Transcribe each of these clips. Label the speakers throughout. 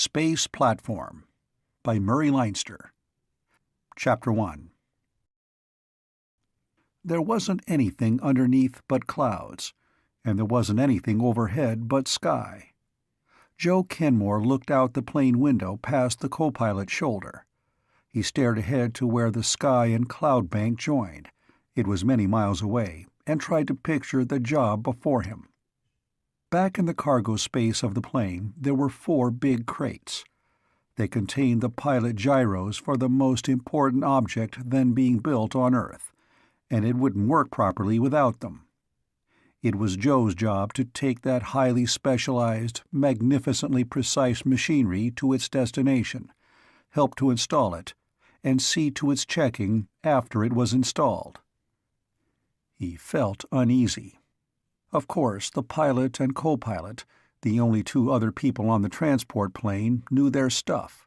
Speaker 1: Space Platform by Murray Leinster. Chapter 1. There wasn't anything underneath but clouds, and there wasn't anything overhead but sky. Joe Kenmore looked out the plane window past the co-pilot's shoulder. He stared ahead to where the sky and cloud bank joined. It was many miles away, and tried to picture the job before him. Back in the cargo space of the plane, there were 4 big crates. They contained the pilot gyros for the most important object then being built on Earth, and it wouldn't work properly without them. It was Joe's job to take that highly specialized, magnificently precise machinery to its destination, help to install it, and see to its checking after it was installed. He felt uneasy. Of course, the pilot and co-pilot, the only 2 other people on the transport plane, knew their stuff.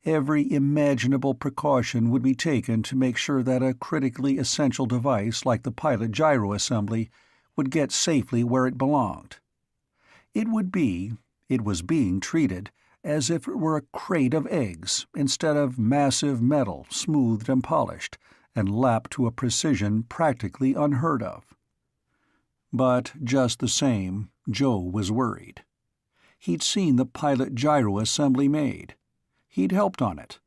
Speaker 1: Every imaginable precaution would be taken to make sure that a critically essential device like the pilot gyro assembly would get safely where it belonged. It was being treated as if it were a crate of eggs instead of massive metal smoothed and polished and lapped to a precision practically unheard of. But just the same, Joe was worried. He'd seen the pilot gyro assembly made. He'd helped on it.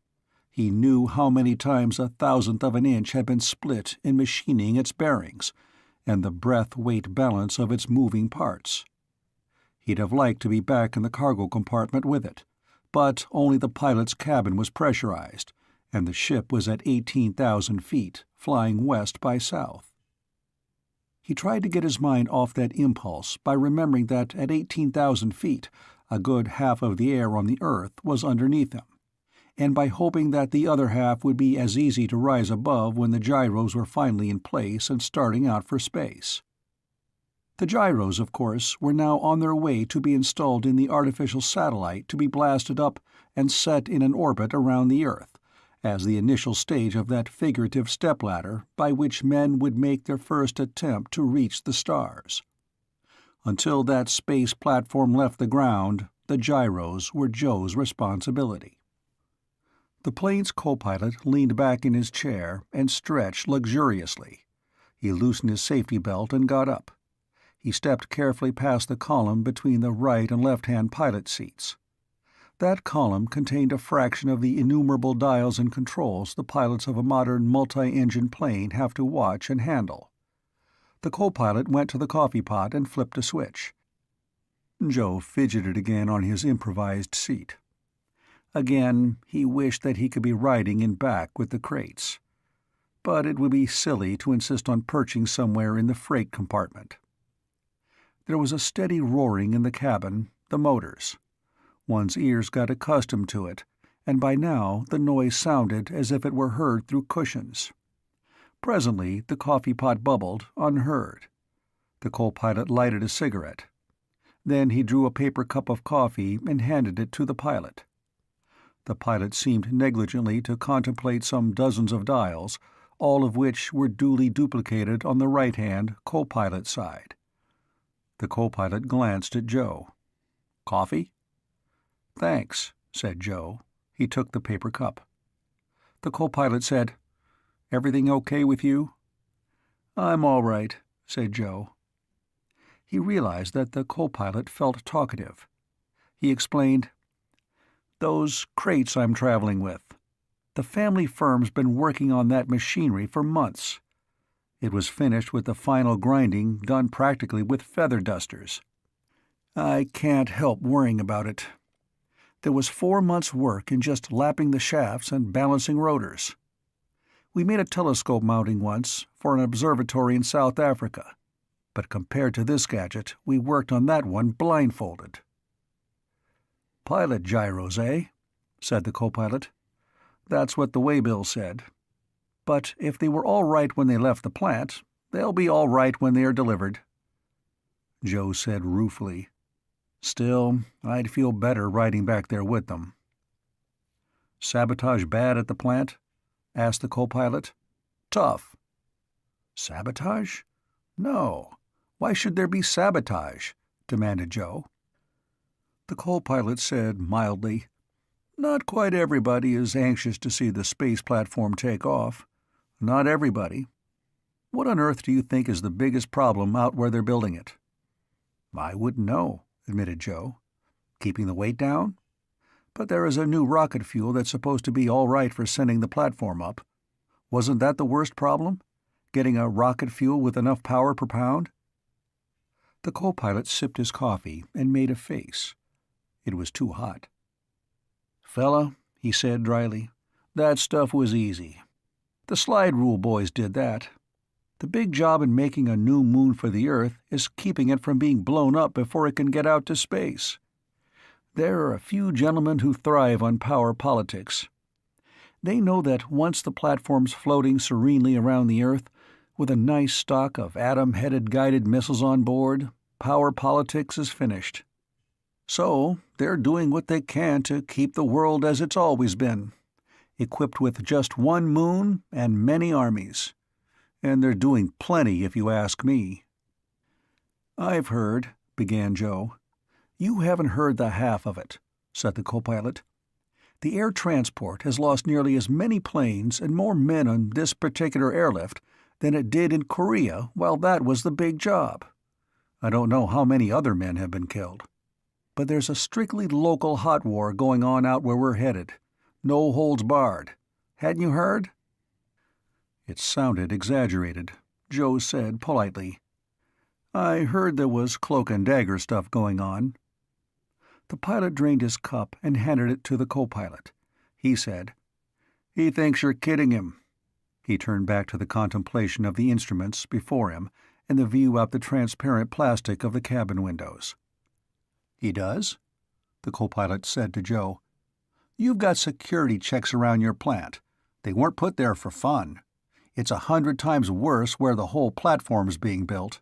Speaker 1: He knew how many times 1/1000th of an inch had been split in machining its bearings, and the breath-weight balance of its moving parts. He'd have liked to be back in the cargo compartment with it, but only the pilot's cabin was pressurized, and the ship was at 18,000 feet, flying west by south. He tried to get his mind off that impulse by remembering that at 18,000 feet, a good half of the air on the Earth was underneath him, and by hoping that the other half would be as easy to rise above when the gyros were finally in place and starting out for space. The gyros, of course, were now on their way to be installed in the artificial satellite to be blasted up and set in an orbit around the Earth, as the initial stage of that figurative stepladder by which men would make their first attempt to reach the stars. Until that space platform left the ground, the gyros were Joe's responsibility. The plane's co-pilot leaned back in his chair and stretched luxuriously. He loosened his safety belt and got up. He stepped carefully past the column between the right and left-hand pilot seats. That column contained a fraction of the innumerable dials and controls the pilots of a modern multi-engine plane have to watch and handle. The co-pilot went to the coffee pot and flipped a switch. Joe fidgeted again on his improvised seat. Again, he wished that he could be riding in back with the crates. But it would be silly to insist on perching somewhere in the freight compartment. There was a steady roaring in the cabin, the motors. One's ears got accustomed to it, and by now the noise sounded as if it were heard through cushions. Presently the coffee pot bubbled, unheard. The co-pilot lighted a cigarette. Then he drew a paper cup of coffee and handed it to the pilot. The pilot seemed negligently to contemplate some dozens of dials, all of which were duly duplicated on the right-hand, co-pilot side. The co-pilot glanced at Joe. "Coffee?" "Thanks," said Joe. He took the paper cup. The co-pilot said, "Everything okay with you?" "I'm all right," said Joe. He realized that the co-pilot felt talkative. He explained, "Those crates I'm traveling with. The family firm's been working on that machinery for months. It was finished with the final grinding done practically with feather dusters. I can't help worrying about it. There was 4 months' work in just lapping the shafts and balancing rotors. We made a telescope mounting once for an observatory in South Africa, but compared to this gadget, we worked on that one blindfolded." "Pilot gyros, eh?" said the co-pilot. "That's what the waybill said. But if they were all right when they left the plant, they'll be all right when they are delivered." Joe said ruefully, "Still, I'd feel better riding back there with them." "Sabotage bad at the plant?" asked the co-pilot. "Tough." "Sabotage? No. Why should there be sabotage?" demanded Joe. The co-pilot said mildly, "Not quite everybody is anxious to see the space platform take off. Not everybody. What on earth do you think is the biggest problem out where they're building it?" "I wouldn't know," admitted Joe. "Keeping the weight down? But there is a new rocket fuel that's supposed to be all right for sending the platform up. Wasn't that the worst problem? Getting a rocket fuel with enough power per pound?" The co-pilot sipped his coffee and made a face. It was too hot. "Fella," he said dryly, "that stuff was easy. The slide rule boys did that. The big job in making a new moon for the Earth is keeping it from being blown up before it can get out to space. There are a few gentlemen who thrive on power politics. They know that once the platform's floating serenely around the Earth, with a nice stock of atom-headed guided missiles on board, power politics is finished. So they're doing what they can to keep the world as it's always been, equipped with just one moon and many armies. And they're doing plenty, if you ask me." "I've heard," began Joe. "You haven't heard the half of it," said the co-pilot. "The air transport has lost nearly as many planes and more men on this particular airlift than it did in Korea while that was the big job. I don't know how many other men have been killed. But there's a strictly local hot war going on out where we're headed. No holds barred. Hadn't you heard?" It sounded exaggerated. Joe said politely, "I heard there was cloak-and-dagger stuff going on." The pilot drained his cup and handed it to the co-pilot. He said, "He thinks you're kidding him." He turned back to the contemplation of the instruments before him and the view out the transparent plastic of the cabin windows. "He does?" the co-pilot said to Joe. "You've got security checks around your plant. They weren't put there for fun. It's 100 times worse where the whole platform's being built."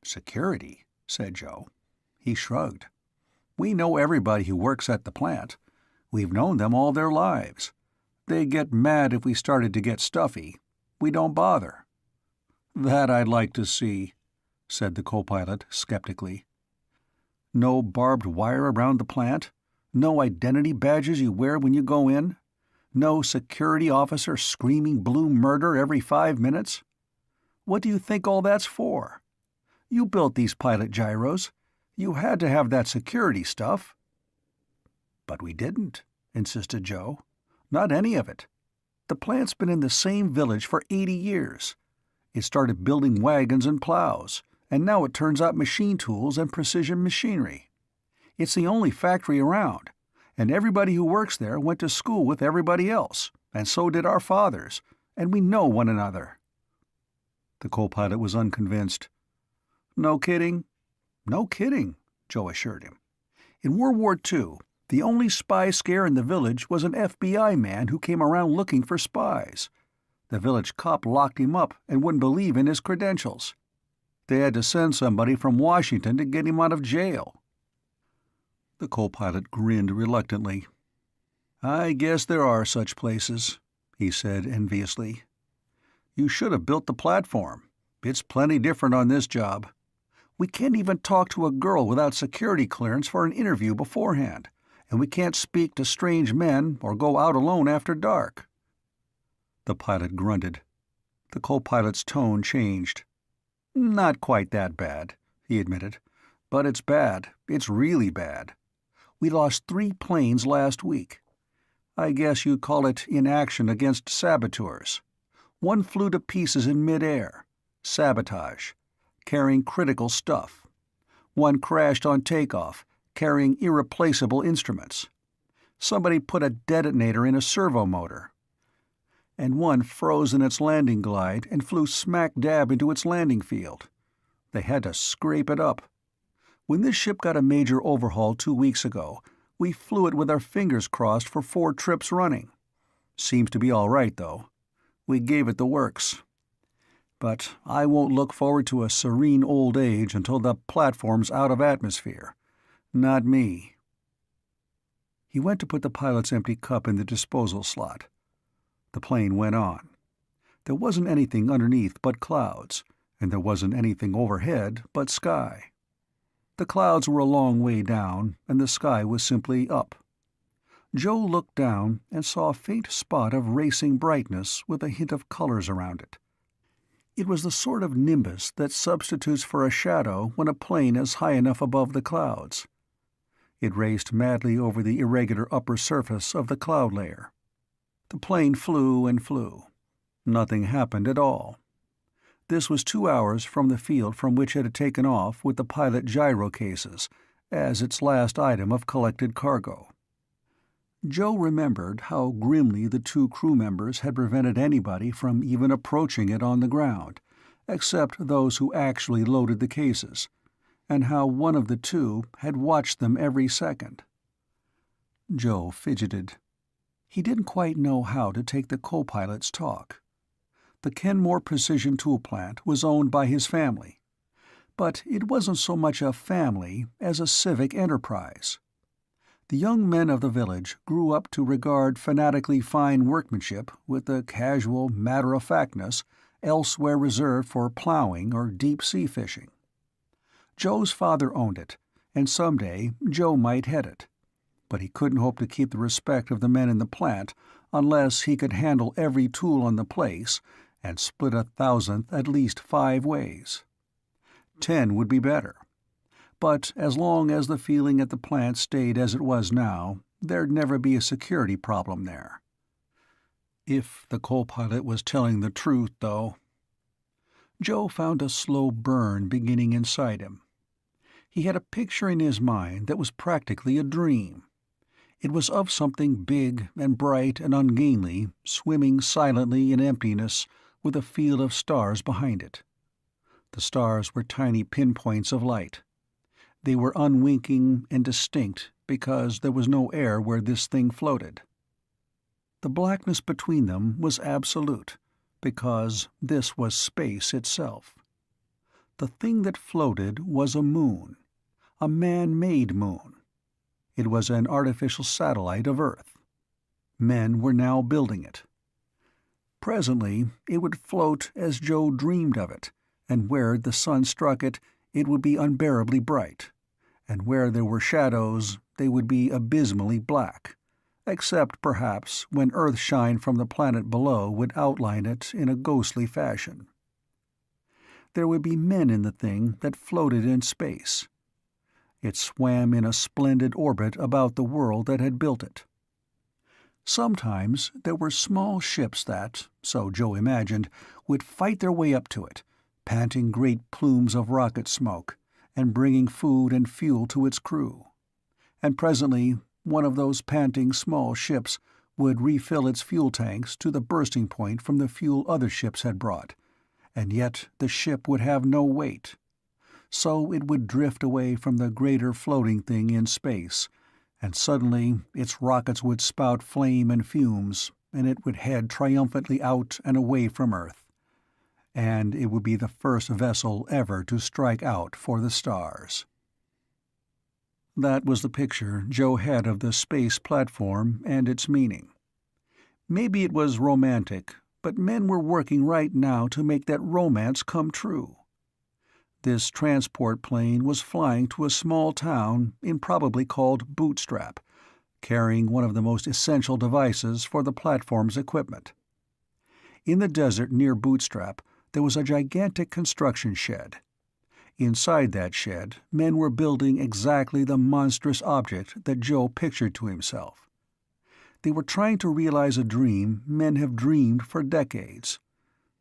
Speaker 1: "Security?" said Joe. He shrugged. "We know everybody who works at the plant. We've known them all their lives. They get mad if we started to get stuffy. We don't bother." "That I'd like to see," said the co-pilot skeptically. "No barbed wire around the plant? No identity badges you wear when you go in? No security officer screaming blue murder every 5 minutes? What do you think all that's for? You built these pilot gyros. You had to have that security stuff." "But we didn't," insisted Joe. "Not any of it. The plant's been in the same village for 80 years. It started building wagons and plows, and now it turns out machine tools and precision machinery. It's the only factory around, and everybody who works there went to school with everybody else, and so did our fathers, and we know one another." The co-pilot was unconvinced. "No kidding?" "No kidding," Joe assured him. "In World War II, the only spy scare in the village was an FBI man who came around looking for spies. The village cop locked him up and wouldn't believe in his credentials. They had to send somebody from Washington to get him out of jail." The co-pilot grinned reluctantly. "I guess there are such places," he said enviously. "You should have built the platform. It's plenty different on this job. We can't even talk to a girl without security clearance for an interview beforehand, and we can't speak to strange men or go out alone after dark." The pilot grunted. The co-pilot's tone changed. "Not quite that bad," he admitted. "But it's bad. It's really bad. We lost 3 planes last week. I guess you'd call it inaction against saboteurs. One flew to pieces in mid-air. Sabotage. Carrying critical stuff. One crashed on takeoff, carrying irreplaceable instruments. Somebody put a detonator in a servo motor. And one froze in its landing glide and flew smack dab into its landing field. They had to scrape it up. When this ship got a major overhaul 2 weeks ago, we flew it with our fingers crossed for 4 trips running. Seems to be all right, though. We gave it the works. But I won't look forward to a serene old age until the platform's out of atmosphere. Not me." He went to put the pilot's empty cup in the disposal slot. The plane went on. There wasn't anything underneath but clouds, and there wasn't anything overhead but sky. The clouds were a long way down, and the sky was simply up. Joe looked down and saw a faint spot of racing brightness with a hint of colors around it. It was the sort of nimbus that substitutes for a shadow when a plane is high enough above the clouds. It raced madly over the irregular upper surface of the cloud layer. The plane flew and flew. Nothing happened at all. This was 2 hours from the field from which it had taken off with the pilot gyro cases as its last item of collected cargo. Joe remembered how grimly the 2 crew members had prevented anybody from even approaching it on the ground, except those who actually loaded the cases, and how one of the 2 had watched them every second. Joe fidgeted. He didn't quite know how to take the co-pilot's talk. The Kenmore Precision Tool Plant was owned by his family, but it wasn't so much a family as a civic enterprise. The young men of the village grew up to regard fanatically fine workmanship with the casual matter-of-factness elsewhere reserved for plowing or deep-sea fishing. Joe's father owned it, and someday Joe might head it, but he couldn't hope to keep the respect of the men in the plant unless he could handle every tool on the place and split 1,000th at least 5 ways. 10 would be better. But as long as the feeling at the plant stayed as it was now, there'd never be a security problem there. If the co-pilot was telling the truth, though. Joe found a slow burn beginning inside him. He had a picture in his mind that was practically a dream. It was of something big and bright and ungainly, swimming silently in emptiness with a field of stars behind it. The stars were tiny pinpoints of light. They were unwinking and distinct because there was no air where this thing floated. The blackness between them was absolute, because this was space itself. The thing that floated was a moon, a man-made moon. It was an artificial satellite of Earth. Men were now building it. Presently it would float as Joe dreamed of it, and where the sun struck it, it would be unbearably bright, and where there were shadows, they would be abysmally black, except perhaps when earth-shine from the planet below would outline it in a ghostly fashion. There would be men in the thing that floated in space. It swam in a splendid orbit about the world that had built it. Sometimes there were small ships that, so Joe imagined, would fight their way up to it, panting great plumes of rocket smoke, and bringing food and fuel to its crew. And presently one of those panting small ships would refill its fuel tanks to the bursting point from the fuel other ships had brought, and yet the ship would have no weight. So it would drift away from the greater floating thing in space, and suddenly its rockets would spout flame and fumes, and it would head triumphantly out and away from Earth. And it would be the first vessel ever to strike out for the stars. That was the picture Joe had of the space platform and its meaning. Maybe it was romantic, but men were working right now to make that romance come true. This transport plane was flying to a small town improbably called Bootstrap, carrying one of the most essential devices for the platform's equipment. In the desert near Bootstrap, there was a gigantic construction shed. Inside that shed, men were building exactly the monstrous object that Joe pictured to himself. They were trying to realize a dream men have dreamed for decades.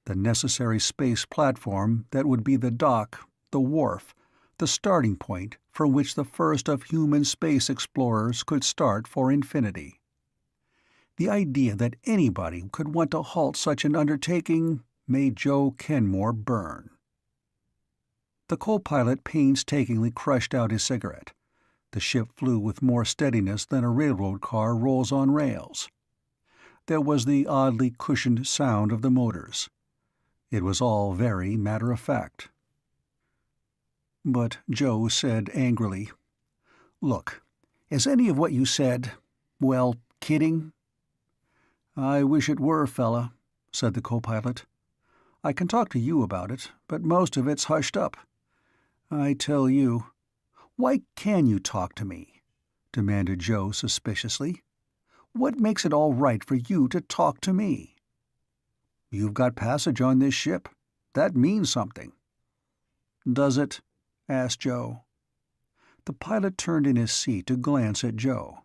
Speaker 1: The necessary space platform that would be the dock, the wharf, the starting point from which the first of human space explorers could start for infinity. The idea that anybody could want to halt such an undertaking made Joe Kenmore burn. The co-pilot painstakingly crushed out his cigarette. The ship flew with more steadiness than a railroad car rolls on rails. There was the oddly cushioned sound of the motors. It was all very matter-of-fact. But Joe said angrily, "Look, is any of what you said, well, kidding?" "I wish it were, fella," said the co-pilot. "I can talk to you about it, but most of it's hushed up. I tell you, "Why can you talk to me?" demanded Joe suspiciously. "What makes it all right for you to talk to me?" "You've got passage on this ship. That means something." "Does it?" asked Joe. The pilot turned in his seat to glance at Joe.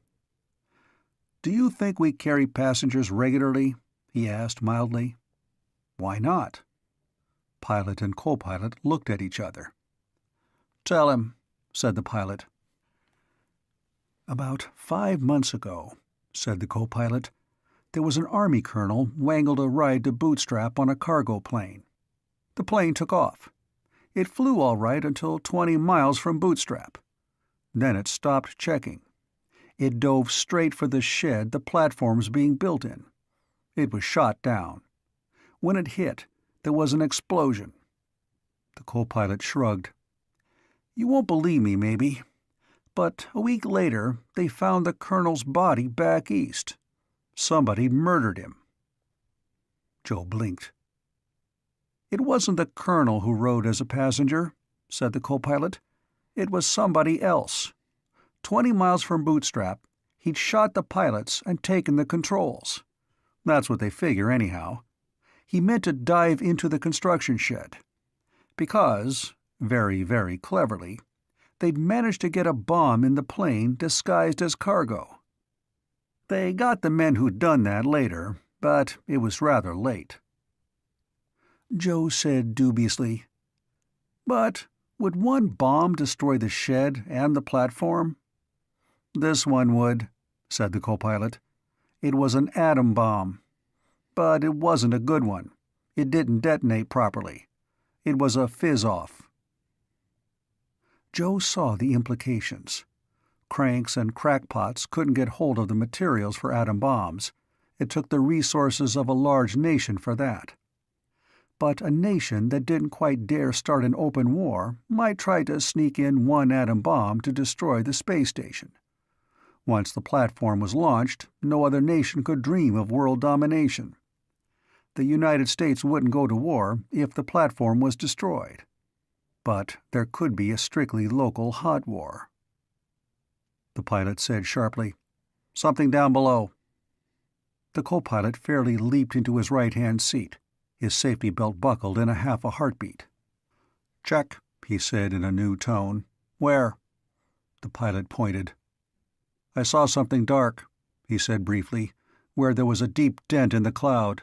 Speaker 1: "Do you think we carry passengers regularly?" he asked mildly. "Why not?" Pilot and co-pilot looked at each other. "Tell him," said the pilot. "About 5 months ago," said the co-pilot, "there was an Army colonel wangled a ride to Bootstrap on a cargo plane. The plane took off. It flew all right until 20 miles from Bootstrap. Then it stopped checking. It dove straight for the shed the platform's being built in. It was shot down. When it hit, there was an explosion." The co-pilot shrugged. "You won't believe me, maybe, but a week later they found the colonel's body back east. Somebody'd murdered him." Joe blinked. "It wasn't the colonel who rode as a passenger," said the co-pilot. "It was somebody else. 20 miles from Bootstrap, he'd shot the pilots and taken the controls. That's what they figure, anyhow. He meant to dive into the construction shed. Because, very, very cleverly, they'd managed to get a bomb in the plane disguised as cargo. They got the men who'd done that later, but it was rather late." Joe said dubiously, "But would one bomb destroy the shed and the platform?" "This one would," said the co-pilot. "It was an atom bomb. But it wasn't a good one. It didn't detonate properly. It was a fizz-off." Joe saw the implications. Cranks and crackpots couldn't get hold of the materials for atom bombs. It took the resources of a large nation for that. But a nation that didn't quite dare start an open war might try to sneak in one atom bomb to destroy the space station. Once the platform was launched, no other nation could dream of world domination. The United States wouldn't go to war if the platform was destroyed. But there could be a strictly local hot war. The pilot said sharply, "Something down below." The co-pilot fairly leaped into his right-hand seat, his safety belt buckled in a half a heartbeat. "Check," he said in a new tone. "Where?" The pilot pointed. "I saw something dark," he said briefly, "where there was a deep dent in the cloud."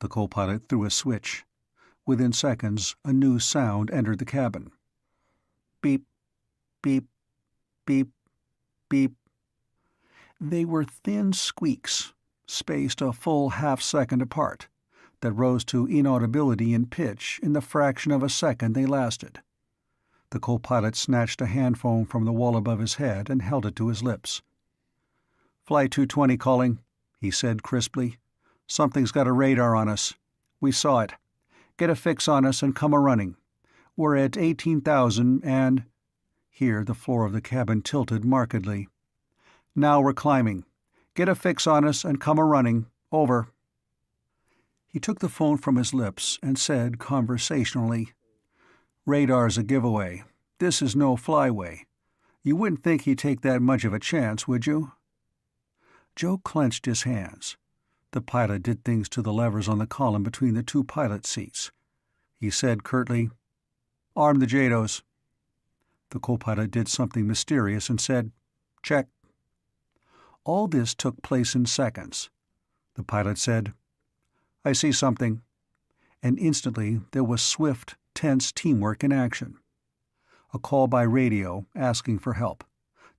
Speaker 1: The co-pilot threw a switch. Within seconds, a new sound entered the cabin. Beep, beep, beep, beep. They were thin squeaks, spaced a full half-second apart, that rose to inaudibility in pitch in the fraction of a second they lasted. The co-pilot snatched a handphone from the wall above his head and held it to his lips. "Flight 220 calling," he said crisply. "Something's got a radar on us. We saw it. Get a fix on us and come a-running. We're at 18,000 and—" Here the floor of the cabin tilted markedly. "Now we're climbing. Get a fix on us and come a-running. Over." He took the phone from his lips and said conversationally, "Radar's a giveaway. This is no flyway. You wouldn't think he'd take that much of a chance, would you?" Joe clenched his hands. The pilot did things to the levers on the column between the two pilot seats. He said curtly, "Arm the JADOs." The co-pilot did something mysterious and said, "Check." All this took place in seconds. The pilot said, "I see something." And instantly there was swift, tense teamwork in action. A call by radio, asking for help.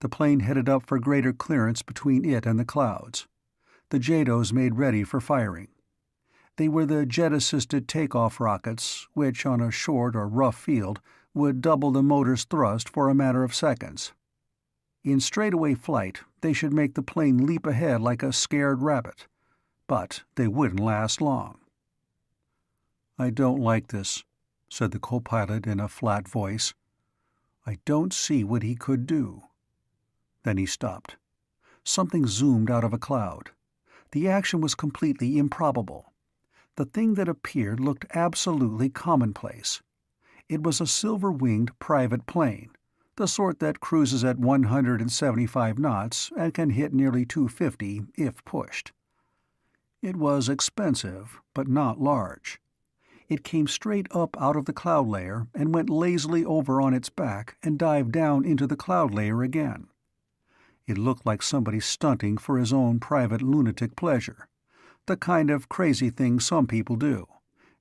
Speaker 1: The plane headed up for greater clearance between it and the clouds. The JADOs made ready for firing. They were the jet-assisted takeoff rockets, which, on a short or rough field, would double the motor's thrust for a matter of seconds. In straightaway flight, they should make the plane leap ahead like a scared rabbit. But they wouldn't last long. "I don't like this," said the co-pilot in a flat voice. "I don't see what he could do." Then he stopped. Something zoomed out of a cloud. The action was completely improbable. The thing that appeared looked absolutely commonplace. It was a silver-winged private plane, the sort that cruises at 175 knots and can hit nearly 250 if pushed. It was expensive, but not large. It came straight up out of the cloud layer and went lazily over on its back and dived down into the cloud layer again. It looked like somebody stunting for his own private lunatic pleasure, the kind of crazy thing some people do,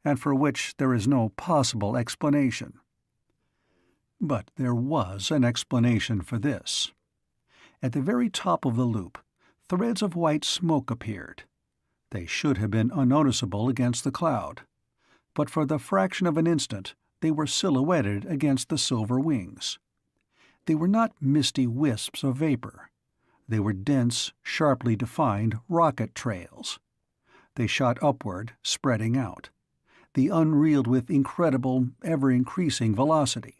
Speaker 1: and for which there is no possible explanation. But there was an explanation for this. At the very top of the loop, threads of white smoke appeared. They should have been unnoticeable against the cloud, but for the fraction of an instant they were silhouetted against the silver wings. They were not misty wisps of vapor. They were dense, sharply defined rocket trails. They shot upward, spreading out. The unreeled with incredible, ever-increasing velocity.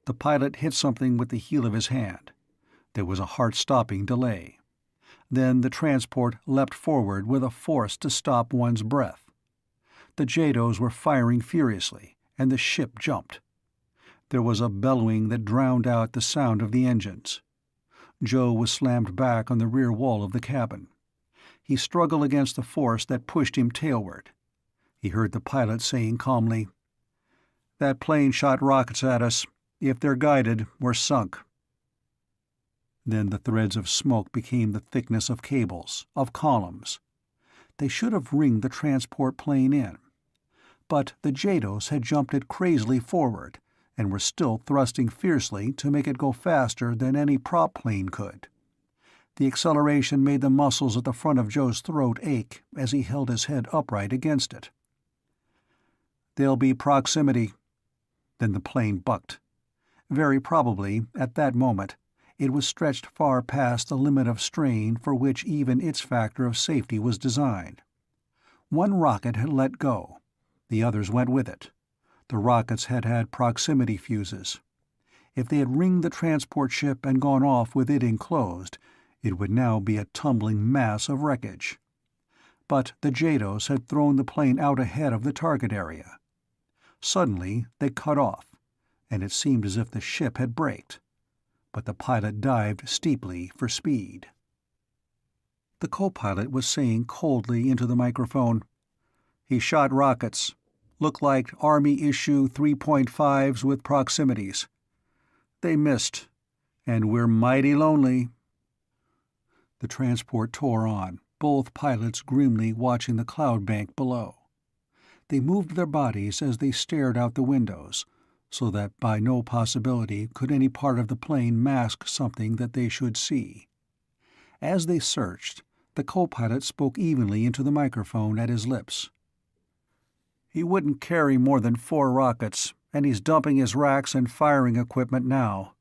Speaker 1: The pilot hit something with the heel of his hand. There was a heart-stopping delay. Then the transport leapt forward with a force to stop one's breath. The JADOs were firing furiously, and the ship jumped. There was a bellowing that drowned out the sound of the engines. Joe was slammed back on the rear wall of the cabin. He struggled against the force that pushed him tailward. He heard the pilot saying calmly, "That plane shot rockets at us. If they're guided, we're sunk." Then the threads of smoke became the thickness of cables, of columns. They should have ringed the transport plane in. But the JADOs had jumped it crazily forward, and were still thrusting fiercely to make it go faster than any prop plane could. The acceleration made the muscles at the front of Joe's throat ache as he held his head upright against it. "There'll be proximity." Then the plane bucked. Very probably, at that moment, it was stretched far past the limit of strain for which even its factor of safety was designed. One rocket had let go. The others went with it. The rockets had had proximity fuses. If they had ringed the transport ship and gone off with it enclosed, it would now be a tumbling mass of wreckage. But the JADOs had thrown the plane out ahead of the target area. Suddenly they cut off, and it seemed as if the ship had braked. But the pilot dived steeply for speed. The co-pilot was saying coldly into the microphone, "He shot rockets. Looked like Army-issue 3.5s with proximities. They missed, and we're mighty lonely." The transport tore on, both pilots grimly watching the cloud bank below. They moved their bodies as they stared out the windows, so that by no possibility could any part of the plane mask something that they should see. As they searched, the co-pilot spoke evenly into the microphone at his lips. "He wouldn't carry more than 4 rockets, and he's dumping his racks and firing equipment now.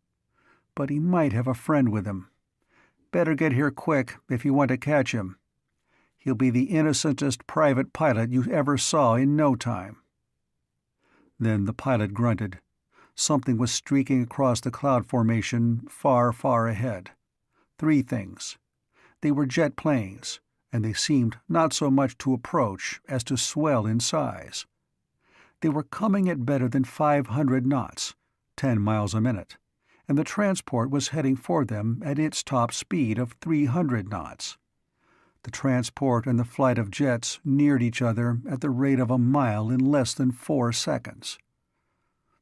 Speaker 1: But he might have a friend with him. Better get here quick if you want to catch him. He'll be the innocentest private pilot you ever saw in no time." Then the pilot grunted. Something was streaking across the cloud formation far, far ahead. 3 things. They were jet planes, and they seemed not so much to approach as to swell in size. They were coming at better than 500 knots, 10 miles a minute, and the transport was heading for them at its top speed of 300 knots. The transport and the flight of jets neared each other at the rate of a mile in less than 4 seconds.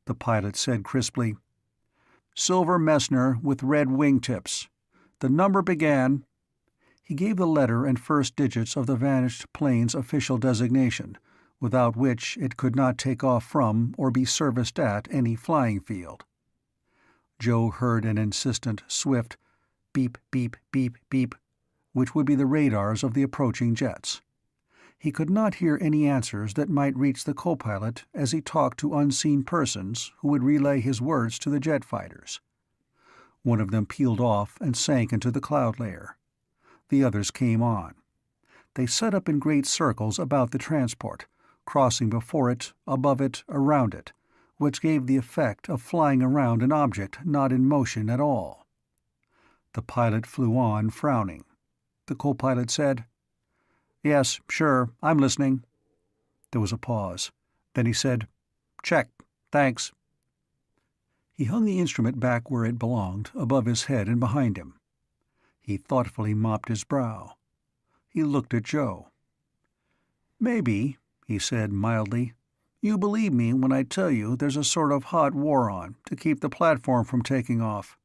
Speaker 1: The pilot said crisply, "Silver Messner with red wingtips. The number began—" He gave the letter and first digits of the vanished plane's official designation, without which it could not take off from or be serviced at any flying field. Joe heard an insistent, swift beep, beep, beep, beep, which would be the radars of the approaching jets. He could not hear any answers that might reach the co-pilot as he talked to unseen persons who would relay his words to the jet fighters. One of them peeled off and sank into the cloud layer. The others came on. They set up in great circles about the transport, crossing before it, above it, around it, which gave the effect of flying around an object not in motion at all. The pilot flew on, frowning. The co-pilot said, "Yes, sure, I'm listening." There was a pause. Then he said, "Check, thanks." He hung the instrument back where it belonged, above his head and behind him. He thoughtfully mopped his brow. He looked at Joe. "Maybe," he said mildly, "you believe me when I tell you there's a sort of hot war on to keep the platform from taking off."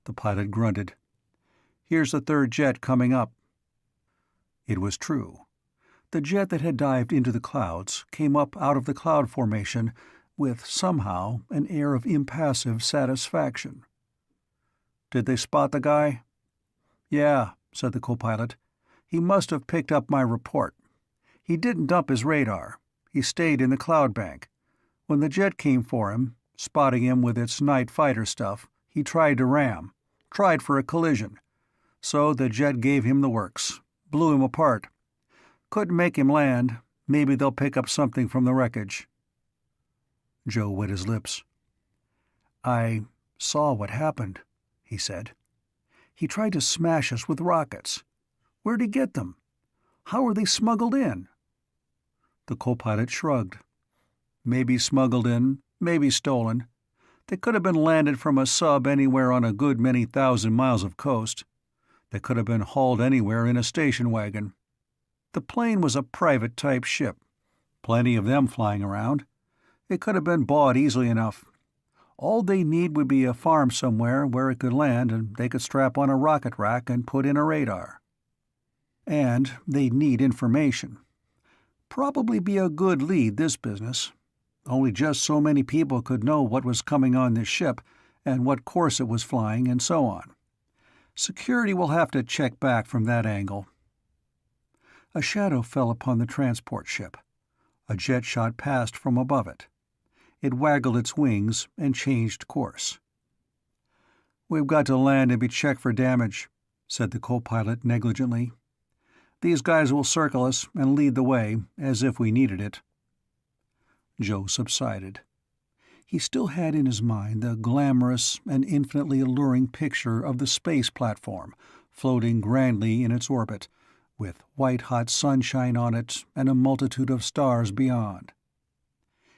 Speaker 1: The pilot grunted. "Here's the third jet coming up." It was true. The jet that had dived into the clouds came up out of the cloud formation with, somehow, an air of impassive satisfaction. "Did they spot the guy?" "Yeah," said the co-pilot. "He must have picked up my report. He didn't dump his radar. He stayed in the cloud bank. When the jet came for him, spotting him with its night fighter stuff, he tried to ram. Tried for a collision. So the jet gave him the works. Blew him apart. Couldn't make him land. Maybe they'll pick up something from the wreckage." Joe wet his lips. "I saw what happened," he said. "He tried to smash us with rockets. Where'd he get them? How were they smuggled in?" The co-pilot shrugged. "Maybe smuggled in, maybe stolen. They could have been landed from a sub anywhere on a good many thousand miles of coast. They could have been hauled anywhere in a station wagon. The plane was a private-type ship. Plenty of them flying around. It could have been bought easily enough. All they need would be a farm somewhere where it could land, and they could strap on a rocket rack and put in a radar. And they'd need information. Probably be a good lead, this business. Only just so many people could know what was coming on this ship, and what course it was flying, and so on. Security will have to check back from that angle." A shadow fell upon the transport ship. A jet shot past from above it. It waggled its wings and changed course. "We've got to land and be checked for damage," said the co-pilot negligently. "These guys will circle us and lead the way, as if we needed it." Joe subsided. He still had in his mind the glamorous and infinitely alluring picture of the space platform, floating grandly in its orbit, with white-hot sunshine on it and a multitude of stars beyond.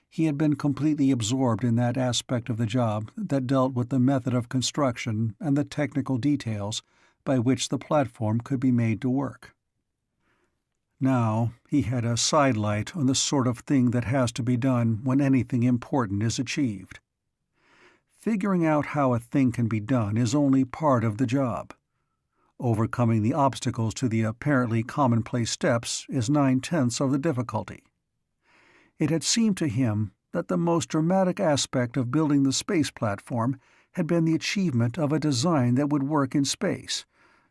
Speaker 1: He had been completely absorbed in that aspect of the job that dealt with the method of construction and the technical details by which the platform could be made to work. Now he had a sidelight on the sort of thing that has to be done when anything important is achieved. Figuring out how a thing can be done is only part of the job. Overcoming the obstacles to the apparently commonplace steps is 9/10 of the difficulty. It had seemed to him that the most dramatic aspect of building the space platform had been the achievement of a design that would work in space,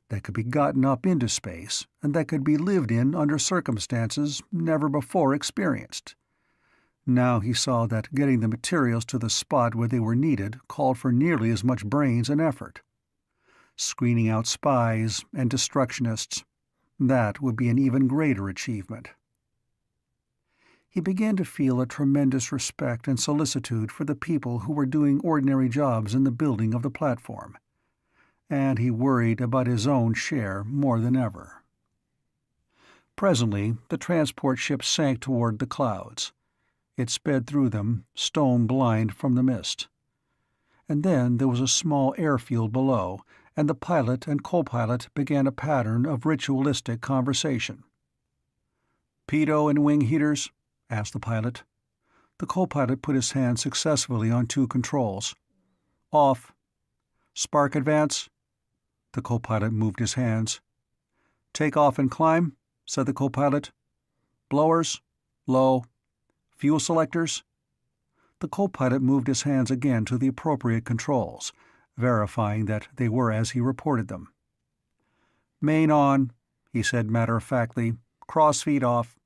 Speaker 1: that could be gotten up into space, and that could be lived in under circumstances never before experienced. Now he saw that getting the materials to the spot where they were needed called for nearly as much brains and effort. Screening out spies and destructionists, that would be an even greater achievement. He began to feel a tremendous respect and solicitude for the people who were doing ordinary jobs in the building of the platform, and he worried about his own share more than ever. Presently the transport ship sank toward the clouds. It sped through them, stone-blind from the mist. And then there was a small airfield below, and the pilot and co-pilot began a pattern of ritualistic conversation. "Pitot and wing heaters?" asked the pilot. The co-pilot put his hand successfully on 2 controls. "Off." "Spark advance?" The co-pilot moved his hands. "Take off and climb?" said the co-pilot. "Blowers? Low. Fuel selectors?" The co-pilot moved his hands again to the appropriate controls, verifying that they were as he reported them. "Main on," he said matter-of-factly. "Crossfeed off."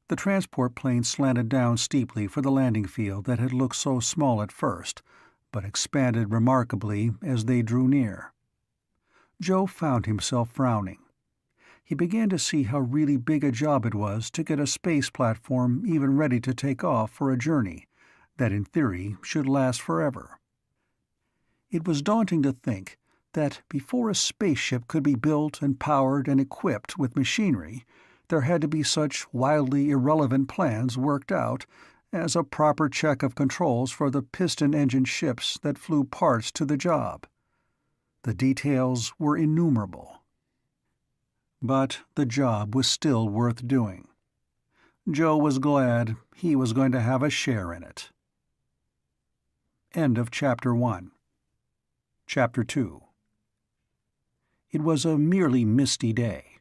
Speaker 1: The transport plane slanted down steeply for the landing field that had looked so small at first, but expanded remarkably as they drew near. Joe found himself frowning. He began to see how really big a job it was to get a space platform even ready to take off for a journey that, in theory, should last forever. It was daunting to think that before a spaceship could be built and powered and equipped with machinery, there had to be such wildly irrelevant plans worked out as a proper check of controls for the piston-engine ships that flew parts to the job. The details were innumerable. But the job was still worth doing. Joe was glad he was going to have a share in it. End of Chapter 1. Chapter 2. It was a merely misty day.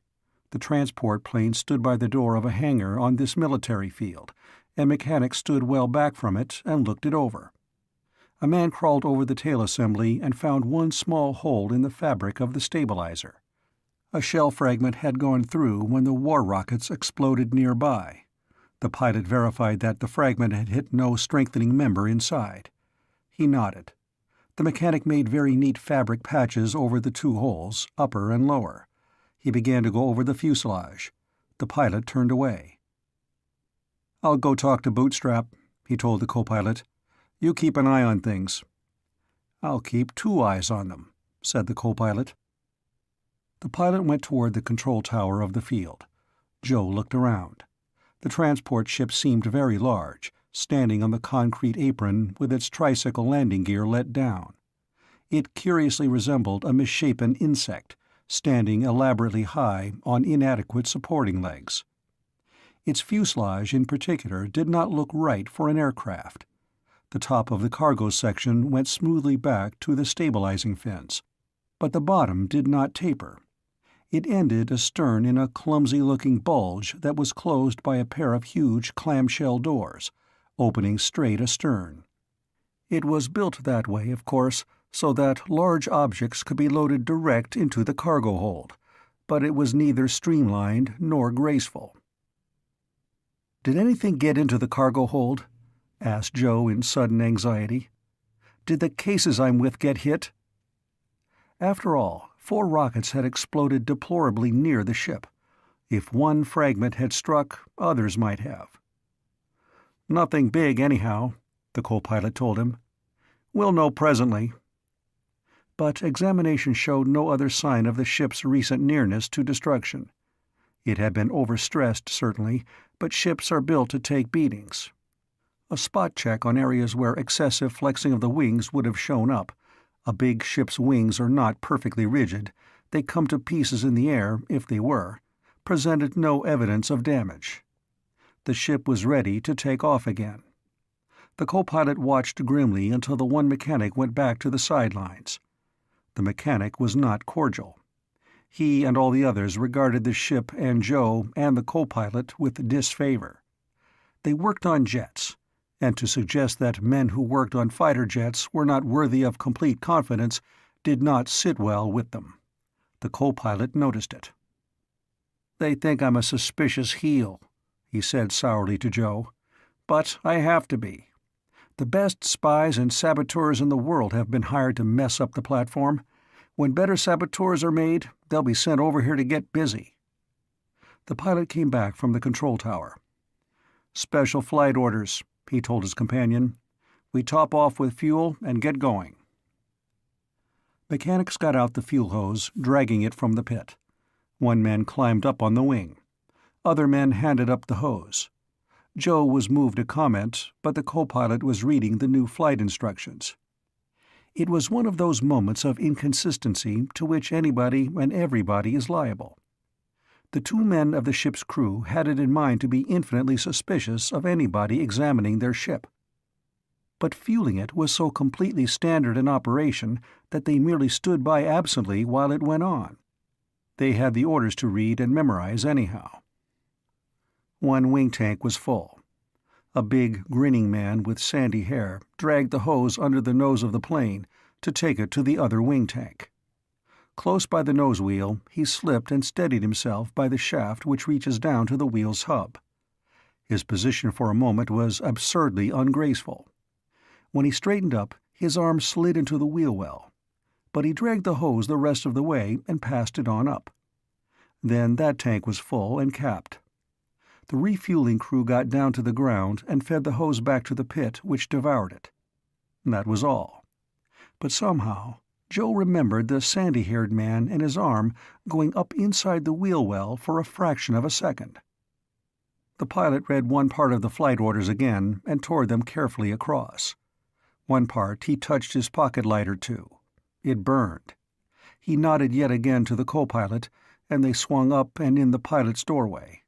Speaker 1: The transport plane stood by the door of a hangar on this military field, and mechanics stood well back from it and looked it over. A man crawled over the tail assembly and found one small hole in the fabric of the stabilizer. A shell fragment had gone through when the war rockets exploded nearby. The pilot verified that the fragment had hit no strengthening member inside. He nodded. The mechanic made very neat fabric patches over the two holes, upper and lower. He began to go over the fuselage. The pilot turned away. "I'll go talk to Bootstrap," he told the co-pilot. "You keep an eye on things." "I'll keep 2 eyes on them," said the co-pilot. The pilot went toward the control tower of the field. Joe looked around. The transport ship seemed very large, standing on the concrete apron with its tricycle landing gear let down. It curiously resembled a misshapen insect, standing elaborately high on inadequate supporting legs. Its fuselage in particular did not look right for an aircraft. The top of the cargo section went smoothly back to the stabilizing fins, but the bottom did not taper. It ended astern in a clumsy-looking bulge that was closed by a pair of huge clamshell doors, opening straight astern. It was built that way, of course, so that large objects could be loaded direct into the cargo hold, but it was neither streamlined nor graceful. "Did anything get into the cargo hold?" asked Joe in sudden anxiety. "Did the cases I'm with get hit?" After all, 4 rockets had exploded deplorably near the ship. If one fragment had struck, others might have. "Nothing big, anyhow," the co-pilot told him. "We'll know presently." But examination showed no other sign of the ship's recent nearness to destruction. It had been overstressed, certainly, but ships are built to take beatings. A spot check on areas where excessive flexing of the wings would have shown up. A big ship's wings are not perfectly rigid. They come to pieces in the air, if they were, presented no evidence of damage. The ship was ready to take off again. The co-pilot watched grimly until the one mechanic went back to the sidelines. The mechanic was not cordial. He and all the others regarded the ship and Joe and the co-pilot with disfavor. They worked on jets, and to suggest that men who worked on fighter jets were not worthy of complete confidence did not sit well with them. The co-pilot noticed it. "They think I'm a suspicious heel," he said sourly to Joe. "But I have to be. The best spies and saboteurs in the world have been hired to mess up the platform. When better saboteurs are made, they'll be sent over here to get busy." The pilot came back from the control tower. "Special flight orders," he told his companion. "We top off with fuel and get going." Mechanics got out the fuel hose, dragging it from the pit. One man climbed up on the wing. Other men handed up the hose. Joe was moved to comment, but the co-pilot was reading the new flight instructions. It was one of those moments of inconsistency to which anybody and everybody is liable. The 2 men of the ship's crew had it in mind to be infinitely suspicious of anybody examining their ship. But fueling it was so completely standard in operation that they merely stood by absently while it went on. They had the orders to read and memorize anyhow. One wing tank was full. A big, grinning man with sandy hair dragged the hose under the nose of the plane to take it to the other wing tank. Close by the nose wheel, he slipped and steadied himself by the shaft which reaches down to the wheel's hub. His position for a moment was absurdly ungraceful. When he straightened up, his arm slid into the wheel well, but he dragged the hose the rest of the way and passed it on up. Then that tank was full and capped. The refueling crew got down to the ground and fed the hose back to the pit, which devoured it. That was all. But somehow Joe remembered the sandy-haired man and his arm going up inside the wheel well for a fraction of a second. The pilot read one part of the flight orders again and tore them carefully across. One part he touched his pocket lighter to. It burned. He nodded yet again to the co-pilot, and they swung up and in the pilot's doorway.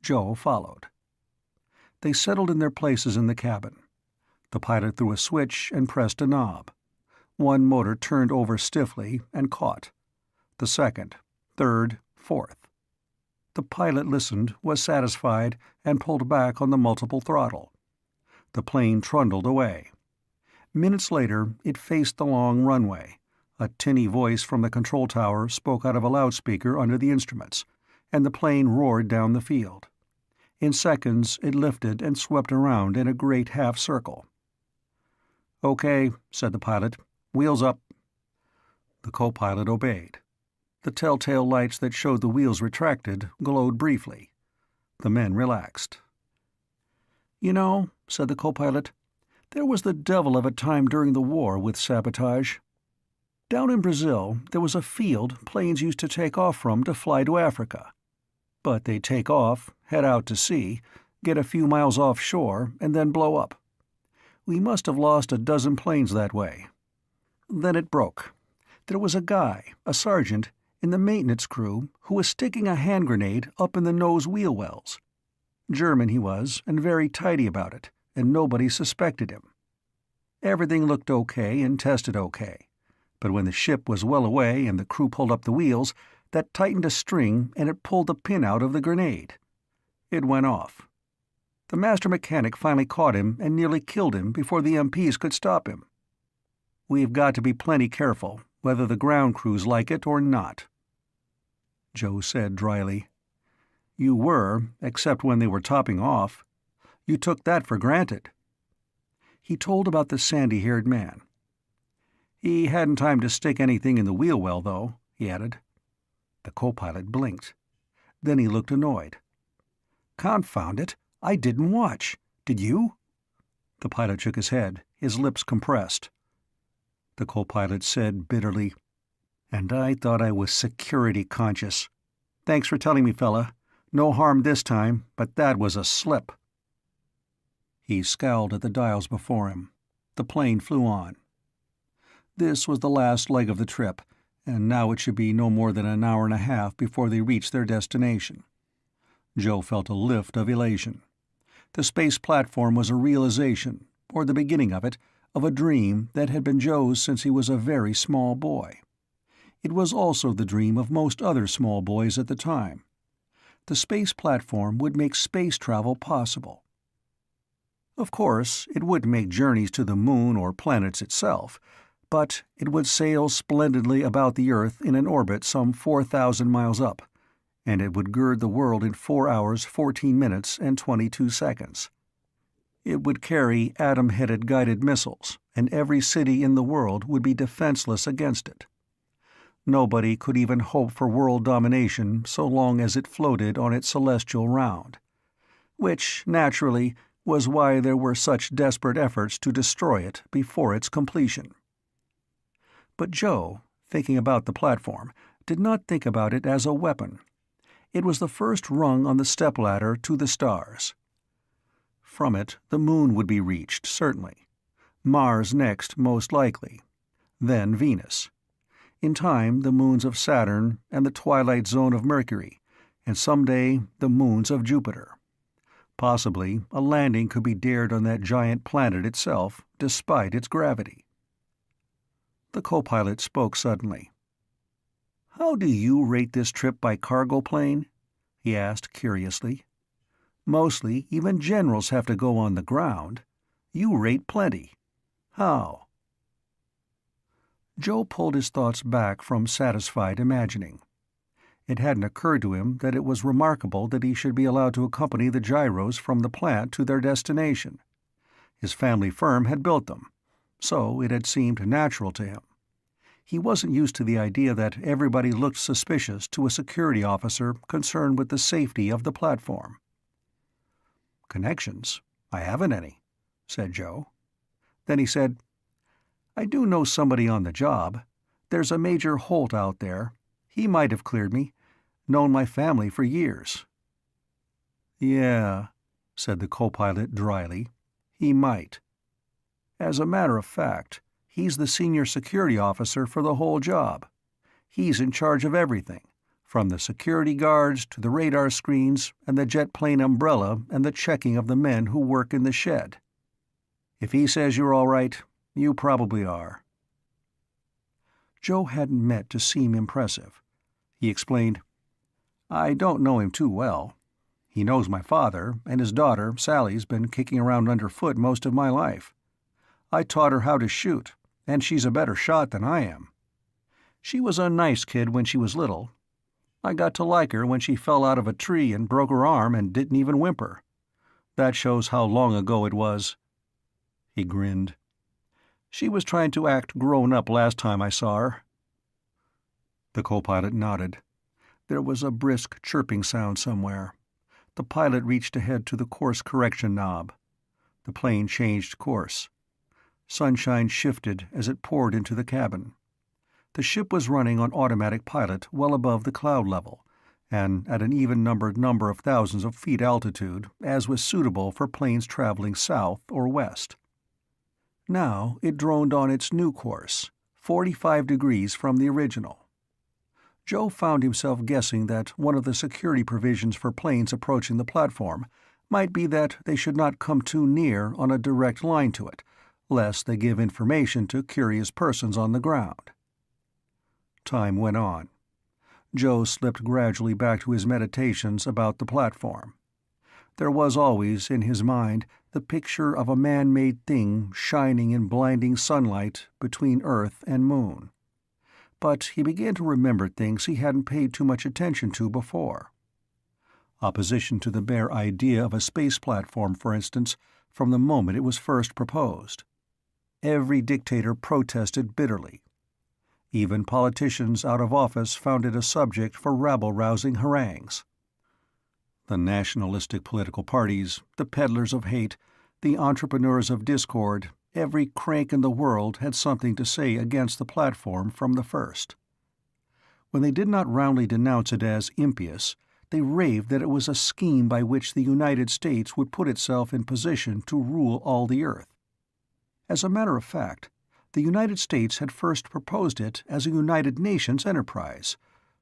Speaker 1: Joe followed. They settled in their places in the cabin. The pilot threw a switch and pressed a knob. One motor turned over stiffly and caught. The second, third, fourth. The pilot listened, was satisfied, and pulled back on the multiple throttle. The plane trundled away. Minutes later, it faced the long runway. A tinny voice from the control tower spoke out of a loudspeaker under the instruments, and the plane roared down the field. In seconds, it lifted and swept around in a great half-circle. "Okay," said the pilot. "Wheels up." The co-pilot obeyed. The telltale lights that showed the wheels retracted glowed briefly. The men relaxed. "You know," said the co-pilot, "there was the devil of a time during the war with sabotage. Down in Brazil, there was a field planes used to take off from to fly to Africa. But they'd take off, head out to sea, get a few miles offshore, and then blow up. We must have lost a dozen planes that way. Then it broke. There was a guy, a sergeant, in the maintenance crew who was sticking a hand grenade up in the nose wheel wells. German he was, and very tidy about it, and nobody suspected him. Everything looked okay and tested okay. But when the ship was well away and the crew pulled up the wheels, that tightened a string and it pulled the pin out of the grenade. It went off. The master mechanic finally caught him and nearly killed him before the MPs could stop him. We've got to be plenty careful, whether the ground crews like it or not." Joe said dryly, "You were, except when they were topping off. You took that for granted." He told about the sandy-haired man. "He hadn't time to stick anything in the wheel well, though," he added. The co-pilot blinked. Then he looked annoyed. "Confound it, I didn't watch. Did you?" The pilot shook his head, his lips compressed. The co-pilot said bitterly, "And I thought I was security conscious. Thanks for telling me, fella. No harm this time, but that was a slip." He scowled at the dials before him. The plane flew on. This was the last leg of the trip, and now it should be no more than an hour and a half before they reached their destination. Joe felt a lift of elation. The space platform was a realization, or the beginning of it, of a dream that had been Joe's since he was a very small boy. It was also the dream of most other small boys at the time. The space platform would make space travel possible. Of course, it wouldn't make journeys to the moon or planets itself, but it would sail splendidly about the Earth in an orbit some 4,000 miles up, and it would gird the world in 4 hours, 14 minutes, and 22 seconds. It would carry atom-headed guided missiles, and every city in the world would be defenseless against it. Nobody could even hope for world domination so long as it floated on its celestial round. Which, naturally, was why there were such desperate efforts to destroy it before its completion. But Joe, thinking about the platform, did not think about it as a weapon. It was the first rung on the stepladder to the stars. From it, the moon would be reached, certainly. Mars next, most likely. Then Venus. In time, the moons of Saturn and the twilight zone of Mercury, and someday the moons of Jupiter. Possibly a landing could be dared on that giant planet itself, despite its gravity. The co-pilot spoke suddenly. "How do you rate this trip by cargo plane?" he asked curiously. "Mostly, even generals have to go on the ground. You rate plenty. How?" Joe pulled his thoughts back from satisfied imagining. It hadn't occurred to him that it was remarkable that he should be allowed to accompany the gyros from the plant to their destination. His family firm had built them, so it had seemed natural to him. He wasn't used to the idea that everybody looked suspicious to a security officer concerned with the safety of the platform. "Connections? I haven't any," said Joe. Then he said, "I do know somebody on the job. There's a Major Holt out there. He might have cleared me. Known my family for years." "Yeah," said the co-pilot dryly. "He might. As a matter of fact, he's the senior security officer for the whole job. He's in charge of everything, from the security guards to the radar screens and the jet plane umbrella and the checking of the men who work in the shed. If he says you're all right, you probably are." Joe hadn't meant to seem impressive. He explained, "I don't know him too well. He knows my father, and his daughter, Sally's been kicking around underfoot most of my life. I taught her how to shoot, and she's a better shot than I am. She was a nice kid when she was little. I got to like her when she fell out of a tree and broke her arm and didn't even whimper. That shows how long ago it was." He grinned. "She was trying to act grown up last time I saw her." The co-pilot nodded. There was a brisk chirping sound somewhere. The pilot reached ahead to the course correction knob. The plane changed course. Sunshine shifted as it poured into the cabin. The ship was running on automatic pilot well above the cloud level, and at an even-numbered number of thousands of feet altitude, as was suitable for planes traveling south or west. Now it droned on its new course, 45 degrees from the original. Joe found himself guessing that one of the security provisions for planes approaching the platform might be that they should not come too near on a direct line to it, lest they give information to curious persons on the ground. Time went on. Joe slipped gradually back to his meditations about the platform. There was always, in his mind, the picture of a man-made thing shining in blinding sunlight between Earth and Moon. But he began to remember things he hadn't paid too much attention to before. Opposition to the bare idea of a space platform, for instance, from the moment it was first proposed. Every dictator protested bitterly. Even politicians out of office found it a subject for rabble-rousing harangues. The nationalistic political parties, the peddlers of hate, the entrepreneurs of discord, every crank in the world had something to say against the platform from the first. When they did not roundly denounce it as impious, they raved that it was a scheme by which the United States would put itself in position to rule all the earth. As a matter of fact, the United States had first proposed it as a United Nations enterprise,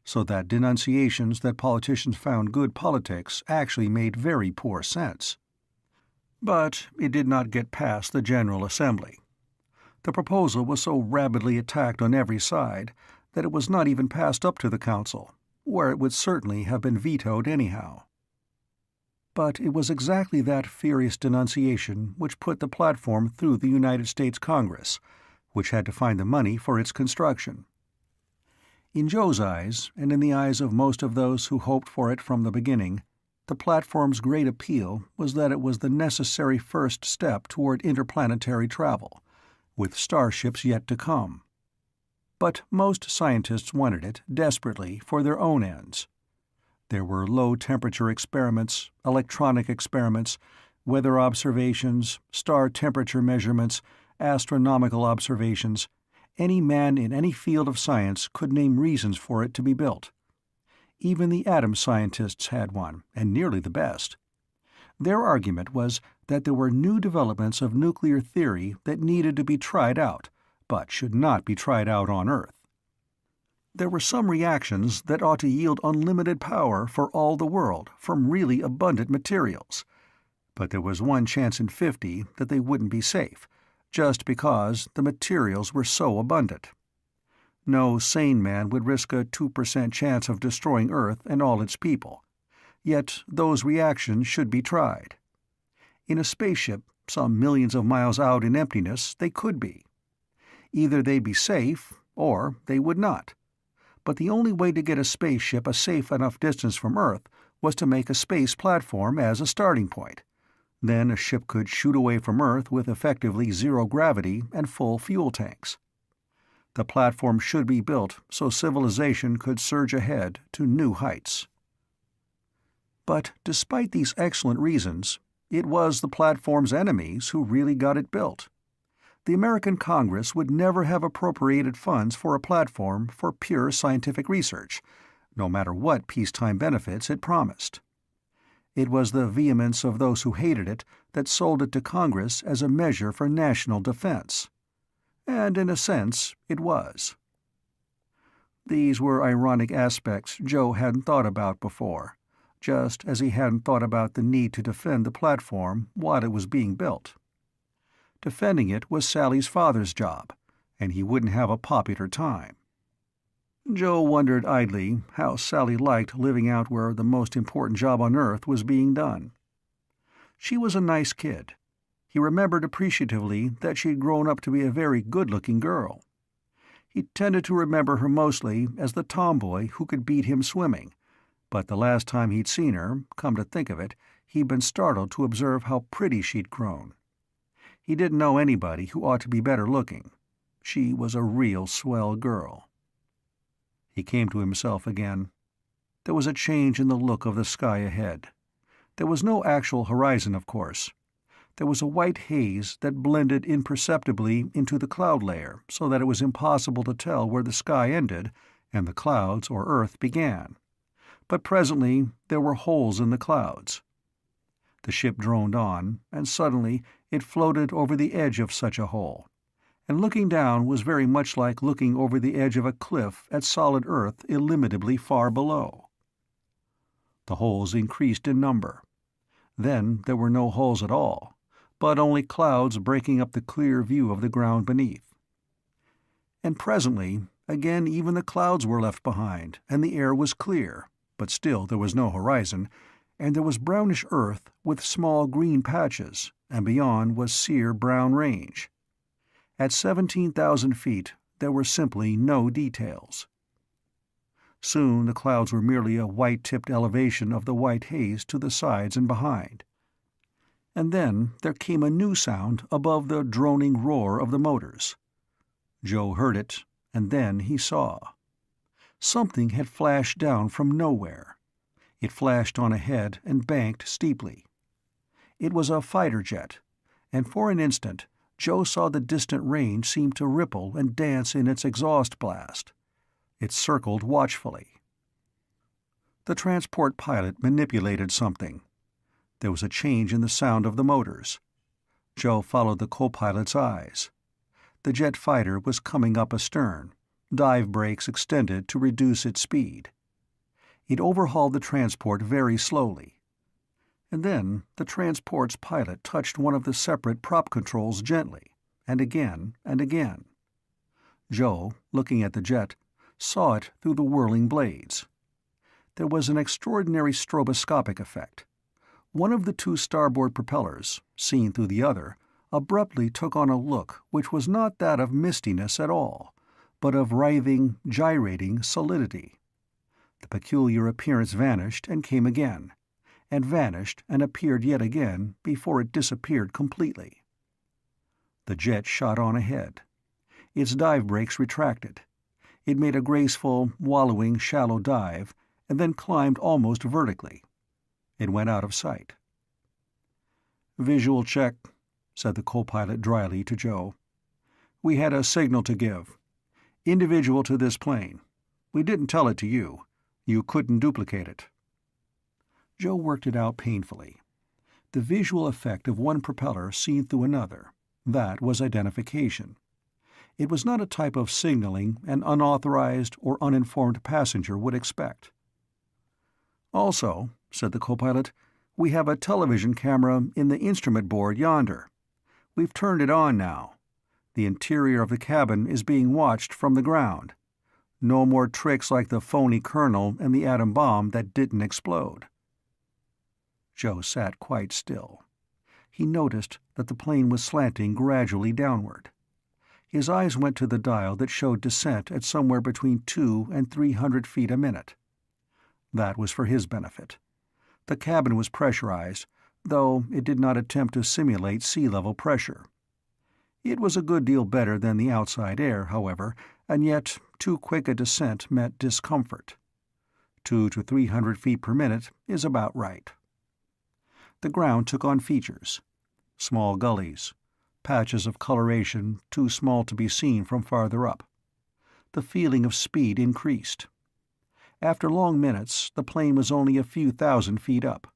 Speaker 1: so that denunciations that politicians found good politics actually made very poor sense. But it did not get past the General Assembly. The proposal was so rabidly attacked on every side that it was not even passed up to the Council, where it would certainly have been vetoed anyhow. But it was exactly that furious denunciation which put the platform through the United States Congress, which had to find the money for its construction. In Joe's eyes, and in the eyes of most of those who hoped for it from the beginning, the platform's great appeal was that it was the necessary first step toward interplanetary travel, with starships yet to come. But most scientists wanted it desperately for their own ends. There were low-temperature experiments, electronic experiments, weather observations, star temperature measurements, astronomical observations. Any man in any field of science could name reasons for it to be built. Even the atom scientists had one, and nearly the best. Their argument was that there were new developments of nuclear theory that needed to be tried out, but should not be tried out on Earth. There were some reactions that ought to yield unlimited power for all the world from really abundant materials, but there was one chance in 50 that they wouldn't be safe, just because the materials were so abundant. No sane man would risk a 2% chance of destroying Earth and all its people, yet those reactions should be tried. In a spaceship, some millions of miles out in emptiness, they could be. Either they'd be safe, or they would not. But the only way to get a spaceship a safe enough distance from Earth was to make a space platform as a starting point. Then a ship could shoot away from Earth with effectively zero gravity and full fuel tanks. The platform should be built so civilization could surge ahead to new heights. But despite these excellent reasons, it was the platform's enemies who really got it built. The American Congress would never have appropriated funds for a platform for pure scientific research, no matter what peacetime benefits it promised. It was the vehemence of those who hated it that sold it to Congress as a measure for national defense. And in a sense, it was. These were ironic aspects Joe hadn't thought about before, just as he hadn't thought about the need to defend the platform while it was being built. Defending it was Sally's father's job, and he wouldn't have a popular time. Joe wondered idly how Sally liked living out where the most important job on Earth was being done. She was a nice kid. He remembered appreciatively that she'd grown up to be a very good-looking girl. He tended to remember her mostly as the tomboy who could beat him swimming, but the last time he'd seen her, come to think of it, he'd been startled to observe how pretty she'd grown. He didn't know anybody who ought to be better looking. She was a real swell girl. He came to himself again. There was a change in the look of the sky ahead. There was no actual horizon, of course. There was a white haze that blended imperceptibly into the cloud layer so that it was impossible to tell where the sky ended and the clouds or Earth began. But presently there were holes in the clouds. The ship droned on, and suddenly it floated over the edge of such a hole, and looking down was very much like looking over the edge of a cliff at solid Earth illimitably far below. The holes increased in number. Then there were no holes at all, but only clouds breaking up the clear view of the ground beneath. And presently, again even the clouds were left behind, and the air was clear, but still there was no horizon, and there was brownish earth with small green patches, and beyond was sere brown range. At 17,000 feet there were simply no details. Soon the clouds were merely a white-tipped elevation of the white haze to the sides and behind. And then there came a new sound above the droning roar of the motors. Joe heard it, and then he saw. Something had flashed down from nowhere. It flashed on ahead and banked steeply. It was a fighter jet, and for an instant Joe saw the distant range seem to ripple and dance in its exhaust blast. It circled watchfully. The transport pilot manipulated something. There was a change in the sound of the motors. Joe followed the co-pilot's eyes. The jet fighter was coming up astern, dive brakes extended to reduce its speed. It overhauled the transport very slowly. And then the transport's pilot touched one of the separate prop controls gently, and again and again. Joe, looking at the jet, saw it through the whirling blades. There was an extraordinary stroboscopic effect. One of the two starboard propellers, seen through the other, abruptly took on a look which was not that of mistiness at all, but of writhing, gyrating solidity. The peculiar appearance vanished and came again, and vanished and appeared yet again before it disappeared completely. The jet shot on ahead. Its dive brakes retracted. It made a graceful, wallowing, shallow dive, and then climbed almost vertically. It went out of sight. "Visual check," said the co-pilot dryly to Joe. "We had a signal to give. Individual to this plane. We didn't tell it to you. You couldn't duplicate it." Joe worked it out painfully. The visual effect of one propeller seen through another, that was identification. It was not a type of signaling an unauthorized or uninformed passenger would expect. "Also," said the co-pilot, "we have a television camera in the instrument board yonder. We've turned it on now. The interior of the cabin is being watched from the ground. No more tricks like the phony colonel and the atom bomb that didn't explode." Joe sat quite still. He noticed that the plane was slanting gradually downward. His eyes went to the dial that showed descent at somewhere between 200 and 300 feet a minute. That was for his benefit. The cabin was pressurized, though it did not attempt to simulate sea-level pressure. It was a good deal better than the outside air, however, and yet too quick a descent meant discomfort. 200 to 300 feet per minute is about right. The ground took on features. Small gullies, patches of coloration too small to be seen from farther up. The feeling of speed increased. After long minutes, the plane was only a few thousand feet up.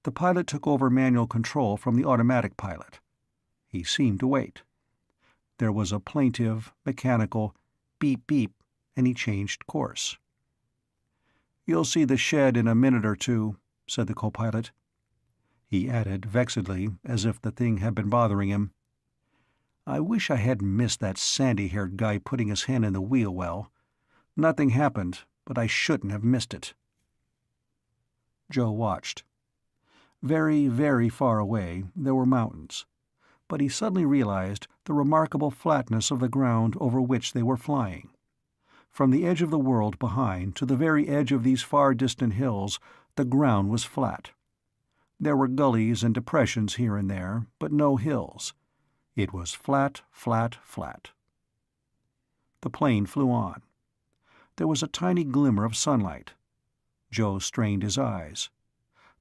Speaker 1: The pilot took over manual control from the automatic pilot. He seemed to wait. There was a plaintive, mechanical beep beep, and he changed course. "You'll see the shed in a minute or two," said the co-pilot. He added, vexedly, as if the thing had been bothering him, "I wish I hadn't missed that sandy-haired guy putting his hand in the wheel well. Nothing happened, but I shouldn't have missed it." Joe watched. Very, very far away there were mountains, but he suddenly realized the remarkable flatness of the ground over which they were flying. From the edge of the world behind to the very edge of these far distant hills, the ground was flat. There were gullies and depressions here and there, but no hills. It was flat, flat, flat. The plane flew on. There was a tiny glimmer of sunlight. Joe strained his eyes.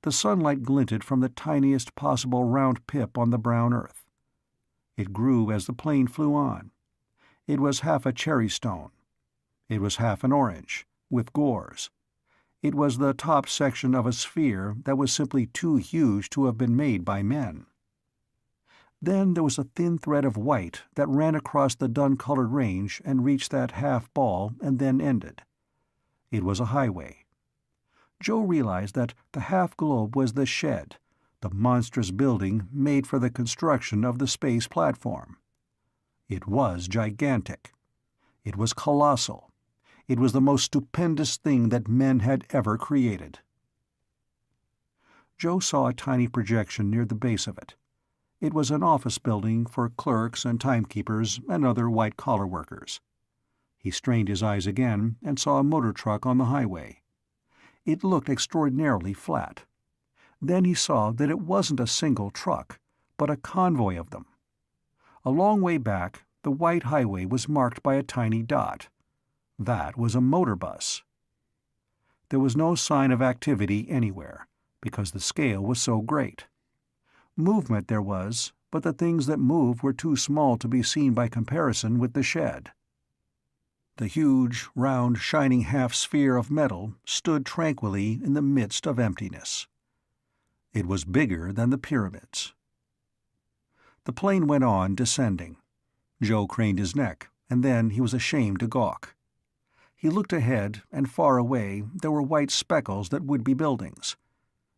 Speaker 1: The sunlight glinted from the tiniest possible round pip on the brown earth. It grew as the plane flew on. It was half a cherry stone. It was half an orange, with gores. It was the top section of a sphere that was simply too huge to have been made by men. Then there was a thin thread of white that ran across the dun-colored range and reached that half ball and then ended. It was a highway. Joe realized that the half-globe was the shed, the monstrous building made for the construction of the space platform. It was gigantic. It was colossal. It was the most stupendous thing that men had ever created. Joe saw a tiny projection near the base of it. It was an office building for clerks and timekeepers and other white-collar workers. He strained his eyes again and saw a motor truck on the highway. It looked extraordinarily flat. Then he saw that it wasn't a single truck, but a convoy of them. A long way back, the white highway was marked by a tiny dot. That was a motor bus. There was no sign of activity anywhere, because the scale was so great. Movement there was, but the things that moved were too small to be seen by comparison with the shed. The huge, round, shining half-sphere of metal stood tranquilly in the midst of emptiness. It was bigger than the pyramids. The plane went on, descending. Joe craned his neck, and then he was ashamed to gawk. He looked ahead, and far away there were white speckles that would be buildings.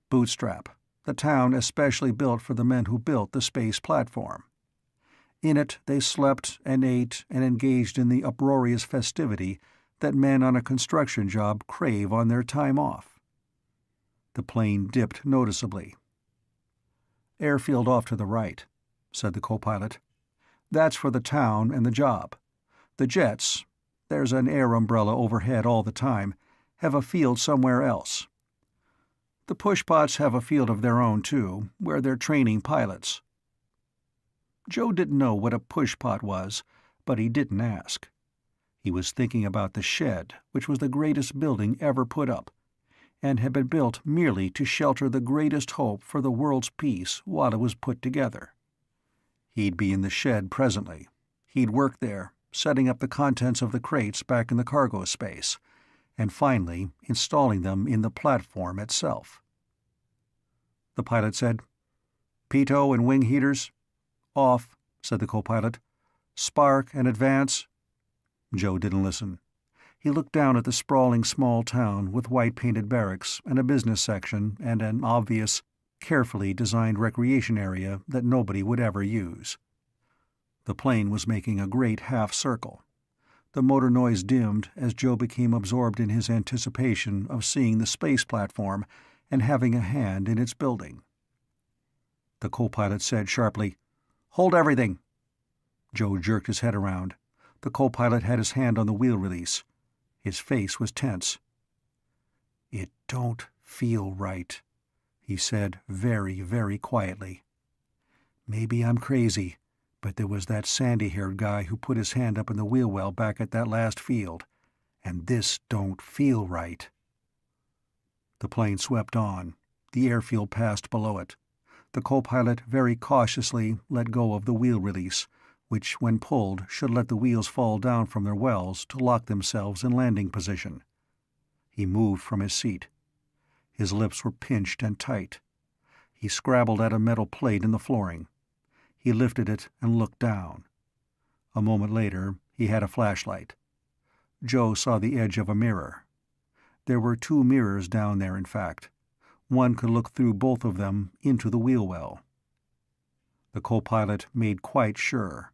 Speaker 1: Bootstrap, the town especially built for the men who built the space platform. In it they slept and ate and engaged in the uproarious festivity that men on a construction job crave on their time off. The plane dipped noticeably. "Airfield off to the right," said the co-pilot. "That's for the town and the job. The jets, there's an air umbrella overhead all the time, have a field somewhere else. The pushpots have a field of their own, too, where they're training pilots." Joe didn't know what a pushpot was, but he didn't ask. He was thinking about the shed, which was the greatest building ever put up, and had been built merely to shelter the greatest hope for the world's peace while it was put together. He'd be in the shed presently. He'd work there, setting up the contents of the crates back in the cargo space, and finally installing them in the platform itself. The pilot said, "Pitot and wing heaters?" "Off," said the co-pilot. "Spark and advance?" Joe didn't listen. He looked down at the sprawling small town with white-painted barracks and a business section and an obvious, carefully designed recreation area that nobody would ever use. The plane was making a great half-circle. The motor noise dimmed as Joe became absorbed in his anticipation of seeing the space platform and having a hand in its building. The co-pilot said sharply, "Hold everything." Joe jerked his head around. The co-pilot had his hand on the wheel release. His face was tense. "It don't feel right," he said very, very quietly. "Maybe I'm crazy, but there was that sandy-haired guy who put his hand up in the wheel well back at that last field, and this don't feel right." The plane swept on. The airfield passed below it. The co-pilot very cautiously let go of the wheel release, which, when pulled, should let the wheels fall down from their wells to lock themselves in landing position. He moved from his seat. His lips were pinched and tight. He scrabbled at a metal plate in the flooring. He lifted it and looked down. A moment later, he had a flashlight. Joe saw the edge of a mirror. There were 2 mirrors down there, in fact. One could look through both of them into the wheel well. The co-pilot made quite sure.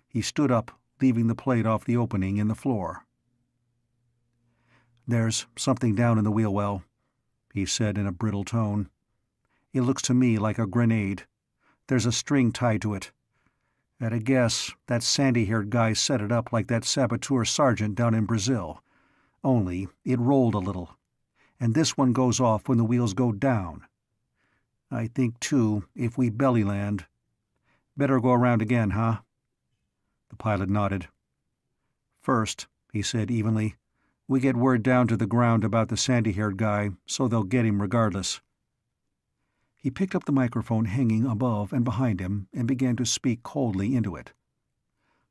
Speaker 1: He stood up, leaving the plate off the opening in the floor. "There's something down in the wheel well," he said in a brittle tone. "It looks to me like a grenade. There's a string tied to it. At a guess, that sandy-haired guy set it up like that saboteur sergeant down in Brazil. Only it rolled a little. And this one goes off when the wheels go down. I think, too, if we belly land. Better go around again, huh?" The pilot nodded. "First," he said evenly, "we get word down to the ground about the sandy-haired guy, so they'll get him regardless." He picked up the microphone hanging above and behind him and began to speak coldly into it.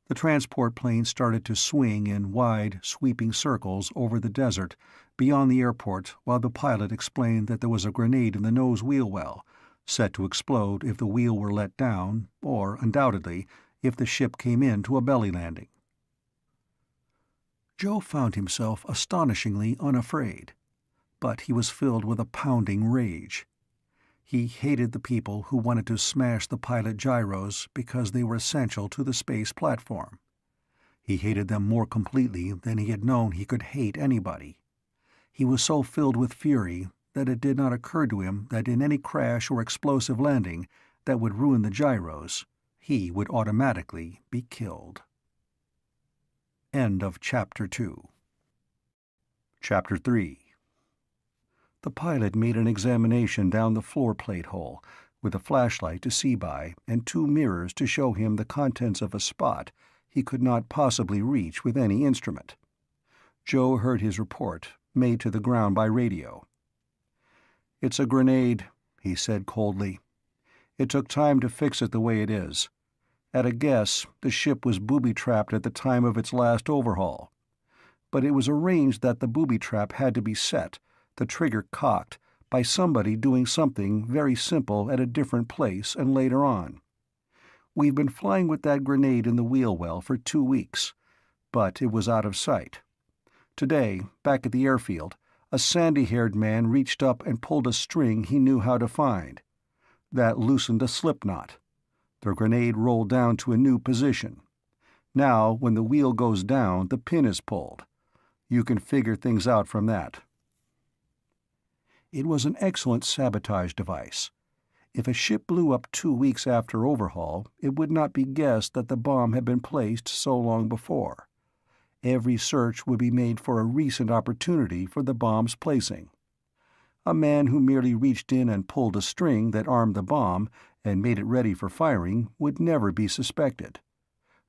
Speaker 1: The transport plane started to swing in wide, sweeping circles over the desert beyond the airport while the pilot explained that there was a grenade in the nose wheel well, set to explode if the wheel were let down, or, undoubtedly, if the ship came in to a belly landing. Joe found himself astonishingly unafraid, but he was filled with a pounding rage. He hated the people who wanted to smash the pilot gyros because they were essential to the space platform. He hated them more completely than he had known he could hate anybody. He was so filled with fury that it did not occur to him that in any crash or explosive landing that would ruin the gyros, he would automatically be killed. End of Chapter 2. Chapter 3. The pilot made an examination down the floor plate hole, with a flashlight to see by and 2 mirrors to show him the contents of a spot he could not possibly reach with any instrument. Joe heard his report, made to the ground by radio. "It's a grenade," he said coldly. "It took time to fix it the way it is. At a guess, the ship was booby-trapped at the time of its last overhaul. But it was arranged that the booby-trap had to be set, the trigger cocked, by somebody doing something very simple at a different place and later on. We've been flying with that grenade in the wheel well for 2 weeks, but it was out of sight. Today, back at the airfield, a sandy-haired man reached up and pulled a string he knew how to find. That loosened a slip knot. The grenade rolled down to a new position. Now, when the wheel goes down, the pin is pulled. You can figure things out from that." It was an excellent sabotage device. If a ship blew up 2 weeks after overhaul, it would not be guessed that the bomb had been placed so long before. Every search would be made for a recent opportunity for the bomb's placing. A man who merely reached in and pulled a string that armed the bomb and made it ready for firing would never be suspected.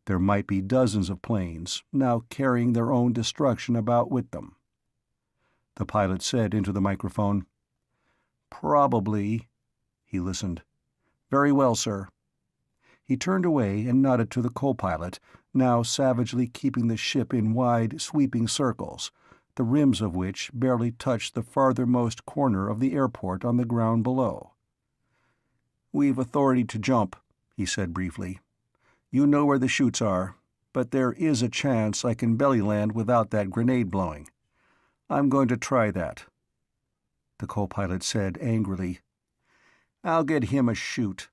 Speaker 1: There might be dozens of planes, now carrying their own destruction about with them. The pilot said into the microphone, "Probably." He listened. "Very well, sir." He turned away and nodded to the co-pilot, now savagely keeping the ship in wide, sweeping circles, the rims of which barely touched the farthermost corner of the airport on the ground below. "We've authority to jump," he said briefly. "You know where the chutes are, but there is a chance I can belly land without that grenade blowing. I'm going to try that." The co-pilot said angrily, "I'll get him a chute."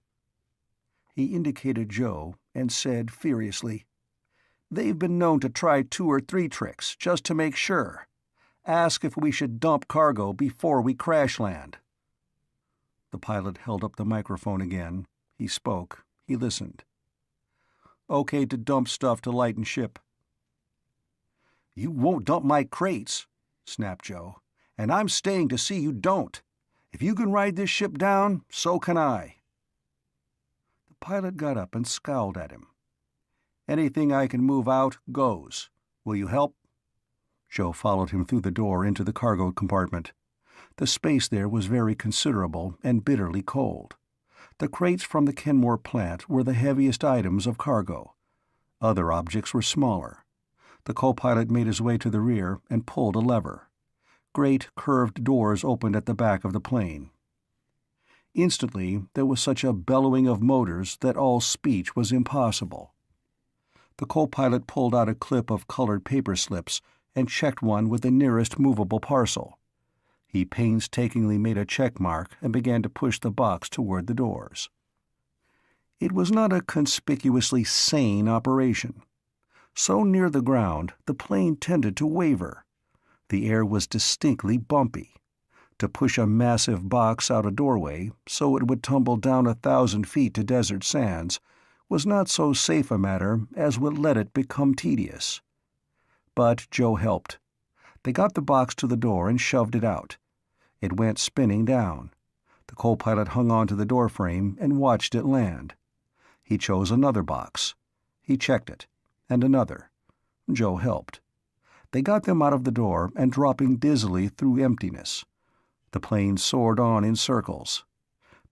Speaker 1: He indicated Joe and said furiously, "They've been known to try 2 or 3 tricks, just to make sure. Ask if we should dump cargo before we crash land." The pilot held up the microphone again. He spoke. He listened. "Okay to dump stuff to lighten ship." "You won't dump my crates," snapped Joe, "and I'm staying to see you don't. If you can ride this ship down, so can I." The pilot got up and scowled at him. "Anything I can move out goes. Will you help?" Joe followed him through the door into the cargo compartment. The space there was very considerable and bitterly cold. The crates from the Kenmore plant were the heaviest items of cargo. Other objects were smaller. The co-pilot made his way to the rear and pulled a lever. Great curved doors opened at the back of the plane. Instantly, there was such a bellowing of motors that all speech was impossible. The co-pilot pulled out a clip of colored paper slips and checked one with the nearest movable parcel. He painstakingly made a check mark and began to push the box toward the doors. It was not a conspicuously sane operation. So near the ground, the plane tended to waver. The air was distinctly bumpy. To push a massive box out a doorway so it would tumble down 1,000 feet to desert sands was not so safe a matter as would let it become tedious. But Joe helped. They got the box to the door and shoved it out. It went spinning down. The co-pilot hung onto the doorframe and watched it land. He chose another box. He checked it. And another. Joe helped. They got them out of the door and dropping dizzily through emptiness. The plane soared on in circles.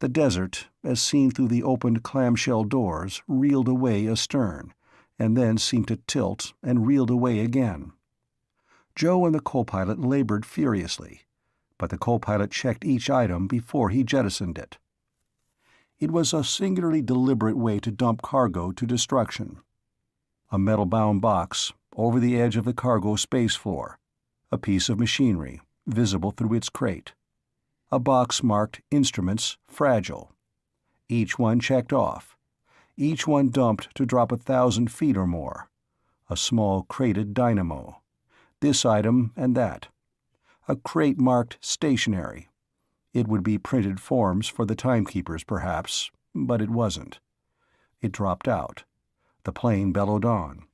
Speaker 1: The desert, as seen through the opened clamshell doors, reeled away astern, and then seemed to tilt and reeled away again. Joe and the co-pilot labored furiously, but the co-pilot checked each item before he jettisoned it. It was a singularly deliberate way to dump cargo to destruction. A metal-bound box, over the edge of the cargo space floor. A piece of machinery, visible through its crate. A box marked Instruments Fragile. Each one checked off. Each one dumped to drop 1,000 feet or more. A small crated dynamo. This item and that. A crate marked Stationary. It would be printed forms for the timekeepers, perhaps, but it wasn't. It dropped out. The plane bellowed on.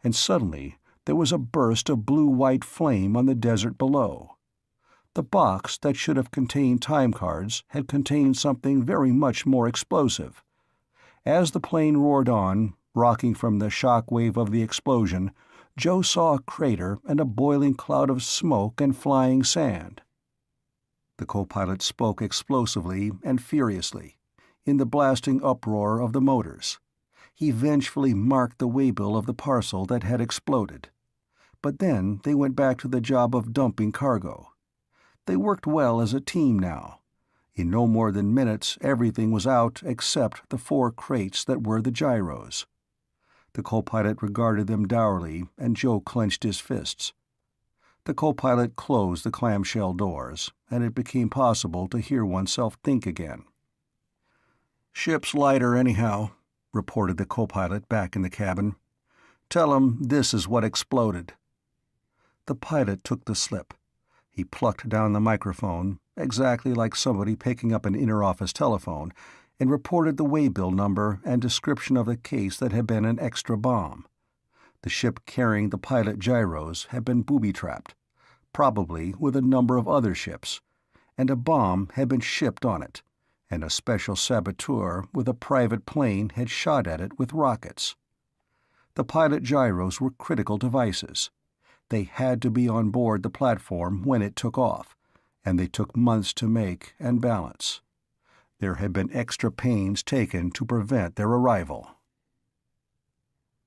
Speaker 1: And suddenly there was a burst of blue-white flame on the desert below. The box that should have contained time cards had contained something very much more explosive. As the plane roared on, rocking from the shock wave of the explosion, Joe saw a crater and a boiling cloud of smoke and flying sand. The co-pilot spoke explosively and furiously, in the blasting uproar of the motors. He vengefully marked the waybill of the parcel that had exploded. But then they went back to the job of dumping cargo. They worked well as a team now. In no more than minutes everything was out except the 4 crates that were the gyros. The co-pilot regarded them dourly, and Joe clenched his fists. The co-pilot closed the clamshell doors, and it became possible to hear oneself think again. "Ship's lighter, anyhow," reported the co-pilot back in the cabin. "Tell 'em this is what exploded." The pilot took the slip. He plucked down the microphone, exactly like somebody picking up an inter-office telephone, and reported the waybill number and description of the case that had been an extra bomb. The ship carrying the pilot gyros had been booby-trapped, probably with a number of other ships, and a bomb had been shipped on it, and a special saboteur with a private plane had shot at it with rockets. The pilot gyros were critical devices. They had to be on board the platform when it took off, and they took months to make and balance. There had been extra pains taken to prevent their arrival.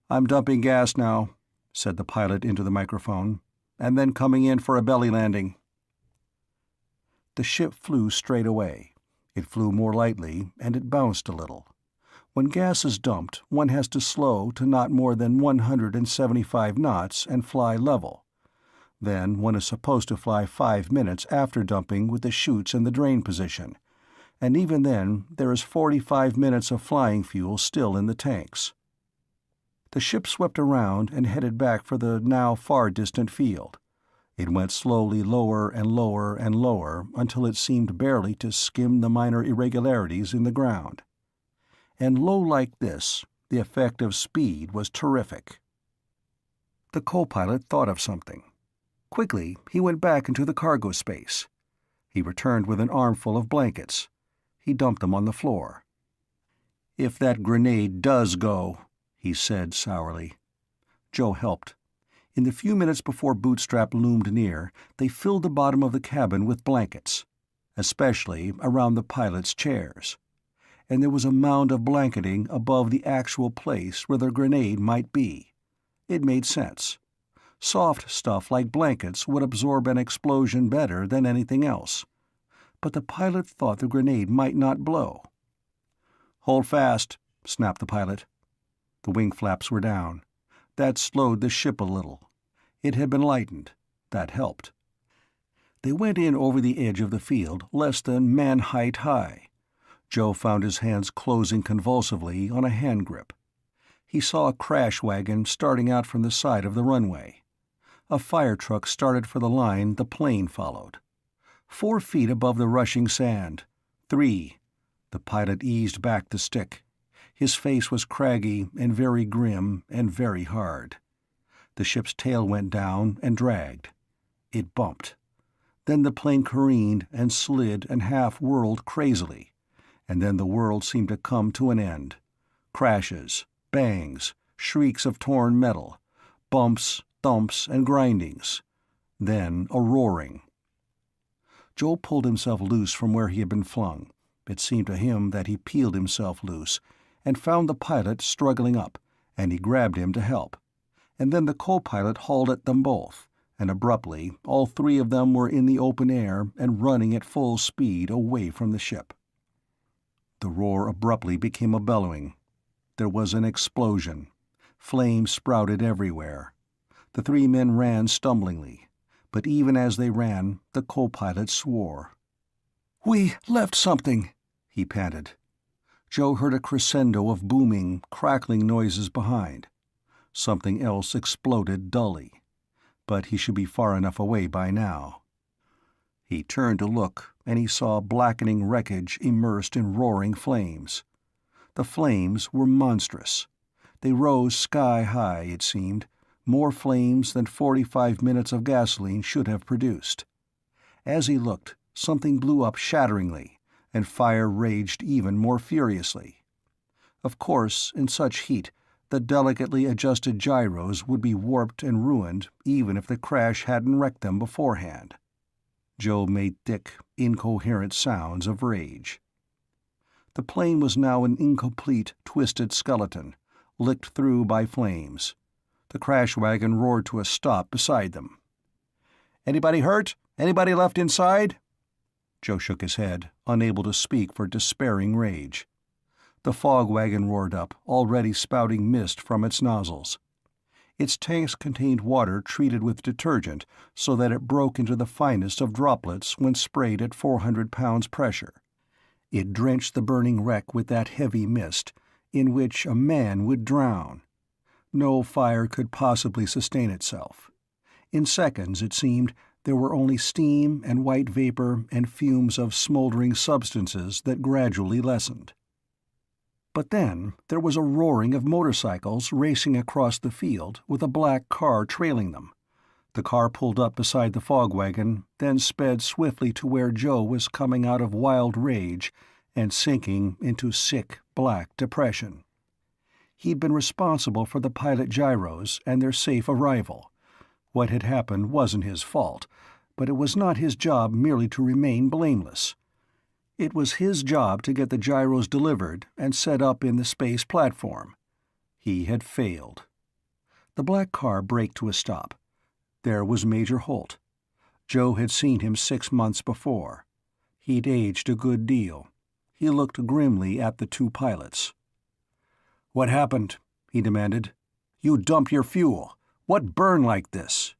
Speaker 1: "I'm dumping gas now," said the pilot into the microphone, "and then coming in for a belly landing." The ship flew straight away. It flew more lightly, and it bounced a little. When gas is dumped, one has to slow to not more than 175 knots and fly level. Then one is supposed to fly 5 minutes after dumping with the chutes in the drain position, and even then there is 45 minutes of flying fuel still in the tanks. The ship swept around and headed back for the now far-distant field. It went slowly lower and lower and lower until it seemed barely to skim the minor irregularities in the ground. And low like this, the effect of speed was terrific. The co-pilot thought of something. Quickly, he went back into the cargo space. He returned with an armful of blankets. He dumped them on the floor. "If that grenade does go," he said sourly. Joe helped. In the few minutes before Bootstrap loomed near, they filled the bottom of the cabin with blankets, especially around the pilot's chairs. And there was a mound of blanketing above the actual place where the grenade might be. It made sense. Soft stuff like blankets would absorb an explosion better than anything else. but the pilot thought the grenade might not blow. "Hold fast," snapped the pilot. The wing flaps were down. That slowed the ship a little. It had been lightened. That helped. They went in over the edge of the field, less than man-height high. Joe found his hands closing convulsively on a hand grip. He saw a crash wagon starting out from the side of the runway. A fire truck started for the line the plane followed. 4 feet above the rushing sand. 3. The pilot eased back the stick. His face was craggy and very grim and very hard. The ship's tail went down and dragged. It bumped. Then the plane careened and slid and half-whirled crazily, and then the world seemed to come to an end. Crashes, bangs, shrieks of torn metal, bumps, thumps, and grindings. Then a roaring. Joe pulled himself loose from where he had been flung. It seemed to him that he peeled himself loose, and found the pilot struggling up, and he grabbed him to help. And then the co-pilot hauled at them both, and abruptly all 3 of them were in the open air and running at full speed away from the ship. The roar abruptly became a bellowing. There was an explosion. Flames sprouted everywhere. The 3 men ran stumblingly, but even as they ran, the co-pilot swore. "We left something," he panted. Joe heard a crescendo of booming, crackling noises behind. Something else exploded dully, but he should be far enough away by now. He turned to look, and he saw blackening wreckage immersed in roaring flames. The flames were monstrous. They rose sky-high, it seemed, more flames than 45 minutes of gasoline should have produced. As he looked, something blew up shatteringly, and fire raged even more furiously. Of course, in such heat, the delicately adjusted gyros would be warped and ruined even if the crash hadn't wrecked them beforehand. Joe made thick, incoherent sounds of rage. The plane was now an incomplete, twisted skeleton, licked through by flames. The crash wagon roared to a stop beside them. "Anybody hurt? Anybody left inside?" Joe shook his head, unable to speak for despairing rage. The fog wagon roared up, already spouting mist from its nozzles. Its tanks contained water treated with detergent so that it broke into the finest of droplets when sprayed at 400 pounds pressure. It drenched the burning wreck with that heavy mist, in which a man would drown. No fire could possibly sustain itself. In seconds, it seemed, there were only steam and white vapor and fumes of smoldering substances that gradually lessened. But then there was a roaring of motorcycles racing across the field with a black car trailing them. The car pulled up beside the fog wagon, then sped swiftly to where Joe was coming out of wild rage and sinking into sick, black depression. He'd been responsible for the pilot gyros and their safe arrival. What had happened wasn't his fault, but it was not his job merely to remain blameless. It was his job to get the gyros delivered and set up in the space platform. He had failed. The black car braked to a stop. There was Major Holt. Joe had seen him 6 months before. He'd aged a good deal. He looked grimly at the 2 pilots. "What happened?" he demanded. "You dumped your fuel. What burned like this?"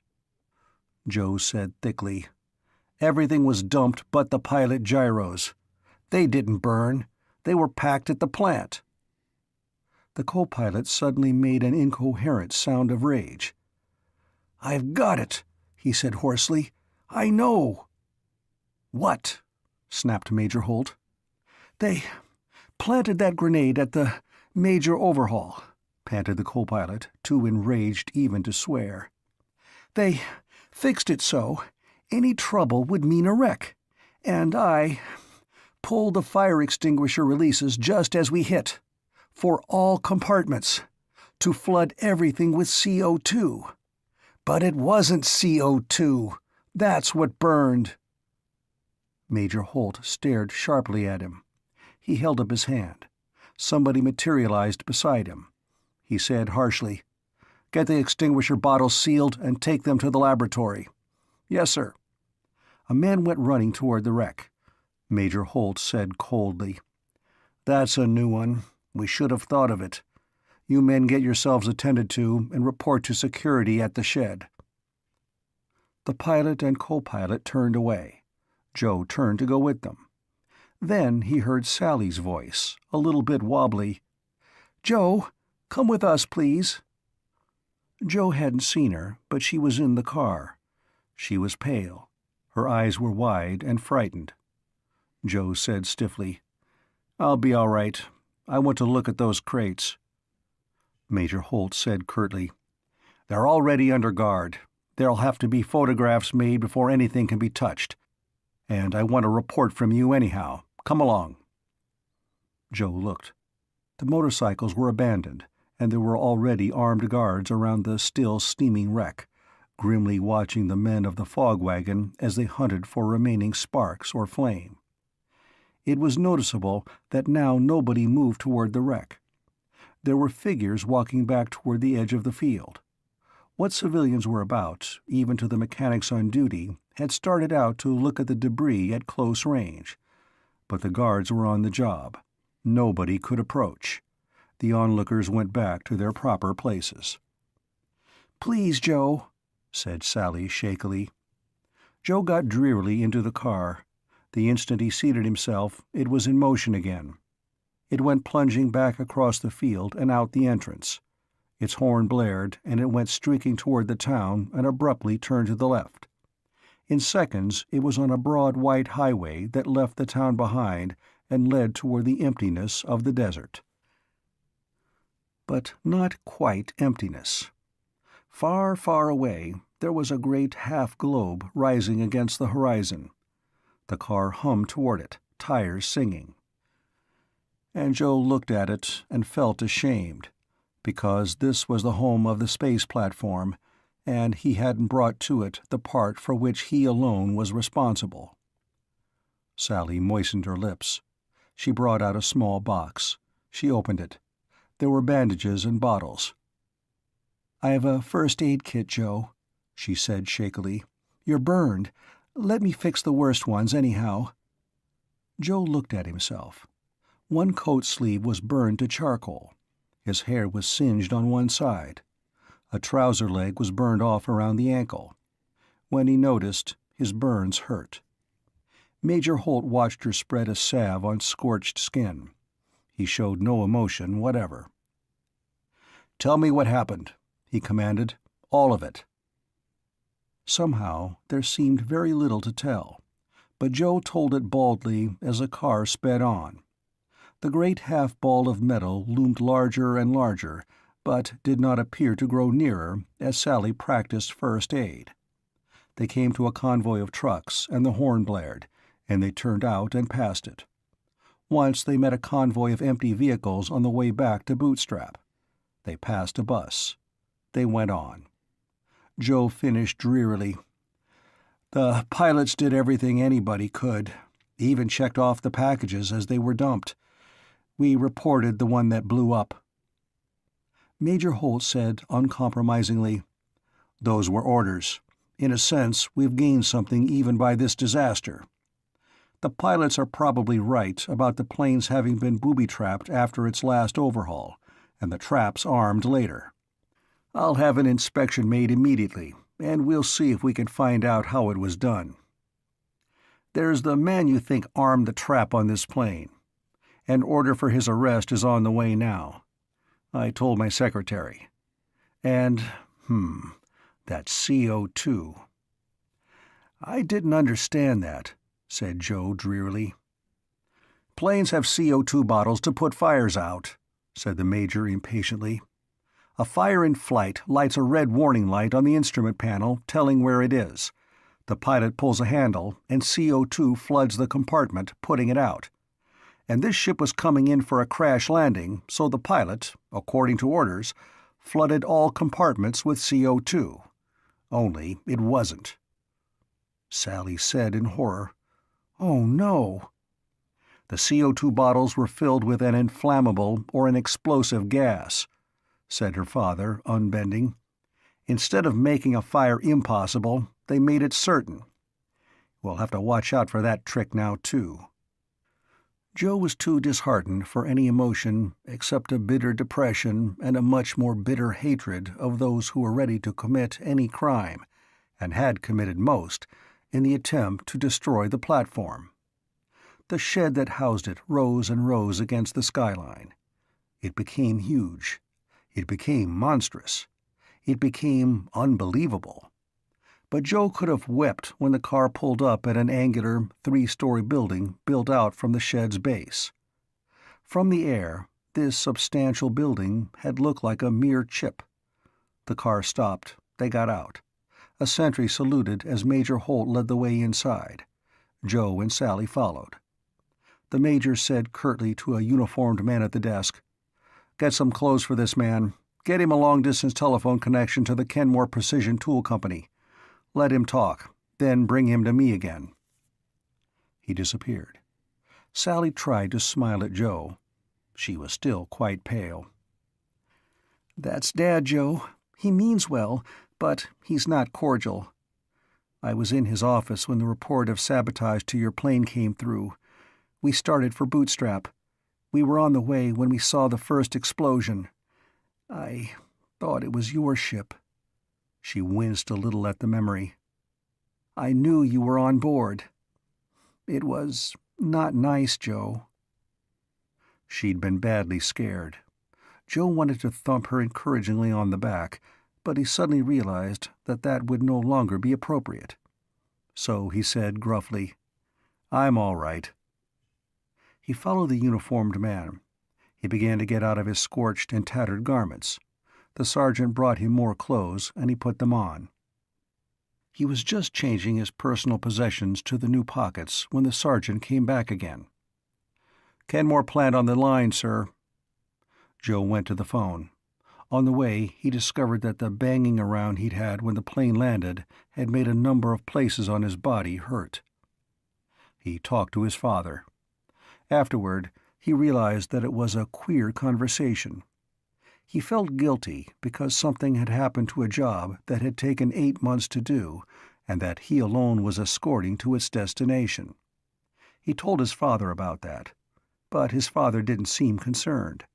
Speaker 1: Joe said thickly, "Everything was dumped but the pilot gyros. They didn't burn. They were packed at the plant." The co-pilot suddenly made an incoherent sound of rage. "I've got it," he said hoarsely. "I know." "What?" snapped Major Holt. "They planted that grenade at the major overhaul," panted the co-pilot, too enraged even to swear. "They fixed it so any trouble would mean a wreck, and I pulled the fire extinguisher releases just as we hit, for all compartments, to flood everything with CO2. But it wasn't CO2. That's what burned." Major Holt stared sharply at him. He held up his hand. Somebody materialized beside him. He said harshly, "Get the extinguisher bottles sealed and take them to the laboratory." "Yes, sir." A man went running toward the wreck. Major Holt said coldly. "That's a new one. We should have thought of it. You men get yourselves attended to and report to security at the shed." The pilot and co-pilot turned away. Joe turned to go with them. Then he heard Sally's voice, a little bit wobbly. "Joe, come with us, please." Joe hadn't seen her, but she was in the car. She was pale. Her eyes were wide and frightened. Joe said stiffly, "I'll be all right. I want to look at those crates." Major Holt said curtly, "They're already under guard. There'll have to be photographs made before anything can be touched. And I want a report from you anyhow. Come along." Joe looked. The motorcycles were abandoned, and there were already armed guards around the still steaming wreck, grimly watching the men of the fog wagon as they hunted for remaining sparks or flame. It was noticeable that now nobody moved toward the wreck. There were figures walking back toward the edge of the field. What civilians were about, even to the mechanics on duty, had started out to look at the debris at close range. But the guards were on the job. Nobody could approach. The onlookers went back to their proper places. "Please, Joe," said Sally shakily. Joe got drearily into the car. The instant he seated himself, it was in motion again. It went plunging back across the field and out the entrance. Its horn blared, and it went streaking toward the town and abruptly turned to the left. In seconds it was on a broad white highway that left the town behind and led toward the emptiness of the desert. But not quite emptiness. Far, far away, there was a great half-globe rising against the horizon. The car hummed toward it, tires singing. And Joe looked at it and felt ashamed, because this was the home of the space platform, and he hadn't brought to it the part for which he alone was responsible. Sally moistened her lips. She brought out a small box. She opened it. There were bandages and bottles. "I have a first aid kit, Joe," she said shakily. "You're burned. Let me fix the worst ones, anyhow." Joe looked at himself. One coat sleeve was burned to charcoal. His hair was singed on one side. A trouser leg was burned off around the ankle. When he noticed, his burns hurt. Major Holt watched her spread a salve on scorched skin. He showed no emotion whatever. "Tell me what happened," he commanded. "All of it." Somehow there seemed very little to tell, but Joe told it baldly as the car sped on. The great half-ball of metal loomed larger and larger, but did not appear to grow nearer as Sally practiced first aid. They came to a convoy of trucks, and the horn blared, and they turned out and passed it. Once they met a convoy of empty vehicles on the way back to Bootstrap. They passed a bus. They went on. Joe finished drearily. "The pilots did everything anybody could, even checked off the packages as they were dumped. We reported the one that blew up." Major Holt said uncompromisingly, "Those were orders. In a sense, we've gained something even by this disaster. The pilots are probably right about the plane's having been booby-trapped after its last overhaul, and the traps armed later. I'll have an inspection made immediately, and we'll see if we can find out how it was done. There's the man you think armed the trap on this plane. An order for his arrest is on the way now. I told my secretary. And, that CO2. "I didn't understand that," said Joe drearily. "Planes have CO2 bottles to put fires out," said the Major impatiently. "A fire in flight lights a red warning light on the instrument panel telling where it is. The pilot pulls a handle, and CO2 floods the compartment, putting it out. And this ship was coming in for a crash landing, so the pilot, according to orders, flooded all compartments with CO2. Only it wasn't." Sally said in horror, "Oh, no." "The CO2 bottles were filled with an inflammable or an explosive gas," said her father, unbending. "Instead of making a fire impossible, they made it certain. We'll have to watch out for that trick now, too. Joe was too disheartened for any emotion except a bitter depression and a much more bitter hatred of those who were ready to commit any crime, and had committed most, in the attempt to destroy the platform. The shed that housed it rose and rose against the skyline. It became huge. It became monstrous. It became unbelievable. But Joe could have wept when the car pulled up at an angular, 3-story building built out from the shed's base. From the air, this substantial building had looked like a mere chip. The car stopped. They got out. A sentry saluted as Major Holt led the way inside. Joe and Sally followed. The Major said curtly to a uniformed man at the desk, "Get some clothes for this man. Get him a long-distance telephone connection to the Kenmore Precision Tool Company. Let him talk, then bring him to me again." He disappeared. Sally tried to smile at Joe. She was still quite pale. "That's Dad, Joe. He means well, but he's not cordial. I was in his office when the report of sabotage to your plane came through. We started for Bootstrap. We were on the way when we saw the first explosion. I thought it was your ship." She winced a little at the memory. "I knew you were on board. It was not nice, Joe." She'd been badly scared. Joe wanted to thump her encouragingly on the back, but he suddenly realized that that would no longer be appropriate. So he said gruffly, "I'm all right." He followed the uniformed man. He began to get out of his scorched and tattered garments. The sergeant brought him more clothes, and he put them on. He was just changing his personal possessions to the new pockets when the sergeant came back again. "Kenmore plant on the line, sir." Joe went to the phone. On the way, he discovered that the banging around he'd had when the plane landed had made a number of places on his body hurt. He talked to his father. Afterward, he realized that it was a queer conversation. He felt guilty because something had happened to a job that had taken 8 months to do, and that he alone was escorting to its destination. He told his father about that, but his father didn't seem concerned.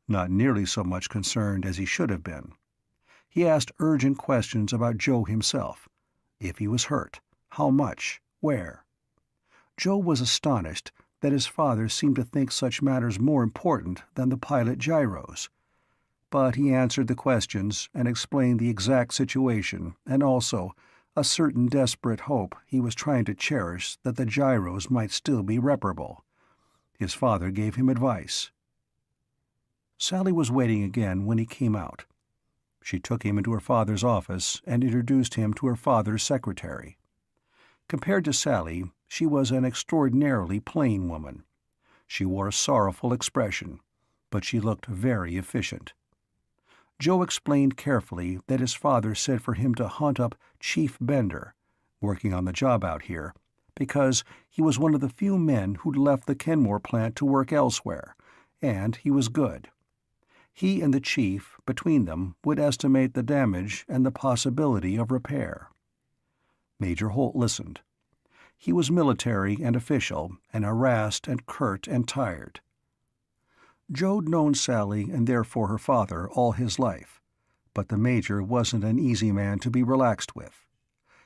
Speaker 1: Not nearly so much concerned as he should have been. He asked urgent questions about Joe himself. If he was hurt, how much, where. Joe was astonished that his father seemed to think such matters more important than the pilot gyros. But he answered the questions and explained the exact situation, and also a certain desperate hope he was trying to cherish that the gyros might still be reparable. His father gave him advice. Sally was waiting again when he came out. She took him into her father's office and introduced him to her father's secretary. Compared to Sally, she was an extraordinarily plain woman. She wore a sorrowful expression, but she looked very efficient. Joe explained carefully that his father said for him to hunt up Chief Bender, working on the job out here, because he was one of the few men who'd left the Kenmore plant to work elsewhere, and he was good. He and the chief, between them, would estimate the damage and the possibility of repair. Major Holt listened. He was military and official, and harassed and curt and tired. Joe'd known Sally and therefore her father all his life, but the Major wasn't an easy man to be relaxed with.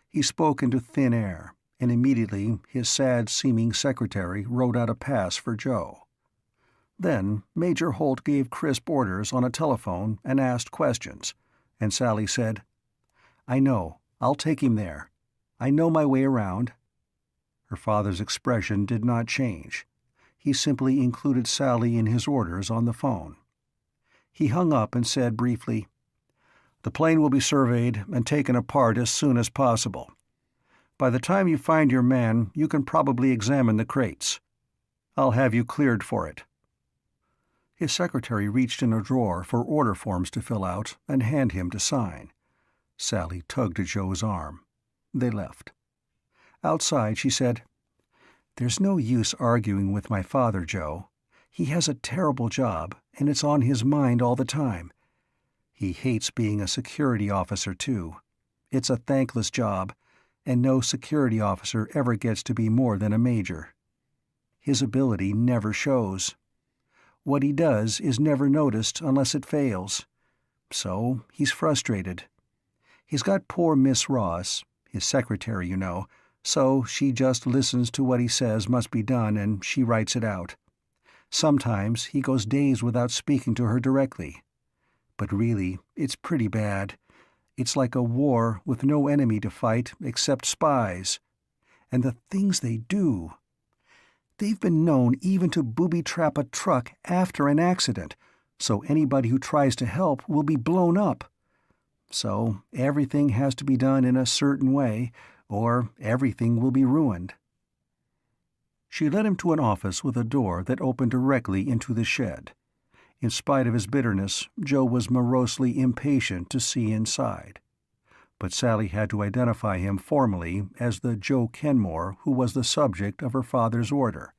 Speaker 1: He spoke into thin air, and immediately his sad-seeming secretary wrote out a pass for Joe. Then Major Holt gave crisp orders on a telephone and asked questions, and Sally said, "I know. I'll take him there. I know my way around." Her father's expression did not change. He simply included Sally in his orders on the phone. He hung up and said briefly, "The plane will be surveyed and taken apart as soon as possible. By the time you find your man, you can probably examine the crates. I'll have you cleared for it." His secretary reached in a drawer for order forms to fill out and hand him to sign. Sally tugged at Joe's arm. They left. Outside, she said, "There's no use arguing with my father, Joe. He has a terrible job, and it's on his mind all the time. He hates being a security officer, too. It's a thankless job, and no security officer ever gets to be more than a major." His ability never shows. What he does is never noticed unless it fails. So he's frustrated. He's got poor Miss Ross, his secretary, you know, so she just listens to what he says must be done and she writes it out. Sometimes he goes days without speaking to her directly. But really, it's pretty bad. It's like a war with no enemy to fight except spies. And the things they do. They've been known even to booby-trap a truck after an accident, so anybody who tries to help will be blown up. So everything has to be done in a certain way, or everything will be ruined. She led him to an office with a door that opened directly into the shed. In spite of his bitterness, Joe was morosely impatient to see inside. But Sally had to identify him formally as the Joe Kenmore who was the subject of her father's order,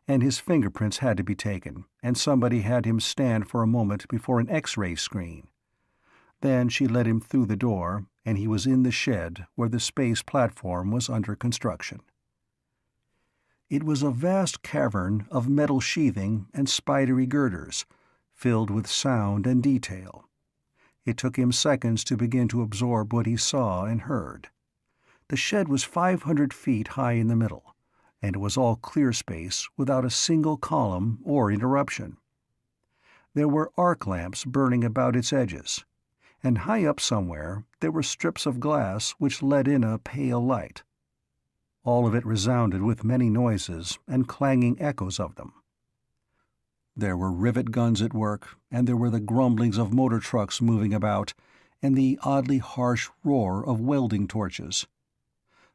Speaker 1: and his fingerprints had to be taken, and somebody had him stand for a moment before an X-ray screen. Then she led him through the door, and he was in the shed where the space platform was under construction. It was a vast cavern of metal sheathing and spidery girders, filled with sound and detail. It took him seconds to begin to absorb what he saw and heard. The shed was 500 feet high in the middle, and it was all clear space without a single column or interruption. There were arc lamps burning about its edges, and high up somewhere there were strips of glass which let in a pale light. All of it resounded with many noises and clanging echoes of them. There were rivet guns at work, and there were the grumblings of motor trucks moving about, and the oddly harsh roar of welding torches.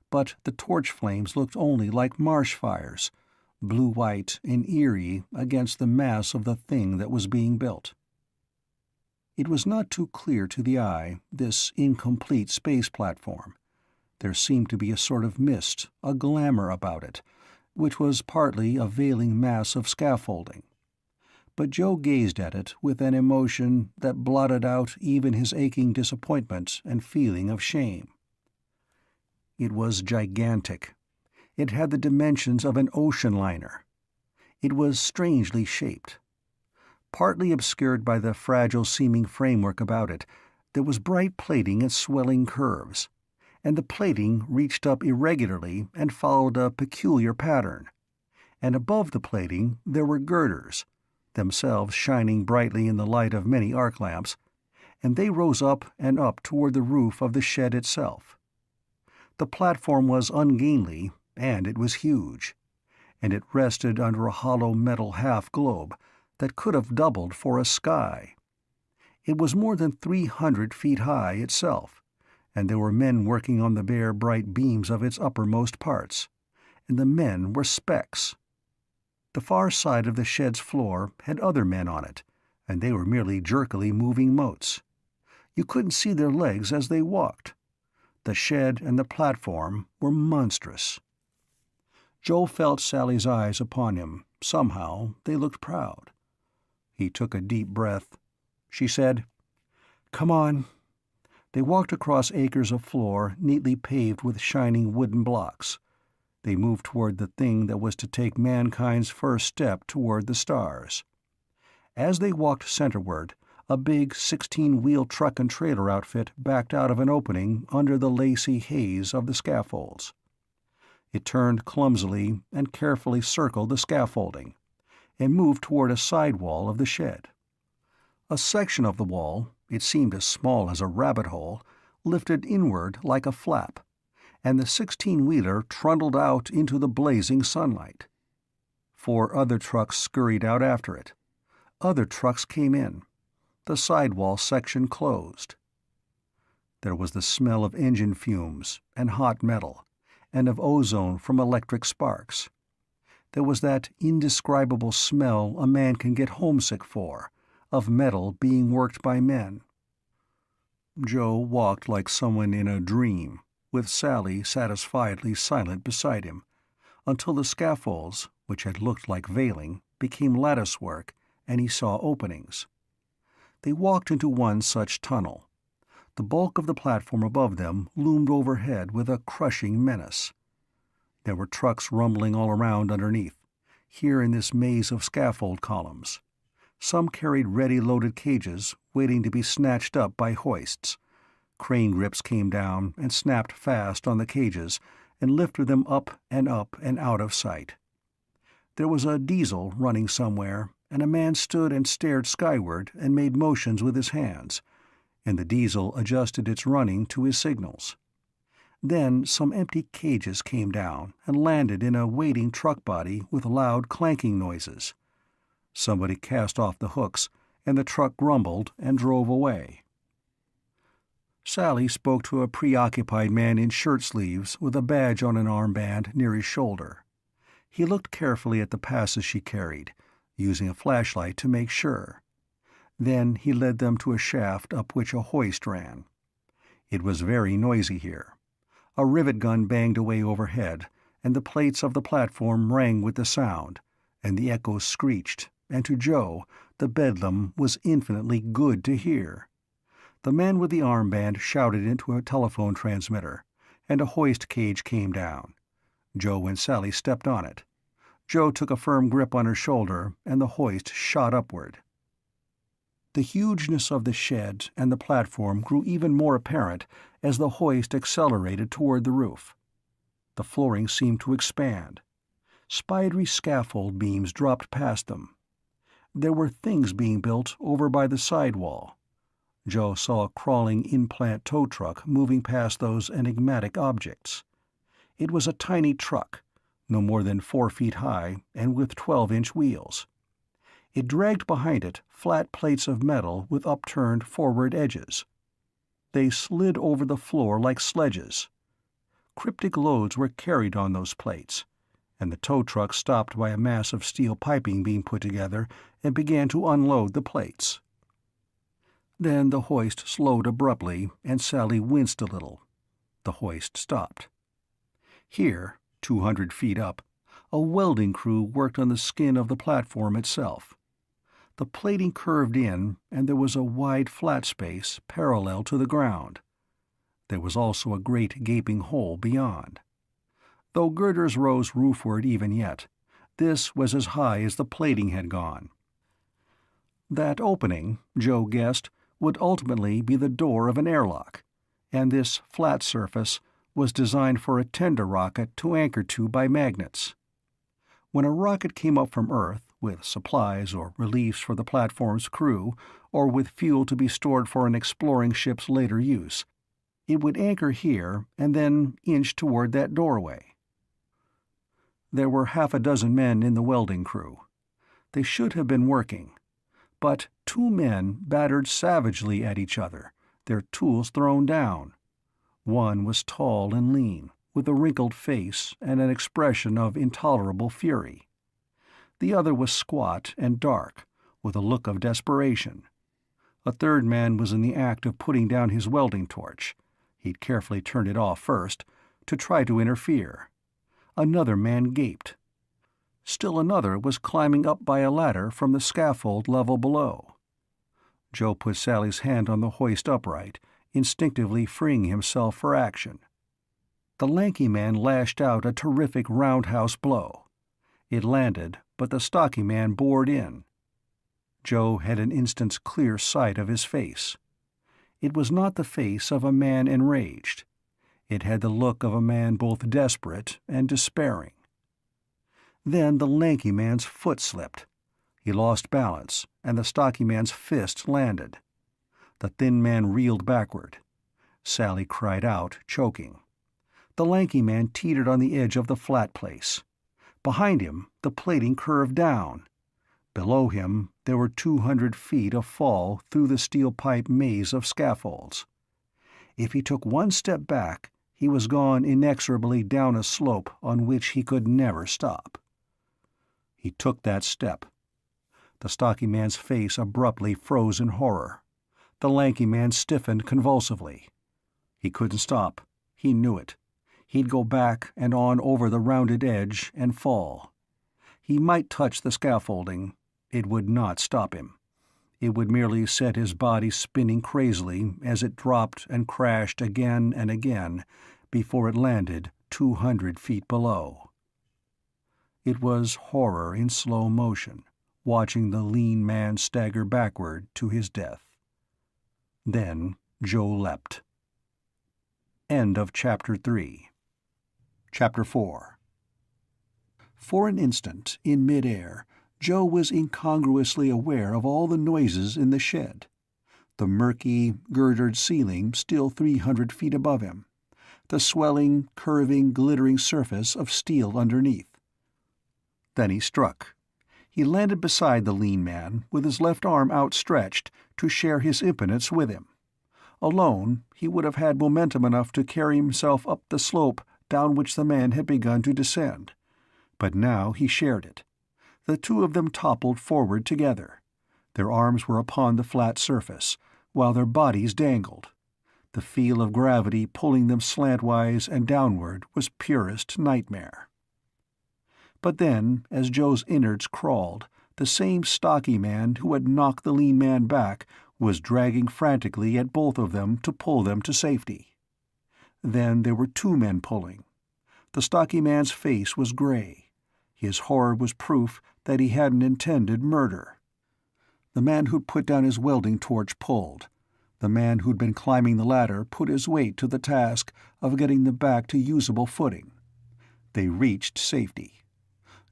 Speaker 1: But the torch flames looked only like marsh fires, blue-white and eerie against the mass of the thing that was being built. It was not too clear to the eye, this incomplete space platform. There seemed to be a sort of mist, a glamour about it, which was partly a veiling mass of scaffolding. But Joe gazed at it with an emotion that blotted out even his aching disappointment and feeling of shame. It was gigantic. It had the dimensions of an ocean liner. It was strangely shaped. Partly obscured by the fragile-seeming framework about it, there was bright plating and swelling curves, and the plating reached up irregularly and followed a peculiar pattern. And above the plating there were girders, themselves shining brightly in the light of many arc lamps, and they rose up and up toward the roof of the shed itself. The platform was ungainly, and it was huge, and it rested under a hollow metal half-globe that could have doubled for a sky. It was more than 300 feet high itself, and there were men working on the bare bright beams of its uppermost parts, and the men were specks. The far side of the shed's floor had other men on it, and they were merely jerkily moving motes. You couldn't see their legs as they walked. The shed and the platform were monstrous. Joe felt Sally's eyes upon him. Somehow they looked proud. He took a deep breath. She said, "Come on." They walked across acres of floor neatly paved with shining wooden blocks. They moved toward the thing that was to take mankind's first step toward the stars. As they walked centerward, a big 16-wheel truck and trailer outfit backed out of an opening under the lacy haze of the scaffolds. It turned clumsily and carefully circled the scaffolding, and moved toward a side wall of the shed. A section of the wall, it seemed as small as a rabbit hole, lifted inward like a flap, and the 16-wheeler trundled out into the blazing sunlight. 4 other trucks scurried out after it. Other trucks came in. The sidewall section closed. There was the smell of engine fumes and hot metal, and of ozone from electric sparks. There was that indescribable smell a man can get homesick for, of metal being worked by men. Joe walked like someone in a dream, with Sally satisfiedly silent beside him, until the scaffolds, which had looked like veiling, became latticework, and he saw openings. They walked into one such tunnel. The bulk of the platform above them loomed overhead with a crushing menace. There were trucks rumbling all around underneath. here in this maze of scaffold columns. Some carried ready-loaded cages waiting to be snatched up by hoists. Crane grips came down and snapped fast on the cages and lifted them up and out of sight. There was a diesel running somewhere, and a man stood and stared skyward and made motions with his hands, and the diesel adjusted its running to his signals. Then some empty cages came down and landed in a waiting truck body with loud clanking noises. Somebody cast off the hooks, and the truck grumbled and drove away. Sally spoke to a preoccupied man in shirt-sleeves with a badge on an armband near his shoulder. He looked carefully at the passes she carried, using a flashlight to make sure. Then he led them to a shaft up which a hoist ran. It was very noisy here. A rivet gun banged away overhead, and the plates of the platform rang with the sound, and the echoes screeched, and to Joe the bedlam was infinitely good to hear. The man with the armband shouted into a telephone transmitter, and a hoist cage came down. Joe and Sally stepped on it. Joe took a firm grip on her shoulder, and the hoist shot upward. The hugeness of the shed and the platform grew even more apparent as the hoist accelerated toward the roof. The flooring seemed to expand. Spidery scaffold beams dropped past them. There were things being built over by the sidewall. Joe saw a crawling in-plant tow truck moving past those enigmatic objects. It was a tiny truck, no more than 4 feet high and with 12-inch wheels. It dragged behind it flat plates of metal with upturned forward edges. They slid over the floor like sledges. Cryptic loads were carried on those plates, and the tow truck stopped by a mass of steel piping being put together and began to unload the plates. Then the hoist slowed abruptly, and Sally winced a little. The hoist stopped. Here, 200 feet up, a welding crew worked on the skin of the platform itself. The plating curved in, and there was a wide flat space parallel to the ground. There was also a great gaping hole beyond. Though girders rose roofward even yet, this was as high as the plating had gone. That opening, Joe guessed, would ultimately be the door of an airlock, and this flat surface was designed for a tender rocket to anchor to by magnets. When a rocket came up from Earth, with supplies or reliefs for the platform's crew, or with fuel to be stored for an exploring ship's later use, it would anchor here and then inch toward that doorway. There were half a dozen men in the welding crew. They should have been working, but 2 men battered savagely at each other, their tools thrown down. One was tall and lean, with a wrinkled face and an expression of intolerable fury. The other was squat and dark, with a look of desperation. A third man was in the act of putting down his welding torch. He'd carefully turned it off first, to try to interfere. Another man gaped. Still another was climbing up by a ladder from the scaffold level below. Joe put Sally's hand on the hoist upright, instinctively freeing himself for action. The lanky man lashed out a terrific roundhouse blow. It landed, but the stocky man bored in. Joe had an instant's clear sight of his face. It was not the face of a man enraged. It had the look of a man both desperate and despairing. Then the lanky man's foot slipped. He lost balance, and the stocky man's fist landed. The thin man reeled backward. Sally cried out, choking. The lanky man teetered on the edge of the flat place. Behind him, the plating curved down. Below him, there were 200 feet of fall through the steel pipe maze of scaffolds. If he took one step back, he was gone inexorably down a slope on which he could never stop. He took that step. The stocky man's face abruptly froze in horror. The lanky man stiffened convulsively. He couldn't stop. He knew it. He'd go back and on over the rounded edge and fall. He might touch the scaffolding. It would not stop him. It would merely set his body spinning crazily as it dropped and crashed again and again before it landed 200 feet below. It was horror in slow motion, watching the lean man stagger backward to his death. Then Joe leapt. End of Chapter 3. Chapter 4. For an instant, in mid-air, Joe was incongruously aware of all the noises in the shed. The murky, girdered ceiling still 300 feet above him. The swelling, curving, glittering surface of steel underneath. Then he struck. He landed beside the lean man, with his left arm outstretched to share his impotence with him. Alone, he would have had momentum enough to carry himself up the slope down which the man had begun to descend. But now he shared it. The two of them toppled forward together. Their arms were upon the flat surface, while their bodies dangled. The feel of gravity pulling them slantwise and downward was purest nightmare. But then, as Joe's innards crawled, the same stocky man who had knocked the lean man back was dragging frantically at both of them to pull them to safety. Then there were two men pulling. The stocky man's face was gray. His horror was proof that he hadn't intended murder. The man who'd put down his welding torch pulled. The man who'd been climbing the ladder put his weight to the task of getting them back to usable footing. They reached safety.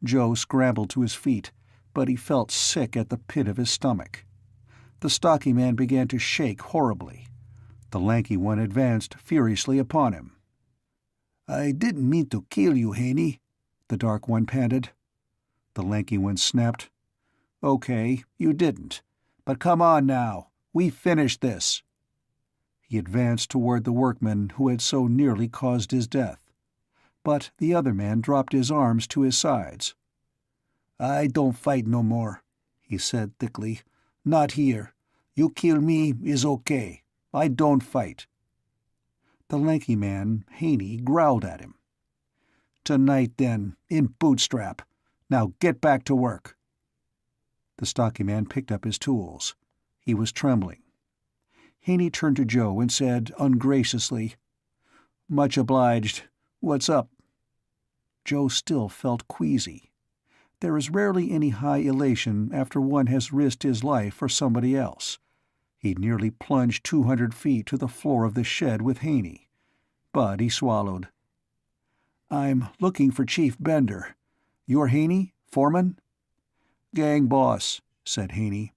Speaker 1: Joe scrambled to his feet, but he felt sick at the pit of his stomach. The stocky man began to shake horribly. The lanky one advanced furiously upon him. "I didn't mean to kill you, Haney," the dark one panted. The lanky one snapped. "Okay, you didn't. But come on now. We finished this." He advanced toward the workman who had so nearly caused his death. But the other man dropped his arms to his sides. "I don't fight no more," he said thickly. "Not here. You kill me is okay. I don't fight." The lanky man, Haney, growled at him. "Tonight, then, in Bootstrap. Now get back to work." The stocky man picked up his tools. He was trembling. Haney turned to Joe and said ungraciously, "Much obliged. What's up?" Joe still felt queasy. There is rarely any high elation after one has risked his life for somebody else. He'd nearly plunged 200 feet to the floor of the shed with Haney. But he swallowed. "I'm looking for Chief Bender. You're Haney, foreman?" "Gang boss," said Haney.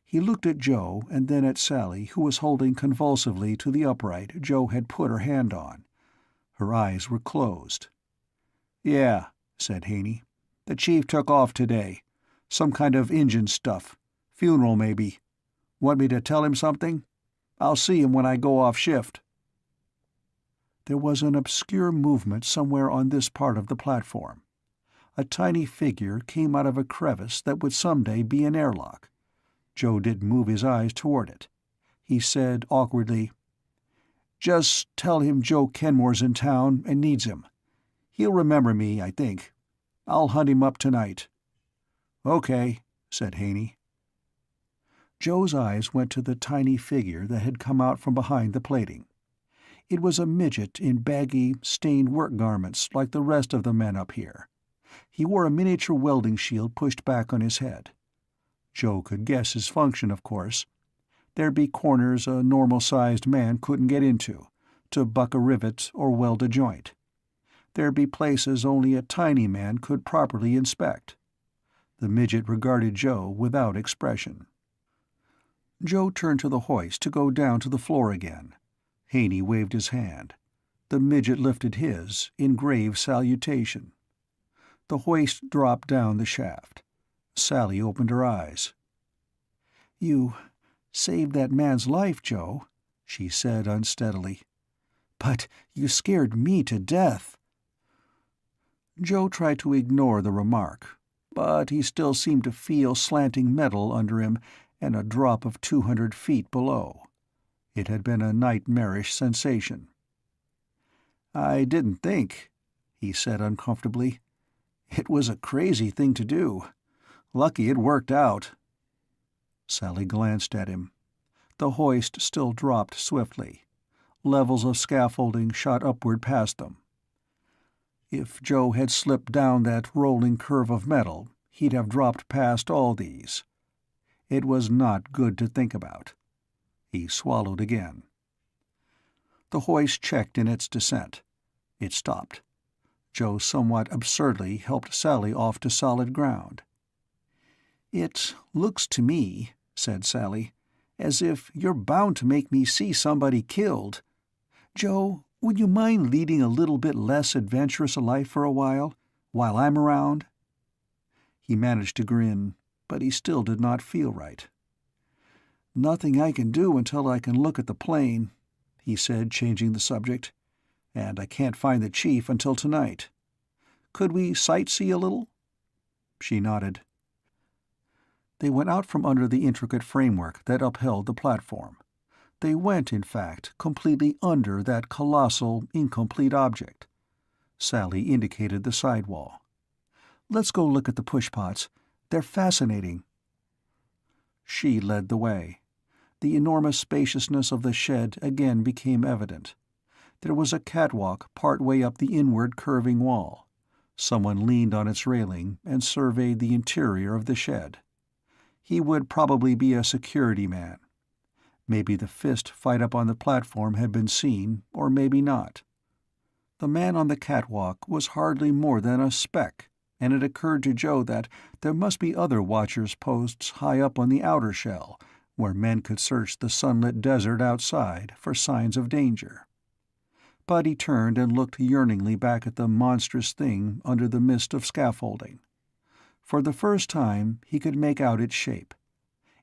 Speaker 1: He looked at Joe and then at Sally, who was holding convulsively to the upright Joe had put her hand on. Her eyes were closed. "Yeah," said Haney. "The chief took off today. Some kind of Injun stuff. Funeral, maybe. Want me to tell him something? I'll see him when I go off shift." There was an obscure movement somewhere on this part of the platform. A tiny figure came out of a crevice that would someday be an airlock. Joe didn't move his eyes toward it. He said awkwardly, "Just tell him Joe Kenmore's in town and needs him. He'll remember me, I think. I'll hunt him up tonight." "Okay," said Haney. Joe's eyes went to the tiny figure that had come out from behind the plating. It was a midget in baggy, stained work garments like the rest of the men up here. He wore a miniature welding shield pushed back on his head. Joe could guess his function, of course. There'd be corners a normal-sized man couldn't get into, to buck a rivet or weld a joint. There'd be places only a tiny man could properly inspect. The midget regarded Joe without expression. Joe turned to the hoist to go down to the floor again. Haney waved his hand. The midget lifted his, in grave salutation. The hoist dropped down the shaft. Sally opened her eyes. "You saved that man's life, Joe," she said unsteadily. "But you scared me to death." Joe tried to ignore the remark, but he still seemed to feel slanting metal under him and a drop of 200 feet below. It had been a nightmarish sensation. "I didn't think," he said uncomfortably. "It was a crazy thing to do. Lucky it worked out." Sally glanced at him. The hoist still dropped swiftly. Levels of scaffolding shot upward past them. If Joe had slipped down that rolling curve of metal, he'd have dropped past all these. It was not good to think about. He swallowed again. The hoist checked in its descent. It stopped. Joe somewhat absurdly helped Sally off to solid ground. "It looks to me," said Sally, "as if you're bound to make me see somebody killed. Joe, would you mind leading a little bit less adventurous a life for a while I'm around?" He managed to grin, but he still did not feel right. "Nothing I can do until I can look at the plane," he said, changing the subject. "And I can't find the chief until tonight. Could we sightsee a little?" She nodded. They went out from under the intricate framework that upheld the platform. They went, in fact, completely under that colossal, incomplete object. Sally indicated the sidewall. "Let's go look at the pushpots. They're fascinating." She led the way. The enormous spaciousness of the shed again became evident. There was a catwalk part way up the inward curving wall. Someone leaned on its railing and surveyed the interior of the shed. He would probably be a security man. Maybe the fist fight up on the platform had been seen, or maybe not. The man on the catwalk was hardly more than a speck, and it occurred to Joe that there must be other watchers' posts high up on the outer shell, where men could search the sunlit desert outside for signs of danger. But he turned and looked yearningly back at the monstrous thing under the mist of scaffolding. For the first time he could make out its shape.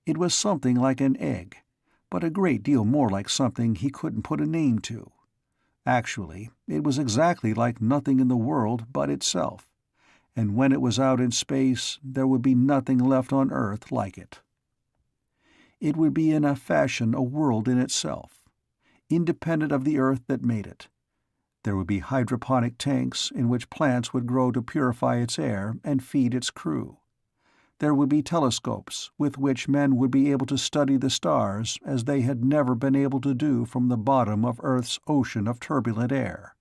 Speaker 1: It was something like an egg, but a great deal more like something he couldn't put a name to. Actually, it was exactly like nothing in the world but itself, and when it was out in space there would be nothing left on Earth like it. It would be in a fashion a world in itself, independent of the Earth that made it. There would be hydroponic tanks in which plants would grow to purify its air and feed its crew. There would be telescopes with which men would be able to study the stars as they had never been able to do from the bottom of Earth's ocean of turbulent air.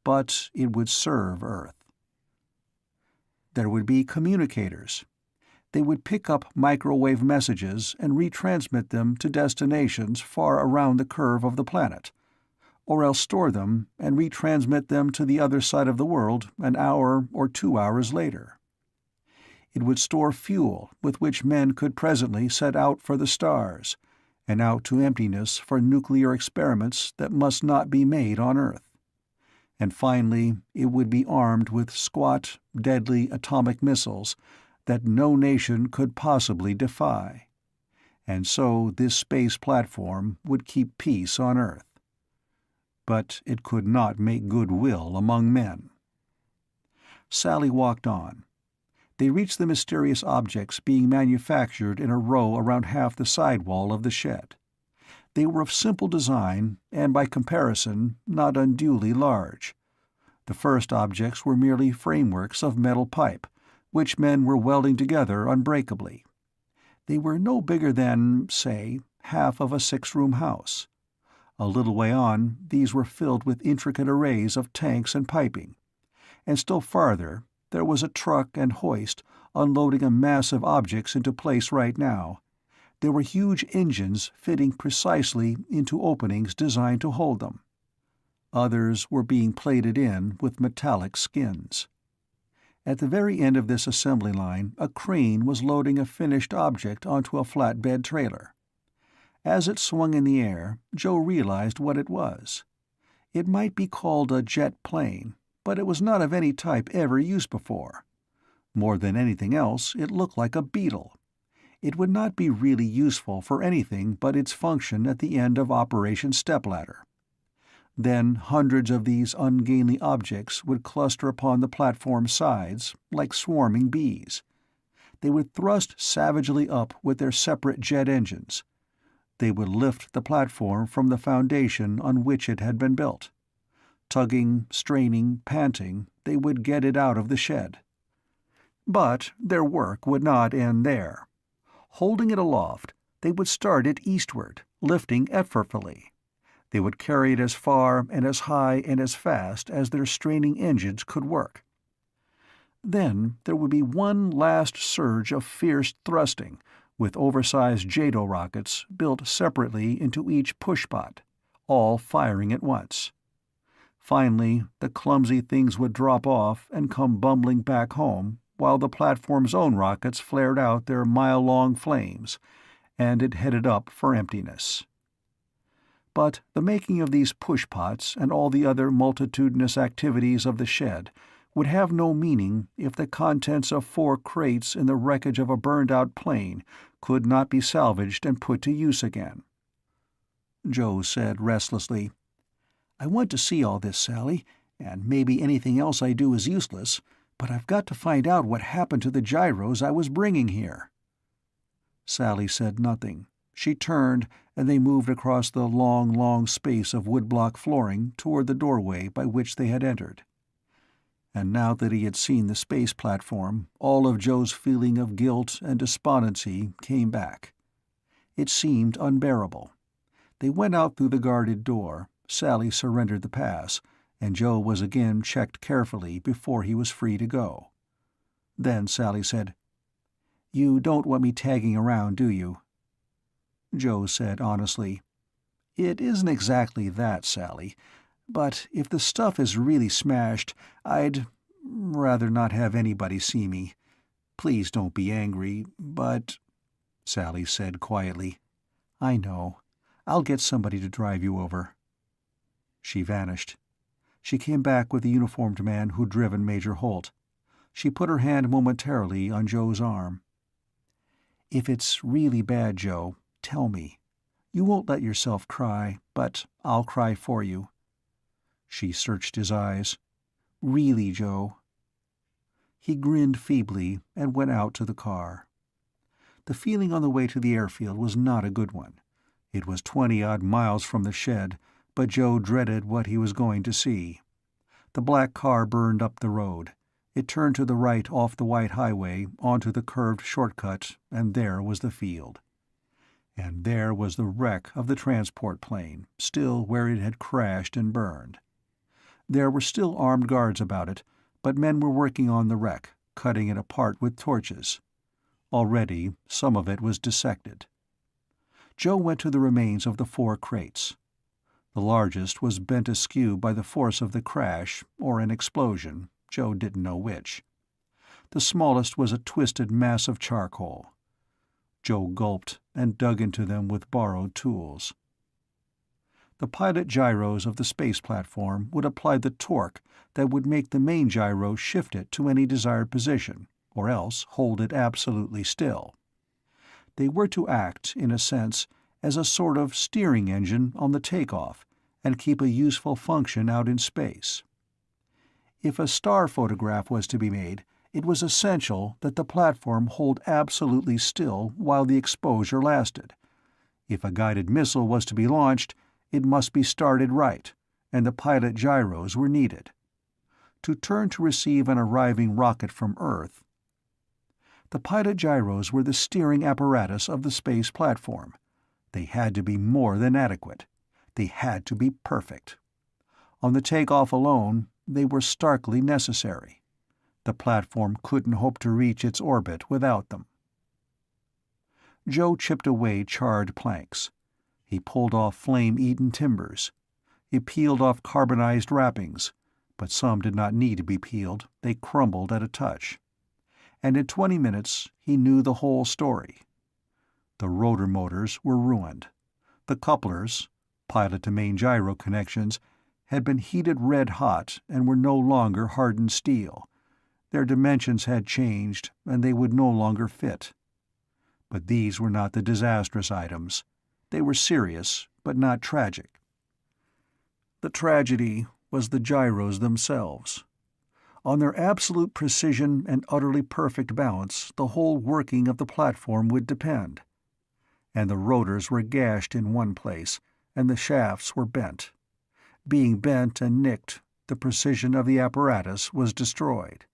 Speaker 1: But it would serve Earth. There would be communicators. They would pick up microwave messages and retransmit them to destinations far around the curve of the planet, or else store them and retransmit them to the other side of the world an hour or 2 hours later. It would store fuel with which men could presently set out for the stars, and out to emptiness for nuclear experiments that must not be made on Earth. And finally, it would be armed with squat, deadly atomic missiles that no nation could possibly defy. And so this space platform would keep peace on Earth. But it could not make goodwill among men. Sally walked on. They reached the mysterious objects being manufactured in a row around half the sidewall of the shed. They were of simple design, and by comparison, not unduly large. The first objects were merely frameworks of metal pipe, which men were welding together unbreakably. They were no bigger than, say, half of a 6-room house. A little way on, these were filled with intricate arrays of tanks and piping, and still farther there was a truck and hoist unloading a mass of objects into place right now. There were huge engines fitting precisely into openings designed to hold them. Others were being plated in with metallic skins. At the very end of this assembly line, a crane was loading a finished object onto a flatbed trailer. As it swung in the air, Joe realized what it was. It might be called a jet plane, but it was not of any type ever used before. More than anything else, it looked like a beetle. It would not be really useful for anything but its function at the end of Operation Stepladder. Then hundreds of these ungainly objects would cluster upon the platform's sides, like swarming bees. They would thrust savagely up with their separate jet engines. They would lift the platform from the foundation on which it had been built. Tugging, straining, panting, they would get it out of the shed. But their work would not end there. Holding it aloft, they would start it eastward, lifting effortfully. They would carry it as far and as high and as fast as their straining engines could work. Then there would be one last surge of fierce thrusting, with oversized JATO rockets built separately into each pushpot, all firing at once. Finally, the clumsy things would drop off and come bumbling back home, while the platform's own rockets flared out their mile-long flames, and it headed up for emptiness. But the making of these pushpots and all the other multitudinous activities of the shed would have no meaning if the contents of 4 crates in the wreckage of a burned-out plane could not be salvaged and put to use again. Joe said restlessly, "I want to see all this, Sally, and maybe anything else I do is useless, but I've got to find out what happened to the gyros I was bringing here." Sally said nothing. She turned, and they moved across the long, long space of woodblock flooring toward the doorway by which they had entered. And now that he had seen the space platform, all of Joe's feeling of guilt and despondency came back. It seemed unbearable. They went out through the guarded door. Sally surrendered the pass, and Joe was again checked carefully before he was free to go. Then Sally said, "You don't want me tagging around, do you?" Joe said honestly, "It isn't exactly that, Sally. But if the stuff is really smashed, I'd rather not have anybody see me. Please don't be angry, but—" Sally said quietly, "I know. I'll get somebody to drive you over." She vanished. She came back with the uniformed man who'd driven Major Holt. She put her hand momentarily on Joe's arm. "If it's really bad, Joe, tell me. You won't let yourself cry, but I'll cry for you." She searched his eyes. "Really, Joe?" He grinned feebly and went out to the car. The feeling on the way to the airfield was not a good one. It was 20-odd miles from the shed, but Joe dreaded what he was going to see. The black car burned up the road. It turned to the right off the white highway onto the curved shortcut, and there was the field. And there was the wreck of the transport plane, still where it had crashed and burned. There were still armed guards about it, but men were working on the wreck, cutting it apart with torches. Already, some of it was dissected. Joe went to the remains of the 4 crates. The largest was bent askew by the force of the crash, or an explosion. Joe didn't know which. The smallest was a twisted mass of charcoal. Joe gulped and dug into them with borrowed tools. The pilot gyros of the space platform would apply the torque that would make the main gyro shift it to any desired position, or else hold it absolutely still. They were to act, in a sense, as a sort of steering engine on the takeoff, and keep a useful function out in space. If a star photograph was to be made, it was essential that the platform hold absolutely still while the exposure lasted. If a guided missile was to be launched, it must be started right, and the pilot gyros were needed. To turn to receive an arriving rocket from Earth. The pilot gyros were the steering apparatus of the space platform. They had to be more than adequate. They had to be perfect. On the takeoff alone, they were starkly necessary. The platform couldn't hope to reach its orbit without them. Joe chipped away charred planks. He pulled off flame-eaten timbers. He peeled off carbonized wrappings, but some did not need to be peeled. They crumbled at a touch. And in 20 minutes he knew the whole story. The rotor motors were ruined. The couplers, pilot-to-main gyro connections, had been heated red-hot and were no longer hardened steel. Their dimensions had changed, and they would no longer fit. But these were not the disastrous items. They were serious, but not tragic. The tragedy was the gyros themselves. On their absolute precision and utterly perfect balance, the whole working of the platform would depend. And the rotors were gashed in one place, and the shafts were bent. Being bent and nicked, the precision of the apparatus was destroyed.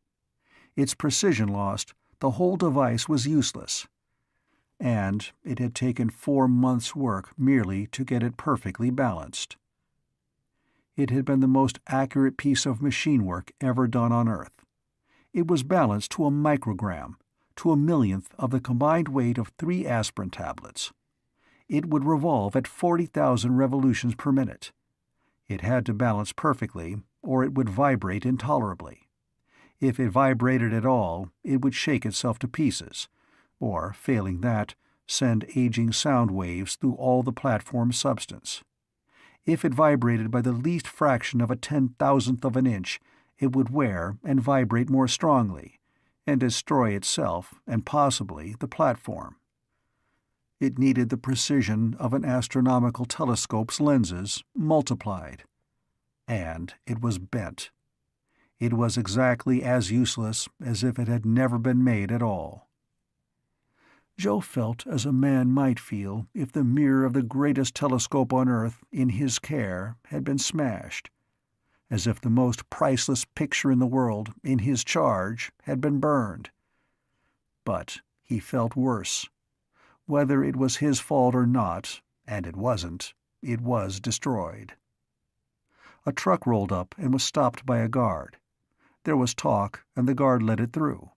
Speaker 1: Its precision lost, the whole device was useless. And it had taken 4 months' work merely to get it perfectly balanced. it had been the most accurate piece of machine work ever done on Earth. It was balanced to a microgram, to a millionth of the combined weight of 3 aspirin tablets. It would revolve at 40,000 revolutions per minute. It had to balance perfectly, or it would vibrate intolerably. If it vibrated at all, it would shake itself to pieces, or, failing that, send aging sound waves through all the platform's substance. If it vibrated by the least fraction of a 10,000th of an inch, it would wear and vibrate more strongly, and destroy itself and possibly the platform. It needed the precision of an astronomical telescope's lenses multiplied. And it was bent. It was exactly as useless as if it had never been made at all. Joe felt as a man might feel if the mirror of the greatest telescope on Earth, in his care, had been smashed. As if the most priceless picture in the world, in his charge, had been burned. But he felt worse. Whether it was his fault or not, and it wasn't, it was destroyed. A truck rolled up and was stopped by a guard. There was talk, and the guard let it through.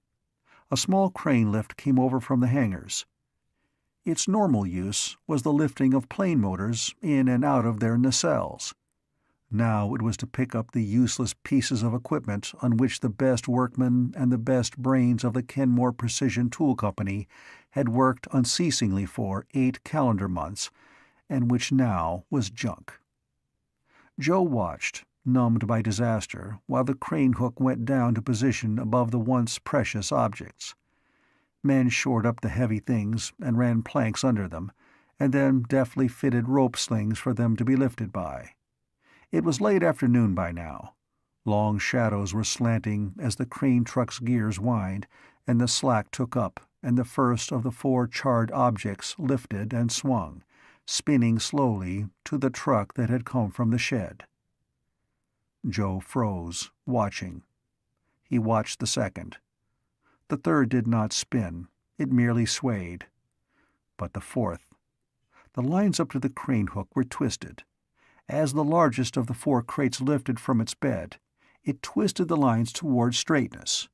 Speaker 1: A small crane lift came over from the hangars. Its normal use was the lifting of plane motors in and out of their nacelles. Now it was to pick up the useless pieces of equipment on which the best workmen and the best brains of the Kenmore Precision Tool Company had worked unceasingly for 8 calendar months, and which now was junk. Joe watched, numbed by disaster, while the crane hook went down to position above the once precious objects. Men shored up the heavy things and ran planks under them, and then deftly fitted rope slings for them to be lifted by. It was late afternoon by now. Long shadows were slanting as the crane truck's gears whined, and the slack took up, and the first of the 4 charred objects lifted and swung, spinning slowly, to the truck that had come from the shed. Joe froze, watching. He watched the second. The third did not spin, it merely swayed. But the fourth. The lines up to the crane hook were twisted. As the largest of the 4 crates lifted from its bed, it twisted the lines toward straightness.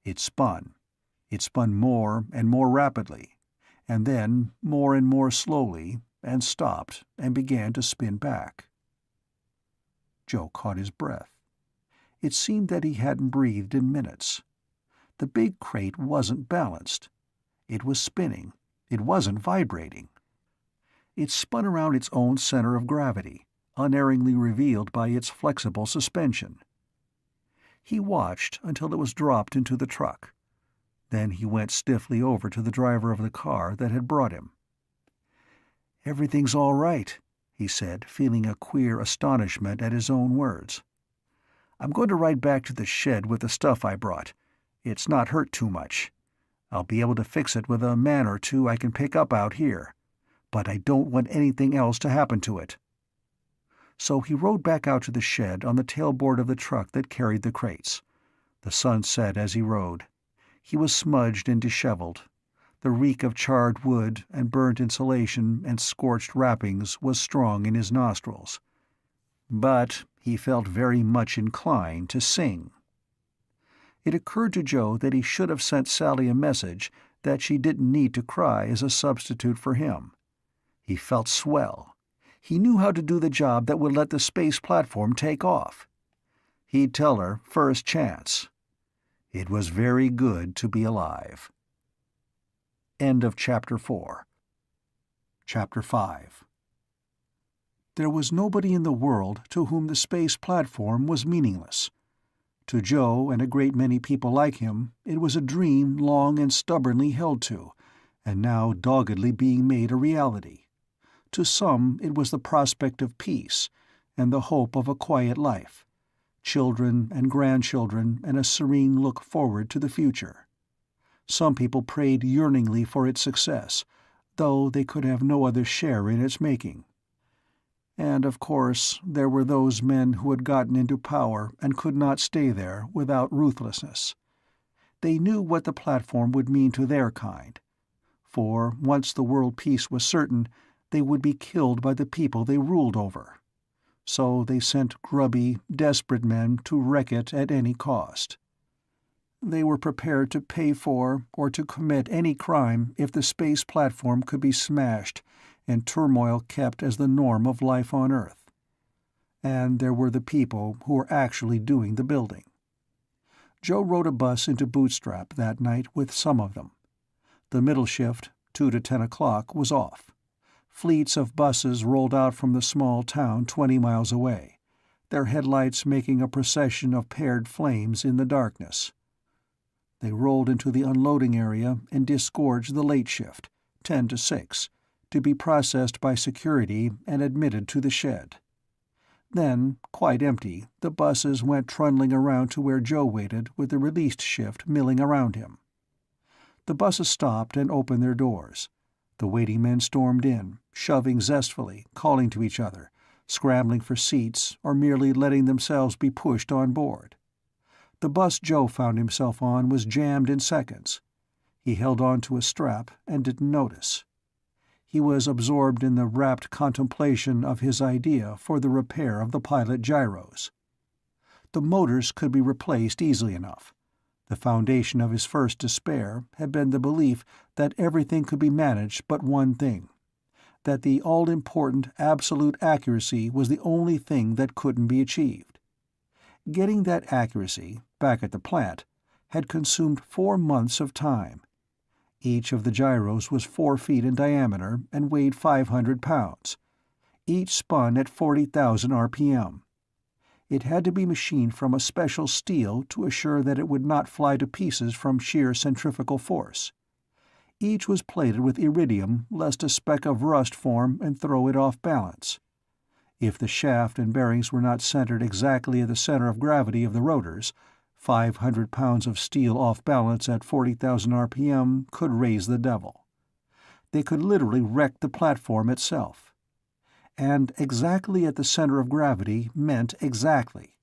Speaker 1: It spun. It spun more and more rapidly, and then more and more slowly, and stopped and began to spin back. Joe caught his breath. It seemed that he hadn't breathed in minutes. The big crate wasn't balanced. It was spinning. It wasn't vibrating. It spun around its own center of gravity, unerringly revealed by its flexible suspension. He watched until it was dropped into the truck. Then he went stiffly over to the driver of the car that had brought him. "Everything's all right," he said, feeling a queer astonishment at his own words. "I'm going to ride back to the shed with the stuff I brought. It's not hurt too much. I'll be able to fix it with a man or 2 I can pick up out here. But I don't want anything else to happen to it." So he rode back out to the shed on the tailboard of the truck that carried the crates. The sun set as he rode. He was smudged and disheveled. The reek of charred wood and burnt insulation and scorched wrappings was strong in his nostrils. But he felt very much inclined to sing. It occurred to Joe that he should have sent Sally a message that she didn't need to cry as a substitute for him. He felt swell. He knew how to do the job that would let the space platform take off. He'd tell her first chance. It was very good to be alive. End of Chapter 4. Chapter 5. There was nobody in the world to whom the space platform was meaningless. To Joe and a great many people like him, it was a dream long and stubbornly held to, and now doggedly being made a reality. To some it was the prospect of peace, and the hope of a quiet life, children and grandchildren, and a serene look forward to the future. Some people prayed yearningly for its success, though they could have no other share in its making. And, of course, there were those men who had gotten into power and could not stay there without ruthlessness. They knew what the platform would mean to their kind, for once the world peace was certain, they would be killed by the people they ruled over. so they sent grubby, desperate men to wreck it at any cost. They were prepared to pay for or to commit any crime if the space platform could be smashed and turmoil kept as the norm of life on Earth. And there were the people who were actually doing the building. Joe rode a bus into Bootstrap that night with some of them. The middle shift, 2 to 10 o'clock, was off. Fleets of buses rolled out from the small town 20 miles away, their headlights making a procession of paired flames in the darkness. They rolled into the unloading area and disgorged the late shift, 10 to 6, to be processed by security and admitted to the shed. Then, quite empty, the buses went trundling around to where Joe waited with the released shift milling around him. The buses stopped and opened their doors. The waiting men stormed in, shoving zestfully, calling to each other, scrambling for seats, or merely letting themselves be pushed on board. The bus Joe found himself on was jammed in seconds. He held on to a strap and didn't notice. He was absorbed in the rapt contemplation of his idea for the repair of the pilot gyros. The motors could be replaced easily enough. The foundation of his first despair had been the belief that everything could be managed but one thing, that the all-important absolute accuracy was the only thing that couldn't be achieved. Getting that accuracy, back at the plant, had consumed 4 months of time. Each of the gyros was 4 feet in diameter and weighed 500 pounds. Each spun at 40,000 RPM. It had to be machined from a special steel to assure that it would not fly to pieces from sheer centrifugal force. Each was plated with iridium lest a speck of rust form and throw it off balance. If the shaft and bearings were not centered exactly at the center of gravity of the rotors, 500 pounds of steel off balance at 40,000 RPM could raise the devil. They could literally wreck the platform itself. And exactly at the center of gravity meant exactly.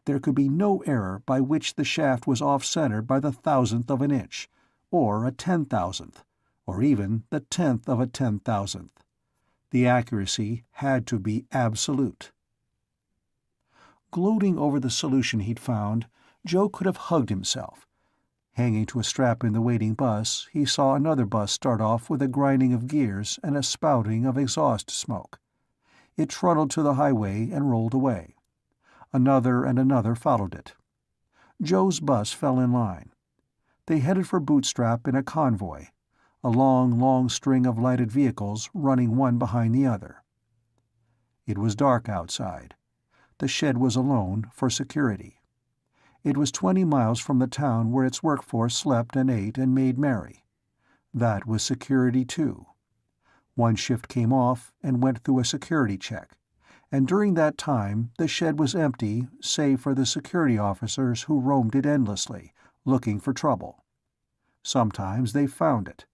Speaker 1: There could be no error by which the shaft was off-center by the 1,000th of an inch, or a 10,000th, or even the 10th of a 10,000th. The accuracy had to be absolute. Gloating over the solution he'd found, Joe could have hugged himself. Hanging to a strap in the waiting bus, he saw another bus start off with a grinding of gears and a spouting of exhaust smoke. It trundled to the highway and rolled away. Another and another followed it. Joe's bus fell in line. They headed for Bootstrap in a convoy, a long, long string of lighted vehicles running one behind the other. It was dark outside. The shed was alone, for security. It was 20 miles from the town where its workforce slept and ate and made merry. That was security, too. One shift came off and went through a security check, and during that time the shed was empty save for the security officers who roamed it endlessly, looking for trouble. Sometimes they found it.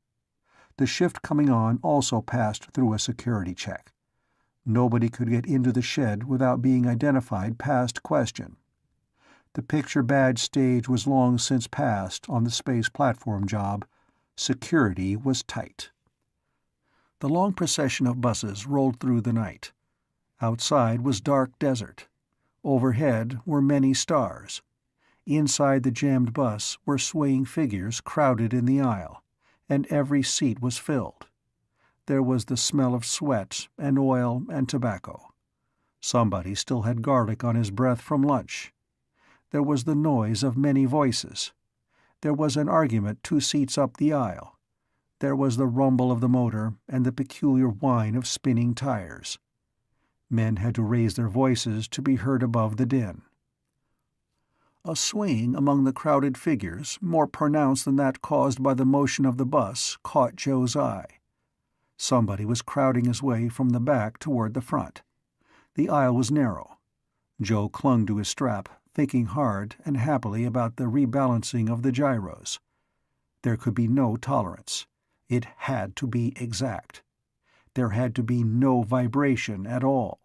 Speaker 1: The shift coming on also passed through a security check. Nobody could get into the shed without being identified past question. The picture badge stage was long since passed on the space platform job. Security was tight. The long procession of buses rolled through the night. Outside was dark desert. Overhead were many stars. Inside the jammed bus were swaying figures crowded in the aisle, and every seat was filled. There was the smell of sweat and oil and tobacco. Somebody still had garlic on his breath from lunch. There was the noise of many voices. There was an argument 2 seats up the aisle. There was the rumble of the motor and the peculiar whine of spinning tires. Men had to raise their voices to be heard above the din. A swaying among the crowded figures, more pronounced than that caused by the motion of the bus, caught Joe's eye. Somebody was crowding his way from the back toward the front. The aisle was narrow. Joe clung to his strap, thinking hard and happily about the rebalancing of the gyros. There could be no tolerance. It had to be exact. There had to be no vibration at all.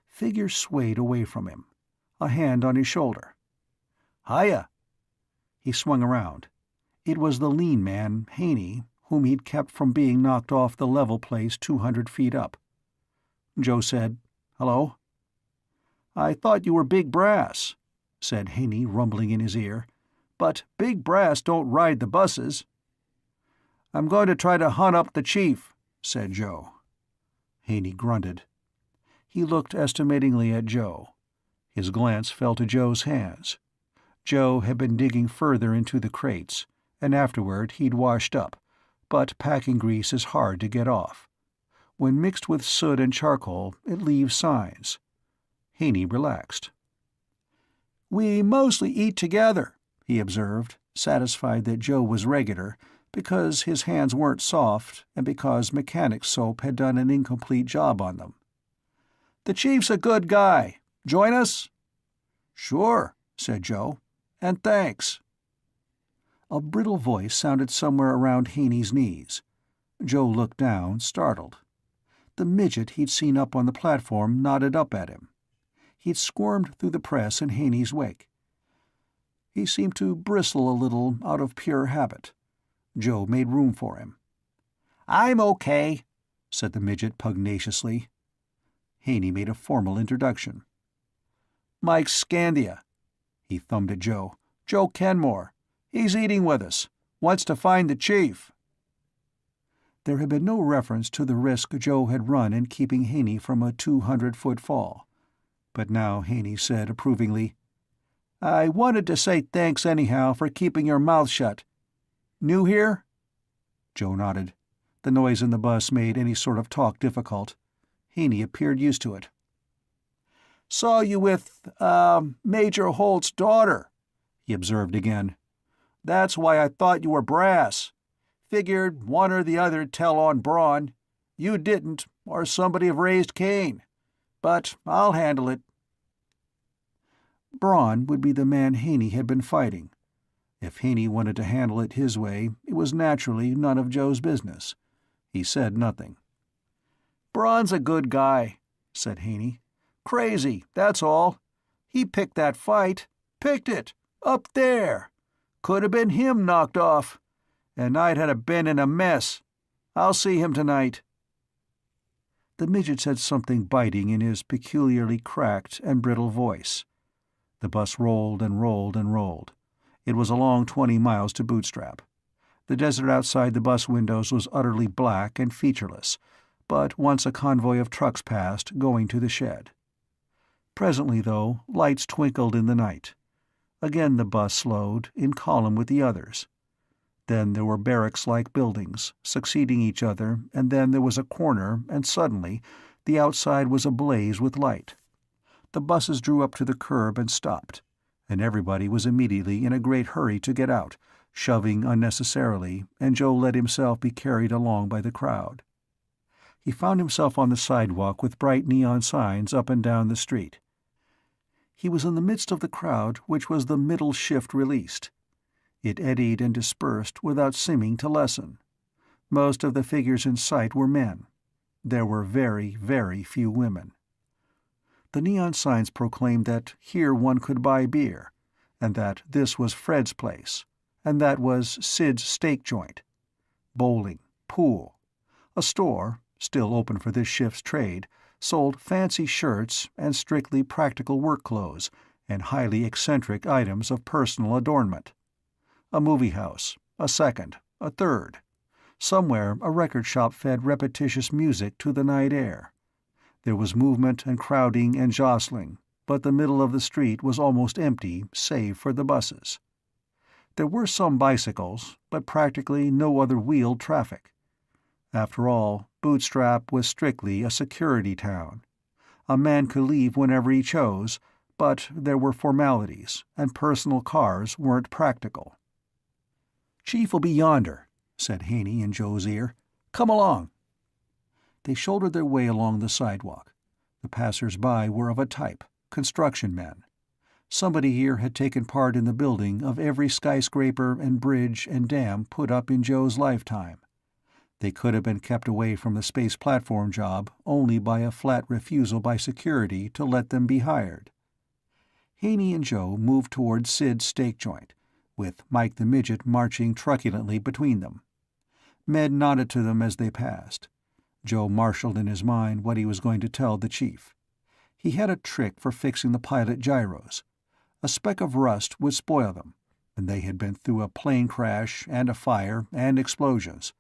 Speaker 1: Figures swayed away from him, a hand on his shoulder. "Hiya!" He swung around. It was the lean man, Haney, whom he'd kept from being knocked off the level place 200 feet up. Joe said, "Hello?" "I thought you were Big Brass," said Haney, rumbling in his ear. "But Big Brass don't ride the buses." "I'm going to try to hunt up the chief," said Joe. Haney grunted. He looked estimatingly at Joe. His glance fell to Joe's hands. Joe had been digging further into the crates, and afterward he'd washed up, but packing grease is hard to get off. When mixed with soot and charcoal, it leaves signs. Haney relaxed. "We mostly eat together," he observed, satisfied that Joe was regular, because his hands weren't soft and because mechanic soap had done an incomplete job on them. "The chief's a good guy. Join us?" "Sure," said Joe. "And thanks." A brittle voice sounded somewhere around Haney's knees. Joe looked down, startled. The midget he'd seen up on the platform nodded up at him. He'd squirmed through the press in Haney's wake. He seemed to bristle a little out of pure habit. Joe made room for him. "I'm okay," said the midget pugnaciously. Haney made a formal introduction. "Mike Scandia." He thumbed at Joe. "Joe Kenmore. He's eating with us. Wants to find the chief." There had been no reference to the risk Joe had run in keeping Haney from a 200-foot fall. But now Haney said approvingly, "I wanted to say thanks anyhow for keeping your mouth shut. New here?" Joe nodded. The noise in the bus made any sort of talk difficult. Haney appeared used to it. "Saw you with, Major Holt's daughter," he observed again. "That's why I thought you were Brass. Figured one or the other'd tell on Braun. You didn't, or somebody'd have raised Cain. But I'll handle it." Braun would be the man Haney had been fighting. If Haney wanted to handle it his way, it was naturally none of Joe's business. He said nothing. "Braun's a good guy," said Haney. "Crazy, that's all. He picked that fight. Picked it. Up there. Could have been him knocked off. And I'd have been in a mess. I'll see him tonight." The midget said something biting in his peculiarly cracked and brittle voice. The bus rolled and rolled and rolled. It was a long 20 miles to Bootstrap. The desert outside the bus windows was utterly black and featureless, but once a convoy of trucks passed, going to the shed. Presently, though, lights twinkled in the night. Again the bus slowed, in column with the others. Then there were barracks-like buildings, succeeding each other, and then there was a corner, and suddenly the outside was ablaze with light. The buses drew up to the curb and stopped, and everybody was immediately in a great hurry to get out, shoving unnecessarily, and Joe let himself be carried along by the crowd. He found himself on the sidewalk with bright neon signs up and down the street. He was in the midst of the crowd which was the middle shift released. It eddied and dispersed without seeming to lessen. Most of the figures in sight were men. There were very, very few women. The neon signs proclaimed that here one could buy beer, and that this was Fred's place, and that was Sid's steak joint. Bowling, pool. A store, still open for this shift's trade, sold fancy shirts and strictly practical work clothes and highly eccentric items of personal adornment. A movie house, a second, a third. Somewhere a record shop fed repetitious music to the night air. There was movement and crowding and jostling, but the middle of the street was almost empty save for the buses. There were some bicycles, but practically no other wheeled traffic. After all, Bootstrap was strictly a security town. A man could leave whenever he chose, but there were formalities, and personal cars weren't practical. "Chief'll be yonder," said Haney in Joe's ear. "Come along." They shouldered their way along the sidewalk. The passers-by were of a type, construction men. Somebody here had taken part in the building of every skyscraper and bridge and dam put up in Joe's lifetime. They could have been kept away from the space platform job only by a flat refusal by security to let them be hired. Haney and Joe moved toward Sid's steak joint, with Mike the Midget marching truculently between them. Med nodded to them as they passed. Joe marshaled in his mind what he was going to tell the chief. He had a trick for fixing the pilot gyros. A speck of rust would spoil them, and they had been through a plane crash and a fire and explosions.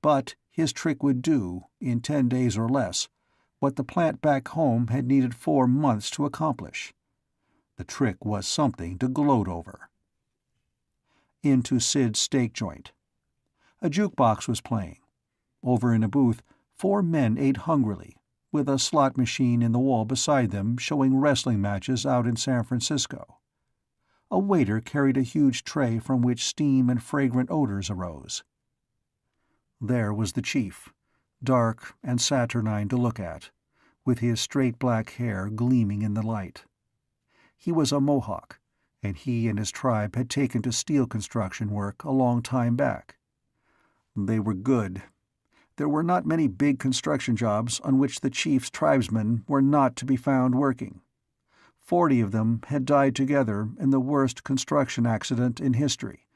Speaker 1: But his trick would do, in 10 days or less, what the plant back home had needed 4 months to accomplish. The trick was something to gloat over. Into Sid's steak joint. A jukebox was playing. Over in a booth, 4 men ate hungrily, with a slot machine in the wall beside them showing wrestling matches out in San Francisco. A waiter carried a huge tray from which steam and fragrant odors arose. There was the chief, dark and saturnine to look at, with his straight black hair gleaming in the light. He was a Mohawk, and he and his tribe had taken to steel construction work a long time back. They were good. There were not many big construction jobs on which the chief's tribesmen were not to be found working. 40 of them had died together in the worst construction accident in history,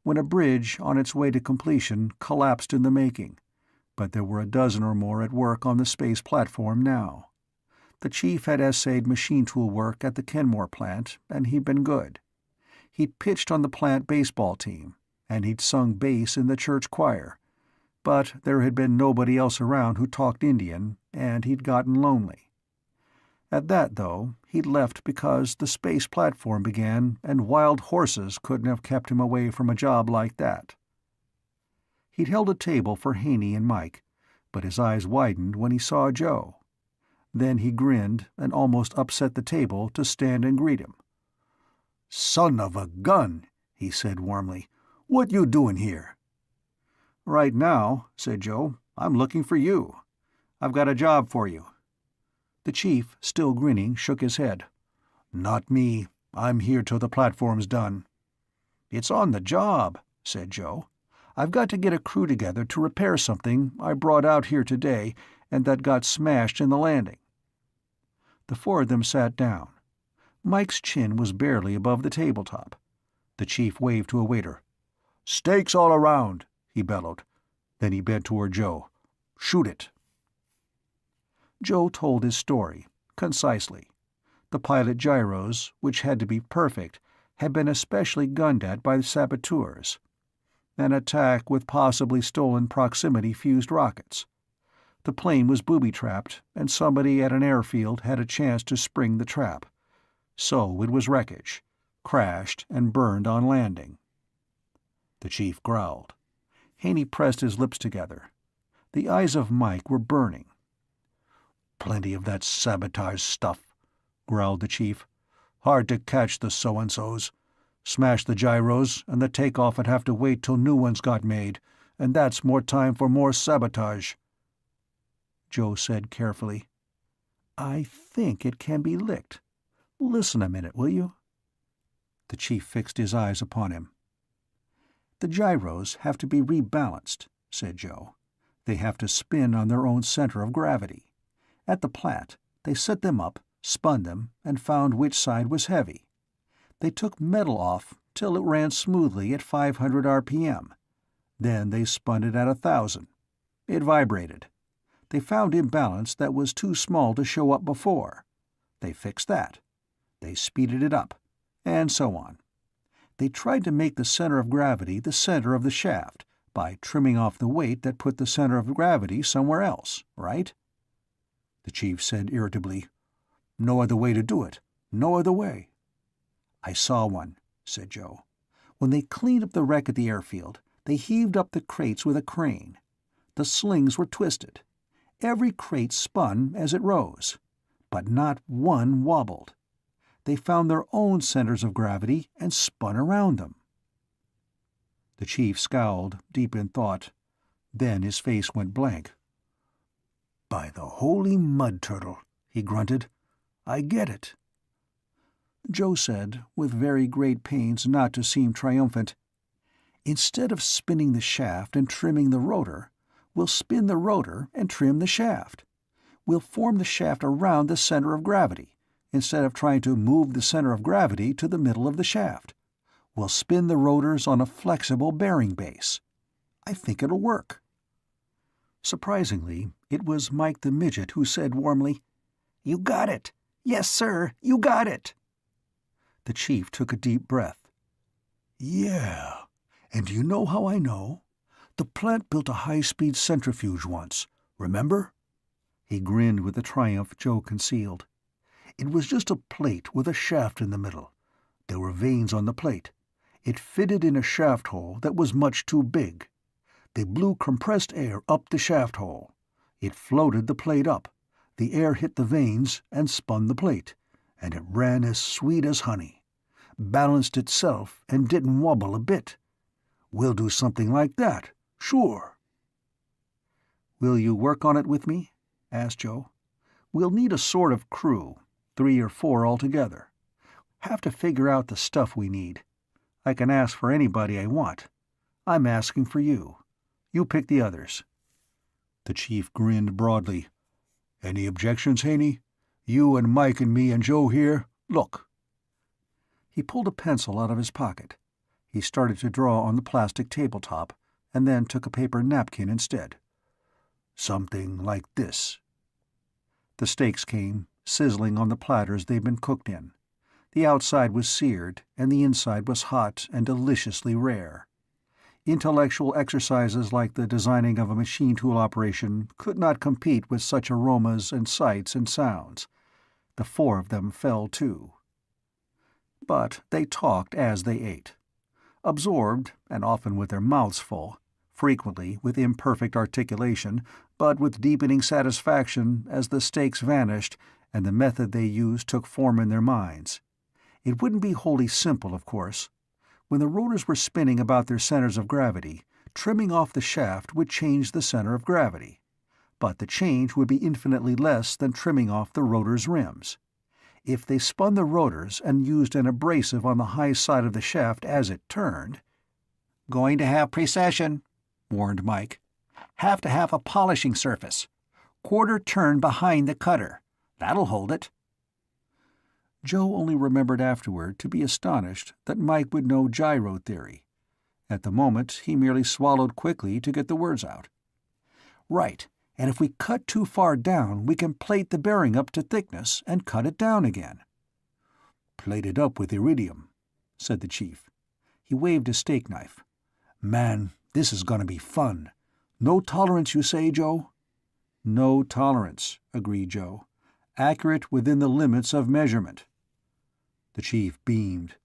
Speaker 1: when a bridge on its way to completion collapsed in the making, but there were a dozen or more at work on the space platform now. The chief had essayed machine tool work at the Kenmore plant, and he'd been good. He'd pitched on the plant baseball team, and he'd sung bass in the church choir, but there had been nobody else around who talked Indian, and he'd gotten lonely. At that, though, he'd left because the space platform began, and wild horses couldn't have kept him away from a job like that. He'd held a table for Haney and Mike, but his eyes widened when he saw Joe. Then he grinned and almost upset the table to stand and greet him. "Son of a gun," he said warmly. "What you doing here?" "Right now," said Joe, "I'm looking for you. I've got a job for you." The chief, still grinning, shook his head. "Not me. I'm here till the platform's done." "It's on the job," said Joe. "I've got to get a crew together to repair something I brought out here today and that got smashed in the landing." The 4 of them sat down. Mike's chin was barely above the tabletop. The chief waved to a waiter. "Steaks all around," he bellowed. Then he bent toward Joe. "Shoot it." Joe told his story, concisely. The pilot gyros, which had to be perfect, had been especially gunned at by the saboteurs. An attack with possibly stolen proximity-fused rockets. The plane was booby-trapped, and somebody at an airfield had a chance to spring the trap. So it was wreckage, crashed and burned on landing. The chief growled. Haney pressed his lips together. The eyes of Mike were burning. "Plenty of that sabotage stuff," growled the chief. "Hard to catch the so-and-sos. Smash the gyros, and the takeoff would have to wait till new ones got made, and that's more time for more sabotage." Joe said carefully, "I think it can be licked. Listen a minute, will you?" The chief fixed his eyes upon him. "The gyros have to be rebalanced," said Joe. "They have to spin on their own center of gravity. At the plant, they set them up, spun them, and found which side was heavy. They took metal off till it ran smoothly at 500 RPM. Then they spun it at 1,000. It vibrated. They found imbalance that was too small to show up before. They fixed that. They speeded it up, and so on. They tried to make the center of gravity the center of the shaft by trimming off the weight that put the center of gravity somewhere else, right?" The chief said irritably, "No other way to do it. No other way." "I saw one," said Joe. "When they cleaned up the wreck at the airfield, they heaved up the crates with a crane. The slings were twisted. Every crate spun as it rose, but not one wobbled. They found their own centers of gravity and spun around them." The chief scowled, deep in thought. Then his face went blank. "By the holy mud turtle," he grunted. "I get it." Joe said, with very great pains not to seem triumphant, "Instead of spinning the shaft and trimming the rotor, we'll spin the rotor and trim the shaft. We'll form the shaft around the center of gravity, instead of trying to move the center of gravity to the middle of the shaft. We'll spin the rotors on a flexible bearing base. I think it'll work." Surprisingly, it was Mike the Midget who said warmly, "You got it. Yes, sir, you got it. The chief took a deep breath. Yeah, and do you know how I know? The plant built a high-speed centrifuge once, remember? He grinned with the triumph Joe concealed. It was just a plate with a shaft in the middle. There were veins on the plate. It fitted in a shaft hole that was much too big. They blew compressed air up the shaft hole. It floated the plate up. The air hit the veins and spun the plate, and it ran as sweet as honey. Balanced itself and didn't wobble a bit. We'll do something like that, sure. Will you work on it with me? Asked Joe. We'll need a sort of crew, 3 or 4 altogether. Have to figure out the stuff we need. I can ask for anybody I want. I'm asking for you. You pick the others. The chief grinned broadly. Any objections, Haney? You and Mike and me and Joe here? Look. He pulled a pencil out of his pocket. He started to draw on the plastic tabletop, and then took a paper napkin instead. Something like this. The steaks came, sizzling on the platters they'd been cooked in. The outside was seared, and the inside was hot and deliciously rare. Intellectual exercises like the designing of a machine tool operation could not compete with such aromas and sights and sounds. The 4 of them fell too. But they talked as they ate. Absorbed, and often with their mouths full, frequently with imperfect articulation, but with deepening satisfaction as the steaks vanished and the method they used took form in their minds. It wouldn't be wholly simple, of course. When the rotors were spinning about their centers of gravity, trimming off the shaft would change the center of gravity. But the change would be infinitely less than trimming off the rotor's rims. If they spun the rotors and used an abrasive on the high side of the shaft as it turned— "Going to have precession," warned Mike. "Have to have a polishing surface. Quarter turn behind the cutter. That'll hold it." Joe only remembered afterward to be astonished that Mike would know gyro theory. At the moment, he merely swallowed quickly to get the words out. "Right, and if we cut too far down, we can plate the bearing up to thickness and cut it down again." "Plate it up with iridium," said the chief. He waved his steak knife. "Man, this is going to be fun. No tolerance, you say, Joe?" "No tolerance," agreed Joe. "Accurate within the limits of measurement." The chief beamed.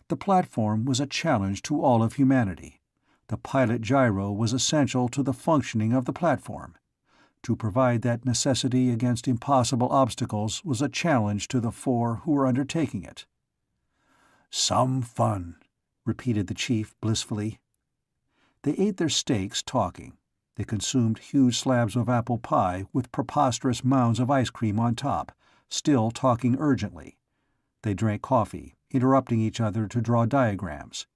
Speaker 1: The platform was a challenge to all of humanity. The pilot gyro was essential to the functioning of the platform. To provide that necessity against impossible obstacles was a challenge to the 4 who were undertaking it. "Some fun," repeated the chief blissfully. They ate their steaks talking. They consumed huge slabs of apple pie with preposterous mounds of ice cream on top, still talking urgently. They drank coffee, interrupting each other to draw diagrams.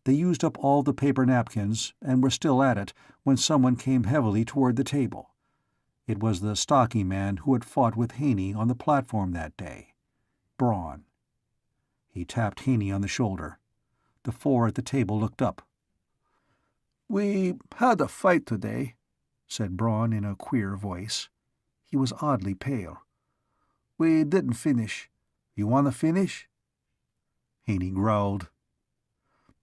Speaker 1: They used up all the paper napkins and were still at it when someone came heavily toward the table. It was the stocky man who had fought with Haney on the platform that day. Braun. He tapped Haney on the shoulder. The 4 at the table looked up. "We had a fight today," said Braun in a queer voice. He was oddly pale. "We didn't finish. You want to finish?" Haney growled.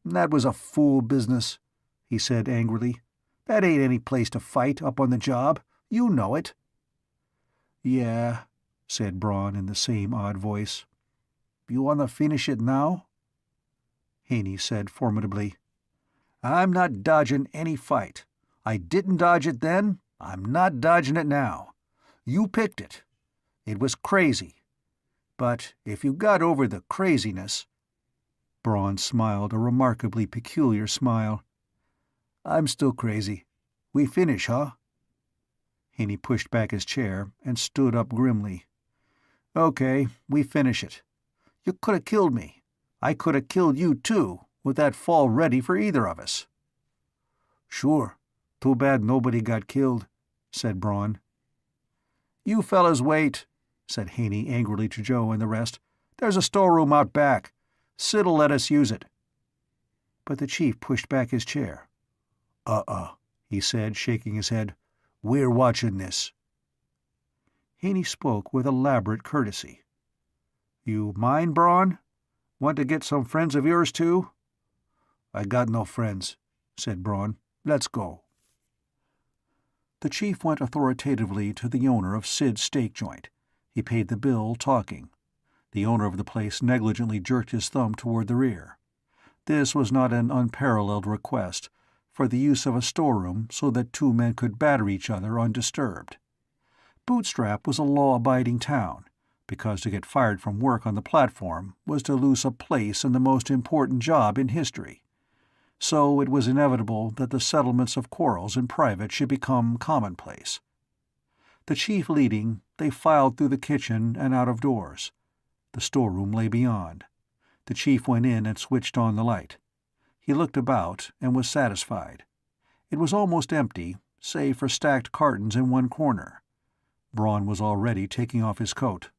Speaker 1: "That was a fool business," he said angrily. "That ain't any place to fight up on the job. You know it." "Yeah," said Braun in the same odd voice. "You want to finish it now?" Haney said formidably, "I'm not dodging any fight. I didn't dodge it then. I'm not dodging it now. You picked it. It was crazy. But if you got over the craziness—" Braun smiled a remarkably peculiar smile. "I'm still crazy. We finish, huh?" Haney pushed back his chair and stood up grimly. "Okay, we finish it. You could have killed me. I could have killed you too, with that fall ready for either of us." "Sure. Too bad nobody got killed," said Braun. "You fellas wait," said Haney angrily to Joe and the rest. "There's a storeroom out back. Sid'll let us use it." But the chief pushed back his chair. He said, shaking his head. "We're watching this." Haney spoke with elaborate courtesy. "You mind, Braun? Want to get some friends of yours, too?"
Speaker 2: "I got no friends," said Braun. "Let's go."
Speaker 1: The chief went authoritatively to the owner of Sid's steak joint. He paid the bill, talking. The owner of the place negligently jerked his thumb toward the rear. This was not an unparalleled request, for the use of a storeroom so that two men could batter each other undisturbed. Bootstrap was a law-abiding town, because to get fired from work on the platform was to lose a place in the most important job in history. So it was inevitable that the settlements of quarrels in private should become commonplace. The chief leading, they filed through the kitchen and out of doors. The storeroom lay beyond. The chief went in and switched on the light. He looked about and was satisfied. It was almost empty, save for stacked cartons in one corner. Braun was already taking off his coat.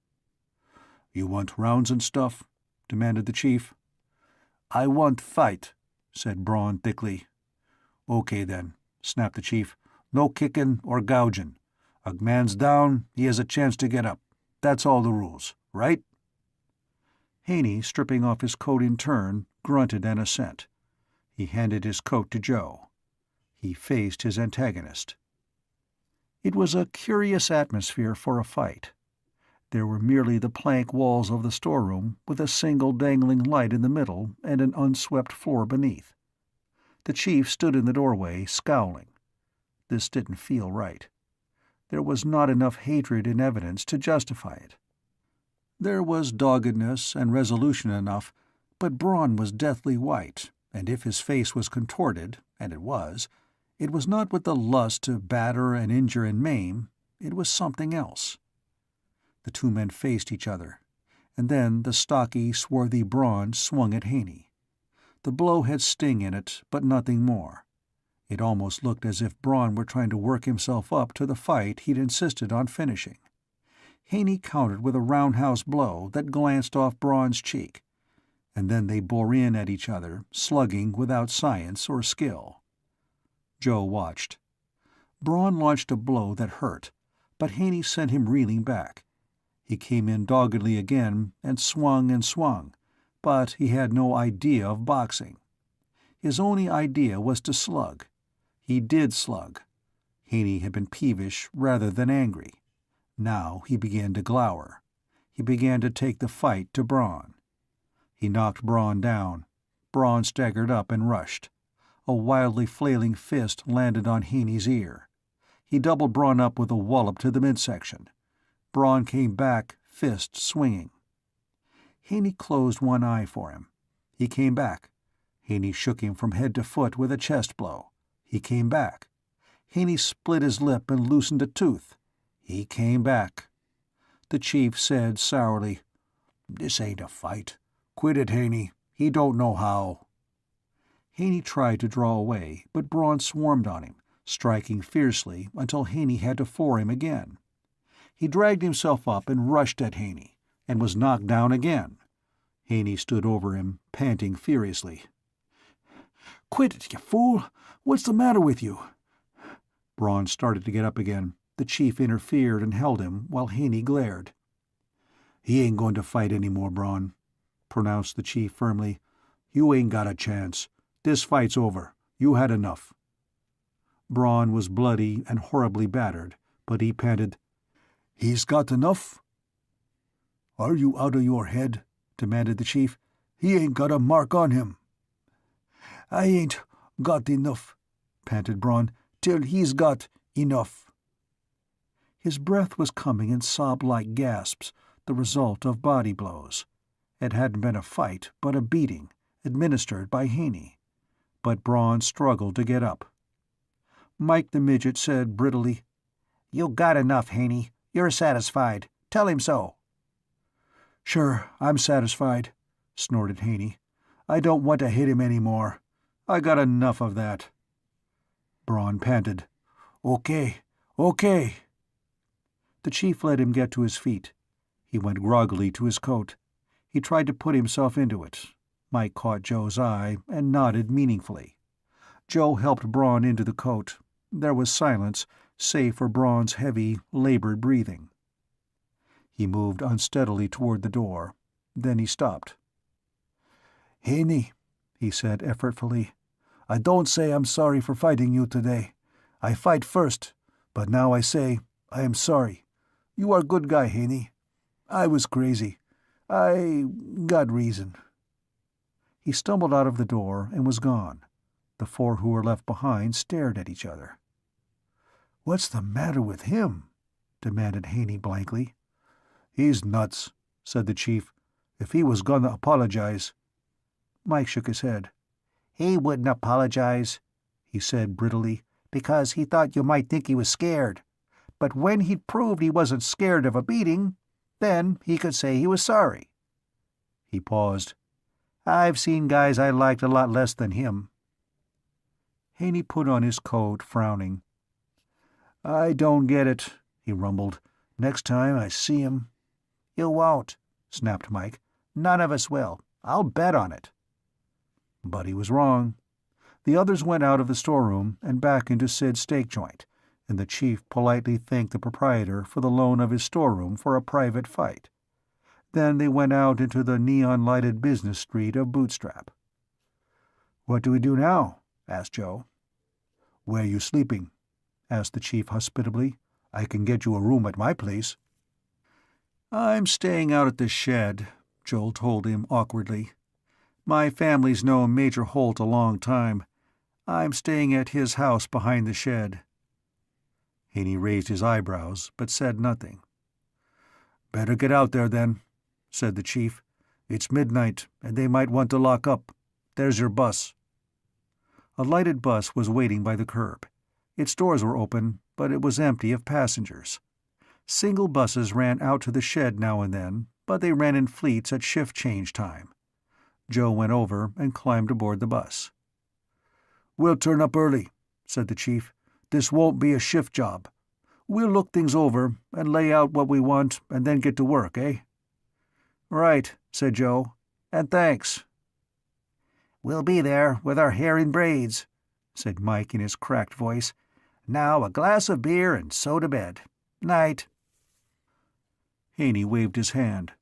Speaker 2: "You want rounds and stuff?" demanded the chief.
Speaker 1: "I want fight," said Braun thickly.
Speaker 2: "Okay, then," snapped the chief. "No kicking or gouging. A man's down, he has a chance to get up. That's all the rules, right?"
Speaker 1: Haney, stripping off his coat in turn, grunted an assent. He handed his coat to Joe. He faced his antagonist. It was a curious atmosphere for a fight. There were merely the plank walls of the storeroom, with a single dangling light in the middle and an unswept floor beneath. The chief stood in the doorway, scowling. This didn't feel right. There was not enough hatred in evidence to justify it. There was doggedness and resolution enough, but Braun was deathly white, and if his face was contorted, and it was not with the lust to batter and injure and maim, it was something else. The two men faced each other, and then the stocky, swarthy Braun swung at Haney. The blow had sting in it, but nothing more. It almost looked as if Braun were trying to work himself up to the fight he'd insisted on finishing. Haney countered with a roundhouse blow that glanced off Braun's cheek, and then they bore in at each other, slugging without science or skill. Joe watched. Braun launched a blow that hurt, but Haney sent him reeling back. He came in doggedly again and swung, but he had no idea of boxing. His only idea was to slug. He did slug. Haney had been peevish rather than angry. Now he began to glower. He began to take the fight to Braun. He knocked Braun down. Braun staggered up and rushed. A wildly flailing fist landed on Haney's ear. He doubled Braun up with a wallop to the midsection. Braun came back, fist swinging. Haney closed one eye for him. He came back. Haney shook him from head to foot with a chest blow. He came back. Haney split his lip and loosened a tooth. He came back. The chief said sourly, "This ain't a fight. Quit it, Haney. He don't know how." Haney tried to draw away, but Braun swarmed on him, striking fiercely until Haney had to floor him again. He dragged himself up and rushed at Haney, and was knocked down again. Haney stood over him, panting furiously. "Quit it, you fool! What's the matter with you?" Braun started to get up again. The chief interfered and held him, while Haney glared. "He ain't going to fight any more, Braun," pronounced the chief firmly. "You ain't got a chance. This fight's over. You had enough." Braun was bloody and horribly battered, but he panted, "He's got enough?" "Are you out of your head?" demanded the chief. "He ain't got a mark on him." "I ain't got enough," panted Braun, "till he's got enough." His breath was coming in sob-like gasps, the result of body blows. It hadn't been a fight, but a beating, administered by Haney. But Braun struggled to get up. Mike the midget said brittly, "You got enough, Haney. You're satisfied. Tell him so." "Sure, I'm satisfied," snorted Haney. "I don't want to hit him any more. I got enough of that." Braun panted, "Okay, okay." The chief let him get to his feet. He went groggily to his coat. He tried to put himself into it. Mike caught Joe's eye and nodded meaningfully. Joe helped Braun into the coat. There was silence, save for Braun's heavy, labored breathing. He moved unsteadily toward the door. Then he stopped.
Speaker 2: "Haney," he said effortfully, "I don't say I'm sorry for fighting you today. I fight first, but now I say I am sorry. You are good guy, Haney. I was crazy. I got reason."
Speaker 1: He stumbled out of the door and was gone. The four who were left behind stared at each other.
Speaker 2: "What's the matter with him?" demanded Haney blankly. "He's nuts," said the chief. "If he was gonna apologize—"
Speaker 1: Mike shook his head.
Speaker 3: "He wouldn't apologize," he said brittlely, "because he thought you might think he was scared. But when he'd proved he wasn't scared of a beating, then he could say he was sorry."
Speaker 1: He paused.
Speaker 3: "I've seen guys I liked a lot less than him."
Speaker 1: Haney put on his coat, frowning.
Speaker 2: "I don't get it," he rumbled. "Next time I see him—"
Speaker 3: "You won't," snapped Mike. "None of us will. I'll bet on it."
Speaker 1: But he was wrong. The others went out of the storeroom and back into Sid's steak joint, and the chief politely thanked the proprietor for the loan of his storeroom for a private fight. Then they went out into the neon-lighted business street of Bootstrap.
Speaker 2: "What do we do now?" asked Joe.
Speaker 1: "Where you sleeping?" asked the chief hospitably. "I can get you a room at my place." "I'm staying out at the shed," Joel told him awkwardly. "My family's known Major Holt a long time. I'm staying at his house behind the shed." Haney raised his eyebrows, but said nothing.
Speaker 2: "Better get out there, then," said the chief. "It's midnight, and they might want to lock up. There's your bus."
Speaker 1: A lighted bus was waiting by the curb. Its doors were open, but it was empty of passengers. Single buses ran out to the shed now and then, but they ran in fleets at shift change time. Joe went over and climbed aboard the bus.
Speaker 2: "We'll turn up early," said the chief. "This won't be a shift job. We'll look things over and lay out what we want and then get to work, eh?"
Speaker 1: "Right," said Joe. "And thanks."
Speaker 3: "We'll be there with our hair in braids," said Mike in his cracked voice. "Now a glass of beer and so to bed. Night."
Speaker 1: Haney waved his hand.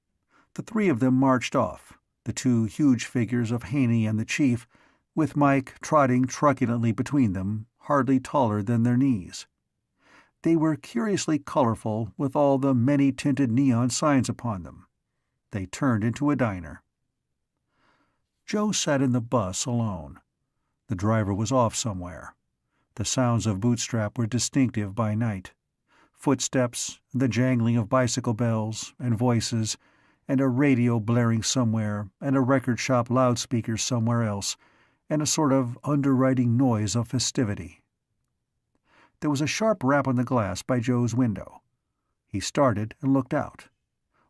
Speaker 1: The three of them marched off, the two huge figures of Haney and the chief, with Mike trotting truculently between them, hardly taller than their knees. They were curiously colorful with all the many-tinted neon signs upon them. They turned into a diner. Joe sat in the bus alone. The driver was off somewhere. The sounds of Bootstrap were distinctive by night. Footsteps, the jangling of bicycle bells, and voices, and a radio blaring somewhere, and a record shop loudspeaker somewhere else, and a sort of underwriting noise of festivity. There was a sharp rap on the glass by Joe's window. He started and looked out.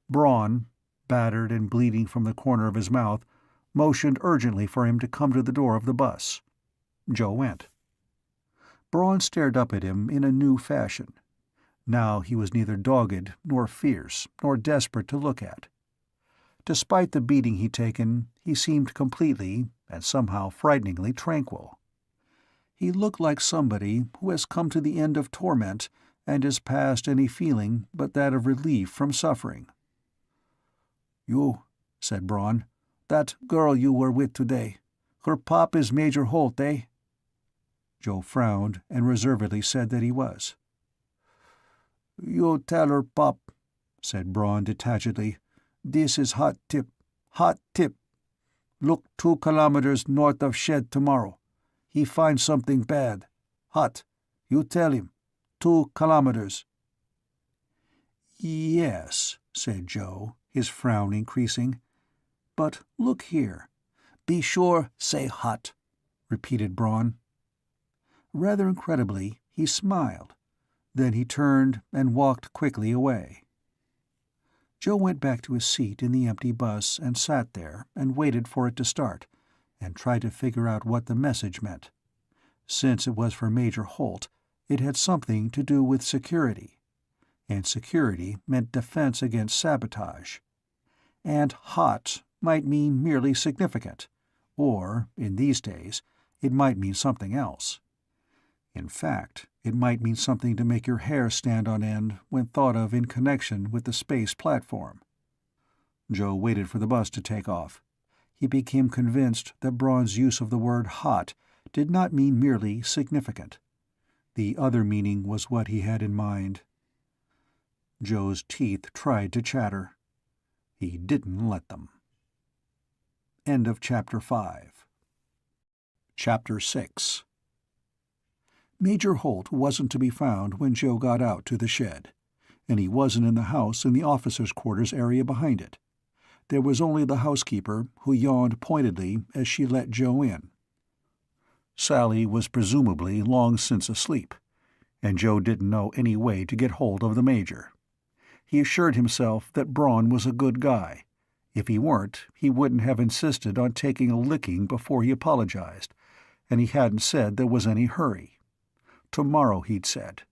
Speaker 1: Braun, battered and bleeding from the corner of his mouth, motioned urgently for him to come to the door of the bus. Joe went. Braun stared up at him in a new fashion. Now he was neither dogged, nor fierce, nor desperate to look at. Despite the beating he'd taken, he seemed completely, and somehow frighteningly, tranquil. He looked like somebody who has come to the end of torment and is past any feeling but that of relief from suffering.
Speaker 2: "You," said Braun. "That girl you were with today. Her pop is Major Holt, eh?"
Speaker 1: Joe frowned and reservedly said that he was.
Speaker 2: "You tell her pop," said Braun detachedly. "This is hot tip. Hot tip. Look 2 kilometers north of shed tomorrow. He finds something bad. Hot. You tell him. 2 kilometers.
Speaker 1: "Yes," said Joe, his frown increasing. "But look here."
Speaker 2: "Be sure say hot," repeated Braun.
Speaker 1: Rather incredibly, he smiled. Then he turned and walked quickly away. Joe went back to his seat in the empty bus and sat there and waited for it to start, and tried to figure out what the message meant. Since it was for Major Holt, it had something to do with security. And security meant defense against sabotage. And hot might mean merely significant, or, in these days, it might mean something else. In fact, it might mean something to make your hair stand on end when thought of in connection with the space platform. Joe waited for the bus to take off. He became convinced that Braun's use of the word hot did not mean merely significant. The other meaning was what he had in mind. Joe's teeth tried to chatter. He didn't let them. End of Chapter 5. Chapter 6. Major Holt wasn't to be found when Joe got out to the shed, and he wasn't in the house in the officers' quarters area behind it. There was only the housekeeper, who yawned pointedly as she let Joe in. Sally was presumably long since asleep, and Joe didn't know any way to get hold of the Major. He assured himself that Braun was a good guy. If he weren't, he wouldn't have insisted on taking a licking before he apologized, and he hadn't said there was any hurry. Tomorrow, he'd said.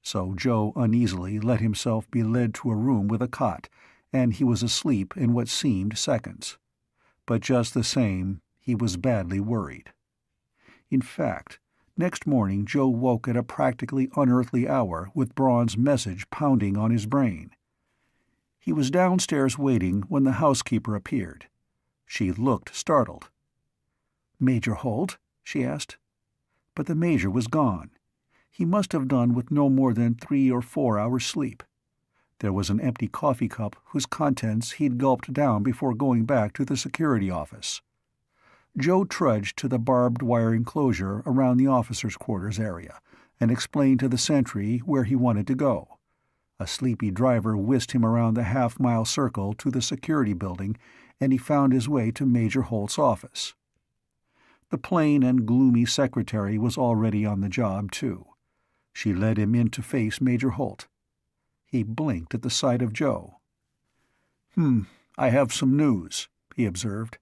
Speaker 1: So Joe uneasily let himself be led to a room with a cot, and he was asleep in what seemed seconds. But just the same, he was badly worried. In fact, next morning Joe woke at a practically unearthly hour with Braun's message pounding on his brain. He was downstairs waiting when the housekeeper appeared. She looked startled. "Major Holt?" she asked. But the Major was gone. He must have done with no more than 3 or 4 hours' sleep. There was an empty coffee cup whose contents he'd gulped down before going back to the security office. Joe trudged to the barbed wire enclosure around the officers' quarters area and explained to the sentry where he wanted to go. A sleepy driver whisked him around the half-mile circle to the security building, and he found his way to Major Holt's office. The plain and gloomy secretary was already on the job, too. She led him in to face Major Holt. He blinked at the sight of Joe. I have some news," he observed.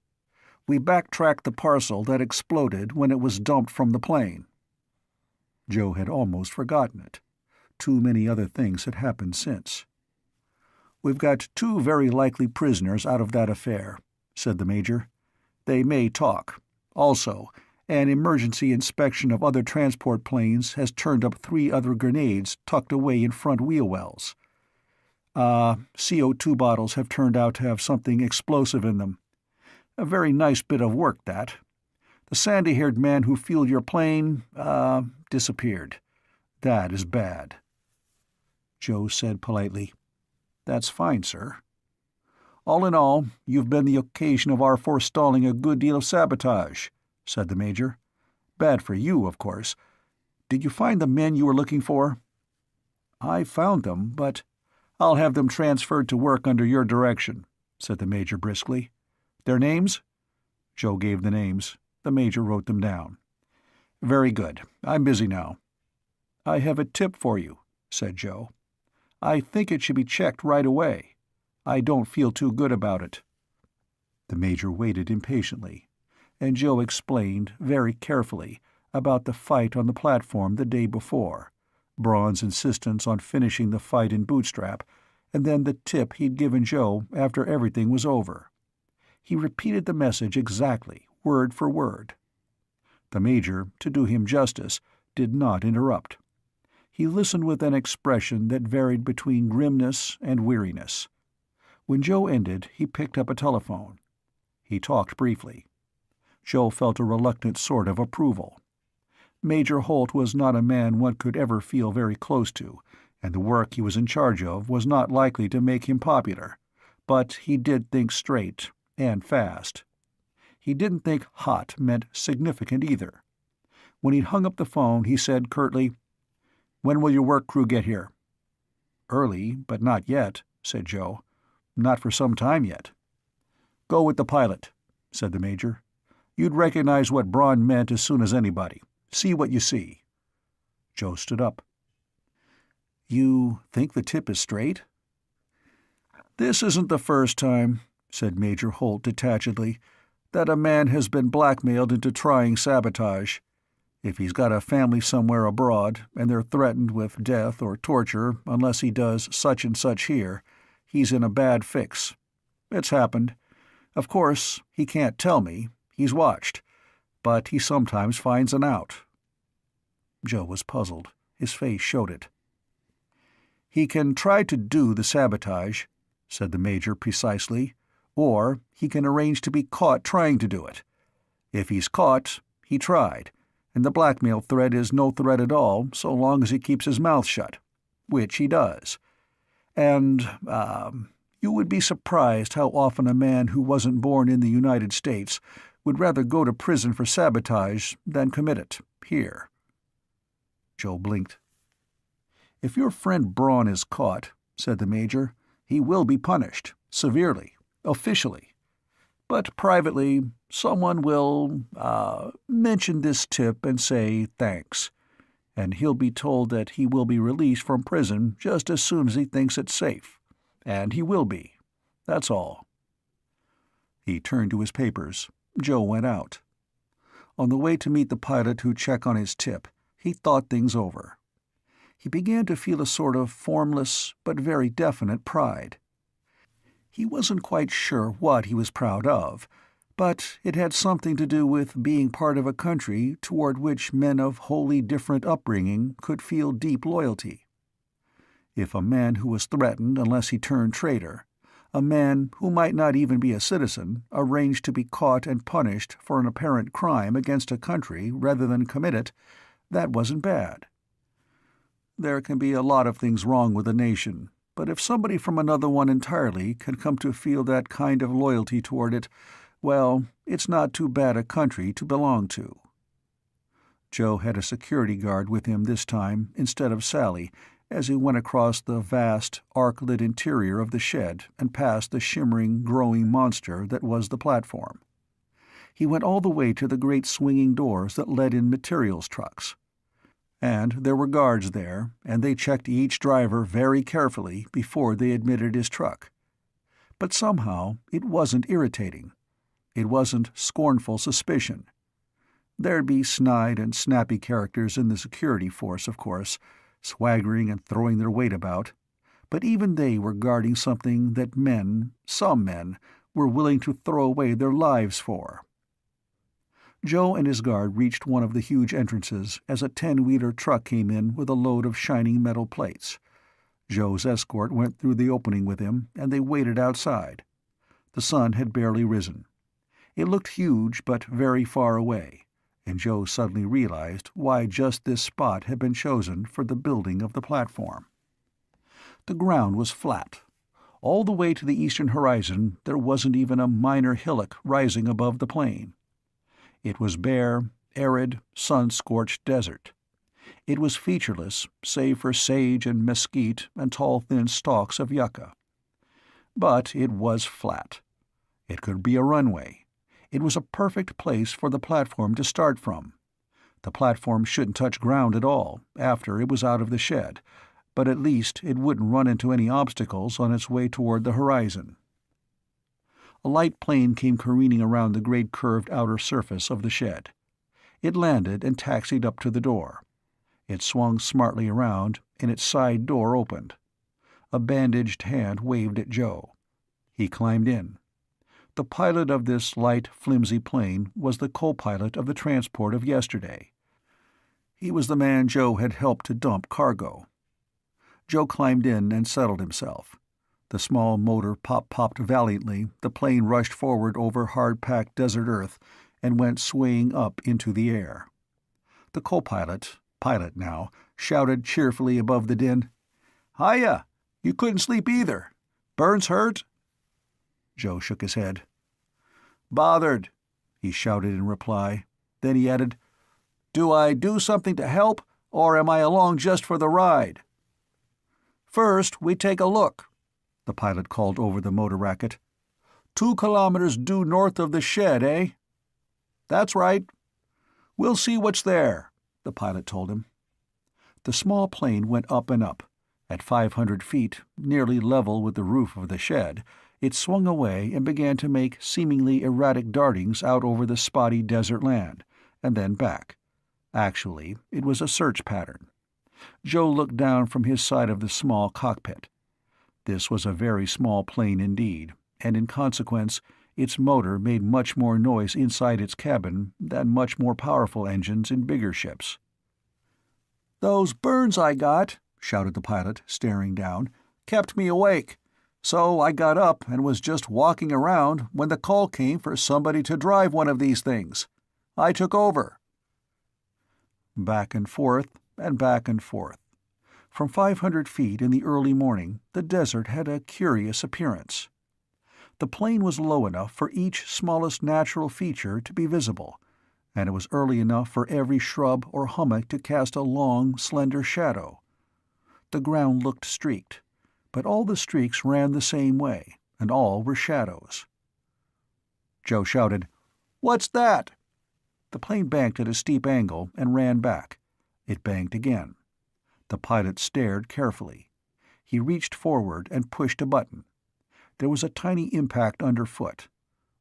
Speaker 1: "We backtracked the parcel that exploded when it was dumped from the plane." Joe had almost forgotten it. Too many other things had happened since. "We've got 2 very likely prisoners out of that affair," said the Major. "They may talk. Also, an emergency inspection of other transport planes has turned up 3 other grenades tucked away in front wheel wells. CO2 bottles have turned out to have something explosive in them. A very nice bit of work, that. The sandy-haired man who fueled your plane, disappeared. That is bad." Joe said politely, "That's fine, sir." "All in all, you've been the occasion of our forestalling a good deal of sabotage," said the Major. "Bad for you, of course. Did you find the men you were looking for?" "I found them, but—" "I'll have them transferred to work under your direction," said the Major briskly. "Their names?" Joe gave the names. The Major wrote them down. "Very good. I'm busy now." "I have a tip for you," said Joe. "I think it should be checked right away. I don't feel too good about it." The Major waited impatiently, and Joe explained, very carefully, about the fight on the platform the day before, Braun's insistence on finishing the fight in Bootstrap, and then the tip he'd given Joe after everything was over. He repeated the message exactly, word for word. The Major, to do him justice, did not interrupt. He listened with an expression that varied between grimness and weariness. When Joe ended, he picked up a telephone. He talked briefly. Joe felt a reluctant sort of approval. Major Holt was not a man one could ever feel very close to, and the work he was in charge of was not likely to make him popular, but he did think straight, and fast. He didn't think hot meant significant either. When he'd hung up the phone, he said curtly, "When will your work crew get here?" "Early, but not yet," said Joe. "Not for some time yet." "Go with the pilot," said the Major. "You'd recognize what Braun meant as soon as anybody. See what you see." Joe stood up. "You think the tip is straight?" "This isn't the first time," said Major Holt detachedly, "that a man has been blackmailed into trying sabotage. If he's got a family somewhere abroad, and they're threatened with death or torture unless he does such and such here, he's in a bad fix. It's happened. Of course, he can't tell me. He's watched. But he sometimes finds an out." Joe was puzzled. His face showed it. "He can try to do the sabotage," said the Major precisely, Or he can arrange to be caught trying to do it. If he's caught, he tried, and the blackmail threat is no threat at all so long as he keeps his mouth shut, which he does. And, you would be surprised how often a man who wasn't born in the United States would rather go to prison for sabotage than commit it, here. Joe blinked. "If your friend Braun is caught," said the Major, "he will be punished, severely, officially. But privately, someone will, mention this tip and say thanks, and he'll be told that he will be released from prison just as soon as he thinks it's safe. And he will be. That's all." He turned to his papers. Joe went out. On the way to meet the pilot who'd check on his tip, he thought things over. He began to feel a sort of formless but very definite pride. He wasn't quite sure what he was proud of, but it had something to do with being part of a country toward which men of wholly different upbringing could feel deep loyalty. If a man who was threatened unless he turned traitor, a man who might not even be a citizen, arranged to be caught and punished for an apparent crime against a country rather than commit it, that wasn't bad. There can be a lot of things wrong with a nation, but if somebody from another one entirely can come to feel that kind of loyalty toward it, well, it's not too bad a country to belong to. Joe had a security guard with him this time instead of Sally, as he went across the vast, arc-lit interior of the shed and past the shimmering, growing monster that was the platform. He went all the way to the great swinging doors that led in materials trucks. And there were guards there, and they checked each driver very carefully before they admitted his truck. But somehow it wasn't irritating. It wasn't scornful suspicion. There'd be snide and snappy characters in the security force, of course, swaggering and throwing their weight about, but even they were guarding something that some men, were willing to throw away their lives for. Joe and his guard reached one of the huge entrances as a 10-wheeler truck came in with a load of shining metal plates. Joe's escort went through the opening with him, and they waited outside. The sun had barely risen. It looked huge but very far away, and Joe suddenly realized why just this spot had been chosen for the building of the platform. The ground was flat. All the way to the eastern horizon there wasn't even a minor hillock rising above the plain. It was bare, arid, sun-scorched desert. It was featureless, save for sage and mesquite and tall thin stalks of yucca. But it was flat. It could be a runway. It was a perfect place for the platform to start from. The platform shouldn't touch ground at all after it was out of the shed, but at least it wouldn't run into any obstacles on its way toward the horizon. A light plane came careening around the great curved outer surface of the shed. It landed and taxied up to the door. It swung smartly around, and its side door opened. A bandaged hand waved at Joe. He climbed in. The pilot of this light, flimsy plane was the co-pilot of the transport of yesterday. He was the man Joe had helped to dump cargo. Joe climbed in and settled himself. The small motor popped valiantly, the plane rushed forward over hard-packed desert earth and went swaying up into the air. The co-pilot, pilot now, shouted cheerfully above the din, "Hiya! You couldn't sleep either. Burns hurt?" Joe shook his head. "Bothered," he shouted in reply. Then he added, "Do I do something to help, or am I along just for the ride?" "First, we take a look," the pilot called over the motor racket. 2 kilometers due north of the shed, eh?" "That's right." "We'll see what's there," the pilot told him. The small plane went up and up. At 500 feet, nearly level with the roof of the shed, it swung away and began to make seemingly erratic dartings out over the spotty desert land, and then back. Actually, it was a search pattern. Joe looked down from his side of the small cockpit. This was a very small plane indeed, and in consequence its motor made much more noise inside its cabin than much more powerful engines in bigger ships. "Those burns I got," shouted the pilot, staring down, "kept me awake. So I got up and was just walking around when the call came for somebody to drive one of these things. I took over." Back and forth, and back and forth. From 500 feet in the early morning, the desert had a curious appearance. The plane was low enough for each smallest natural feature to be visible, and it was early enough for every shrub or hummock to cast a long, slender shadow. The ground looked streaked, but all the streaks ran the same way, and all were shadows. Joe shouted, "What's that?" The plane banked at a steep angle and ran back. It banked again. The pilot stared carefully. He reached forward and pushed a button. There was a tiny impact underfoot.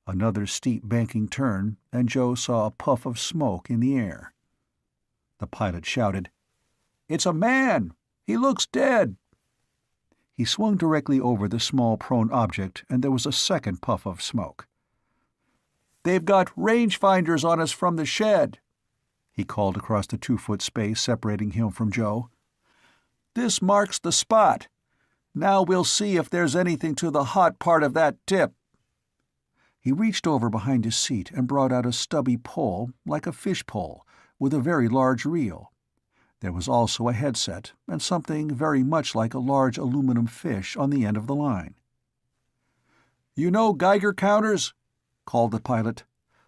Speaker 1: Another steep banking turn, and Joe saw a puff of smoke in the air. The pilot shouted, "It's a man! He looks dead!" He swung directly over the small prone object, and there was a second puff of smoke. "They've got rangefinders on us from the shed," he called across the 2-foot space separating him from Joe. "This marks the spot. Now we'll see if there's anything to the hot part of that tip." He reached over behind his seat and brought out a stubby pole, like a fish pole, with a very large reel. There was also a headset, and something very much like a large aluminum fish on the end of the line. "You know Geiger counters?" called the pilot.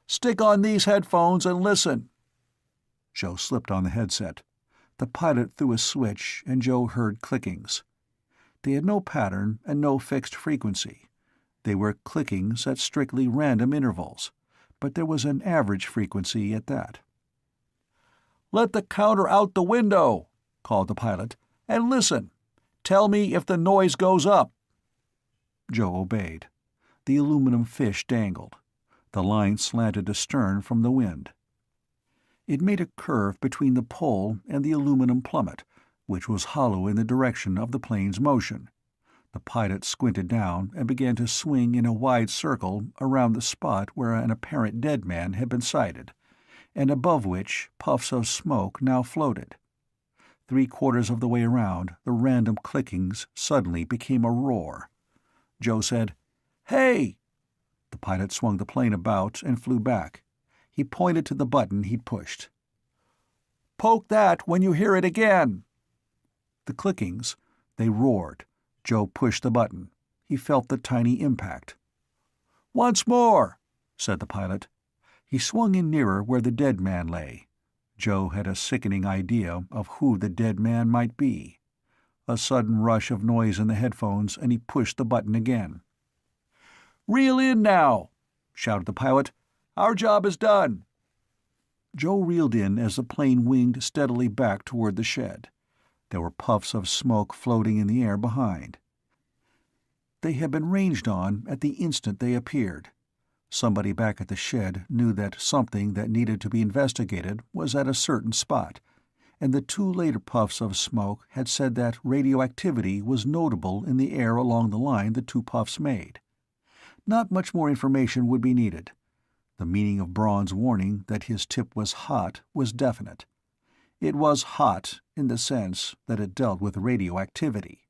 Speaker 1: "Stick on these headphones and listen." Joe slipped on the headset. The pilot threw a switch, and Joe heard clickings. They had no pattern and no fixed frequency. They were clickings at strictly random intervals, but there was an average frequency at that. "Let the counter out the window," called the pilot, "and listen. Tell me if the noise goes up." Joe obeyed. The aluminum fish dangled. The line slanted astern from the wind. It made a curve between the pole and the aluminum plummet, which was hollow in the direction of the plane's motion. The pilot squinted down and began to swing in a wide circle around the spot where an apparent dead man had been sighted, and above which puffs of smoke now floated. 3/4 of the way around, the random clickings suddenly became a roar. Joe said, "Hey!" The pilot swung the plane about and flew back. He pointed to the button he'd pushed. "Poke that when you hear it again." The clickings, they roared. Joe pushed the button. He felt the tiny impact. "Once more," said the pilot. He swung in nearer where the dead man lay. Joe had a sickening idea of who the dead man might be. A sudden rush of noise in the headphones, and he pushed the button again. "Reel in now," shouted the pilot. "Our job is done." Joe reeled in as the plane winged steadily back toward the shed. There were puffs of smoke floating in the air behind. They had been ranged on at the instant they appeared. Somebody back at the shed knew that something that needed to be investigated was at a certain spot, and the 2 later puffs of smoke had said that radioactivity was notable in the air along the line the 2 puffs made. Not much more information would be needed. The meaning of Braun's warning that his tip was hot was definite. It was hot in the sense that it dealt with radioactivity.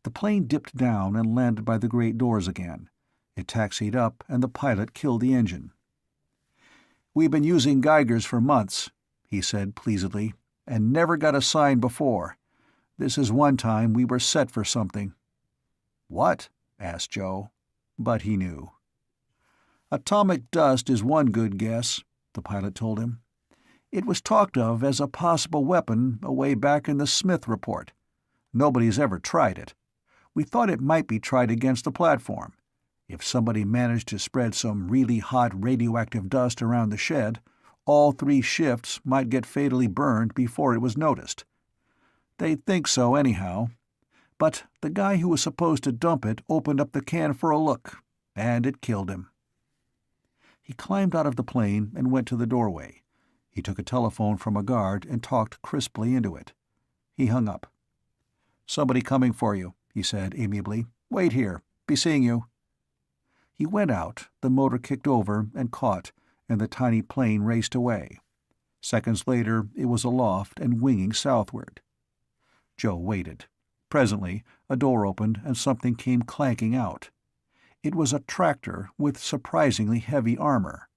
Speaker 1: The plane dipped down and landed by the great doors again. It taxied up, and the pilot killed the engine. "We've been using Geigers for months," he said pleasedly, "and never got a sign before. This is one time we were set for something." "What?" asked Joe. But he knew. "Atomic dust is one good guess," the pilot told him. "It was talked of as a possible weapon away back in the Smith report. Nobody's ever tried it. We thought it might be tried against the platform. If somebody managed to spread some really hot radioactive dust around the shed, all 3 shifts might get fatally burned before it was noticed. They'd think so anyhow. But the guy who was supposed to dump it opened up the can for a look, and it killed him." He climbed out of the plane and went to the doorway. He took a telephone from a guard and talked crisply into it. He hung up. "Somebody coming for you," he said amiably. "Wait here. Be seeing you." He went out, the motor kicked over and caught, and the tiny plane raced away. Seconds later, it was aloft and winging southward. Joe waited. Presently, a door opened and something came clanking out. It was a tractor with surprisingly heavy armor.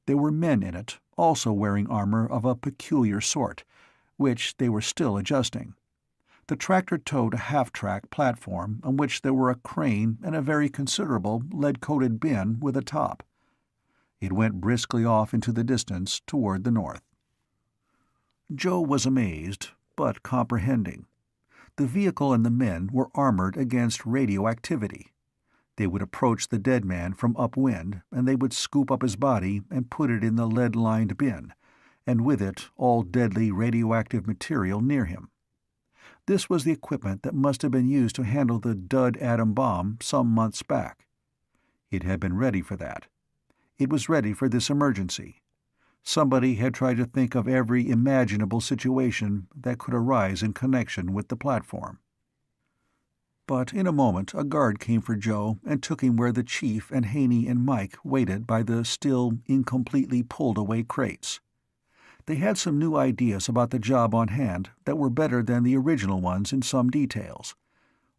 Speaker 1: There were men in it, also wearing armor of a peculiar sort, which they were still adjusting. The tractor towed a half-track platform on which there were a crane and a very considerable lead-coated bin with a top. It went briskly off into the distance toward the north. Joe was amazed, but comprehending. The vehicle and the men were armored against radioactivity. They would approach the dead man from upwind, and they would scoop up his body and put it in the lead-lined bin, and with it all deadly radioactive material near him. This was the equipment that must have been used to handle the dud atom bomb some months back. It had been ready for that. It was ready for this emergency. Somebody had tried to think of every imaginable situation that could arise in connection with the platform. But in a moment a guard came for Joe and took him where the chief and Haney and Mike waited by the still incompletely pulled-away crates. They had some new ideas about the job on hand that were better than the original ones in some details.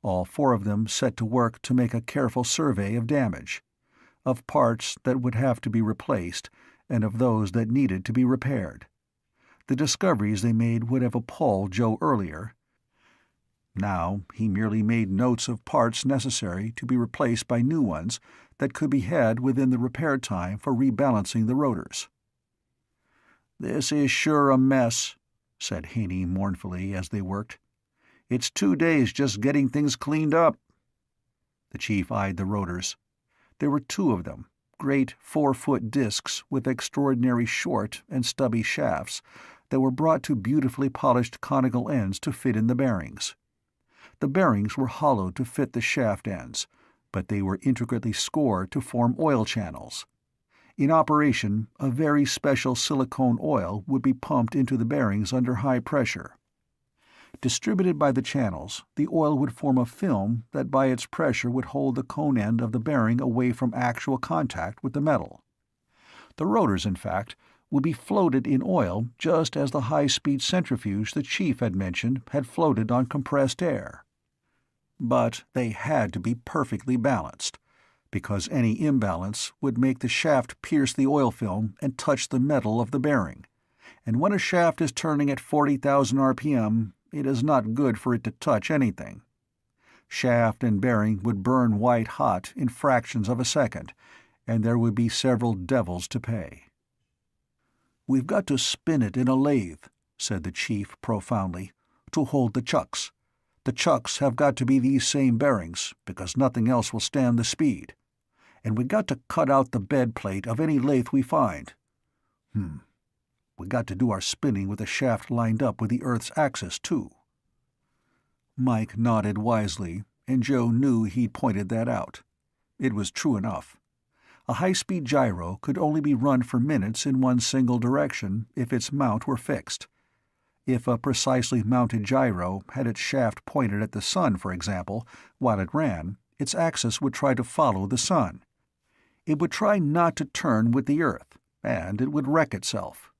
Speaker 1: All four of them set to work to make a careful survey of damage, of parts that would have to be replaced, and of those that needed to be repaired. The discoveries they made would have appalled Joe earlier. Now he merely made notes of parts necessary to be replaced by new ones that could be had within the repair time for rebalancing the rotors. "This is sure a mess," said Haney mournfully as they worked. "It's 2 days just getting things cleaned up." The chief eyed the rotors. There were 2 of them, great 4-foot discs with extraordinary short and stubby shafts that were brought to beautifully polished conical ends to fit in the bearings. The bearings were hollowed to fit the shaft ends, but they were intricately scored to form oil channels. In operation, a very special silicone oil would be pumped into the bearings under high pressure. Distributed by the channels, the oil would form a film that by its pressure would hold the cone end of the bearing away from actual contact with the metal. The rotors, in fact, would be floated in oil just as the high-speed centrifuge the chief had mentioned had floated on compressed air. But they had to be perfectly balanced, because any imbalance would make the shaft pierce the oil film and touch the metal of the bearing, and when a shaft is turning at 40,000 RPM, it is not good for it to touch anything. Shaft and bearing would burn white hot in fractions of a second, and there would be several devils to pay. "We've got to spin it in a lathe," said the chief profoundly, "to hold the chucks. The chucks have got to be these same bearings, because nothing else will stand the speed. And we got to cut out the bed plate of any lathe we find. We got to do our spinning with the shaft lined up with the Earth's axis, too." Mike nodded wisely, and Joe knew he'd pointed that out. It was true enough. A high-speed gyro could only be run for minutes in one single direction if its mount were fixed. If a precisely mounted gyro had its shaft pointed at the sun, for example, while it ran, its axis would try to follow the sun. It would try not to turn with the Earth, and it would wreck itself.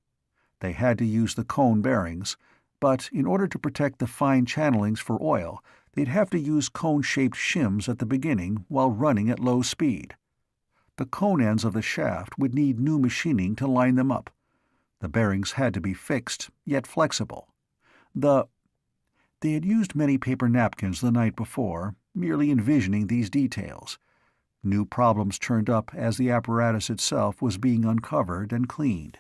Speaker 1: They had to use the cone bearings, but in order to protect the fine channelings for oil, they'd have to use cone-shaped shims at the beginning while running at low speed. The cone ends of the shaft would need new machining to line them up. The bearings had to be fixed, yet flexible. They had used many paper napkins the night before, merely envisioning these details. New problems turned up as the apparatus itself was being uncovered and cleaned.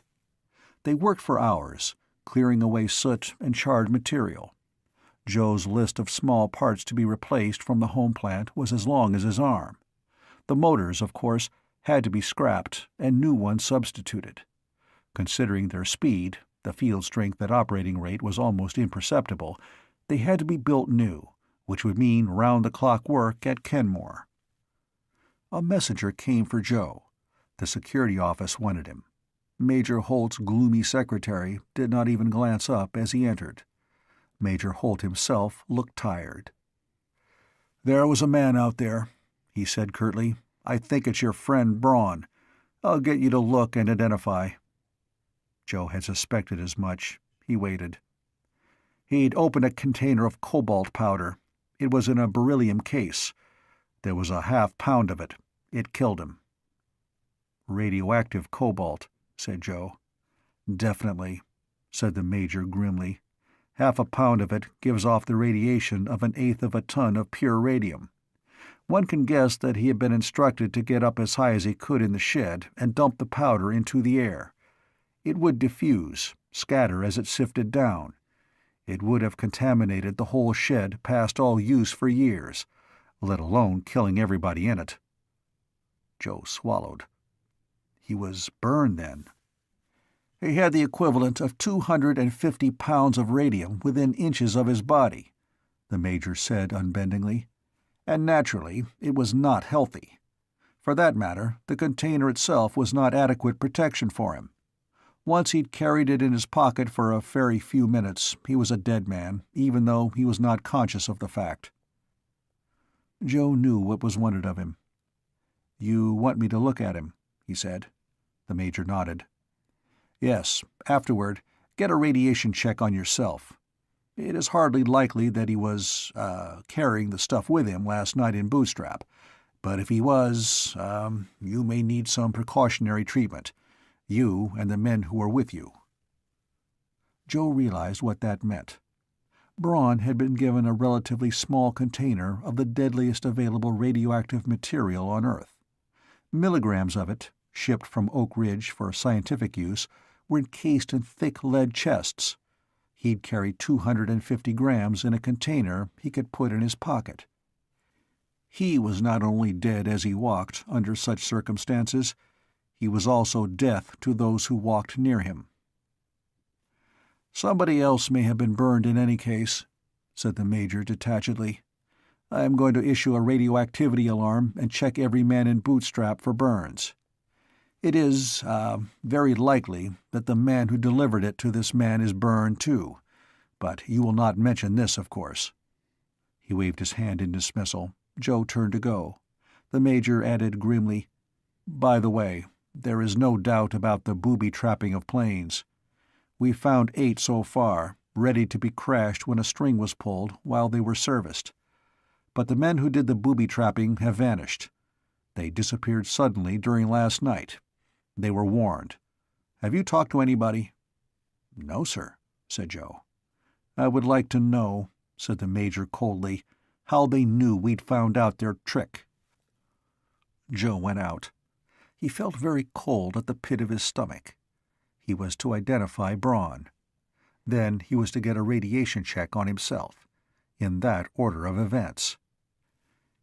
Speaker 1: They worked for hours, clearing away soot and charred material. Joe's list of small parts to be replaced from the home plant was as long as his arm. The motors, of course, had to be scrapped and new ones substituted. Considering their speed, the field strength at operating rate was almost imperceptible, they had to be built new, which would mean round-the-clock work at Kenmore. A messenger came for Joe. The security office wanted him. Major Holt's gloomy secretary did not even glance up as he entered. Major Holt himself looked tired. "There was a man out there," he said curtly. "I think it's your friend Braun. I'll get you to look and identify." Joe had suspected as much. He waited. "He'd opened a container of cobalt powder, It was in a beryllium case. There was a half-pound of it. It killed him." "Radioactive cobalt," said Joe. "Definitely," said the Major grimly. "Half a pound of it gives off the radiation of 1/8 of a ton of pure radium. One can guess that he had been instructed to get up as high as he could in the shed and dump the powder into the air. It would diffuse, scatter as it sifted down. It would have contaminated the whole shed past all use for years, let alone killing everybody in it." Joe swallowed. He was burned, then. He had the equivalent of 250 pounds of radium within inches of his body, the Major said unbendingly. And naturally, it was not healthy. For that matter, the container itself was not adequate protection for him. Once he'd carried it in his pocket for a very few minutes, he was a dead man, even though he was not conscious of the fact. Joe knew what was wanted of him. "You want me to look at him?" he said. The Major nodded. "Yes, afterward, get a radiation check on yourself. It is hardly likely that he was, carrying the stuff with him last night in Bootstrap, but if he was, you may need some precautionary treatment. You and the men who were with you." Joe realized what that meant. Braun had been given a relatively small container of the deadliest available radioactive material on Earth. Milligrams of it, shipped from Oak Ridge for scientific use, were encased in thick lead chests. He'd carry 250 grams in a container he could put in his pocket. He was not only dead as he walked under such circumstances, he was also death to those who walked near him. "Somebody else may have been burned in any case," said the Major detachedly. "I am going to issue a radioactivity alarm and check every man in Bootstrap for burns. It is, very likely that the man who delivered it to this man is burned too, but you will not mention this, of course." He waved his hand in dismissal. Joe turned to go. The Major added grimly, "By the way, there is no doubt about the booby-trapping of planes. We've found 8 so far, ready to be crashed when a string was pulled while they were serviced. But the men who did the booby-trapping have vanished. They disappeared suddenly during last night. They were warned. Have you talked to anybody?" "No, sir," said Joe. "I would like to know," said the Major coldly, "how they knew we'd found out their trick." Joe went out. He felt very cold at the pit of his stomach. He was to identify Braun. Then he was to get a radiation check on himself. In that order of events.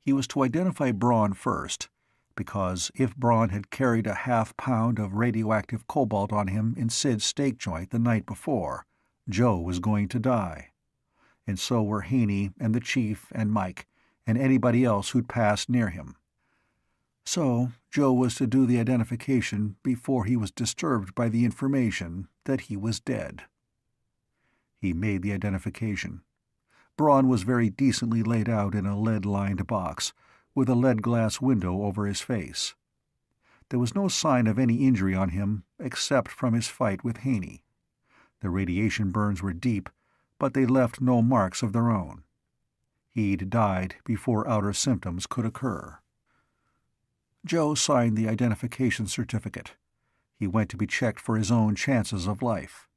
Speaker 1: He was to identify Braun first, because if Braun had carried a half-pound of radioactive cobalt on him in Sid's steak joint the night before, Joe was going to die. And so were Haney and the Chief and Mike, and anybody else who'd passed near him. So Joe was to do the identification before he was disturbed by the information that he was dead. He made the identification. Braun was very decently laid out in a lead-lined box, with a lead-glass window over his face. There was no sign of any injury on him except from his fight with Haney. The radiation burns were deep, but they left no marks of their own. He'd died before outer symptoms could occur. Joe signed the identification certificate. He went to be checked for his own chances of life.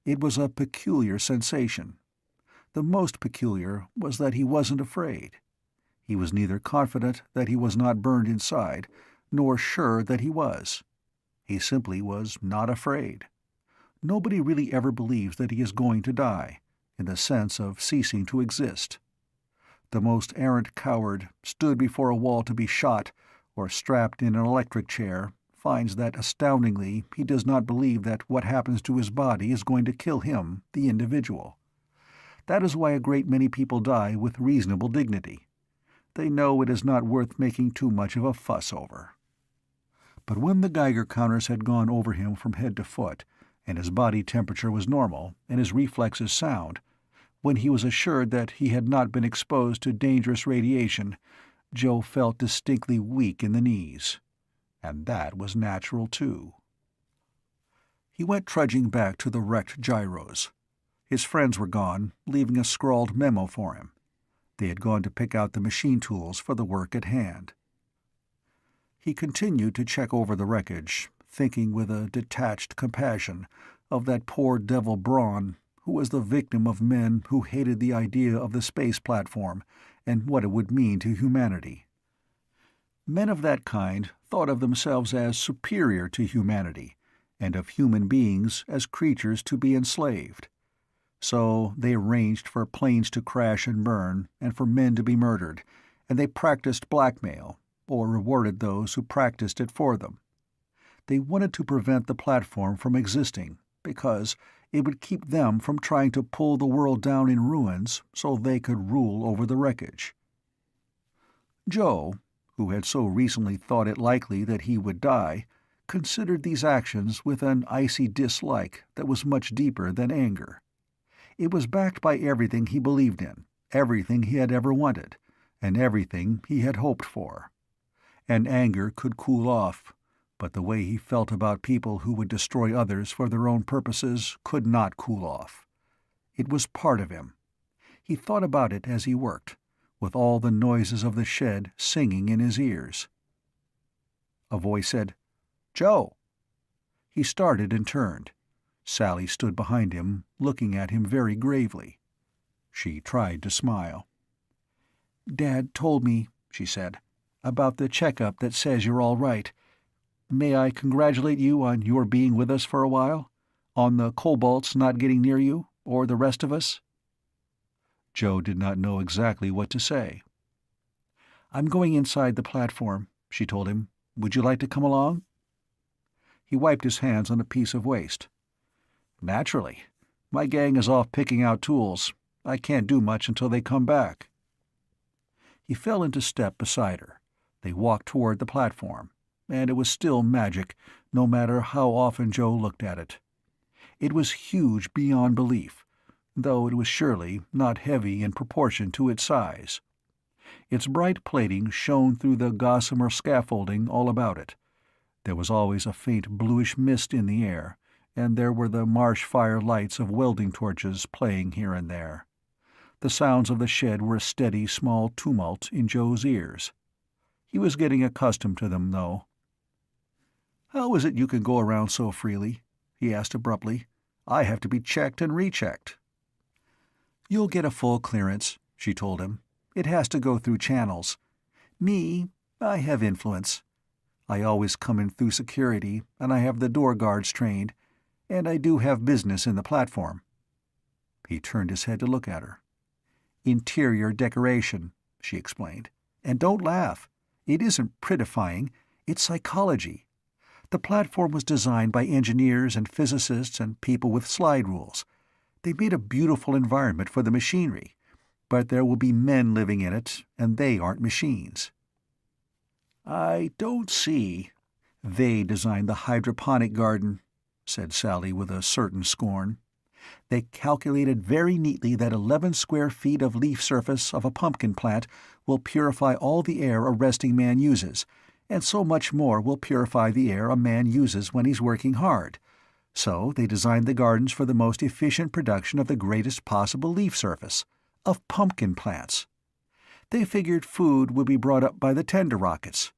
Speaker 1: It was a peculiar sensation. The most peculiar was that he wasn't afraid. He was neither confident that he was not burned inside, nor sure that he was. He simply was not afraid. Nobody really ever believes that he is going to die, in the sense of ceasing to exist. The most arrant coward, stood before a wall to be shot, or strapped in an electric chair, finds that astoundingly he does not believe that what happens to his body is going to kill him, the individual. That is why a great many people die with reasonable dignity. They know it is not worth making too much of a fuss over. But when the Geiger counters had gone over him from head to foot, and his body temperature was normal, and his reflexes sound, when he was assured that he had not been exposed to dangerous radiation, Joe felt distinctly weak in the knees. And that was natural, too. He went trudging back to the wrecked gyros. His friends were gone, leaving a scrawled memo for him. They had gone to pick out the machine tools for the work at hand. He continued to check over the wreckage, thinking with a detached compassion of that poor devil Braun, who was the victim of men who hated the idea of the space platform and what it would mean to humanity. Men of that kind thought of themselves as superior to humanity, and of human beings as creatures to be enslaved. So they arranged for planes to crash and burn, and for men to be murdered, and they practiced blackmail, or rewarded those who practiced it for them. They wanted to prevent the platform from existing, because it would keep them from trying to pull the world down in ruins so they could rule over the wreckage. Joe, who had so recently thought it likely that he would die, considered these actions with an icy dislike that was much deeper than anger. It was backed by everything he believed in, everything he had ever wanted, and everything he had hoped for. And anger could cool off, but the way he felt about people who would destroy others for their own purposes could not cool off. It was part of him. He thought about it as he worked, with all the noises of the shed singing in his ears. A voice said, "Joe." He started and turned. Sally stood behind him, looking at him very gravely. She tried to smile. "Dad told me," she said, "about the checkup that says you're all right. May I congratulate you on your being with us for a while? On the kobolds not getting near you, or the rest of us?" Joe did not know exactly what to say. "I'm going inside the platform," she told him. "Would you like to come along?" He wiped his hands on a piece of waste. "Naturally. My gang is off picking out tools. I can't do much until they come back." He fell into step beside her. They walked toward the platform, and it was still magic, no matter how often Joe looked at it. It was huge beyond belief, though it was surely not heavy in proportion to its size. Its bright plating shone through the gossamer scaffolding all about it. There was always a faint bluish mist in the air, and there were the marsh fire lights of welding torches playing here and there. The sounds of the shed were a steady small tumult in Joe's ears. He was getting accustomed to them, though. "How is it you can go around so freely?" he asked abruptly. "I have to be checked and rechecked." "You'll get a full clearance," she told him. "It has to go through channels. Me, I have influence. I always come in through security, and I have the door guards trained, and I do have business in the platform." He turned his head to look at her. "Interior decoration," she explained. "And don't laugh. It isn't prettifying, it's psychology. The platform was designed by engineers and physicists and people with slide rules. They made a beautiful environment for the machinery, but there will be men living in it, and they aren't machines." "I don't see—" "They designed the hydroponic garden," said Sally with a certain scorn. "They calculated very neatly that 11 square feet of leaf surface of a pumpkin plant will purify all the air a resting man uses, and so much more will purify the air a man uses when he's working hard. So they designed the gardens for the most efficient production of the greatest possible leaf surface, of pumpkin plants. They figured food would be brought up by the tender rockets.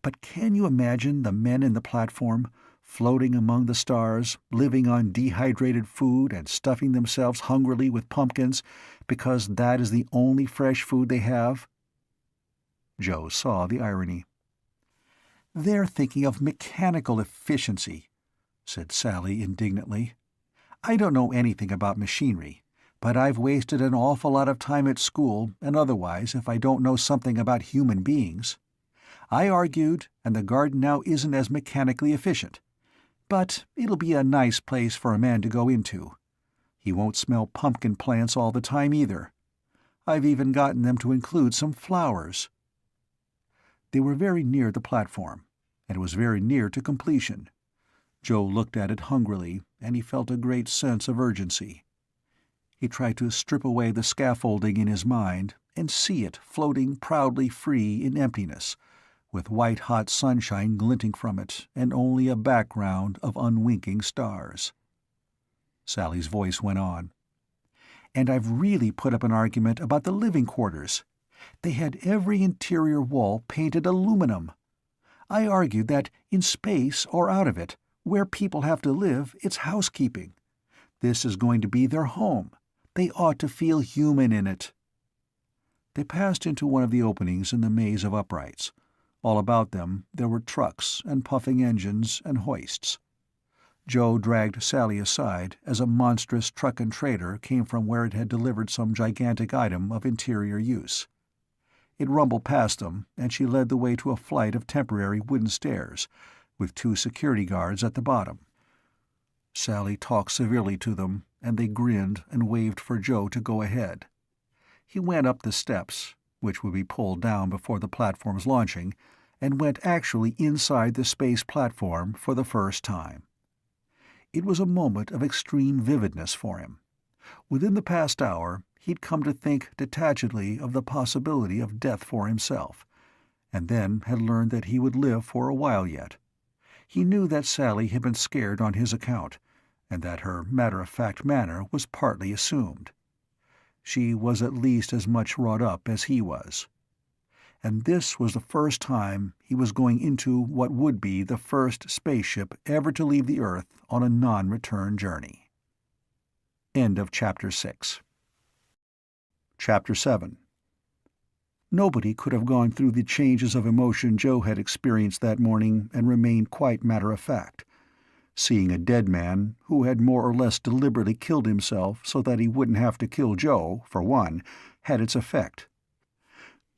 Speaker 1: But can you imagine the men in the platform, floating among the stars, living on dehydrated food and stuffing themselves hungrily with pumpkins because that is the only fresh food they have?" Joe saw the irony. "They're thinking of mechanical efficiency," said Sally indignantly. "I don't know anything about machinery, but I've wasted an awful lot of time at school and otherwise if I don't know something about human beings. I argued, and the garden now isn't as mechanically efficient. But it'll be a nice place for a man to go into. He won't smell pumpkin plants all the time either. I've even gotten them to include some flowers." They were very near the platform, and it was very near to completion. Joe looked at it hungrily, and he felt a great sense of urgency. He tried to strip away the scaffolding in his mind and see it floating proudly free in emptiness, with white-hot sunshine glinting from it and only a background of unwinking stars. Sally's voice went on. And I've really put up an argument about the living quarters. They had every interior wall painted aluminum. I argued that in space or out of it, where people have to live, it's housekeeping. This is going to be their home. They ought to feel human in it." They passed into one of the openings in the maze of uprights. All about them there were trucks and puffing engines and hoists. Joe dragged Sally aside as a monstrous truck and trailer came from where it had delivered some gigantic item of interior use. It rumbled past them, and she led the way to a flight of temporary wooden stairs, with 2 security guards at the bottom. Sally talked severely to them, and they grinned and waved for Joe to go ahead. He went up the steps, which would be pulled down before the platform's launching, and went actually inside the space platform for the first time. It was a moment of extreme vividness for him. Within the past hour, he'd come to think detachedly of the possibility of death for himself, and then had learned that he would live for a while yet. He knew that Sally had been scared on his account, and that her matter-of-fact manner was partly assumed. She was at least as much wrought up as he was. And this was the first time he was going into what would be the first spaceship ever to leave the Earth on a non-return journey. End of Chapter 6. Chapter 7. Nobody could have gone through the changes of emotion Joe had experienced that morning and remained quite matter-of-fact. Seeing a dead man, who had more or less deliberately killed himself so that he wouldn't have to kill Joe, for one, had its effect.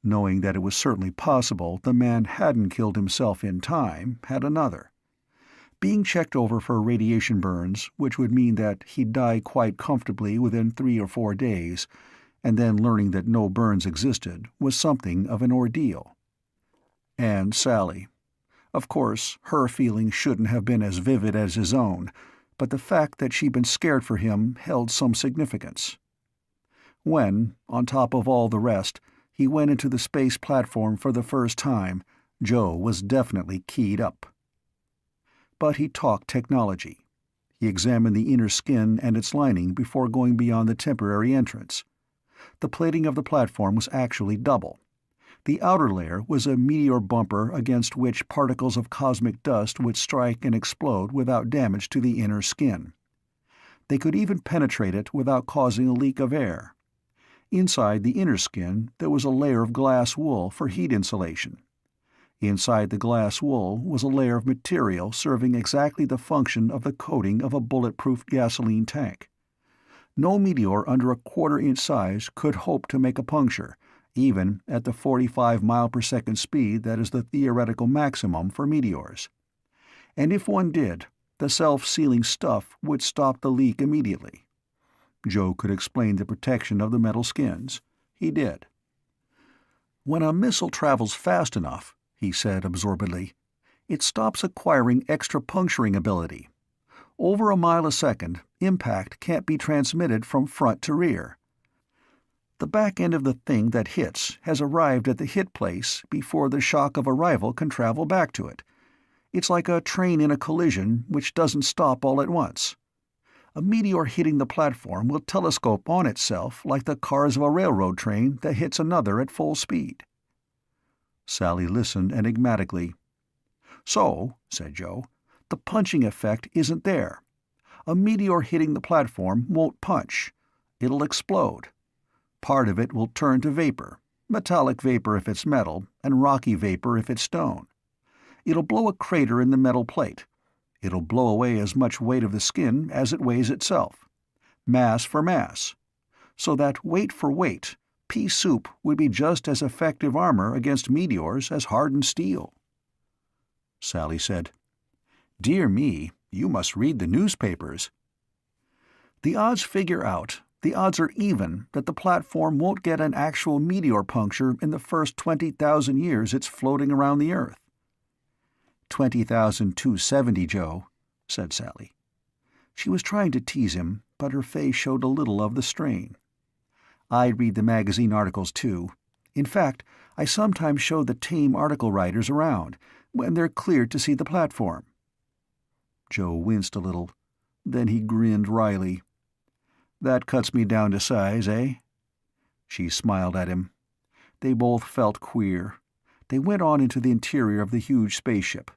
Speaker 1: Knowing that it was certainly possible the man hadn't killed himself in time had another. Being checked over for radiation burns, which would mean that he'd die quite comfortably within 3 or 4 days, and then learning that no burns existed, was something of an ordeal. And Sally. Of course, her feelings shouldn't have been as vivid as his own, but the fact that she'd been scared for him held some significance. When, on top of all the rest, he went into the space platform for the first time, Joe was definitely keyed up. But he talked technology. He examined the inner skin and its lining before going beyond the temporary entrance. The plating of the platform was actually double. The outer layer was a meteor bumper against which particles of cosmic dust would strike and explode without damage to the inner skin. They could even penetrate it without causing a leak of air. Inside the inner skin there was a layer of glass wool for heat insulation. Inside the glass wool was a layer of material serving exactly the function of the coating of a bulletproof gasoline tank. No meteor under a quarter-inch size could hope to make a puncture, even at the 45-mile-per-second speed that is the theoretical maximum for meteors. And if one did, the self-sealing stuff would stop the leak immediately. Joe could explain the protection of the metal skins. He did. "When a missile travels fast enough," he said absorbedly, "it stops acquiring extra puncturing ability. Over a mile a second, impact can't be transmitted from front to rear. The back end of the thing that hits has arrived at the hit place before the shock of arrival can travel back to it. It's like a train in a collision which doesn't stop all at once. A meteor hitting the platform will telescope on itself like the cars of a railroad train that hits another at full speed." Sally listened enigmatically. "So," said Joe, "the punching effect isn't there. A meteor hitting the platform won't punch. It'll explode. Part of it will turn to vapor, metallic vapor if it's metal, and rocky vapor if it's stone. It'll blow a crater in the metal plate. It'll blow away as much weight of the skin as it weighs itself. Mass for mass. So that weight for weight, pea soup would be just as effective armor against meteors as hardened steel." Sally said, "Dear me, you must read the newspapers." "The odds figure out. The odds are even that the platform won't get an actual meteor puncture in the first 20,000 years it's floating around the Earth." 20,270, Joe," said Sally. She was trying to tease him, but her face showed a little of the strain. "I read the magazine articles, too. In fact, I sometimes show the tame article writers around, when they're cleared to see the platform." Joe winced a little. Then he grinned wryly. That cuts me down to size, eh?" She smiled at him. They both felt queer. They went on into the interior of the huge spaceship.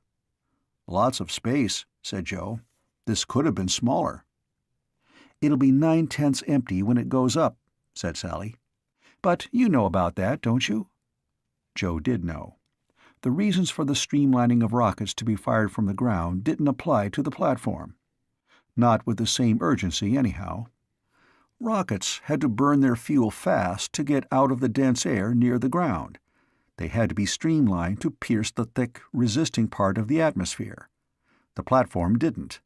Speaker 1: "Lots of space," said Joe. "This could have been smaller." "It'll be 9/10 empty when it goes up," said Sally. "But you know about that, don't you?" Joe did know. The reasons for the streamlining of rockets to be fired from the ground didn't apply to the platform. Not with the same urgency, anyhow. Rockets had to burn their fuel fast to get out of the dense air near the ground. They had to be streamlined to pierce the thick, resisting part of the atmosphere. The platform didn't.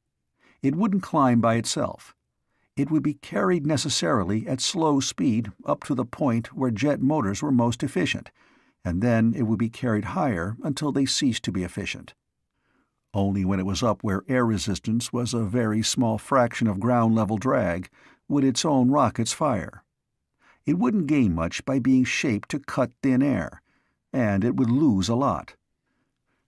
Speaker 1: It wouldn't climb by itself. It would be carried necessarily at slow speed up to the point where jet motors were most efficient, and then it would be carried higher until they ceased to be efficient. Only when it was up where air resistance was a very small fraction of ground-level drag would its own rockets fire. It wouldn't gain much by being shaped to cut thin air, and it would lose a lot.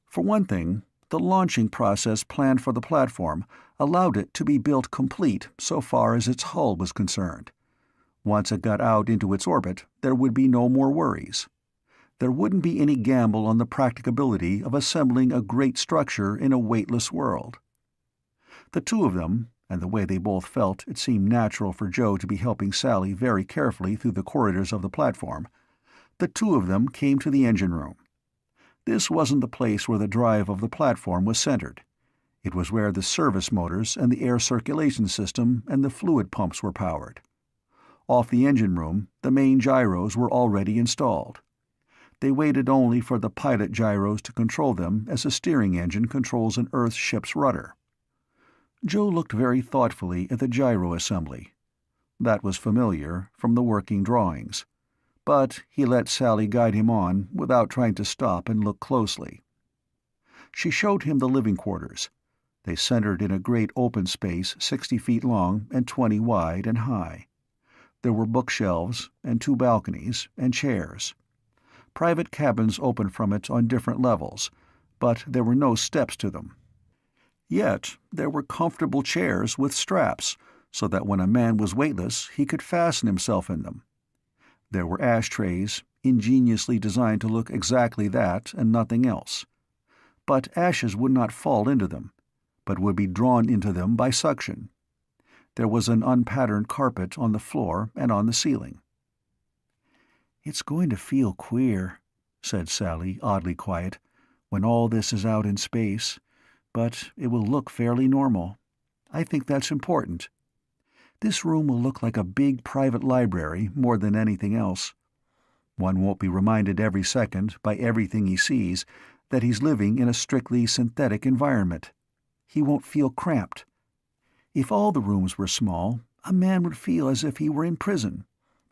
Speaker 1: For one thing, the launching process planned for the platform allowed it to be built complete so far as its hull was concerned. Once it got out into its orbit, there would be no more worries. There wouldn't be any gamble on the practicability of assembling a great structure in a weightless world. The two of them, and the way they both felt, it seemed natural for Joe to be helping Sally very carefully through the corridors of the platform, the two of them came to the engine room. This wasn't the place where the drive of the platform was centered. It was where the service motors and the air circulation system and the fluid pumps were powered. Off the engine room, the main gyros were already installed. They waited only for the pilot gyros to control them as a steering engine controls an Earth ship's rudder. Joe looked very thoughtfully at the gyro assembly. That was familiar from the working drawings. But he let Sally guide him on without trying to stop and look closely. She showed him the living quarters. They centered in a great open space 60 feet long and 20 wide and high. There were bookshelves and 2 balconies and chairs. Private cabins opened from it on different levels, but there were no steps to them. Yet there were comfortable chairs with straps, so that when a man was weightless he could fasten himself in them. There were ashtrays, ingeniously designed to look exactly that and nothing else. But ashes would not fall into them, but would be drawn into them by suction. There was an unpatterned carpet on the floor and on the ceiling. "It's going to feel queer," said Sally, oddly quiet, "when all this is out in space, but it will look fairly normal. I think that's important. This room will look like a big private library more than anything else. One won't be reminded every second, by everything he sees, that he's living in a strictly synthetic environment. He won't feel cramped. If all the rooms were small, a man would feel as if he were in prison.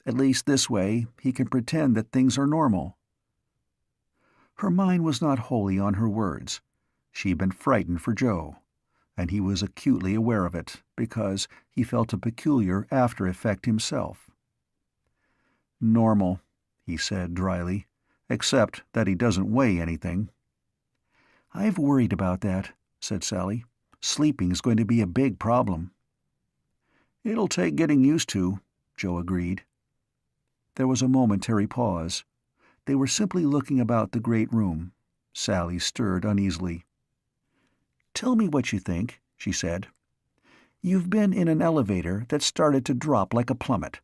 Speaker 1: At least this way he can pretend that things are normal." Her mind was not wholly on her words. She'd been frightened for Joe, and he was acutely aware of it, because he felt a peculiar after-effect himself. "Normal," he said dryly, "except that he doesn't weigh anything." "I've worried about that," said Sally. "Sleeping's going to be a big problem." "It'll take getting used to," Joe agreed. There was a momentary pause. They were simply looking about the great room. Sally stirred uneasily. "Tell me what you think," she said. "You've been in an elevator that started to drop like a plummet.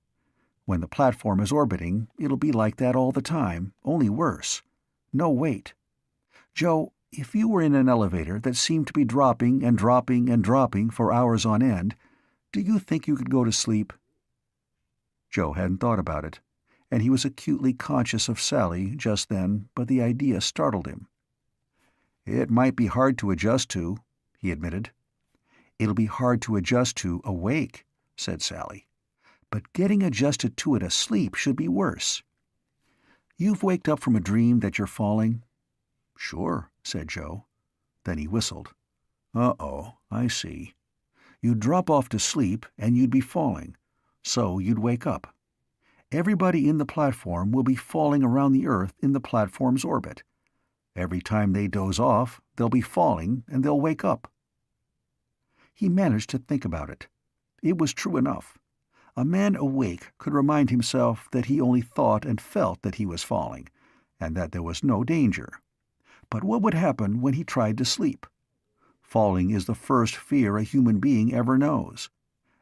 Speaker 1: When the platform is orbiting, it'll be like that all the time, only worse. No weight. Joe, if you were in an elevator that seemed to be dropping and dropping and dropping for hours on end, do you think you could go to sleep?" Joe hadn't thought about it, and he was acutely conscious of Sally just then, but the idea startled him. "It might be hard to adjust to," he admitted. "It'll be hard to adjust to awake," said Sally. "But getting adjusted to it asleep should be worse. You've waked up from a dream that you're falling?" "Sure," said Joe. Then he whistled. "Uh-oh, I see. You'd drop off to sleep and you'd be falling, so you'd wake up. Everybody in the platform will be falling around the Earth in the platform's orbit. Every time they doze off, they'll be falling and they'll wake up." He managed to think about it. It was true enough. A man awake could remind himself that he only thought and felt that he was falling, and that there was no danger. But what would happen when he tried to sleep? Falling is the first fear a human being ever knows.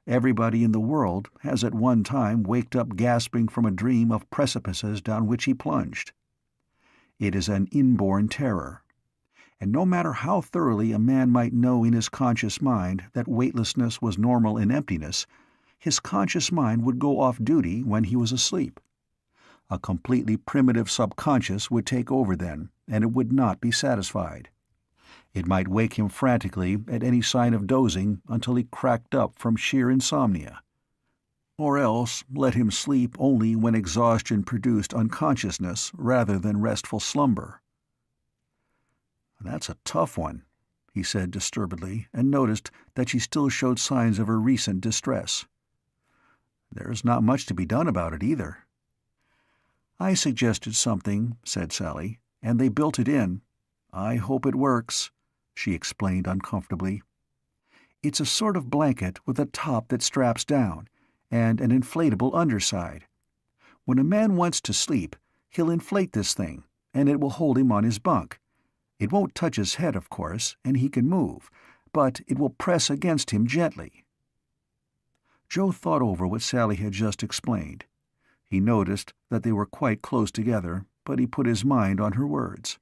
Speaker 1: Everybody in the world has at one time waked up gasping from a dream of precipices down which he plunged. It is an inborn terror. And no matter how thoroughly a man might know in his conscious mind that weightlessness was normal in emptiness, his conscious mind would go off duty when he was asleep. A completely primitive subconscious would take over then, and it would not be satisfied. It might wake him frantically at any sign of dozing until he cracked up from sheer insomnia. Or else let him sleep only when exhaustion produced unconsciousness rather than restful slumber. "That's a tough one," he said disturbedly, and noticed that she still showed signs of her recent distress. "There's not much to be done about it either." "I suggested something," said Sally, "and they built it in. I hope it works," she explained uncomfortably. "It's a sort of blanket with a top that straps down, and an inflatable underside. When a man wants to sleep, he'll inflate this thing, and it will hold him on his bunk. It won't touch his head, of course, and he can move, but it will press against him gently." Joe thought over what Sally had just explained. He noticed that they were quite close together, but he put his mind on her words.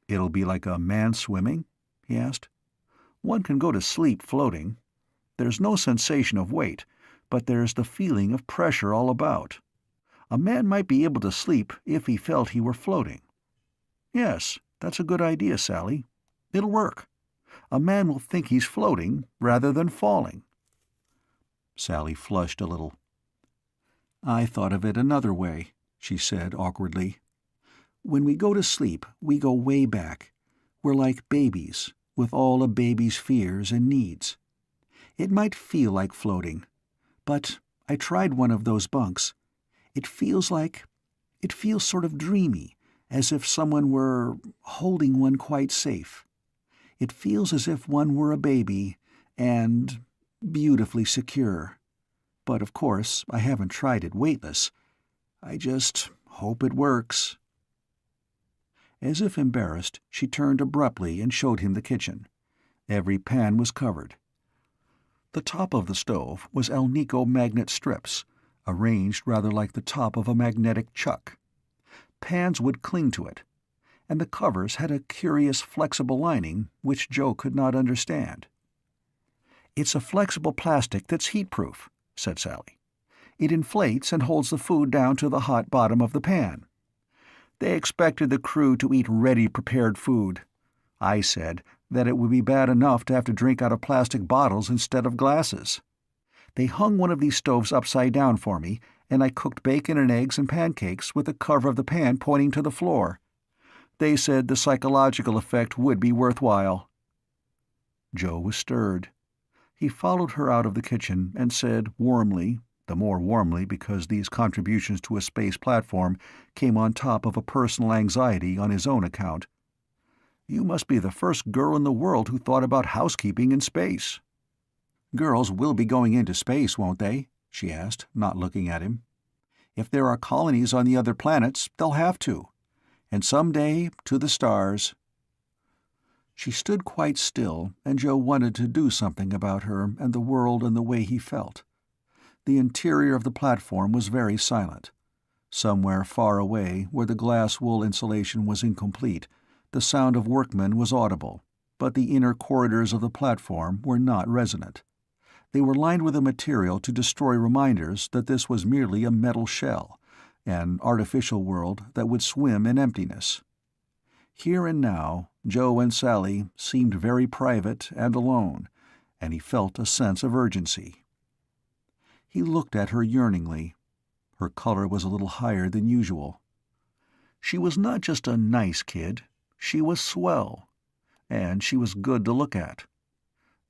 Speaker 1: "It'll be like a man swimming?" he asked. "One can go to sleep floating. There's no sensation of weight, but there's the feeling of pressure all about. A man might be able to sleep if he felt he were floating." "Yes, that's a good idea, Sally. It'll work. A man will think he's floating rather than falling." Sally flushed a little. "I thought of it another way," she said awkwardly. "When we go to sleep, we go way back. We're like babies, with all a baby's fears and needs. It might feel like floating, but I tried one of those bunks. It feels sort of dreamy, as if someone were holding one quite safe. It feels as if one were a baby, and beautifully secure. But of course, I haven't tried it weightless. I just hope it works." As if embarrassed, she turned abruptly and showed him the kitchen. Every pan was covered. The top of the stove was Alnico magnet strips, arranged rather like the top of a magnetic chuck. Pans would cling to it, and the covers had a curious flexible lining which Joe could not understand. "It's a flexible plastic that's heat-proof," said Sally. "It inflates and holds the food down to the hot bottom of the pan. They expected the crew to eat ready-prepared food. I said that it would be bad enough to have to drink out of plastic bottles instead of glasses. They hung one of these stoves upside down for me, and I cooked bacon and eggs and pancakes with the cover of the pan pointing to the floor. They said the psychological effect would be worthwhile." Joe was stirred. He followed her out of the kitchen and said warmly, the more warmly because these contributions to a space platform came on top of a personal anxiety on his own account, "You must be the first girl in the world who thought about housekeeping in space." "Girls will be going into space, won't they?" she asked, not looking at him. "If there are colonies on the other planets, they'll have to. And someday, to the stars." She stood quite still, and Joe wanted to do something about her and the world and the way he felt. The interior of the platform was very silent. Somewhere far away, where the glass wool insulation was incomplete, the sound of workmen was audible, but the inner corridors of the platform were not resonant. They were lined with a material to destroy reminders that this was merely a metal shell, an artificial world that would swim in emptiness. Here and now, Joe and Sally seemed very private and alone, and he felt a sense of urgency. He looked at her yearningly. Her color was a little higher than usual. She was not just a nice kid, she was swell, and she was good to look at.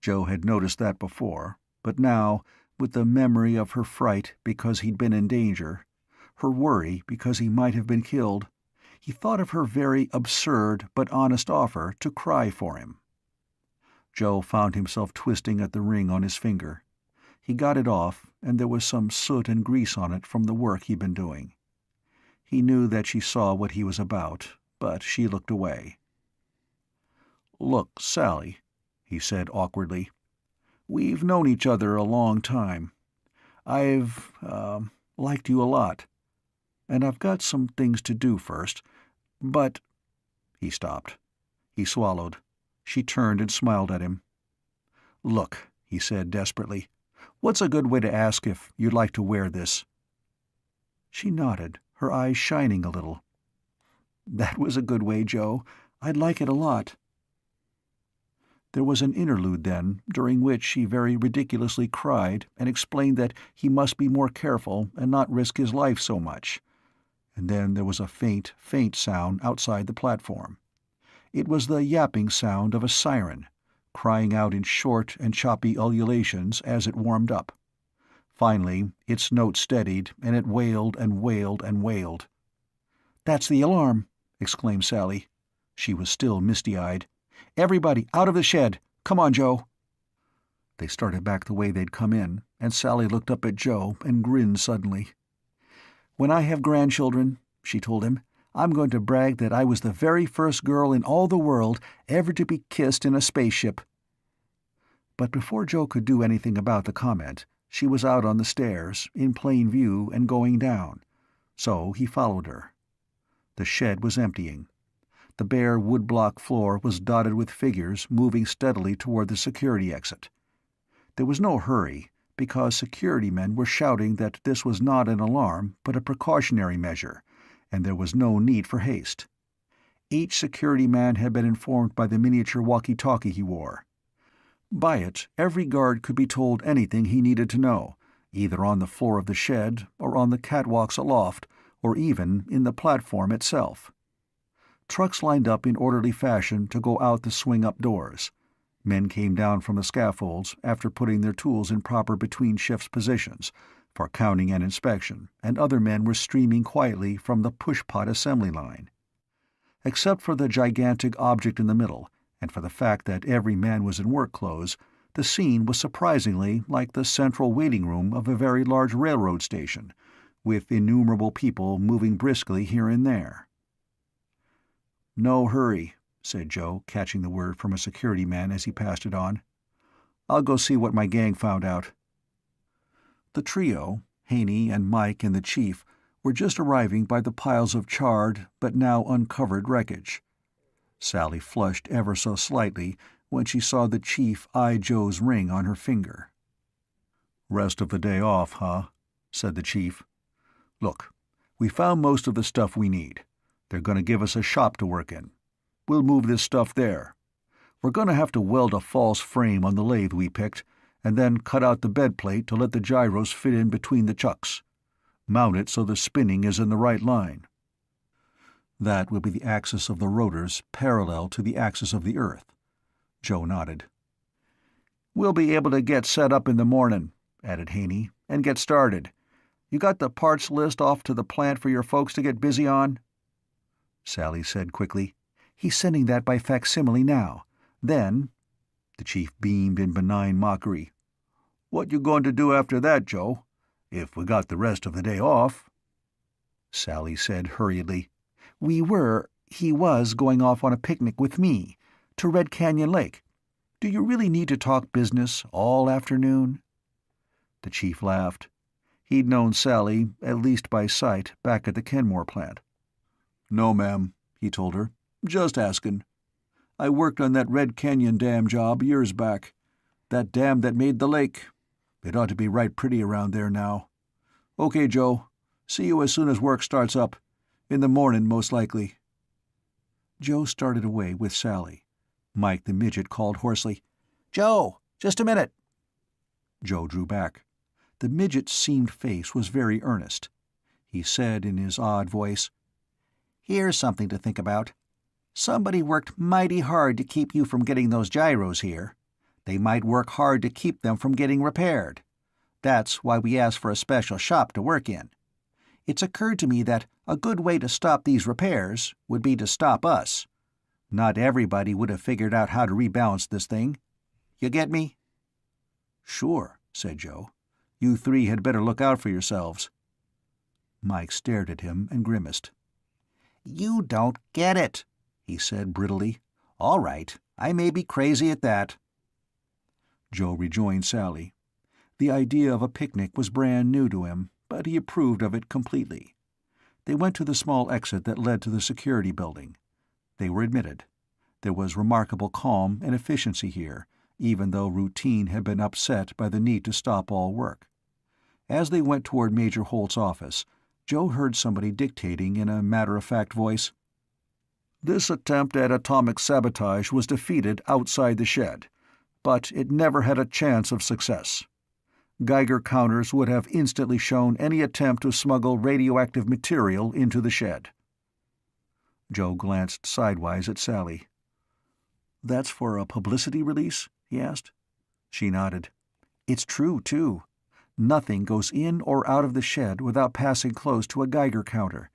Speaker 1: Joe had noticed that before, but now, with the memory of her fright because he'd been in danger, her worry because he might have been killed, he thought of her very absurd but honest offer to cry for him. Joe found himself twisting at the ring on his finger. He got it off and there was some soot and grease on it from the work he'd been doing. He knew that she saw what he was about, but she looked away. "Look, Sally," he said awkwardly, "we've known each other a long time. I've, liked you a lot. And I've got some things to do first, but—" He stopped. He swallowed. She turned and smiled at him. "Look," he said desperately, "what's a good way to ask if you'd like to wear this?" She nodded, her eyes shining a little. "That was a good way, Joe. I'd like it a lot." There was an interlude then, during which she very ridiculously cried and explained that he must be more careful and not risk his life so much. And then there was a faint, faint sound outside the platform. It was the yapping sound of a siren, crying out in short and choppy ululations as it warmed up. Finally, its note steadied, and it wailed and wailed and wailed. "That's the alarm!" exclaimed Sally. She was still misty-eyed. "Everybody out of the shed! Come on, Joe!" They started back the way they'd come in, and Sally looked up at Joe and grinned suddenly. "When I have grandchildren," she told him, "I'm going to brag that I was the very first girl in all the world ever to be kissed in a spaceship." But before Joe could do anything about the comment, she was out on the stairs, in plain view and going down, so he followed her. The shed was emptying. The bare wood-block floor was dotted with figures moving steadily toward the security exit. There was no hurry, because security men were shouting that this was not an alarm but a precautionary measure, and there was no need for haste. Each security man had been informed by the miniature walkie-talkie he wore. By it, every guard could be told anything he needed to know, either on the floor of the shed, or on the catwalks aloft, or even in the platform itself. Trucks lined up in orderly fashion to go out the swing-up doors. Men came down from the scaffolds after putting their tools in proper between-shifts positions, for counting and inspection, and other men were streaming quietly from the push-pot assembly line. Except for the gigantic object in the middle, and for the fact that every man was in work clothes, the scene was surprisingly like the central waiting room of a very large railroad station, with innumerable people moving briskly here and there. "No hurry," said Joe, catching the word from a security man as he passed it on. "I'll go see what my gang found out." The trio, Haney and Mike and the chief, were just arriving by the piles of charred but now uncovered wreckage. Sally flushed ever so slightly when she saw the chief eye Joe's ring on her finger. "Rest of the day off, huh?" said the chief. "Look, we found most of the stuff we need. They're going to give us a shop to work in. We'll move this stuff there. We're going to have to weld a false frame on the lathe we picked, and then cut out the bed plate to let the gyros fit in between the chucks. Mount it so the spinning is in the right line." That would be the axis of the rotors parallel to the axis of the Earth. Joe nodded. "We'll be able to get set up in the morning," added Haney, "and get started. You got the parts list off to the plant for your folks to get busy on?" Sally said quickly, "He's sending that by facsimile now. Then—" The chief beamed in benign mockery. "What you going to do after that, Joe? If we got the rest of the day off." Sally said hurriedly, He was going off on a picnic with me, to Red Canyon Lake. Do you really need to talk business all afternoon?" The chief laughed. He'd known Sally, at least by sight, back at the Kenmore plant. "No, ma'am," he told her. "Just askin'. I worked on that Red Canyon dam job years back. That dam that made the lake. It ought to be right pretty around there now. Okay, Joe. See you as soon as work starts up. In the morning, most likely." Joe started away with Sally. Mike the midget called hoarsely, "Joe, just a minute." Joe drew back. The midget's seamed face was very earnest. He said in his odd voice, "Here's something to think about. Somebody worked mighty hard to keep you from getting those gyros here. They might work hard to keep them from getting repaired. That's why we asked for a special shop to work in. It's occurred to me that a good way to stop these repairs would be to stop us. Not everybody would have figured out how to rebalance this thing. You get me?" "Sure," said Joe. You three had better look out for yourselves."
Speaker 2: Mike stared at him and grimaced.
Speaker 3: "You don't get it," he said brittlely. "All right, I may be crazy at that."
Speaker 2: Joe rejoined Sally. The idea of a picnic was brand new to him, but he approved of it completely. They went to the small exit that led to the security building. They were admitted. There was remarkable calm and efficiency here, even though routine had been upset by the need to stop all work. As they went toward Major Holt's office, Joe heard somebody dictating in a matter-of-fact voice.
Speaker 1: "This attempt at atomic sabotage was defeated outside the shed, but it never had a chance of success. Geiger counters would have instantly shown any attempt to smuggle radioactive material into the shed."
Speaker 2: Joe glanced sidewise at Sally.
Speaker 1: "That's for a publicity release?" he asked.
Speaker 2: She nodded.
Speaker 1: "It's true, too. Nothing goes in or out of the shed without passing close to a Geiger counter.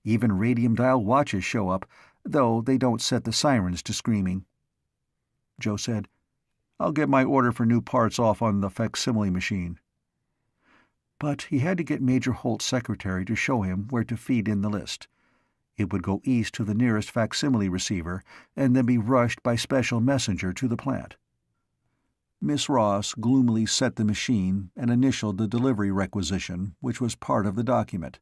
Speaker 1: Even radium-dial watches show up, though they don't set the sirens to screaming."
Speaker 2: Joe said, "I'll get my order for new parts off on the facsimile machine."
Speaker 1: But he had to get Major Holt's secretary to show him where to feed in the list. It would go east to the nearest facsimile receiver and then be rushed by special messenger to the plant. Miss Ross gloomily set the machine and initialed the delivery requisition, which was part of the document.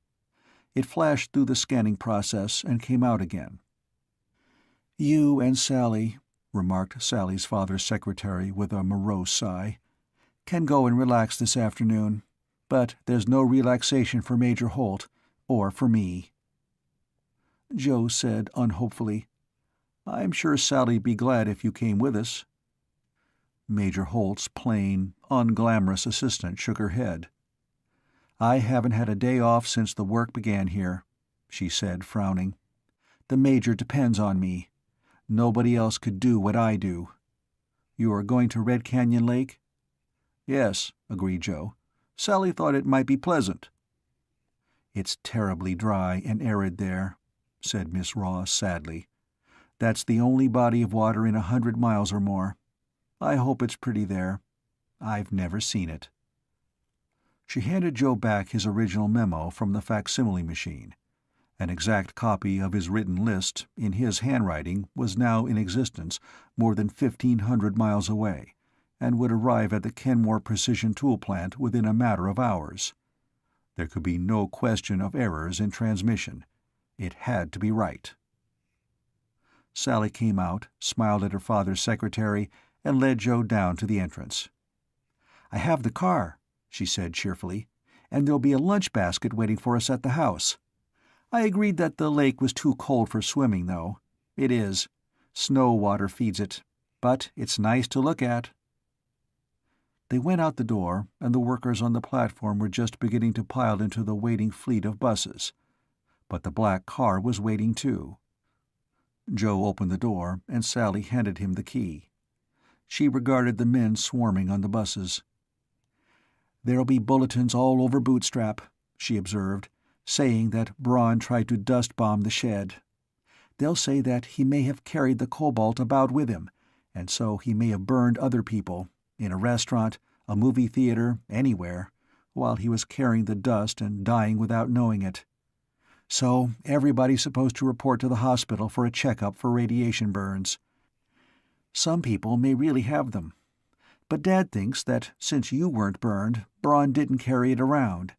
Speaker 1: It flashed through the scanning process and came out again. "You and Sally," remarked Sally's father's secretary with a morose sigh, "can go and relax this afternoon, but there's no relaxation for Major Holt, or for me." Joe said unhopefully, "I'm sure Sally'd be glad if you came with us."
Speaker 2: Major Holt's plain, unglamorous assistant shook her head.
Speaker 1: "I haven't had a day off since the work began here," she said, frowning. "The Major depends on me. Nobody else could do what I do. You are going to Red Canyon Lake?"
Speaker 2: "Yes," agreed Joe. "Sally thought it might be pleasant."
Speaker 1: "It's terribly dry and arid there," said Miss Ross sadly. "That's the only body of water in 100 miles or more. I hope it's pretty there. I've never seen it." She handed Joe back his original memo from the facsimile machine. An exact copy of his written list, in his handwriting, was now in existence more than 1,500 miles away, and would arrive at the Kenmore Precision Tool Plant within a matter of hours. There could be no question of errors in transmission. It had to be right. Sally came out, smiled at her father's secretary, and led Joe down to the entrance. "I have the car," she said cheerfully, "and there'll be a lunch basket waiting for us at the house. I agreed that the lake was too cold for swimming, though. It is. Snow water feeds it. But it's nice to look at." They went out the door, and the workers on the platform were just beginning to pile into the waiting fleet of buses. But the black car was waiting too. Joe opened the door, and Sally handed him the key. She regarded the men swarming on the buses. "There'll be bulletins all over Bootstrap," she observed, "saying that Braun tried to dust-bomb the shed. They'll say that he may have carried the cobalt about with him, and so he may have burned other people, in a restaurant, a movie theater, anywhere, while he was carrying the dust and dying without knowing it. So everybody's supposed to report to the hospital for a checkup for radiation burns. Some people may really have them. But Dad thinks that since you weren't burned, Braun didn't carry it around.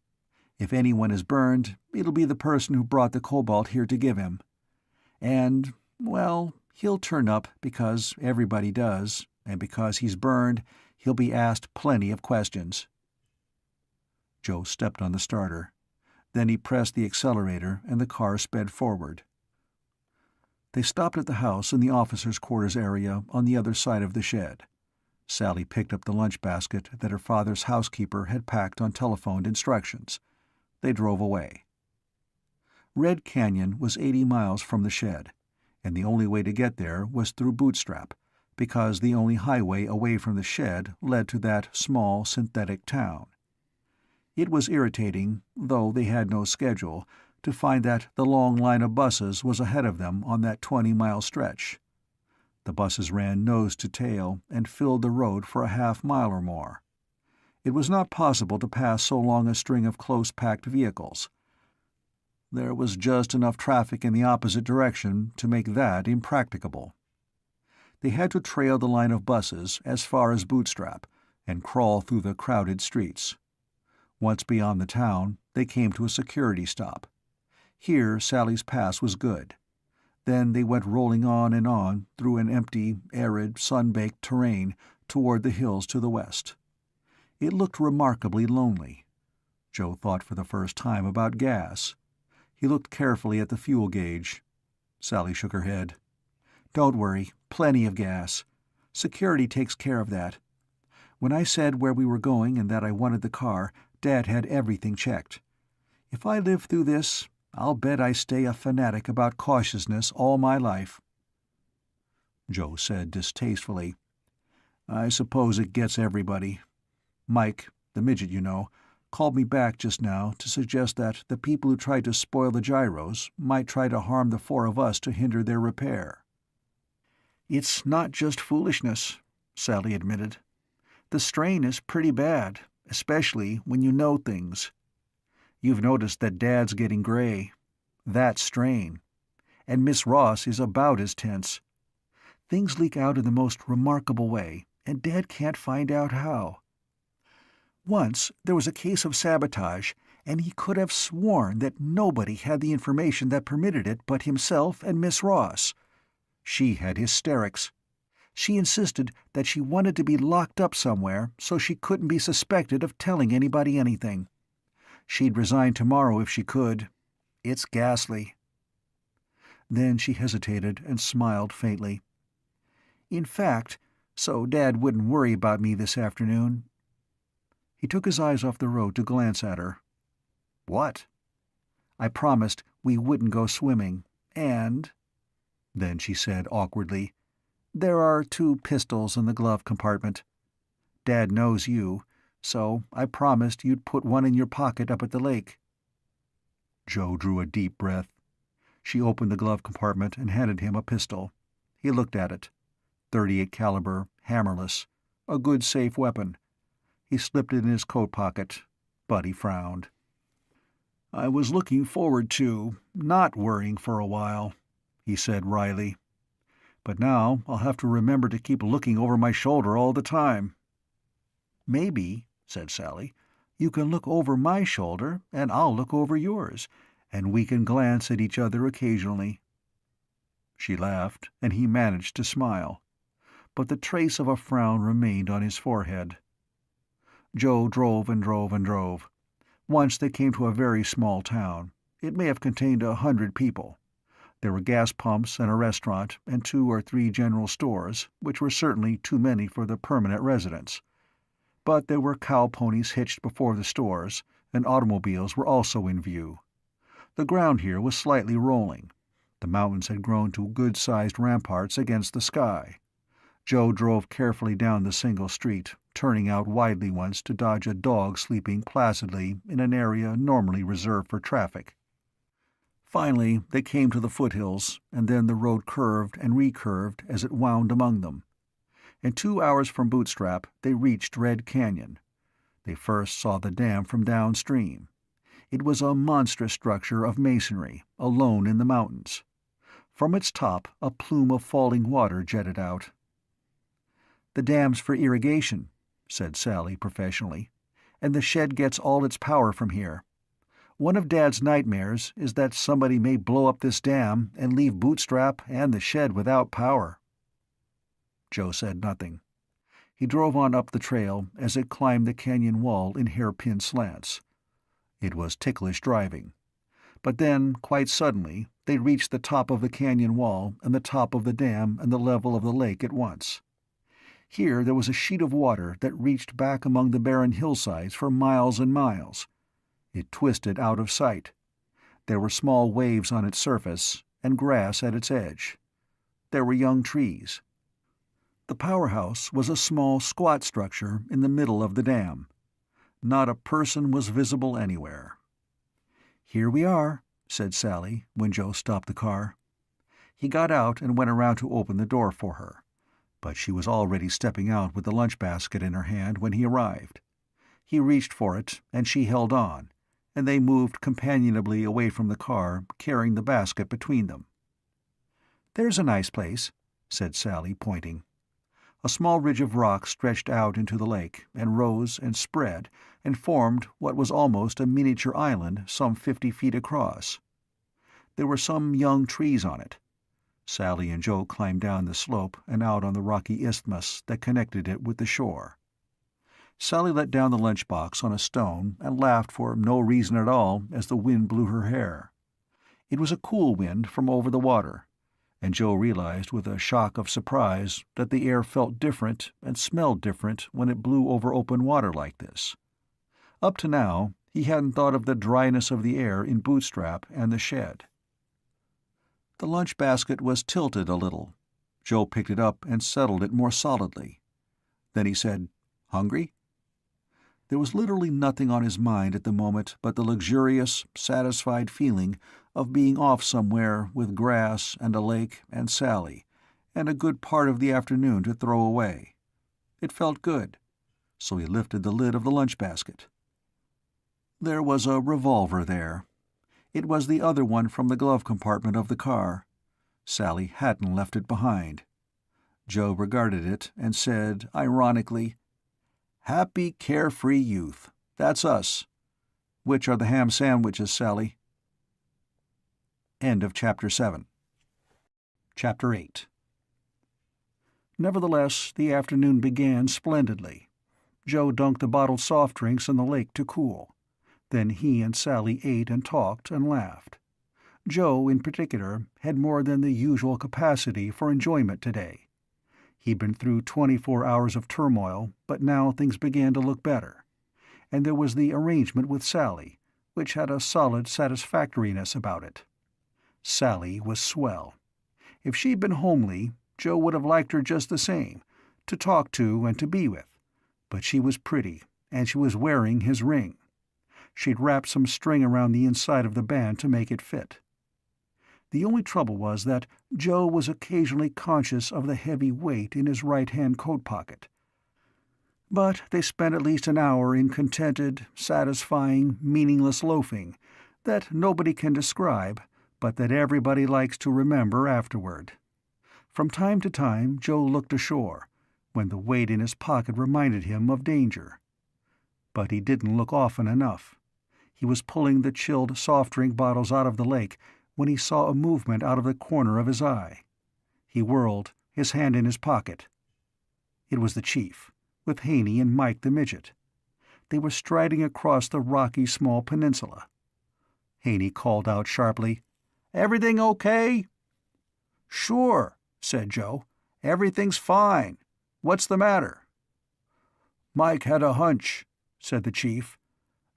Speaker 1: If anyone is burned, it'll be the person who brought the cobalt here to give him. And, well, he'll turn up because everybody does, and because he's burned, he'll be asked plenty of questions." Joe stepped on the starter. Then he pressed the accelerator, and the car sped forward. They stopped at the house in the officers' quarters area on the other side of the shed. Sally picked up the lunch basket that her father's housekeeper had packed on telephoned instructions. They drove away. Red Canyon was 80 miles from the shed, and the only way to get there was through Bootstrap, because the only highway away from the shed led to that small synthetic town. It was irritating, though they had no schedule, to find that the long line of buses was ahead of them on that 20-mile stretch. The buses ran nose to tail and filled the road for a half-mile or more. It was not possible to pass so long a string of close-packed vehicles. There was just enough traffic in the opposite direction to make that impracticable. They had to trail the line of buses as far as Bootstrap and crawl through the crowded streets. Once beyond the town, they came to a security stop. Here Sally's pass was good. Then they went rolling on through an empty, arid, sun-baked terrain toward the hills to the west. It looked remarkably lonely. Joe thought for the first time about gas. He looked carefully at the fuel gauge. Sally shook her head. "Don't worry, plenty of gas. Security takes care of that. When I said where we were going and that I wanted the car, Dad had everything checked. If I live through this, I'll bet I stay a fanatic about cautiousness all my life." Joe said distastefully, "I suppose it gets everybody. Mike, the midget you know, called me back just now to suggest that the people who tried to spoil the gyros might try to harm the four of us to hinder their repair." "It's not just foolishness," Sally admitted. "The strain is pretty bad, especially when you know things. You've noticed that Dad's getting gray. That's strain. And Miss Ross is about as tense. Things leak out in the most remarkable way, and Dad can't find out how. Once there was a case of sabotage, and he could have sworn that nobody had the information that permitted it but himself and Miss Ross. She had hysterics. She insisted that she wanted to be locked up somewhere so she couldn't be suspected of telling anybody anything. She'd resign tomorrow if she could. It's ghastly." Then she hesitated and smiled faintly. "In fact, so Dad wouldn't worry about me this afternoon—" He took his eyes off the road to glance at her. "What?" "I promised we wouldn't go swimming, and—" Then she said awkwardly, "There are 2 pistols in the glove compartment. Dad knows you, so I promised you'd put one in your pocket up at the lake." Joe drew a deep breath. She opened the glove compartment and handed him a pistol. He looked at it. .38 caliber, hammerless. A good safe weapon. He slipped it in his coat pocket, but he frowned. "I was looking forward to not worrying for a while," he said wryly. "But now I'll have to remember to keep looking over my shoulder all the time." "Maybe," said Sally, "you can look over my shoulder and I'll look over yours, and we can glance at each other occasionally." She laughed, and he managed to smile. But the trace of a frown remained on his forehead. Joe drove and drove and drove. Once they came to a very small town. It may have contained 100 people. There were gas pumps and a restaurant and 2 or 3 general stores, which were certainly too many for the permanent residents. But there were cow-ponies hitched before the stores, and automobiles were also in view. The ground here was slightly rolling. The mountains had grown to good-sized ramparts against the sky. Joe drove carefully down the single street, turning out widely once to dodge a dog sleeping placidly in an area normally reserved for traffic. Finally, they came to the foothills, and then the road curved and recurved as it wound among them. And 2 hours from Bootstrap, they reached Red Canyon. They first saw the dam from downstream. It was a monstrous structure of masonry, alone in the mountains. From its top, a plume of falling water jetted out. "The dam's for irrigation," said Sally professionally, "and the shed gets all its power from here. One of Dad's nightmares is that somebody may blow up this dam and leave Bootstrap and the shed without power." Joe said nothing. He drove on up the trail as it climbed the canyon wall in hairpin slants. It was ticklish driving. But then, quite suddenly, they reached the top of the canyon wall and the top of the dam and the level of the lake at once. Here there was a sheet of water that reached back among the barren hillsides for miles and miles. It twisted out of sight. There were small waves on its surface, and grass at its edge. There were young trees. The powerhouse was a small, squat structure in the middle of the dam. Not a person was visible anywhere. "Here we are," said Sally, when Joe stopped the car. He got out and went around to open the door for her, but she was already stepping out with the lunch basket in her hand when he arrived. He reached for it, and she held on, and they moved companionably away from the car, carrying the basket between them. "There's a nice place," said Sally, pointing. A small ridge of rock stretched out into the lake, and rose and spread, and formed what was almost a miniature island some 50 feet across. There were some young trees on it. Sally and Joe climbed down the slope and out on the rocky isthmus that connected it with the shore. Sally let down the lunchbox on a stone and laughed for no reason at all as the wind blew her hair. It was a cool wind from over the water, and Joe realized with a shock of surprise that the air felt different and smelled different when it blew over open water like this. Up to now, he hadn't thought of the dryness of the air in Bootstrap and the shed. The lunch basket was tilted a little. Joe picked it up and settled it more solidly. Then he said, "Hungry?" There was literally nothing on his mind at the moment but the luxurious, satisfied feeling of being off somewhere with grass and a lake and Sally, and a good part of the afternoon to throw away. It felt good, so he lifted the lid of the lunch basket. There was a revolver there. It was the other one from the glove compartment of the car. Sally hadn't left it behind. Joe regarded it and said, ironically, "Happy, carefree youth. That's us. Which are the ham sandwiches, Sally?" End of Chapter 7. Chapter 8. Nevertheless, the afternoon began splendidly. Joe dunked the bottled soft drinks in the lake to cool. Then he and Sally ate and talked and laughed. Joe, in particular, had more than the usual capacity for enjoyment today. He'd been through 24 hours of turmoil, but now things began to look better. And there was the arrangement with Sally, which had a solid satisfactoriness about it. Sally was swell. If she'd been homely, Joe would have liked her just the same, to talk to and to be with. But she was pretty, and she was wearing his ring. She'd wrapped some string around the inside of the band to make it fit. The only trouble was that Joe was occasionally conscious of the heavy weight in his right-hand coat pocket. But they spent at least an hour in contented, satisfying, meaningless loafing that nobody can describe, but that everybody likes to remember afterward. From time to time Joe looked ashore, when the weight in his pocket reminded him of danger. But he didn't look often enough. He was pulling the chilled soft drink bottles out of the lake when he saw a movement out of the corner of his eye. He whirled, his hand in his pocket. It was the chief, with Haney and Mike the midget. They were striding across the rocky small peninsula. Haney called out sharply, "Everything okay?" "Sure," said Joe. "Everything's fine. What's the matter?" "Mike had a hunch," said the chief.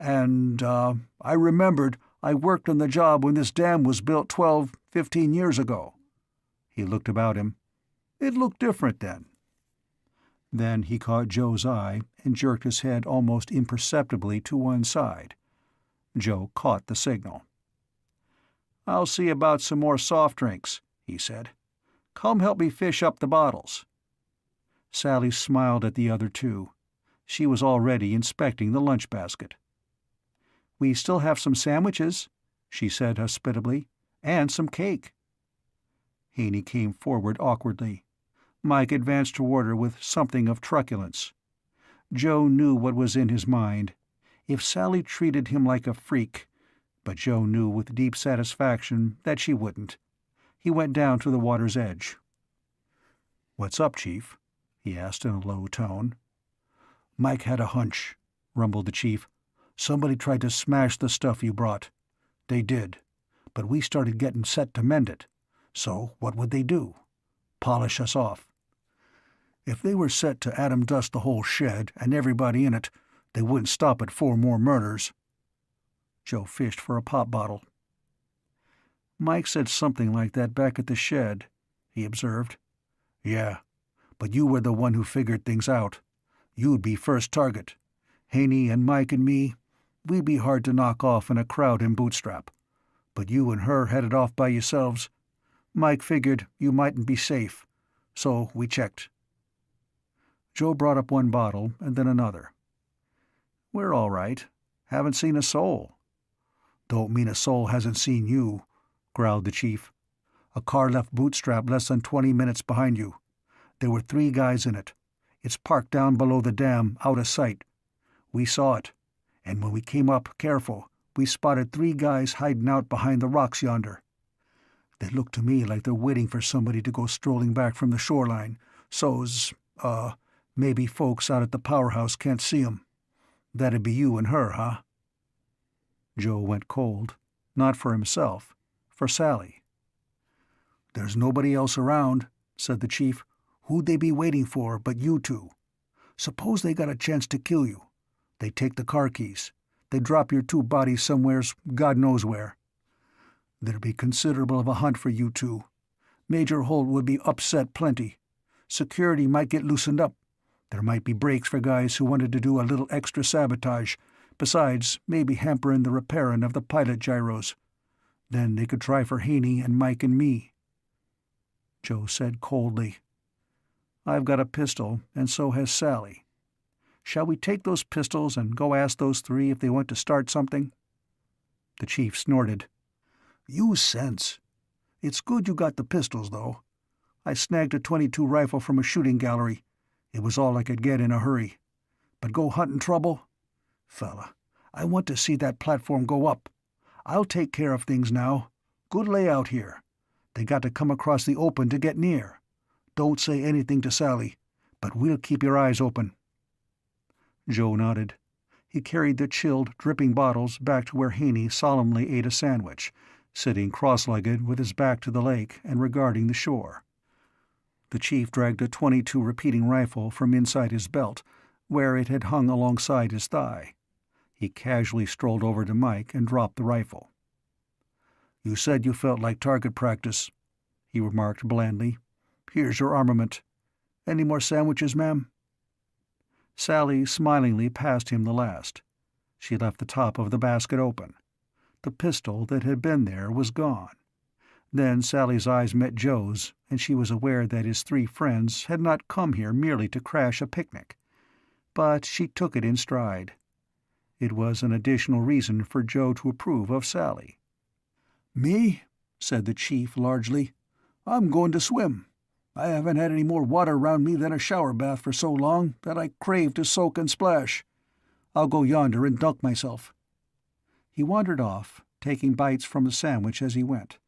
Speaker 1: "And, I remembered I worked on the job when this dam was built 15 years ago." He looked about him. "It looked different then." Then he caught Joe's eye and jerked his head almost imperceptibly to one side. Joe caught the signal. "I'll see about some more soft drinks," he said. "Come help me fish up the bottles." Sally smiled at the other two. She was already inspecting the lunch basket. "We still have some sandwiches," she said hospitably, "and some cake." Haney came forward awkwardly. Mike advanced toward her with something of truculence. Joe knew what was in his mind. If Sally treated him like a freak, but Joe knew with deep satisfaction that she wouldn't. He went down to the water's edge. "What's up, Chief?" he asked in a low tone. "Mike had a hunch," rumbled the chief. "Somebody tried to smash the stuff you brought. They did. But we started getting set to mend it. So what would they do? Polish us off. If they were set to atom dust the whole shed and everybody in it, they wouldn't stop at 4 more murders." Joe fished for a pop bottle. "Mike said something like that back at the shed," he observed. "Yeah, but you were the one who figured things out. You'd be first target. Haney and Mike and me, we'd be hard to knock off in a crowd in Bootstrap. But you and her headed off by yourselves. Mike figured you mightn't be safe, so we checked." Joe brought up one bottle and then another. "We're all right. Haven't seen a soul."
Speaker 2: "Don't mean a soul hasn't seen you," growled the chief. "A car left Bootstrap less than 20 minutes behind you. There were 3 guys in it. It's parked down below the dam, out of sight. We saw it, and when we came up, careful, we spotted 3 guys hiding out behind the rocks yonder. They look to me like they're waiting for somebody to go strolling back from the shoreline, maybe folks out at the powerhouse can't see 'em. That'd be you and her, huh?"
Speaker 1: Joe went cold. Not for himself, for Sally.
Speaker 2: "There's nobody else around," said the chief. "Who'd they be waiting for but you two? Suppose they got a chance to kill you. They take the car keys. They drop your 2 bodies somewheres, God knows where. There'd be considerable of a hunt for you two. Major Holt would be upset plenty. Security might get loosened up. There might be breaks for guys who wanted to do a little extra sabotage, besides maybe hampering the repairing of the pilot gyros. Then they could try for Haney and Mike and me."
Speaker 1: Joe said coldly, "I've got a pistol, and so has Sally. Shall we take those pistols and go ask those 3 if they want to start something?"
Speaker 2: The chief snorted. "Use sense. It's good you got the pistols, though. I snagged a .22 rifle from a shooting gallery. It was all I could get in a hurry. But go hunting trouble? Fella, I want to see that platform go up. I'll take care of things now. Good layout here. They got to come across the open to get near. Don't say anything to Sally, but we'll keep your eyes open."
Speaker 1: Joe nodded. He carried the chilled, dripping bottles back to where Haney solemnly ate a sandwich, sitting cross-legged with his back to the lake and regarding the shore. The chief dragged a .22 repeating rifle from inside his belt, where it had hung alongside his thigh. He casually strolled over to Mike and dropped the rifle.
Speaker 2: "You said you felt like target practice," he remarked blandly. "Here's your armament. Any more sandwiches, ma'am?"
Speaker 1: Sally smilingly passed him the last. She left the top of the basket open. The pistol that had been there was gone. Then Sally's eyes met Joe's, and she was aware that his 3 friends had not come here merely to crash a picnic. But she took it in stride. It was an additional reason for Joe to approve of Sally.
Speaker 2: "Me?" said the chief largely. "I'm going to swim. I haven't had any more water round me than a shower bath for so long that I crave to soak and splash. I'll go yonder and dunk myself."
Speaker 1: He wandered off, taking bites from the sandwich as he went.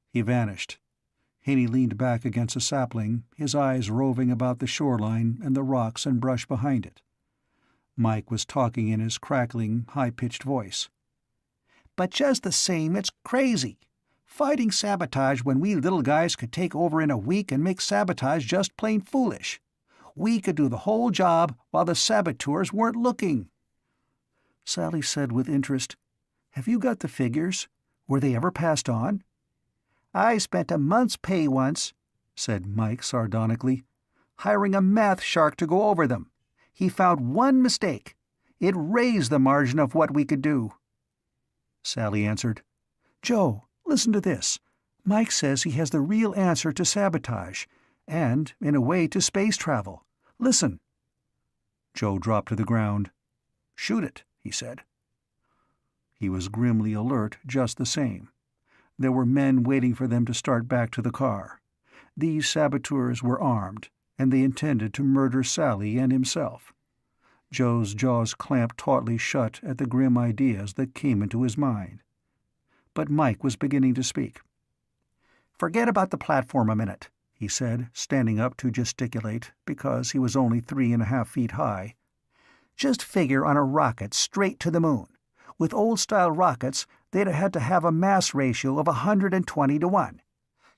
Speaker 1: He vanished. Haney leaned back against a sapling, his eyes roving about the shoreline and the rocks and brush behind it. Mike was talking in his crackling, high-pitched voice.
Speaker 3: "But just the same, it's crazy. Fighting sabotage when we little guys could take over in a week and make sabotage just plain foolish. We could do the whole job while the saboteurs weren't looking."
Speaker 1: Sally said with interest, "Have you got the figures? Were they ever passed on?"
Speaker 3: "I spent a month's pay once," said Mike sardonically, "hiring a math shark to go over them. He found one mistake. It raised the margin of what we could do."
Speaker 1: Sally answered, "Joe, listen to this. Mike says he has the real answer to sabotage, and, in a way, to space travel. Listen." Joe dropped to the ground. "Shoot it," he said. He was grimly alert just the same. There were men waiting for them to start back to the car. These saboteurs were armed, and they intended to murder Sally and himself. Joe's jaws clamped tautly shut at the grim ideas that came into his mind. But Mike was beginning to speak.
Speaker 3: "Forget about the platform a minute,"
Speaker 1: he said, standing up to gesticulate, because he was only 3.5 feet high.
Speaker 3: "Just figure on a rocket straight to the moon. With old-style rockets, they'd have had to have a mass ratio of 120 to 1.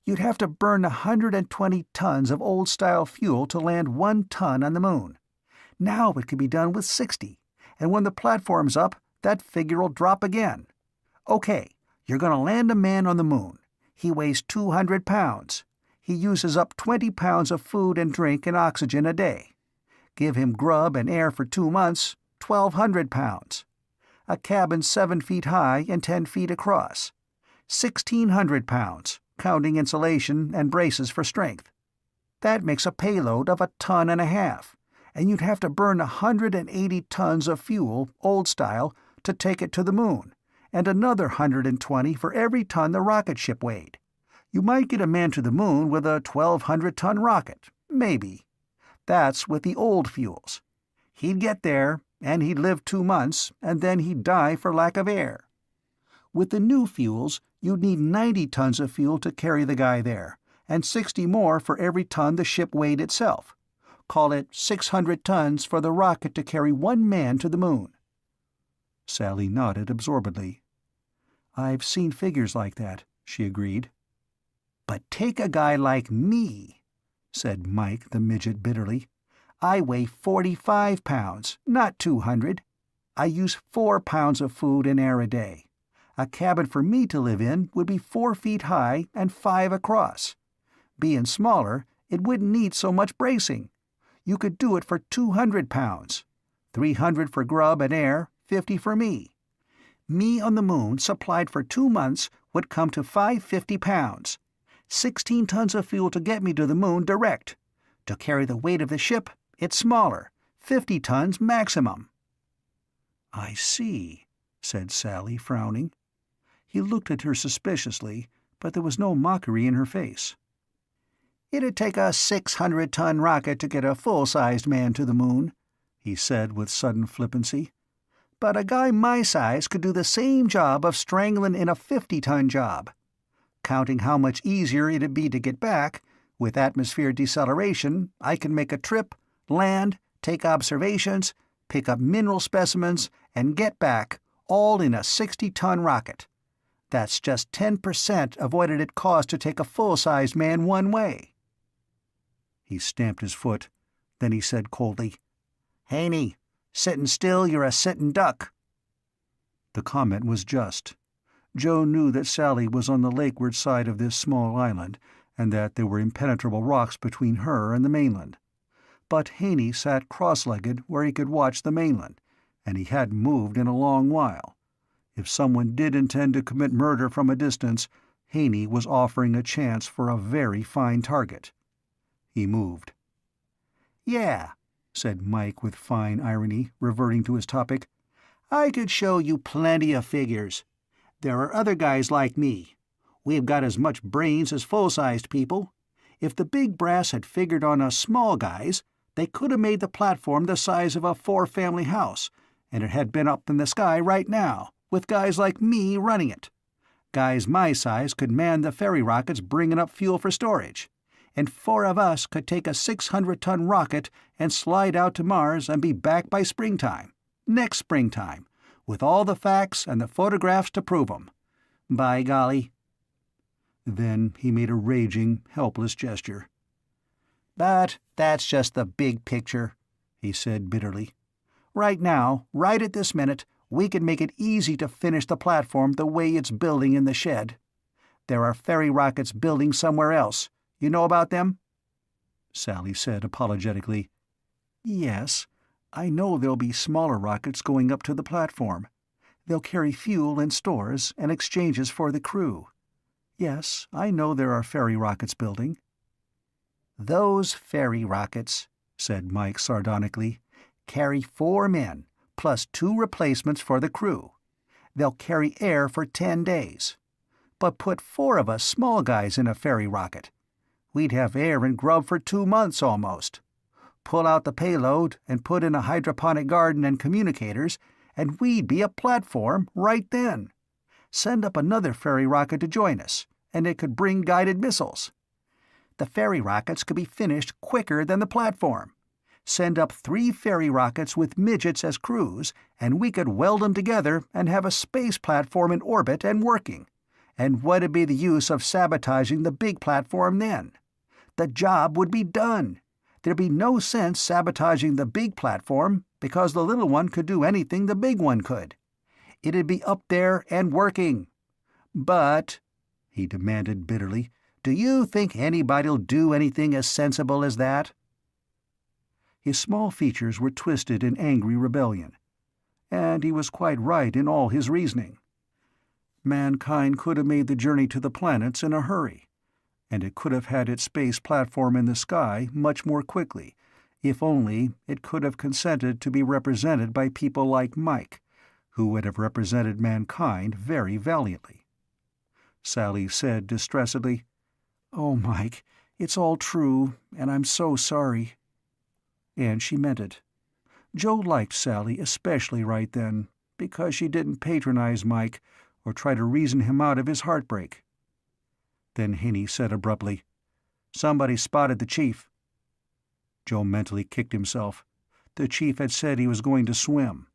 Speaker 3: You'd have to burn 120 tons of old-style fuel to land 1 ton on the moon. Now it could be done with 60, and when the platform's up, that figure'll drop again. Okay, you're going to land a man on the moon. He weighs 200 pounds. He uses up 20 pounds of food and drink and oxygen a day. Give him grub and air for 2 months, 1,200 pounds. A cabin 7 feet high and 10 feet across. 1,600 pounds, counting insulation and braces for strength. That makes a payload of 1.5 tons, and you'd have to burn 180 tons of fuel, old style, to take it to the moon, and another 120 for every ton the rocket ship weighed. You might get a man to the moon with a 1,200-ton rocket, maybe. That's with the old fuels. He'd get there, and he'd live 2 months, and then he'd die for lack of air. With the new fuels, you'd need 90 tons of fuel to carry the guy there, and 60 more for every ton the ship weighed itself. Call it 600 tons for the rocket to carry 1 man to the moon."
Speaker 1: Sally nodded absorbedly.
Speaker 3: "I've seen figures like that," she agreed. "But take a guy like me," said Mike the midget bitterly. "I weigh 45 pounds, not 200. I use 4 pounds of food and air a day. A cabin for me to live in would be 4 feet high and 5 across. Being smaller, it wouldn't need so much bracing. You could do it for 200 pounds. 300 for grub and air, 50 for me. Me on the moon supplied for 2 months would come to 550 pounds. 16 tons of fuel to get me to the moon direct. To carry the weight of the ship, it's smaller, 50 tons maximum."
Speaker 1: "I see," said Sally, frowning. He looked at her suspiciously, but there was no mockery in her face.
Speaker 3: "It'd take a 600-ton rocket to get a full-sized man to the moon," he said with sudden flippancy. "But a guy my size could do the same job of strangling in a 50-ton job. Counting how much easier it'd be to get back, with atmosphere deceleration, I can make a trip, land, take observations, pick up mineral specimens, and get back, all in a 60-ton rocket. That's just 10% of what it'd cost to take a full-sized man one way."
Speaker 1: He stamped his foot. Then he said coldly,
Speaker 3: "Haney, sittin' still, you're a sittin' duck."
Speaker 1: The comment was just. Joe knew that Sally was on the lakeward side of this small island, and that there were impenetrable rocks between her and the mainland. But Haney sat cross-legged where he could watch the mainland, and he hadn't moved in a long while. If someone did intend to commit murder from a distance, Haney was offering a chance for a very fine target. He moved.
Speaker 3: "Yeah," said Mike with fine irony, reverting to his topic. "I could show you plenty of figures. There are other guys like me. We've got as much brains as full-sized people. If the big brass had figured on us small guys, they could have made the platform the size of a 4-family house, and it had been up in the sky right now, with guys like me running it. Guys my size could man the ferry rockets bringing up fuel for storage, and 4 of us could take a 600-ton rocket and slide out to Mars and be back by springtime, next springtime, with all the facts and the photographs to prove 'em. By golly."
Speaker 1: Then he made a raging, helpless gesture.
Speaker 3: "But that's just the big picture," he said bitterly. "Right now, right at this minute, we can make it easy to finish the platform the way it's building in the shed. There are ferry rockets building somewhere else. You know about them?"
Speaker 1: Sally said apologetically,
Speaker 3: "Yes, I know there'll be smaller rockets going up to the platform. They'll carry fuel and stores and exchanges for the crew. Yes, I know there are ferry rockets building." "Those ferry rockets," said Mike sardonically, "carry 4 men, plus 2 replacements for the crew. They'll carry air for 10 days. But put 4 of us small guys in a ferry rocket. We'd have air and grub for 2 months almost. Pull out the payload and put in a hydroponic garden and communicators, and we'd be a platform right then. Send up another ferry rocket to join us, and it could bring guided missiles. The ferry rockets could be finished quicker than the platform. Send up 3 ferry rockets with midgets as crews, and we could weld them together and have a space platform in orbit and working. And what'd be the use of sabotaging the big platform then? The job would be done. There'd be no sense sabotaging the big platform, because the little one could do anything the big one could. It'd be up there and working. But," he demanded bitterly, "do you think anybody'll do anything as sensible as that?"
Speaker 1: His small features were twisted in angry rebellion. And he was quite right in all his reasoning. Mankind could have made the journey to the planets in a hurry, and it could have had its space platform in the sky much more quickly, If only it could have consented to be represented by people like Mike, who would have represented mankind very valiantly. Sally said distressedly, "Oh, Mike, it's all true, and I'm so sorry." And she meant it. Joe liked Sally especially right then, because she didn't patronize Mike or try to reason him out of his heartbreak. Then Haney said abruptly, "Somebody spotted the chief." Joe mentally kicked himself. The chief had said he was going to swim.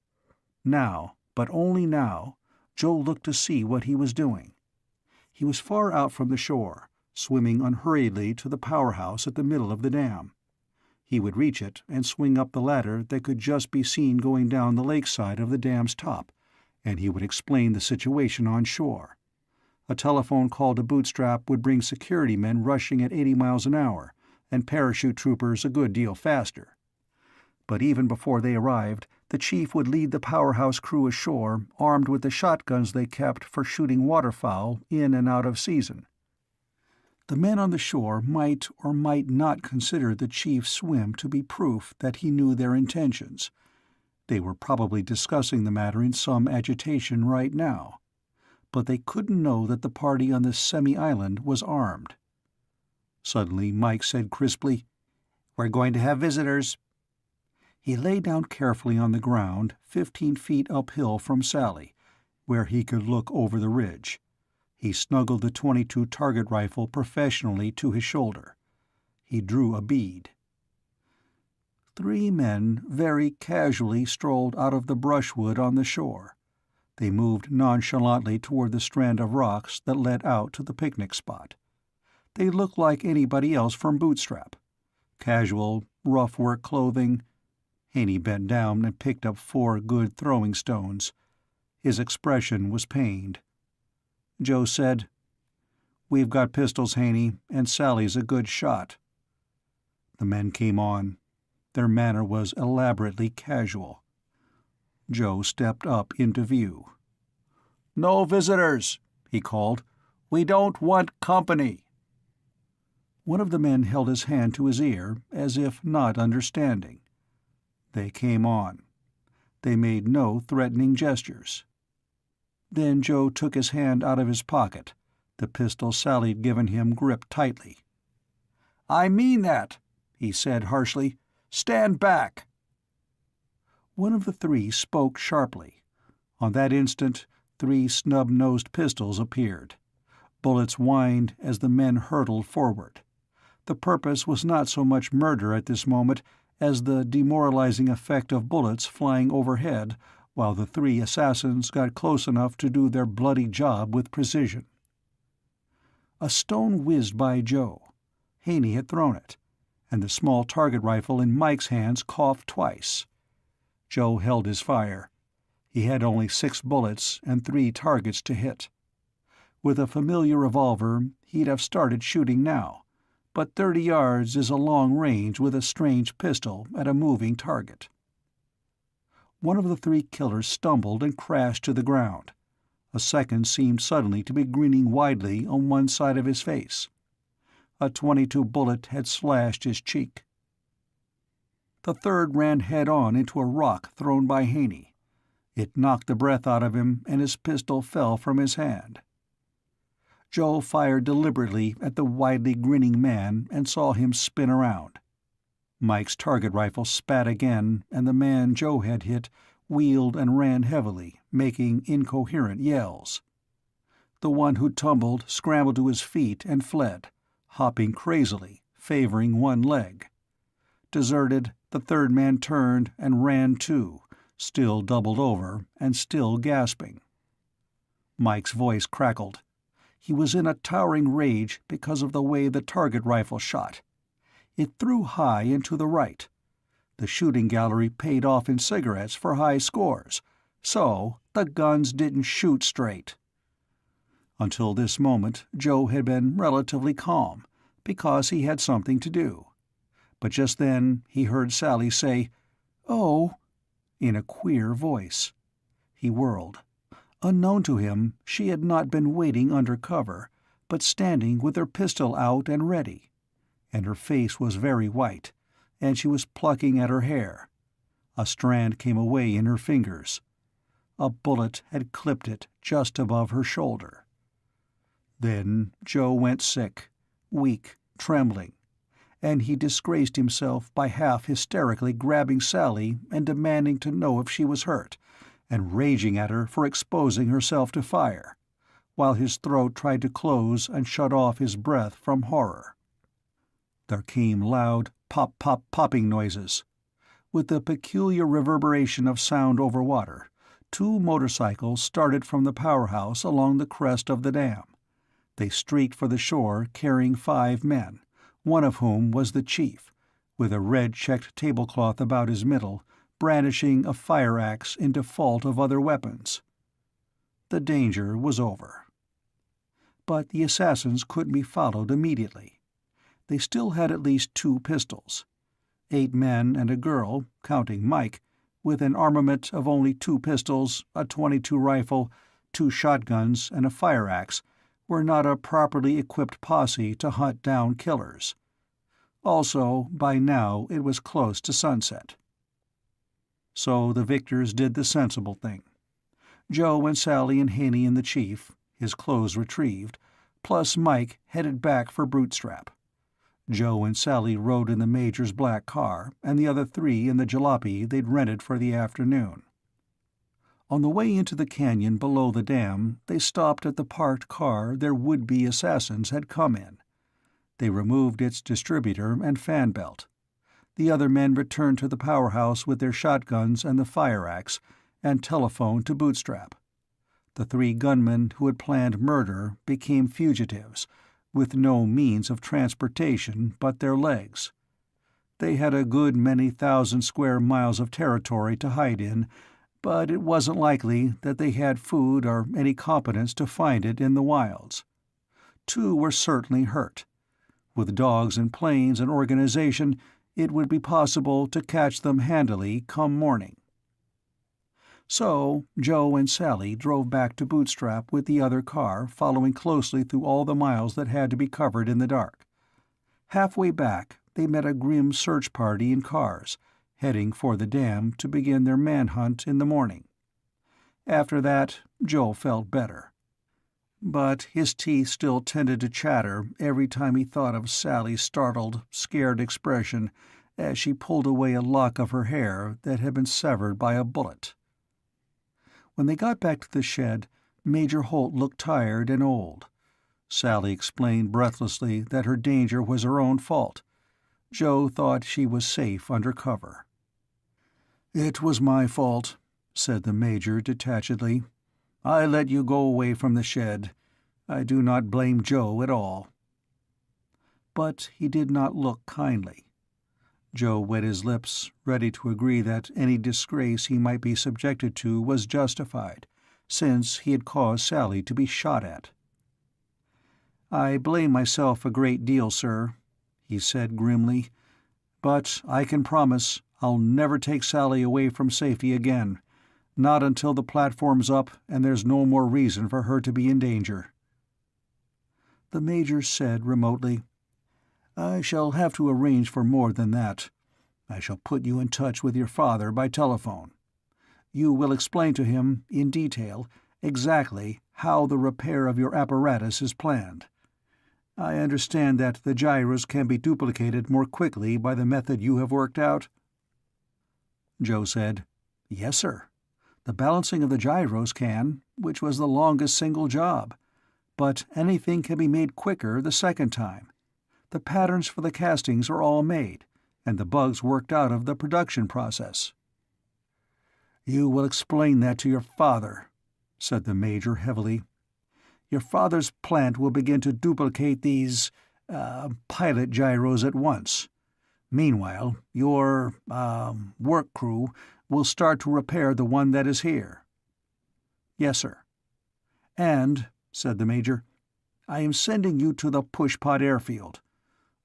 Speaker 1: Now, but only now, Joe looked to see what he was doing. He was far out from the shore, swimming unhurriedly to the powerhouse at the middle of the dam. He would reach it and swing up the ladder that could just be seen going down the lakeside of the dam's top, and he would explain the situation on shore. A telephone call to Bootstrap would bring security men rushing at 80 miles an hour, and parachute troopers a good deal faster. But even before they arrived, the chief would lead the powerhouse crew ashore, armed with the shotguns they kept for shooting waterfowl in and out of season. The men on the shore might or might not consider the chief's swim to be proof that he knew their intentions. They were probably discussing the matter in some agitation right now. But they couldn't know that the party on this semi-island was armed. Suddenly Mike said crisply, "We're going to have visitors." He lay down carefully on the ground 15 feet uphill from Sally, where he could look over the ridge. He snuggled the .22 target rifle professionally to his shoulder. He drew a bead. 3 men very casually strolled out of the brushwood on the shore. They moved nonchalantly toward the strand of rocks that led out to the picnic spot. They looked like anybody else from Bootstrap. Casual, rough work clothing. Haney bent down and picked up 4 good throwing stones. His expression was pained. Joe said, "We've got pistols, Haney, and Sally's a good shot." The men came on. Their manner was elaborately casual. Joe stepped up into view. "No visitors," he called. "We don't want company." One of the men held his hand to his ear, as if not understanding. They came on. They made no threatening gestures. Then Joe took his hand out of his pocket, the pistol Sally'd given him gripped tightly. "I mean that," he said harshly. "Stand back." One of the 3 spoke sharply. On that instant, 3 snub-nosed pistols appeared. Bullets whined as the men hurtled forward. The purpose was not so much murder at this moment as the demoralizing effect of bullets flying overhead while the 3 assassins got close enough to do their bloody job with precision. A stone whizzed by Joe. Haney had thrown it, and the small target rifle in Mike's hands coughed twice. Joe held his fire. He had only 6 bullets and 3 targets to hit. With a familiar revolver, he'd have started shooting now, but 30 yards is a long range with a strange pistol at a moving target. One of the 3 killers stumbled and crashed to the ground. A second seemed suddenly to be grinning widely on one side of his face. A .22 bullet had slashed his cheek. The third ran head-on into a rock thrown by Haney. It knocked the breath out of him, and his pistol fell from his hand. Joe fired deliberately at the widely grinning man and saw him spin around. Mike's target rifle spat again, and the man Joe had hit wheeled and ran heavily, making incoherent yells. The one who tumbled scrambled to his feet and fled, hopping crazily, favoring one leg. Deserted, the third man turned and ran too, still doubled over and still gasping. Mike's voice crackled. He was in a towering rage because of the way the target rifle shot. It threw high and to the right. The shooting gallery paid off in cigarettes for high scores, so the guns didn't shoot straight. Until this moment, Joe had been relatively calm, because he had something to do. But just then he heard Sally say, "Oh," in a queer voice. He whirled. Unknown to him, she had not been waiting under cover, but standing with her pistol out and ready. And her face was very white, and she was plucking at her hair. A strand came away in her fingers. A bullet had clipped it just above her shoulder. Then Joe went sick, weak, trembling, and he disgraced himself by half hysterically grabbing Sally and demanding to know if she was hurt, and raging at her for exposing herself to fire, while his throat tried to close and shut off his breath from horror. There came loud pop-pop-popping noises. With the peculiar reverberation of sound over water, 2 motorcycles started from the powerhouse along the crest of the dam. They streaked for the shore carrying 5 men, one of whom was the chief, with a red-checked tablecloth about his middle, brandishing a fire-axe in default of other weapons. The danger was over. But the assassins couldn't be followed immediately. They still had at least 2 pistols. 8 men and a girl, counting Mike, with an armament of only 2 pistols, a .22 rifle, 2 shotguns, and a fire-axe, were not a properly equipped posse to hunt down killers. Also, by now it was close to sunset. So the victors did the sensible thing. Joe and Sally and Haney and the chief, his clothes retrieved, plus Mike headed back for Bootstrap. Joe and Sally rode in the Major's black car, and the other 3 in the jalopy they'd rented for the afternoon. On the way into the canyon below the dam, they stopped at the parked car their would-be assassins had come in. They removed its distributor and fan belt. The other men returned to the powerhouse with their shotguns and the fire-axe, and telephoned to Bootstrap. The 3 gunmen who had planned murder became fugitives, with no means of transportation but their legs. They had a good many thousand square miles of territory to hide in, but it wasn't likely that they had food or any competence to find it in the wilds. 2 were certainly hurt. With dogs and planes and organization, it would be possible to catch them handily come morning. So Joe and Sally drove back to Bootstrap with the other car following closely through all the miles that had to be covered in the dark. Halfway back, they met a grim search party in cars, heading for the dam to begin their manhunt in the morning. After that, Joe felt better. But his teeth still tended to chatter every time he thought of Sally's startled, scared expression as she pulled away a lock of her hair that had been severed by a bullet. When they got back to the shed, Major Holt looked tired and old. Sally explained breathlessly that her danger was her own fault. Joe thought she was safe under cover. "It was my fault," said the Major detachedly. "I let you go away from the shed. I do not blame Joe at all." But he did not look kindly. Joe wet his lips, ready to agree that any disgrace he might be subjected to was justified, since he had caused Sally to be shot at. "I blame myself a great deal, sir," he said grimly, "but I can promise I'll never take Sally away from safety again, not until the platform's up and there's no more reason for her to be in danger." The Major said remotely, "I shall have to arrange for more than that. I shall put you in touch with your father by telephone. You will explain to him, in detail, exactly how the repair of your apparatus is planned. I understand that the gyros can be duplicated more quickly by the method you have worked out?" Joe said, "Yes, sir. The balancing of the gyros can, which was the longest single job. But anything can be made quicker the second time. The patterns for the castings are all made, and the bugs worked out of the production process." "You will explain that to your father," said the Major heavily. "Your father's plant will begin to duplicate these, pilot gyros at once. Meanwhile, your, work crew will start to repair the one that is here." "Yes, sir." "And," said the Major, "I am sending you to the Pushpot airfield.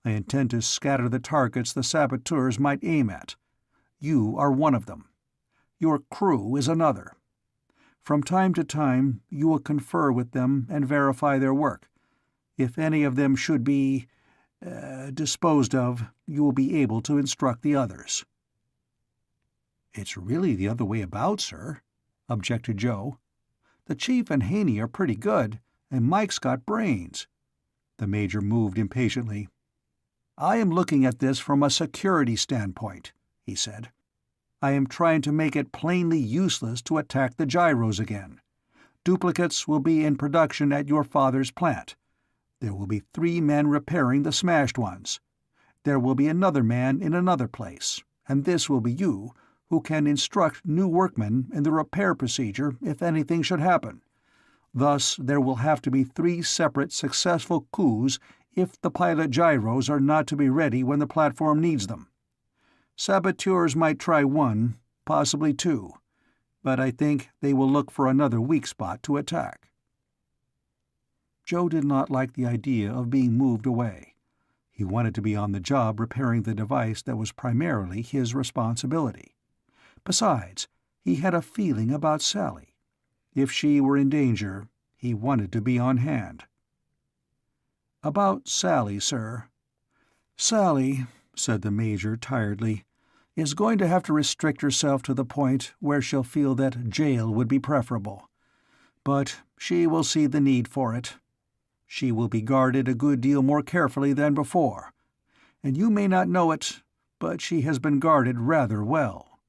Speaker 1: I intend to scatter the targets the saboteurs might aim at. You are one of them. Your crew is another. From time to time, you will confer with them and verify their work. If any of them should be, disposed of, you will be able to instruct the others."
Speaker 2: "It's really the other way about, sir," objected Joe. "The Chief and Haney are pretty good, and Mike's got brains." The Major moved impatiently. "I am looking at this from a security standpoint," he said. "I am trying to make it plainly useless to attack the gyros again. Duplicates will be in production at your father's plant. There will be 3 men repairing the smashed ones. There will be another man in another place, and this will be you, who can instruct new workmen in the repair procedure if anything should happen. Thus there will have to be 3 separate successful coups if the pilot gyros are not to be ready when the platform needs them. Saboteurs might try 1, possibly 2, but I think they will look for another weak spot to attack." Joe did not like the idea of being moved away. He wanted to be on the job repairing the device that was primarily his responsibility. Besides, he had a feeling about Sally. If she were in danger, he wanted to be on hand. "About Sally, sir. Sally," said the Major tiredly, "is going to have to restrict herself to the point where she'll feel that jail would be preferable. But she will see the need for it. She will be guarded a good deal more carefully than before, and you may not know it, but she has been guarded rather well."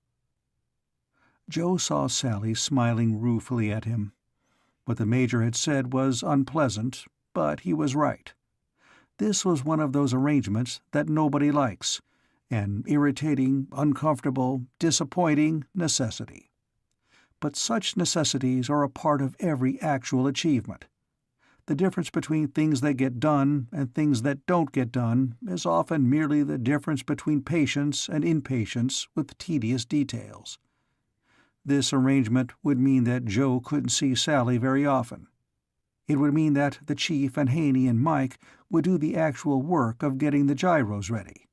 Speaker 2: Joe saw Sally smiling ruefully at him. What the Major had said was unpleasant, but he was right. This was one of those arrangements that nobody likes, an irritating, uncomfortable, disappointing necessity. But such necessities are a part of every actual achievement. The difference between things that get done and things that don't get done is often merely the difference between patience and impatience with tedious details. This arrangement would mean that Joe couldn't see Sally very often. It would mean that the Chief and Haney and Mike would do the actual work of getting the gyros ready.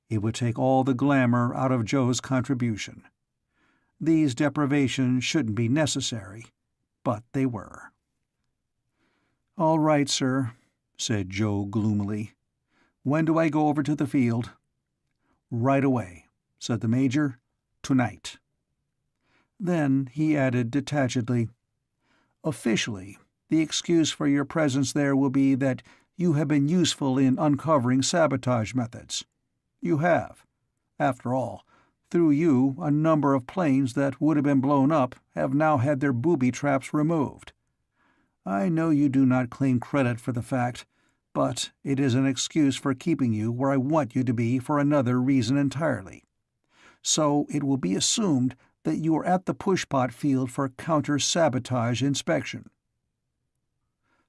Speaker 2: It would take all the glamour out of Joe's contribution. These deprivations shouldn't be necessary, but they were. "All right, sir," said Joe gloomily. "When do I go over to the field?" "Right away," said the Major. "Tonight." Then he added detachedly, "Officially, the excuse for your presence there will be that you have been useful in uncovering sabotage methods. You have. After all, through you a number of planes that would have been blown up have now had their booby traps removed. I know you do not claim credit for the fact, but it is an excuse for keeping you where I want you to be for another reason entirely. So it will be assumed that you are at the pushpot field for counter-sabotage inspection."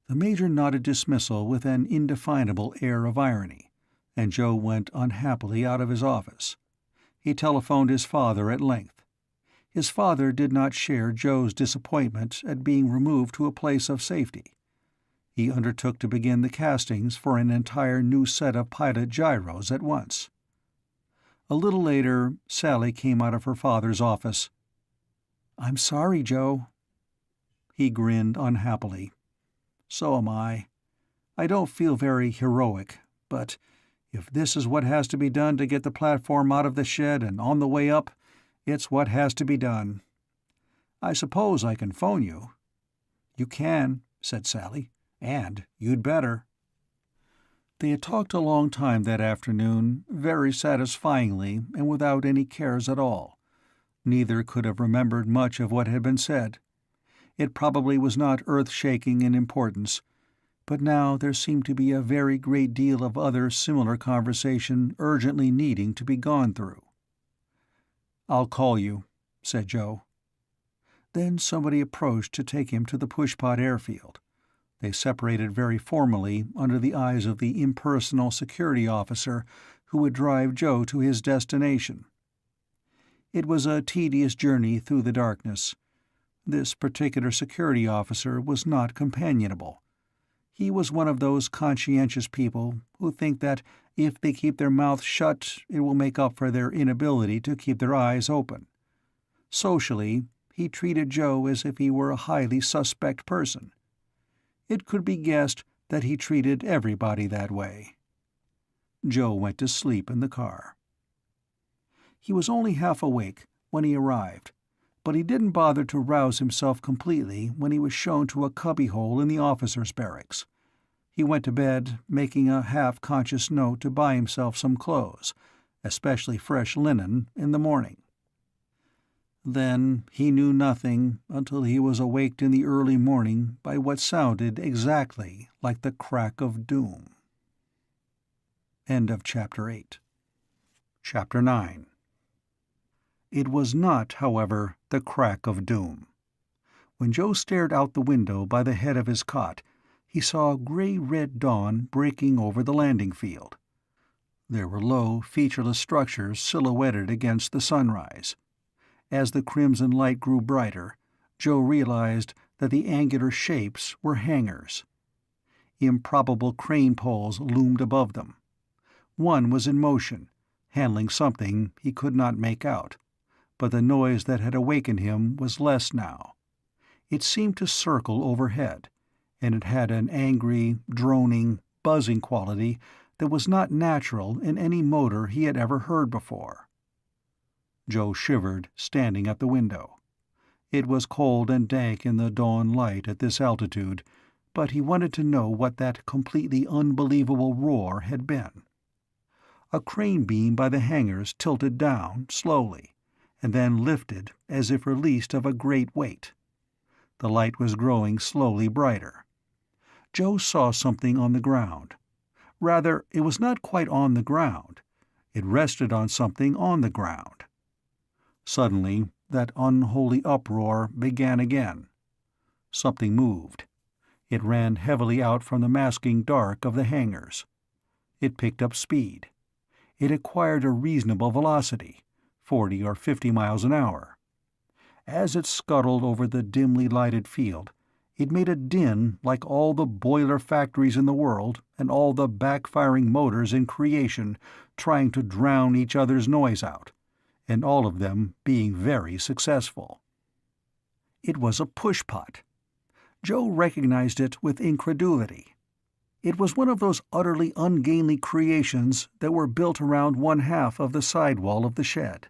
Speaker 2: The Major nodded dismissal with an indefinable air of irony, and Joe went unhappily out of his office. He telephoned his father at length. His father did not share Joe's disappointment at being removed to a place of safety. He undertook to begin the castings for an entire new set of pilot gyros at once. A little later, Sally came out of her father's office. "I'm sorry, Joe." He grinned unhappily. "So am I. I don't feel very heroic, but if this is what has to be done to get the platform out of the shed and on the way up, it's what has to be done. I suppose I can phone you." "You can," said Sally, "and you'd better." They had talked a long time that afternoon, very satisfyingly and without any cares at all. Neither could have remembered much of what had been said. It probably was not earth-shaking in importance, but now there seemed to be a very great deal of other similar conversation urgently needing to be gone through. "I'll call you," said Joe. Then somebody approached to take him to the pushpot airfield. They separated very formally under the eyes of the impersonal security officer who would drive Joe to his destination. It was a tedious journey through the darkness. This particular security officer was not companionable. He was one of those conscientious people who think that if they keep their mouths shut it will make up for their inability to keep their eyes open. Socially, he treated Joe as if he were a highly suspect person. It could be guessed that he treated everybody that way.
Speaker 1: Joe went to sleep in the car. He was only half awake when he arrived, but he didn't bother to rouse himself completely when he was shown to a cubbyhole in the officers' barracks. He went to bed, making a half-conscious note to buy himself some clothes, especially fresh linen, in the morning. Then he knew nothing until he was awaked in the early morning by what sounded exactly like the crack of doom. End of Chapter 8. Chapter 9. It was not, however, the crack of doom. When Joe stared out the window by the head of his cot, he saw gray-red dawn breaking over the landing field. There were low, featureless structures silhouetted against the sunrise. As the crimson light grew brighter, Joe realized that the angular shapes were hangars. Improbable crane poles loomed above them. One was in motion, handling something he could not make out, but the noise that had awakened him was less now. It seemed to circle overhead, and it had an angry, droning, buzzing quality that was not natural in any motor he had ever heard before. Joe shivered, standing at the window. It was cold and dank in the dawn light at this altitude, but he wanted to know what that completely unbelievable roar had been. A crane beam by the hangars tilted down, slowly, and then lifted as if released of a great weight. The light was growing slowly brighter. Joe saw something on the ground. Rather, it was not quite on the ground. It rested on something on the ground. Suddenly, that unholy uproar began again. Something moved. It ran heavily out from the masking dark of the hangars. It picked up speed. It acquired a reasonable velocity, 40 or 50 miles an hour. As it scuttled over the dimly lighted field, it made a din like all the boiler factories in the world and all the backfiring motors in creation trying to drown each other's noise out, and all of them being very successful. It was a pushpot. Joe recognized it with incredulity. It was one of those utterly ungainly creations that were built around one half of the sidewall of the shed.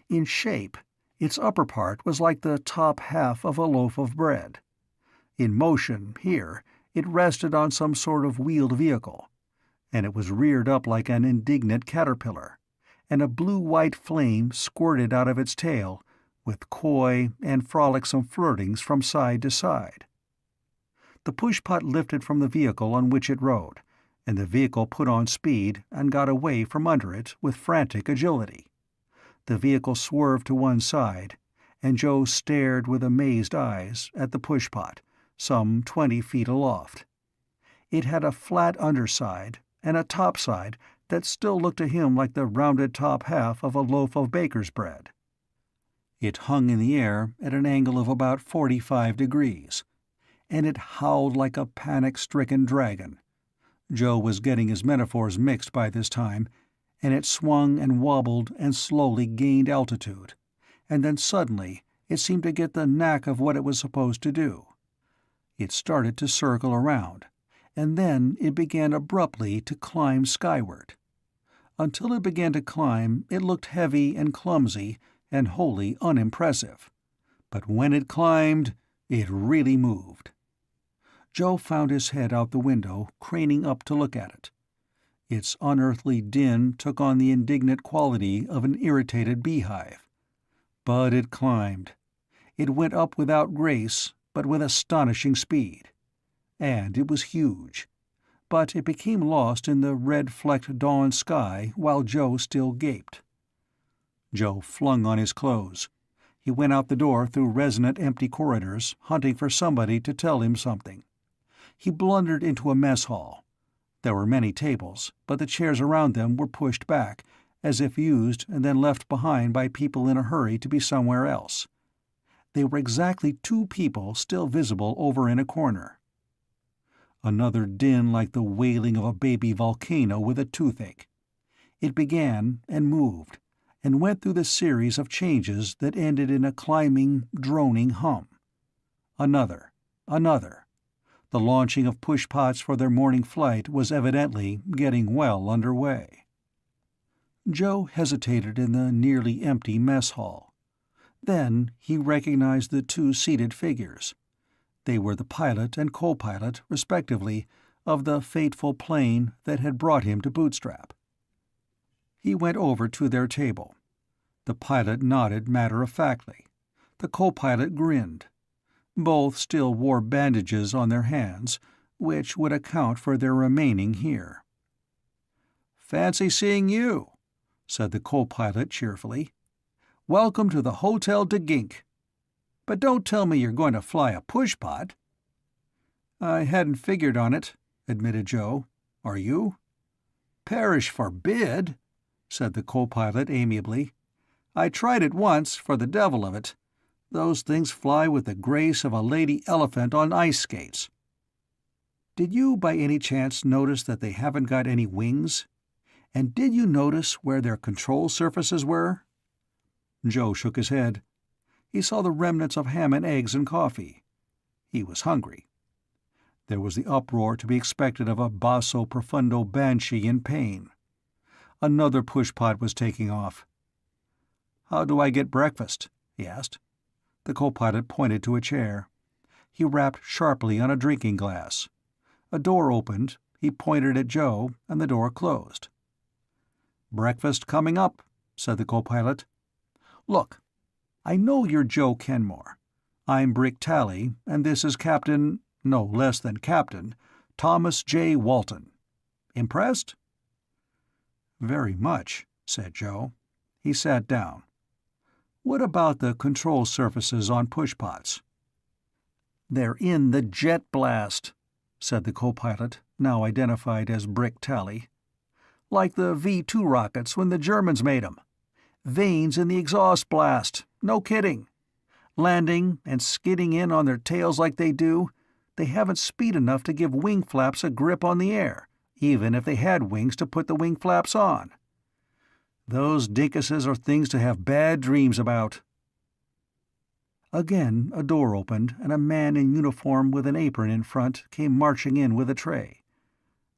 Speaker 1: In shape, its upper part was like the top half of a loaf of bread. In motion, here, it rested on some sort of wheeled vehicle, and it was reared up like an indignant caterpillar, and a blue-white flame squirted out of its tail, with coy and frolicsome flirtings from side to side. The pushpot lifted from the vehicle on which it rode, and the vehicle put on speed and got away from under it with frantic agility. The vehicle swerved to one side, and Joe stared with amazed eyes at the pushpot, some 20 feet aloft. It had a flat underside and a topside that still looked to him like the rounded top half of a loaf of baker's bread. It hung in the air at an angle of about 45 degrees, and it howled like a panic-stricken dragon. Joe was getting his metaphors mixed by this time, and it swung and wobbled and slowly gained altitude, and then suddenly it seemed to get the knack of what it was supposed to do. It started to circle around, and then it began abruptly to climb skyward. Until it began to climb, it looked heavy and clumsy and wholly unimpressive. But when it climbed, it really moved. Joe found his head out the window, craning up to look at it. Its unearthly din took on the indignant quality of an irritated beehive. But it climbed. It went up without grace, but with astonishing speed. And it was huge. But it became lost in the red-flecked dawn sky while Joe still gaped. Joe flung on his clothes. He went out the door through resonant empty corridors, hunting for somebody to tell him something. He blundered into a mess hall. There were many tables, but the chairs around them were pushed back, as if used and then left behind by people in a hurry to be somewhere else. There were exactly 2 people still visible over in a corner. Another din like the wailing of a baby volcano with a toothache. It began and moved, and went through the series of changes that ended in a climbing, droning hum. Another. The launching of pushpots for their morning flight was evidently getting well under way. Joe hesitated in the nearly empty mess hall. Then he recognized the two seated figures. They were the pilot and co-pilot, respectively, of the fateful plane that had brought him to Bootstrap. He went over to their table. The pilot nodded matter-of-factly. The co-pilot grinned. Both still wore bandages on their hands, which would account for their remaining here. "Fancy seeing you," said the co-pilot cheerfully. "Welcome to the Hotel de Gink. But don't tell me you're going to fly a pushpot." "I hadn't figured on it," admitted Joe. "Are you?" "Perish forbid," said the co-pilot amiably. "I tried it once, for the devil of it. Those things fly with the grace of a lady elephant on ice skates." "Did you by any chance notice that they haven't got any wings? And did you notice where their control surfaces were?" Joe shook his head. He saw the remnants of ham and eggs and coffee. He was hungry. There was the uproar to be expected of a basso profundo banshee in pain. Another pushpot was taking off. "How do I get breakfast?" he asked. The co-pilot pointed to a chair. He rapped sharply on a drinking glass. A door opened, he pointed at Joe, and the door closed. "Breakfast coming up," said the co-pilot. "Look, I know you're Joe Kenmore. I'm Brick Tally, and this is Captain, no less than Captain, Thomas J. Walton. Impressed?" "Very much," said Joe. He sat down. "What about the control surfaces on pushpots?" "They're in the jet blast," said the co-pilot, now identified as Brick Tally. "Like the V-2 rockets when the Germans made 'em. Vanes in the exhaust blast, no kidding. Landing and skidding in on their tails like they do, they haven't speed enough to give wing flaps a grip on the air, even if they had wings to put the wing flaps on. Those dinkuses are things to have bad dreams about." Again a door opened, and a man in uniform with an apron in front came marching in with a tray.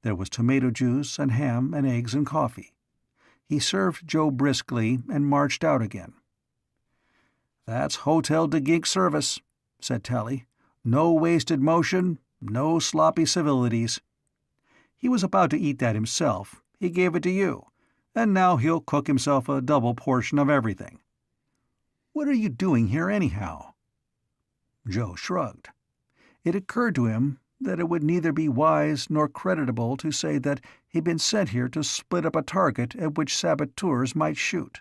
Speaker 1: There was tomato juice and ham and eggs and coffee. He served Joe briskly and marched out again. "That's Hotel de Gink service," said Tally. "No wasted motion, no sloppy civilities. He was about to eat that himself. He gave it to you. And now he'll cook himself a double portion of everything. What are you doing here, anyhow?" Joe shrugged. It occurred to him that it would neither be wise nor creditable to say that he'd been sent here to split up a target at which saboteurs might shoot.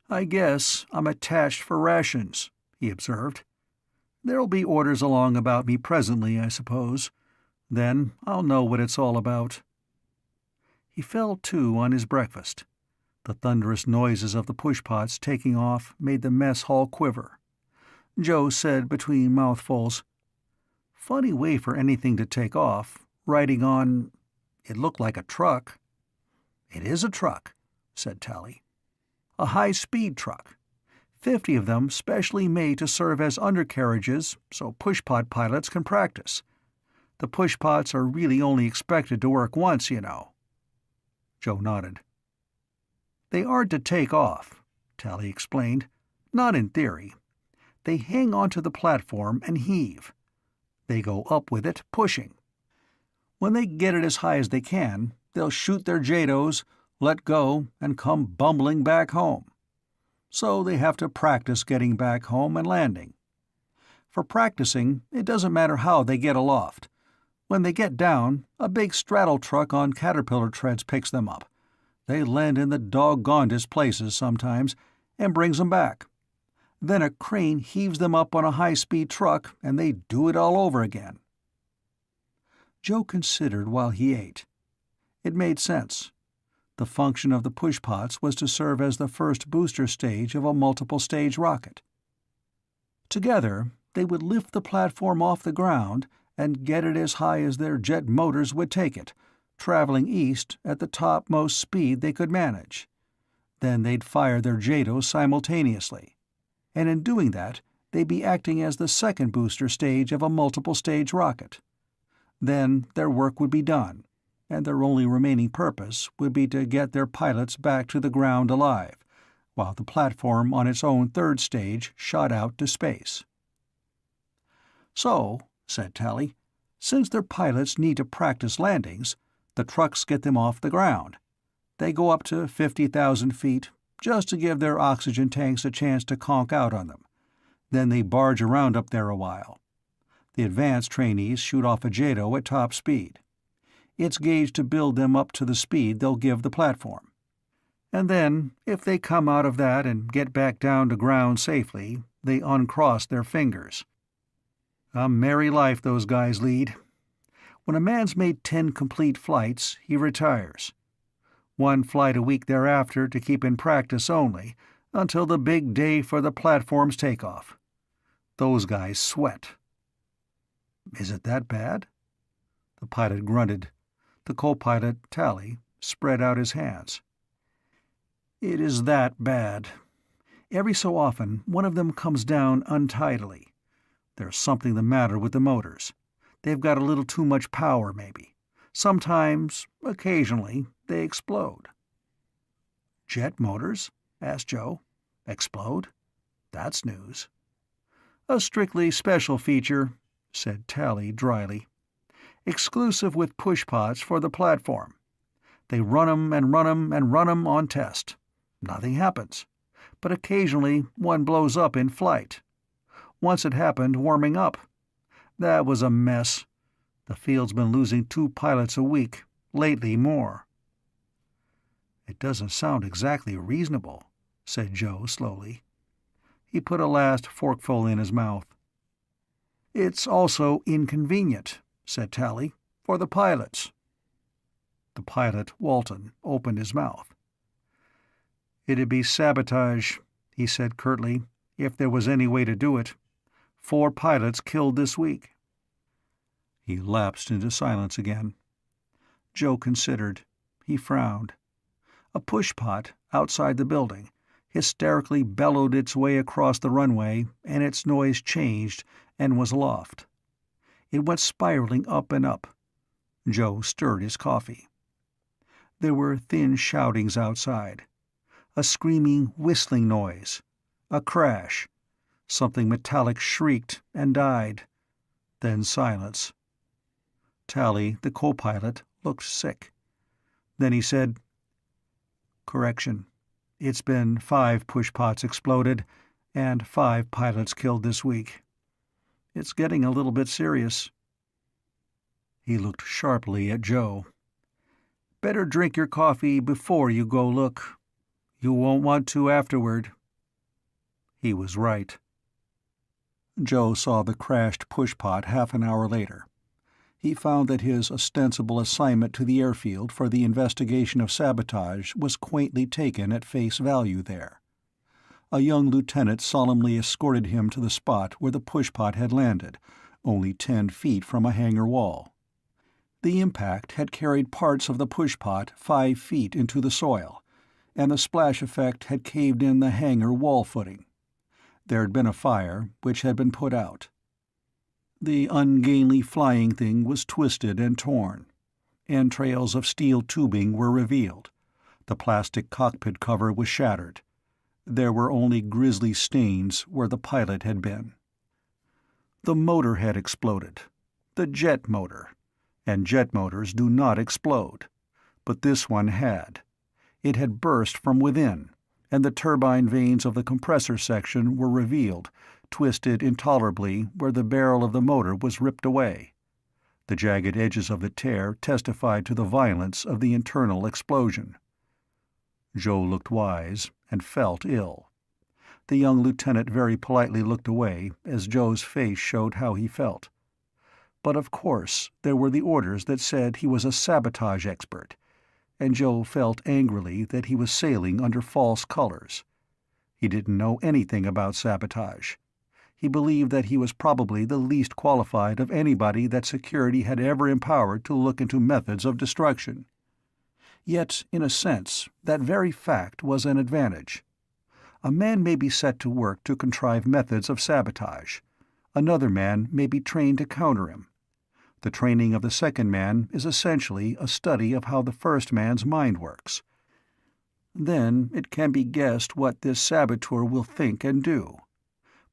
Speaker 1: "I guess I'm attached for rations," he observed. "There'll be orders along about me presently, I suppose. Then I'll know what it's all about." He fell to on his breakfast. The thunderous noises of the pushpots taking off made the mess hall quiver. Joe said between mouthfuls, "Funny way for anything to take off, riding on— it looked like a truck." "It is a truck," said Tally. "A high-speed truck. 50 of them specially made to serve as undercarriages so pushpot pilots can practice. The pushpots are really only expected to work once, you know." Joe nodded. "They aren't to take off," Tally explained. "Not in theory. They hang onto the platform and heave. They go up with it, pushing. When they get it as high as they can, they'll shoot their JADOs, let go, and come bumbling back home. So they have to practice getting back home and landing. For practicing, it doesn't matter how they get aloft. When they get down, a big straddle truck on caterpillar treads picks them up. They land in the doggonedest places sometimes, and brings them back. Then a crane heaves them up on a high-speed truck, and they do it all over again." Joe considered while he ate. It made sense. The function of the pushpots was to serve as the first booster stage of a multiple-stage rocket. Together, they would lift the platform off the ground and get it as high as their jet motors would take it, traveling east at the topmost speed they could manage. Then they'd fire their JADOs simultaneously, and in doing that, they'd be acting as the second booster stage of a multiple-stage rocket. Then their work would be done, and their only remaining purpose would be to get their pilots back to the ground alive, while the platform on its own third stage shot out to space. "So," said Tally, "since their pilots need to practice landings, the trucks get them off the ground. They go up to 50,000 feet, just to give their oxygen tanks a chance to conk out on them. Then they barge around up there a while. The advanced trainees shoot off a JATO at top speed. It's gauged to build them up to the speed they'll give the platform. And then, if they come out of that and get back down to ground safely, they uncross their fingers. A merry life those guys lead. When a man's made 10 complete flights, he retires. 1 flight a week thereafter to keep in practice only, until the big day for the platform's takeoff. Those guys sweat." "Is it that bad?" The pilot grunted. The co-pilot, Tally, spread out his hands. "It is that bad. Every so often, one of them comes down untidily. There's something the matter with the motors. They've got a little too much power, maybe. Sometimes, occasionally, they explode." "Jet motors?" asked Joe. "Explode? That's news." "A strictly special feature," said Tally dryly. "Exclusive with push-pots for the platform. They run 'em and run 'em and run 'em on test. Nothing happens. But occasionally one blows up in flight. Once it happened warming up. That was a mess. The field's been losing 2 pilots a week, lately more." "It doesn't sound exactly reasonable," said Joe slowly. He put a last forkful in his mouth. "It's also inconvenient," said Tally, "for the pilots." The pilot, Walton, opened his mouth. "It'd be sabotage," he said curtly, "if there was any way to do it. 4 pilots killed this week." He lapsed into silence again. Joe considered. He frowned. A pushpot, outside the building, hysterically bellowed its way across the runway, and its noise changed and was aloft. It went spiraling up and up. Joe stirred his coffee. There were thin shoutings outside. A screaming, whistling noise. A crash. Something metallic shrieked and died. Then silence. Tally, the co-pilot, looked sick. Then he said, "Correction. It's been 5 pushpots exploded, and 5 pilots killed this week. It's getting a little bit serious." He looked sharply at Joe. "Better drink your coffee before you go look. You won't want to afterward." He was right. Joe saw the crashed pushpot half an hour later. He found that his ostensible assignment to the airfield for the investigation of sabotage was quaintly taken at face value there. A young lieutenant solemnly escorted him to the spot where the pushpot had landed, only 10 feet from a hangar wall. The impact had carried parts of the pushpot 5 feet into the soil, and the splash effect had caved in the hangar wall footing. There had been a fire, which had been put out. The ungainly flying thing was twisted and torn. Entrails of steel tubing were revealed. The plastic cockpit cover was shattered. There were only grisly stains where the pilot had been. The motor had exploded. The jet motor. And jet motors do not explode. But this one had. It had burst from within, and the turbine vanes of the compressor section were revealed, twisted intolerably where the barrel of the motor was ripped away. The jagged edges of the tear testified to the violence of the internal explosion. Joe looked wise and felt ill. The young lieutenant very politely looked away as Joe's face showed how he felt. But of course there were the orders that said he was a sabotage expert, and Joe felt angrily that he was sailing under false colors. He didn't know anything about sabotage. He believed that he was probably the least qualified of anybody that security had ever empowered to look into methods of destruction. Yet, in a sense, that very fact was an advantage. A man may be set to work to contrive methods of sabotage. Another man may be trained to counter him. The training of the second man is essentially a study of how the first man's mind works. Then it can be guessed what this saboteur will think and do.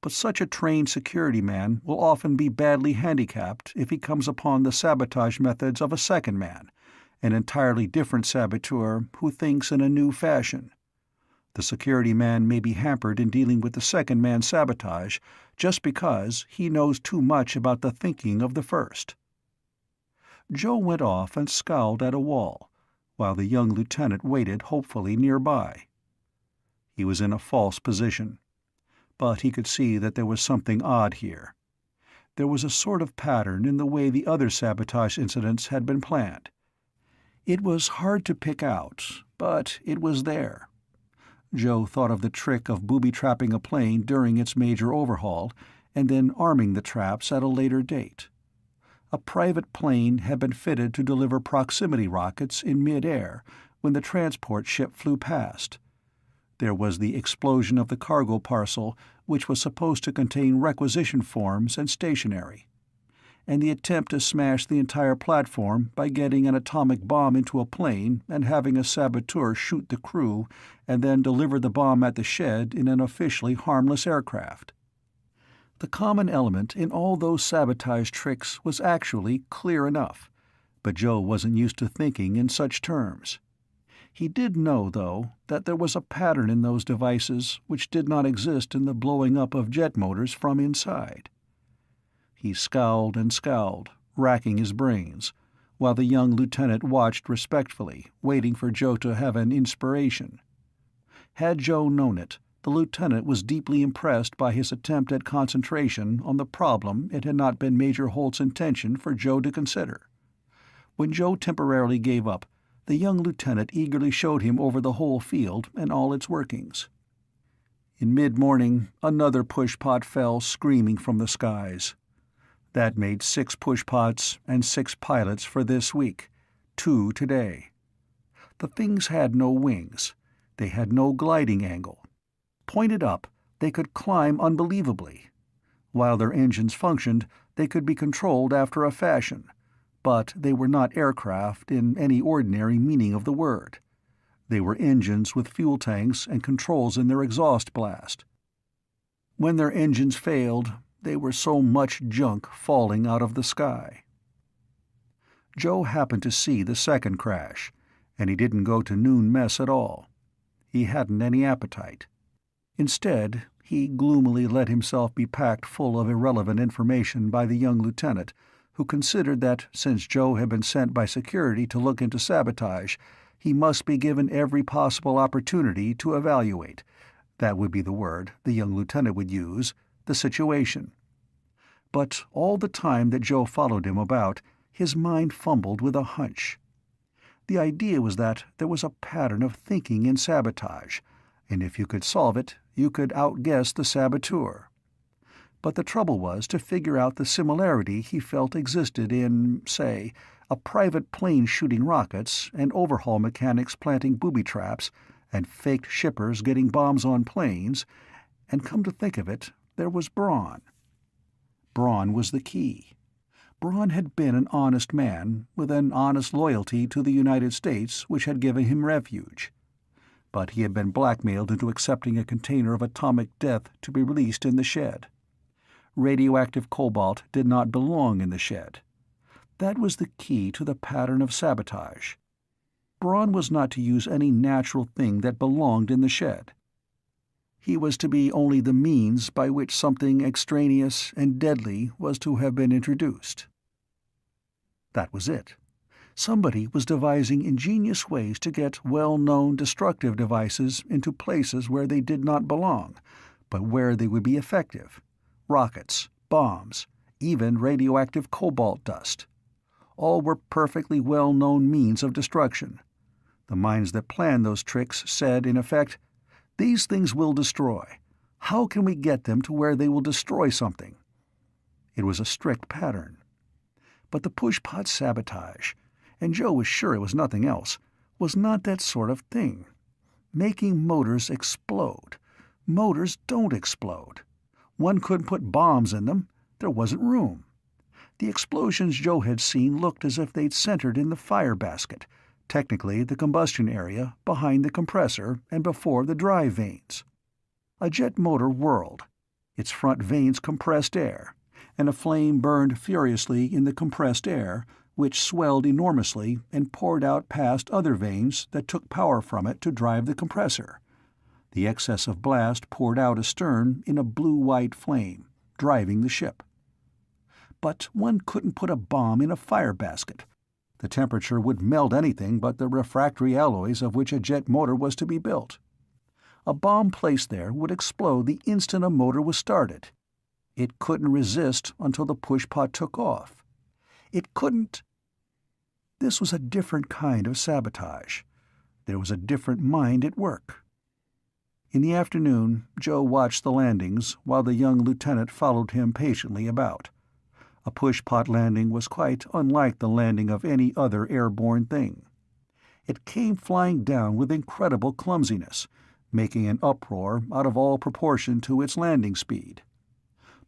Speaker 1: But such a trained security man will often be badly handicapped if he comes upon the sabotage methods of a second man, an entirely different saboteur who thinks in a new fashion. The security man may be hampered in dealing with the second man's sabotage just because he knows too much about the thinking of the first. Joe went off and scowled at a wall, while the young lieutenant waited hopefully nearby. He was in a false position, but he could see that there was something odd here. There was a sort of pattern in the way the other sabotage incidents had been planned. It was hard to pick out, but it was there. Joe thought of the trick of booby-trapping a plane during its major overhaul and then arming the traps at a later date. A private plane had been fitted to deliver proximity rockets in mid-air when the transport ship flew past. There was the explosion of the cargo parcel, which was supposed to contain requisition forms and stationery, and the attempt to smash the entire platform by getting an atomic bomb into a plane and having a saboteur shoot the crew and then deliver the bomb at the shed in an officially harmless aircraft. The common element in all those sabotage tricks was actually clear enough, but Joe wasn't used to thinking in such terms. He did know, though, that there was a pattern in those devices which did not exist in the blowing up of jet motors from inside. He scowled and scowled, racking his brains, while the young lieutenant watched respectfully, waiting for Joe to have an inspiration. Had Joe known it, the lieutenant was deeply impressed by his attempt at concentration on the problem it had not been Major Holt's intention for Joe to consider. When Joe temporarily gave up, the young lieutenant eagerly showed him over the whole field and all its workings. In mid-morning, another push-pot fell screaming from the skies. That made 6 push-pots and 6 pilots for this week, 2 today. The things had no wings. They had no gliding angle. Pointed up, they could climb unbelievably. While their engines functioned, they could be controlled after a fashion, but they were not aircraft in any ordinary meaning of the word. They were engines with fuel tanks and controls in their exhaust blast. When their engines failed, they were so much junk falling out of the sky. Joe happened to see the second crash, and he didn't go to noon mess at all. He hadn't any appetite. Instead, he gloomily let himself be packed full of irrelevant information by the young lieutenant, who considered that since Joe had been sent by security to look into sabotage, he must be given every possible opportunity to evaluate — that would be the word the young lieutenant would use — the situation. But all the time that Joe followed him about, his mind fumbled with a hunch. The idea was that there was a pattern of thinking in sabotage, and if you could solve it, you could outguess the saboteur. But the trouble was to figure out the similarity he felt existed in, say, a private plane shooting rockets and overhaul mechanics planting booby-traps and faked shippers getting bombs on planes, and come to think of it, there was Braun. Braun was the key. Braun had been an honest man, with an honest loyalty to the United States which had given him refuge. But he had been blackmailed into accepting a container of atomic death to be released in the shed. Radioactive cobalt did not belong in the shed. That was the key to the pattern of sabotage. Braun was not to use any natural thing that belonged in the shed. He was to be only the means by which something extraneous and deadly was to have been introduced. That was it. Somebody was devising ingenious ways to get well-known destructive devices into places where they did not belong, but where they would be effective. Rockets, bombs, even radioactive cobalt dust. All were perfectly well-known means of destruction. The minds that planned those tricks said, in effect, "These things will destroy. How can we get them to where they will destroy something?" It was a strict pattern. But the push-pot sabotage, and Joe was sure it was nothing else, was not that sort of thing. Making motors explode, Motors don't explode. One couldn't put bombs in them. There wasn't room. The explosions Joe had seen looked as if they'd centered in the fire basket, technically the combustion area, behind the compressor and before the drive vanes. A jet motor whirled. Its front vanes compressed air, and a flame burned furiously in the compressed air, which swelled enormously and poured out past other vanes that took power from it to drive the compressor. The excess of blast poured out astern in a blue-white flame, driving the ship. But one couldn't put a bomb in a fire basket. The temperature would melt anything but the refractory alloys of which a jet motor was to be built. A bomb placed there would explode the instant a motor was started. It couldn't resist until the pushpot took off. It couldn't. This was a different kind of sabotage. There was a different mind at work. In the afternoon, Joe watched the landings while the young lieutenant followed him patiently about. A pushpot landing was quite unlike the landing of any other airborne thing. It came flying down with incredible clumsiness, making an uproar out of all proportion to its landing speed.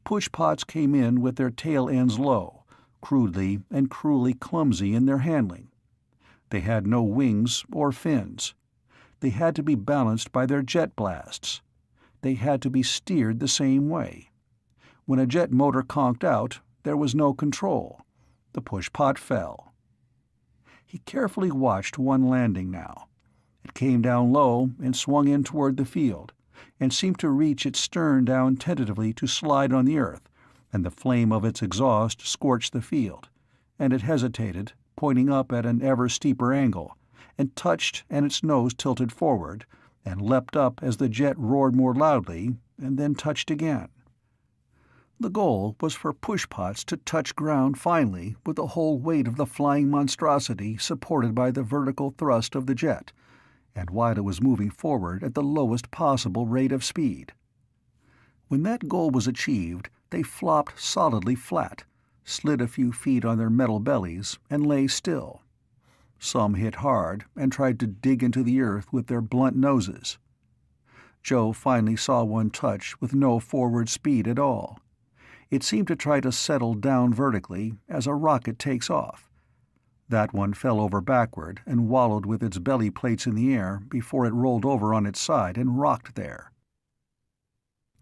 Speaker 1: Pushpots came in with their tail ends low, crudely and cruelly clumsy in their handling. They had no wings or fins. They had to be balanced by their jet blasts. They had to be steered the same way. When a jet motor conked out, there was no control. The pushpot fell. He carefully watched one landing now. It came down low and swung in toward the field, and seemed to reach its stern down tentatively to slide on the earth, and the flame of its exhaust scorched the field, and it hesitated, pointing up at an ever steeper angle, and touched and its nose tilted forward, and leapt up as the jet roared more loudly, and then touched again. The goal was for pushpots to touch ground finally with the whole weight of the flying monstrosity supported by the vertical thrust of the jet, and while it was moving forward at the lowest possible rate of speed. When that goal was achieved, they flopped solidly flat, slid a few feet on their metal bellies, and lay still. Some hit hard and tried to dig into the earth with their blunt noses. Joe finally saw one touch with no forward speed at all. It seemed to try to settle down vertically as a rocket takes off. That one fell over backward and wallowed with its belly plates in the air before it rolled over on its side and rocked there.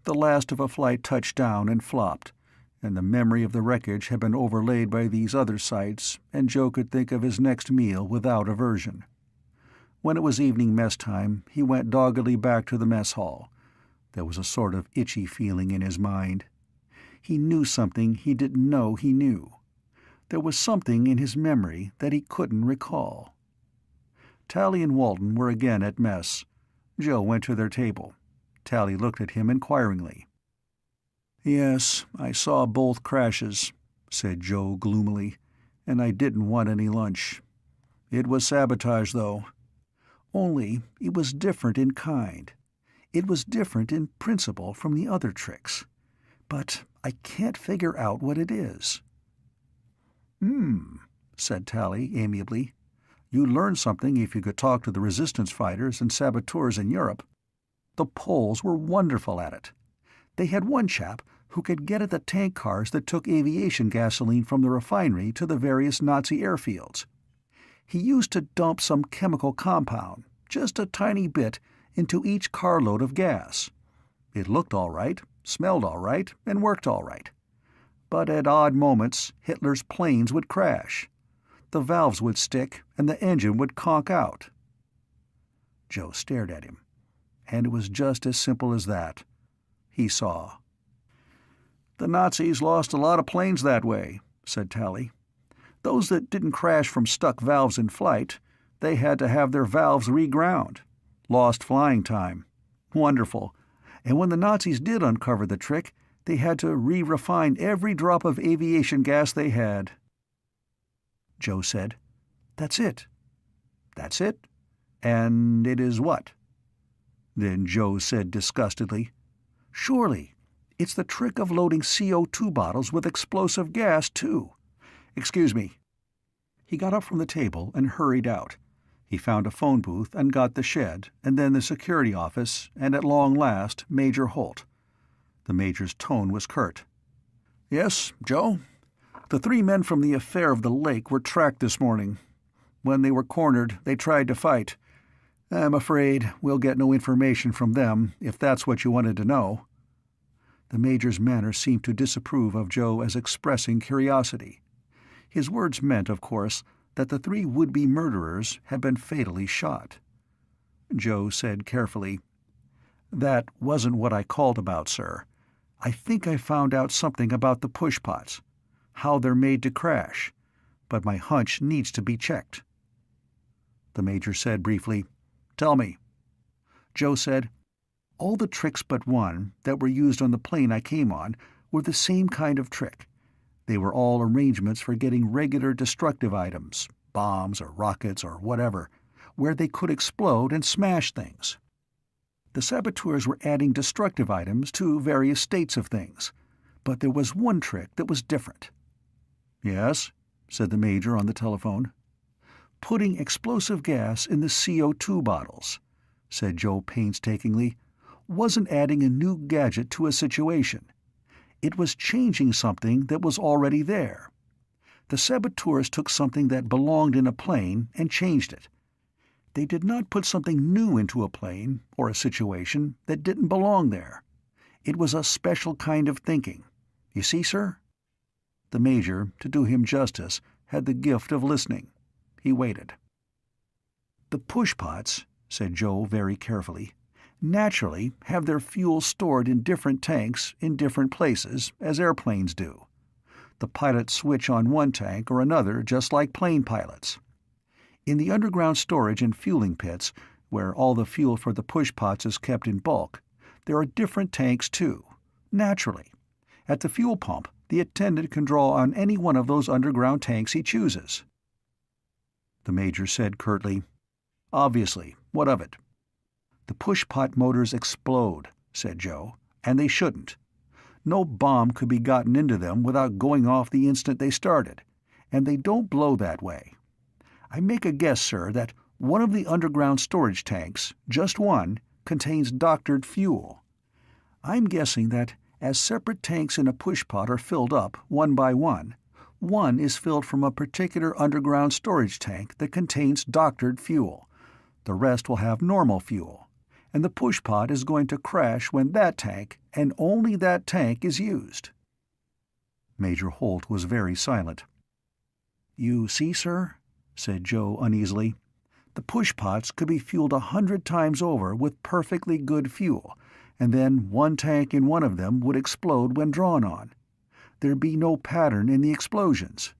Speaker 1: The last of a flight touched down and flopped, and the memory of the wreckage had been overlaid by these other sights, and Joe could think of his next meal without aversion. When it was evening mess time, he went doggedly back to the mess hall. There was a sort of itchy feeling in his mind. He knew something he didn't know he knew. There was something in his memory that he couldn't recall. Tally and Walton were again at mess. Joe went to their table. Tally looked at him inquiringly. "Yes, I saw both crashes," said Joe gloomily, "and I didn't want any lunch. It was sabotage, though. Only it was different in kind. It was different in principle from the other tricks. But I can't figure out what it is." Said Tally amiably. "You'd learn something if you could talk to the resistance fighters and saboteurs in Europe. The Poles were wonderful at it. They had one chap who could get at the tank cars that took aviation gasoline from the refinery to the various Nazi airfields. He used to dump some chemical compound, just a tiny bit, into each carload of gas. It looked all right, smelled all right, and worked all right. But at odd moments, Hitler's planes would crash. The valves would stick, and the engine would conk out." Joe stared at him. And it was just as simple as that. He saw. "The Nazis lost a lot of planes that way," said Tally. "Those that didn't crash from stuck valves in flight, they had to have their valves reground. Lost flying time. Wonderful. And when the Nazis did uncover the trick, they had to re-refine every drop of aviation gas they had." Joe said, "That's it." "That's it? And it is what?" Then Joe said disgustedly, "Surely, it's the trick of loading CO2 bottles with explosive gas, too. Excuse me." He got up from the table and hurried out. He found a phone booth and got the shed, and then the security office, and at long last, Major Holt. The Major's tone was curt. "Yes, Joe? The 3 men from the affair of the lake were tracked this morning. When they were cornered, they tried to fight. I'm afraid we'll get no information from them, if that's what you wanted to know." The Major's manner seemed to disapprove of Joe as expressing curiosity. His words meant, of course, that the 3 would-be murderers had been fatally shot. Joe said carefully, "That wasn't what I called about, sir. I think I found out something about the pushpots, how they're made to crash, but my hunch needs to be checked." The Major said briefly, "Tell me." Joe said, "All the tricks but one that were used on the plane I came on were the same kind of trick. They were all arrangements for getting regular destructive items, bombs or rockets or whatever, where they could explode and smash things. The saboteurs were adding destructive items to various states of things, but there was one trick that was different." "Yes?" said the Major on the telephone. "Putting explosive gas in the CO2 bottles," said Joe painstakingly, "wasn't adding a new gadget to a situation. It was changing something that was already there. The saboteurs took something that belonged in a plane and changed it. They did not put something new into a plane or a situation that didn't belong there. It was a special kind of thinking. You see, sir?" The Major, to do him justice, had the gift of listening. He waited. "The pushpots," said Joe very carefully, "naturally have their fuel stored in different tanks in different places, as airplanes do. The pilots switch on one tank or another just like plane pilots. In the underground storage and fueling pits, where all the fuel for the pushpots is kept in bulk, there are different tanks too, naturally. At the fuel pump, the attendant can draw on any one of those underground tanks he chooses." The Major said curtly, "Obviously, what of it?" "The pushpot motors explode," said Joe, "and they shouldn't. No bomb could be gotten into them without going off the instant they started, and they don't blow that way. I make a guess, sir, that one of the underground storage tanks, just one, contains doctored fuel. I'm guessing that as separate tanks in a pushpot are filled up, one by one is filled from a particular underground storage tank that contains doctored fuel. The rest will have normal fuel, and the pushpot is going to crash when that tank, and only that tank, is used." Major Holt was very silent. "You see, sir," said Joe uneasily, "the pushpots could be fueled 100 times over with perfectly good fuel, and then one tank in one of them would explode when drawn on. There'd be no pattern in the explosions."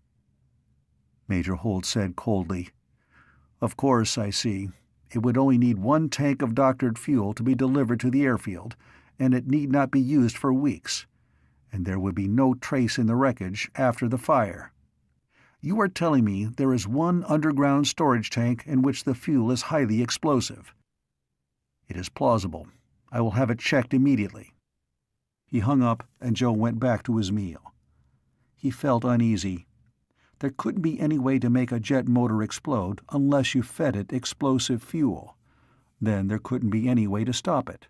Speaker 1: Major Holt said coldly, "Of course, I see. It would only need one tank of doctored fuel to be delivered to the airfield, and it need not be used for weeks. And there would be no trace in the wreckage after the fire. You are telling me there is one underground storage tank in which the fuel is highly explosive." "It is plausible. I will have it checked immediately." He hung up, and Joe went back to his meal. He felt uneasy. There couldn't be any way to make a jet motor explode unless you fed it explosive fuel. Then there couldn't be any way to stop it.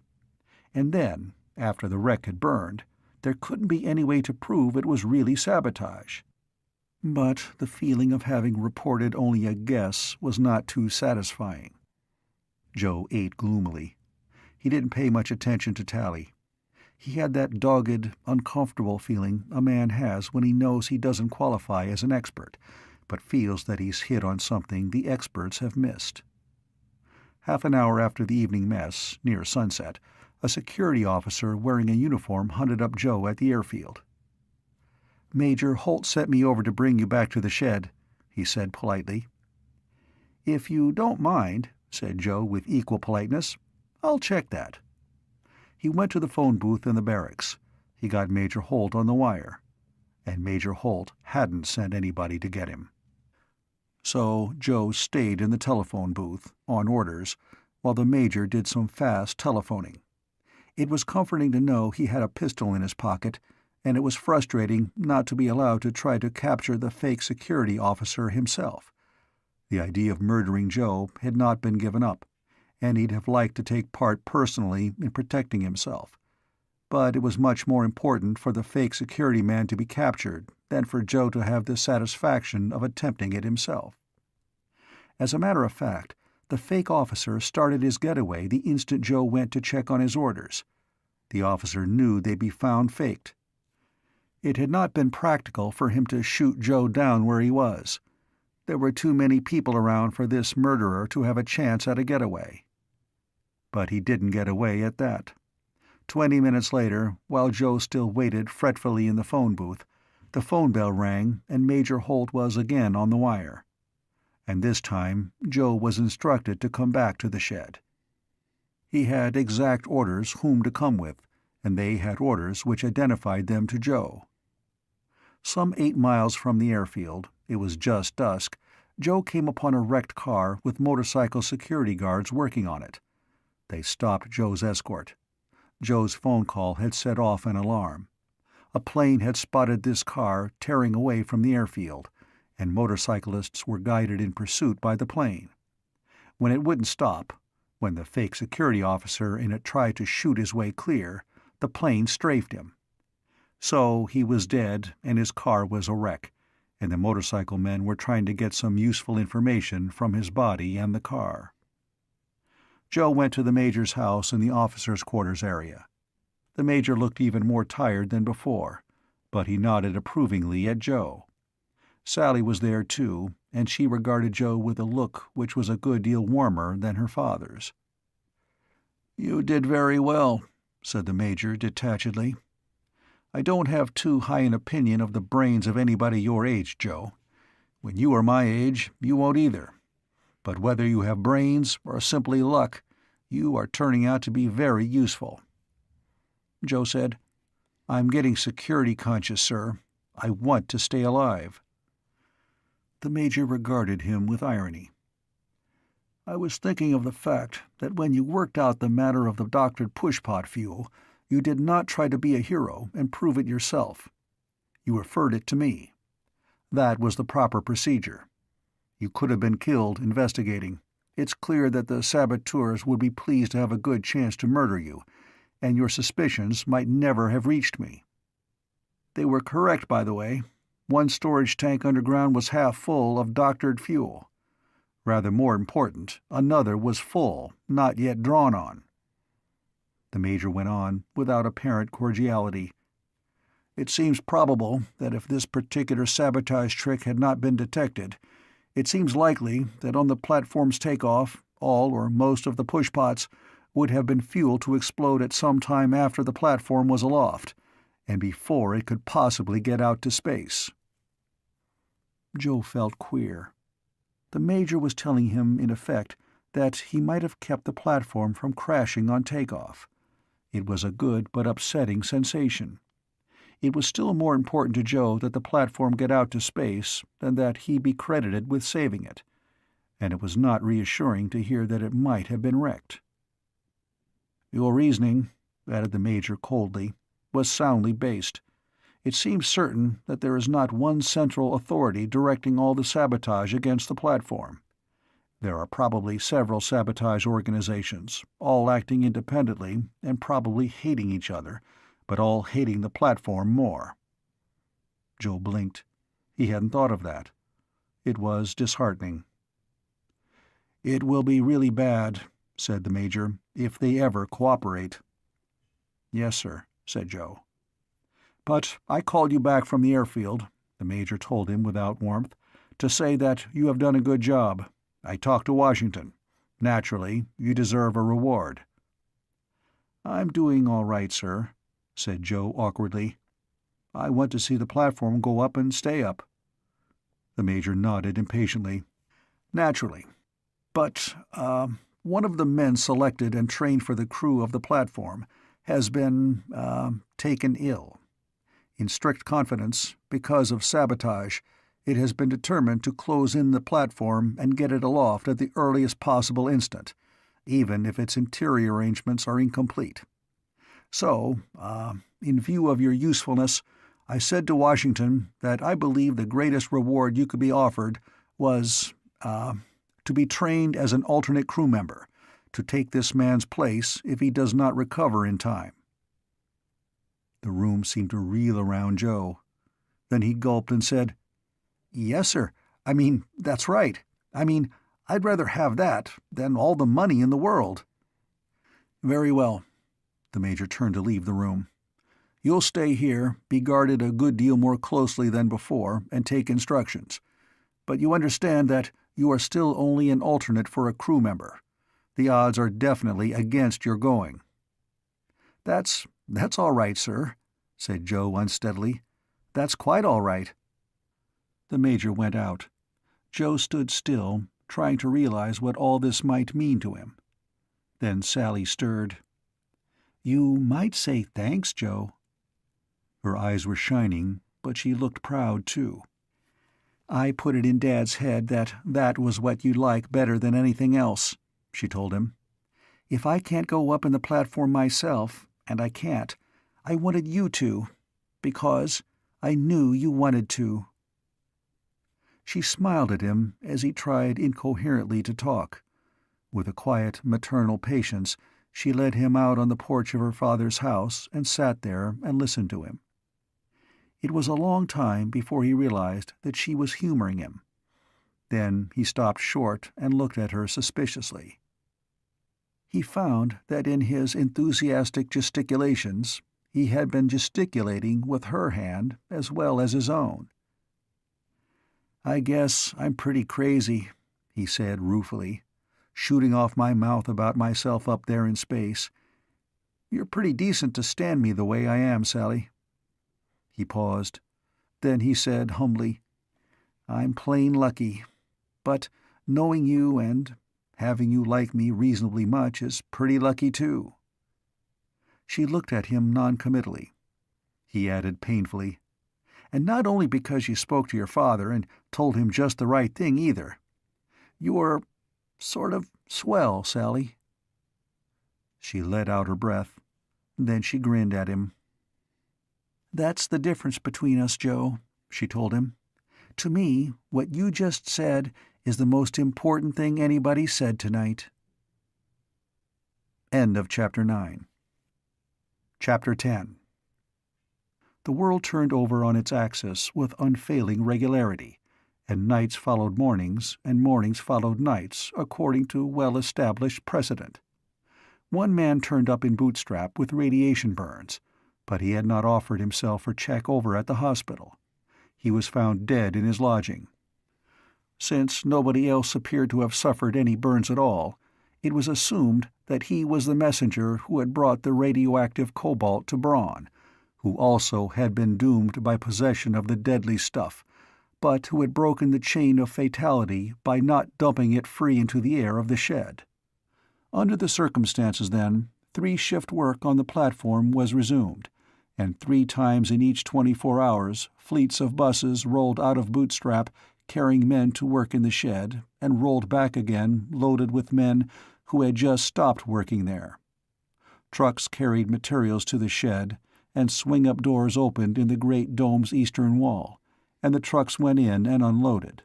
Speaker 1: And then, after the wreck had burned, there couldn't be any way to prove it was really sabotage. But the feeling of having reported only a guess was not too satisfying. Joe ate gloomily. He didn't pay much attention to Tally. He had that dogged, uncomfortable feeling a man has when he knows he doesn't qualify as an expert, but feels that he's hit on something the experts have missed. Half an hour after the evening mess, near sunset, a security officer wearing a uniform hunted up Joe at the airfield. "Major Holt sent me over to bring you back to the shed," he said politely. "If you don't mind," said Joe with equal politeness, "I'll check that." He went to the phone booth in the barracks. He got Major Holt on the wire. And Major Holt hadn't sent anybody to get him. So Joe stayed in the telephone booth, on orders, while the Major did some fast telephoning. It was comforting to know he had a pistol in his pocket, and it was frustrating not to be allowed to try to capture the fake security officer himself. The idea of murdering Joe had not been given up, and he'd have liked to take part personally in protecting himself. But it was much more important for the fake security man to be captured than for Joe to have the satisfaction of attempting it himself. As a matter of fact, the fake officer started his getaway the instant Joe went to check on his orders. The officer knew they'd be found faked. It had not been practical for him to shoot Joe down where he was. There were too many people around for this murderer to have a chance at a getaway. But he didn't get away at that. 20 minutes later, while Joe still waited fretfully in the phone booth, the phone bell rang and Major Holt was again on the wire. And this time, Joe was instructed to come back to the shed. He had exact orders whom to come with, and they had orders which identified them to Joe. Some 8 miles from the airfield, it was just dusk, Joe came upon a wrecked car with motorcycle security guards working on it. They stopped Joe's escort. Joe's phone call had set off an alarm. A plane had spotted this car tearing away from the airfield, and motorcyclists were guided in pursuit by the plane. When it wouldn't stop, when the fake security officer in it tried to shoot his way clear, the plane strafed him. So he was dead and his car was a wreck, and the motorcycle men were trying to get some useful information from his body and the car. Joe went to the Major's house in the officers' quarters area. The Major looked even more tired than before, but he nodded approvingly at Joe. Sally was there too, and she regarded Joe with a look which was a good deal warmer than her father's. "You did very well," said the Major detachedly. "I don't have too high an opinion of the brains of anybody your age, Joe. When you are my age, you won't either. But whether you have brains or simply luck, you are turning out to be very useful." Joe said, "I'm getting security conscious, sir. I want to stay alive." The Major regarded him with irony. "I was thinking of the fact that when you worked out the matter of the doctored pushpot fuel, you did not try to be a hero and prove it yourself. You referred it to me. That was the proper procedure. You could have been killed investigating. It's clear that the saboteurs would be pleased to have a good chance to murder you, and your suspicions might never have reached me. They were correct, by the way. One storage tank underground was half full of doctored fuel. Rather more important, another was full, not yet drawn on." The Major went on, without apparent cordiality. "It seems probable that if this particular sabotage trick had not been detected, it seems likely that on the platform's takeoff, all or most of the pushpots would have been fueled to explode at some time after the platform was aloft, and before it could possibly get out to space." Joe felt queer. The Major was telling him, in effect, that he might have kept the platform from crashing on takeoff. It was a good but upsetting sensation. It was still more important to Joe that the platform get out to space than that he be credited with saving it, and it was not reassuring to hear that it might have been wrecked. "Your reasoning," added the Major coldly, "was soundly based. It seems certain that there is not one central authority directing all the sabotage against the platform. There are probably several sabotage organizations, all acting independently and probably hating each other, but all hating the platform more." Joe blinked. He hadn't thought of that. It was disheartening. "It will be really bad," said the Major, "if they ever cooperate." "Yes, sir," said Joe. "But I called you back from the airfield," the Major told him without warmth, "to say that you have done a good job. I talked to Washington. Naturally, you deserve a reward." "I'm doing all right, sir," said Joe awkwardly. "I want to see the platform go up and stay up." The Major nodded impatiently. "Naturally. But, one of the men selected and trained for the crew of the platform has been, taken ill. In strict confidence, because of sabotage, it has been determined to close in the platform and get it aloft at the earliest possible instant, even if its interior arrangements are incomplete. So, in view of your usefulness, I said to Washington that I believe the greatest reward you could be offered was, To be trained as an alternate crew member, to take this man's place if he does not recover in time." The room seemed to reel around Joe. Then he gulped and said, "Yes, sir. That's right. I'd rather have that than all the money in the world." "Very well." The Major turned to leave the room. "You'll stay here, be guarded a good deal more closely than before, and take instructions. But you understand that you are still only an alternate for a crew member. The odds are definitely against your going." That's all right, sir," said Joe unsteadily. "That's quite all right." The Major went out. Joe stood still, trying to realize what all this might mean to him. Then Sally stirred. "You might say thanks, Joe." Her eyes were shining, but she looked proud, too. "I put it in Dad's head that was what you'd like better than anything else," she told him. "If I can't go up in the platform myself, and I can't, I wanted you to, because I knew you wanted to." She smiled at him as he tried incoherently to talk. With a quiet, maternal patience, she led him out on the porch of her father's house and sat there and listened to him. It was a long time before he realized that she was humoring him. Then he stopped short and looked at her suspiciously. He found that in his enthusiastic gesticulations he had been gesticulating with her hand as well as his own. "I guess I'm pretty crazy," he said ruefully, "shooting off my mouth about myself up there in space. You're pretty decent to stand me the way I am, Sally." He paused. Then he said humbly, "I'm plain lucky. But knowing you and having you like me reasonably much is pretty lucky, too." She looked at him noncommittally. He added painfully, "And not only because you spoke to your father and told him just the right thing, either. You're sort of swell, Sally." She let out her breath. Then she grinned at him. "That's the difference between us, Joe," she told him. "To me, what you just said is the most important thing anybody said tonight." End of Chapter 9. Chapter 10. The world turned over on its axis with unfailing regularity, and nights followed mornings, and mornings followed nights, according to well-established precedent. One man turned up in Bootstrap with radiation burns, but he had not offered himself for check-over at the hospital. He was found dead in his lodging. Since nobody else appeared to have suffered any burns at all, it was assumed that he was the messenger who had brought the radioactive cobalt to Braun, who also had been doomed by possession of the deadly stuff, but who had broken the chain of fatality by not dumping it free into the air of the shed. Under the circumstances, then, 3-shift work on the platform was resumed, and 3 times in each 24 hours fleets of buses rolled out of Bootstrap carrying men to work in the shed, and rolled back again loaded with men who had just stopped working there. Trucks carried materials to the shed, and swing-up doors opened in the great dome's eastern wall, and the trucks went in and unloaded.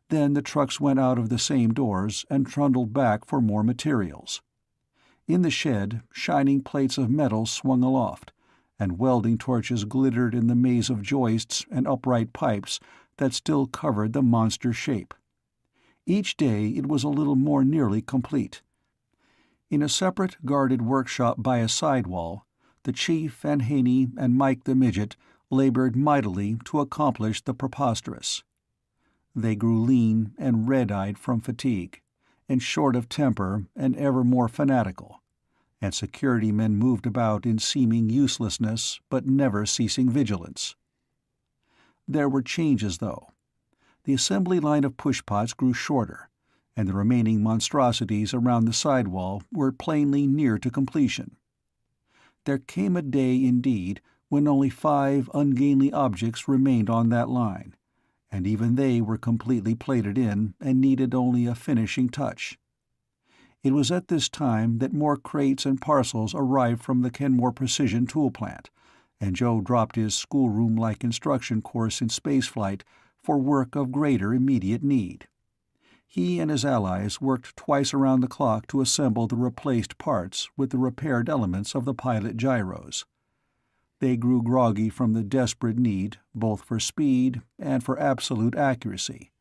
Speaker 1: Then the trucks went out of the same doors and trundled back for more materials. In the shed, shining plates of metal swung aloft, and welding torches glittered in the maze of joists and upright pipes that still covered the monster shape. Each day it was a little more nearly complete. In a separate guarded workshop by a sidewall, the Chief and Haney and Mike the Midget labored mightily to accomplish the preposterous. They grew lean and red-eyed from fatigue, and short of temper and ever more fanatical, and security men moved about in seeming uselessness but never-ceasing vigilance. There were changes, though. The assembly line of pushpots grew shorter, and the remaining monstrosities around the sidewall were plainly near to completion. There came a day, indeed, when only 5 ungainly objects remained on that line, and even they were completely plated in and needed only a finishing touch. It was at this time that more crates and parcels arrived from the Kenmore Precision Tool Plant, and Joe dropped his schoolroom-like instruction course in spaceflight for work of greater immediate need. He and his allies worked twice around the clock to assemble the replaced parts with the repaired elements of the pilot gyros. They grew groggy from the desperate need, both for speed and for absolute accuracy,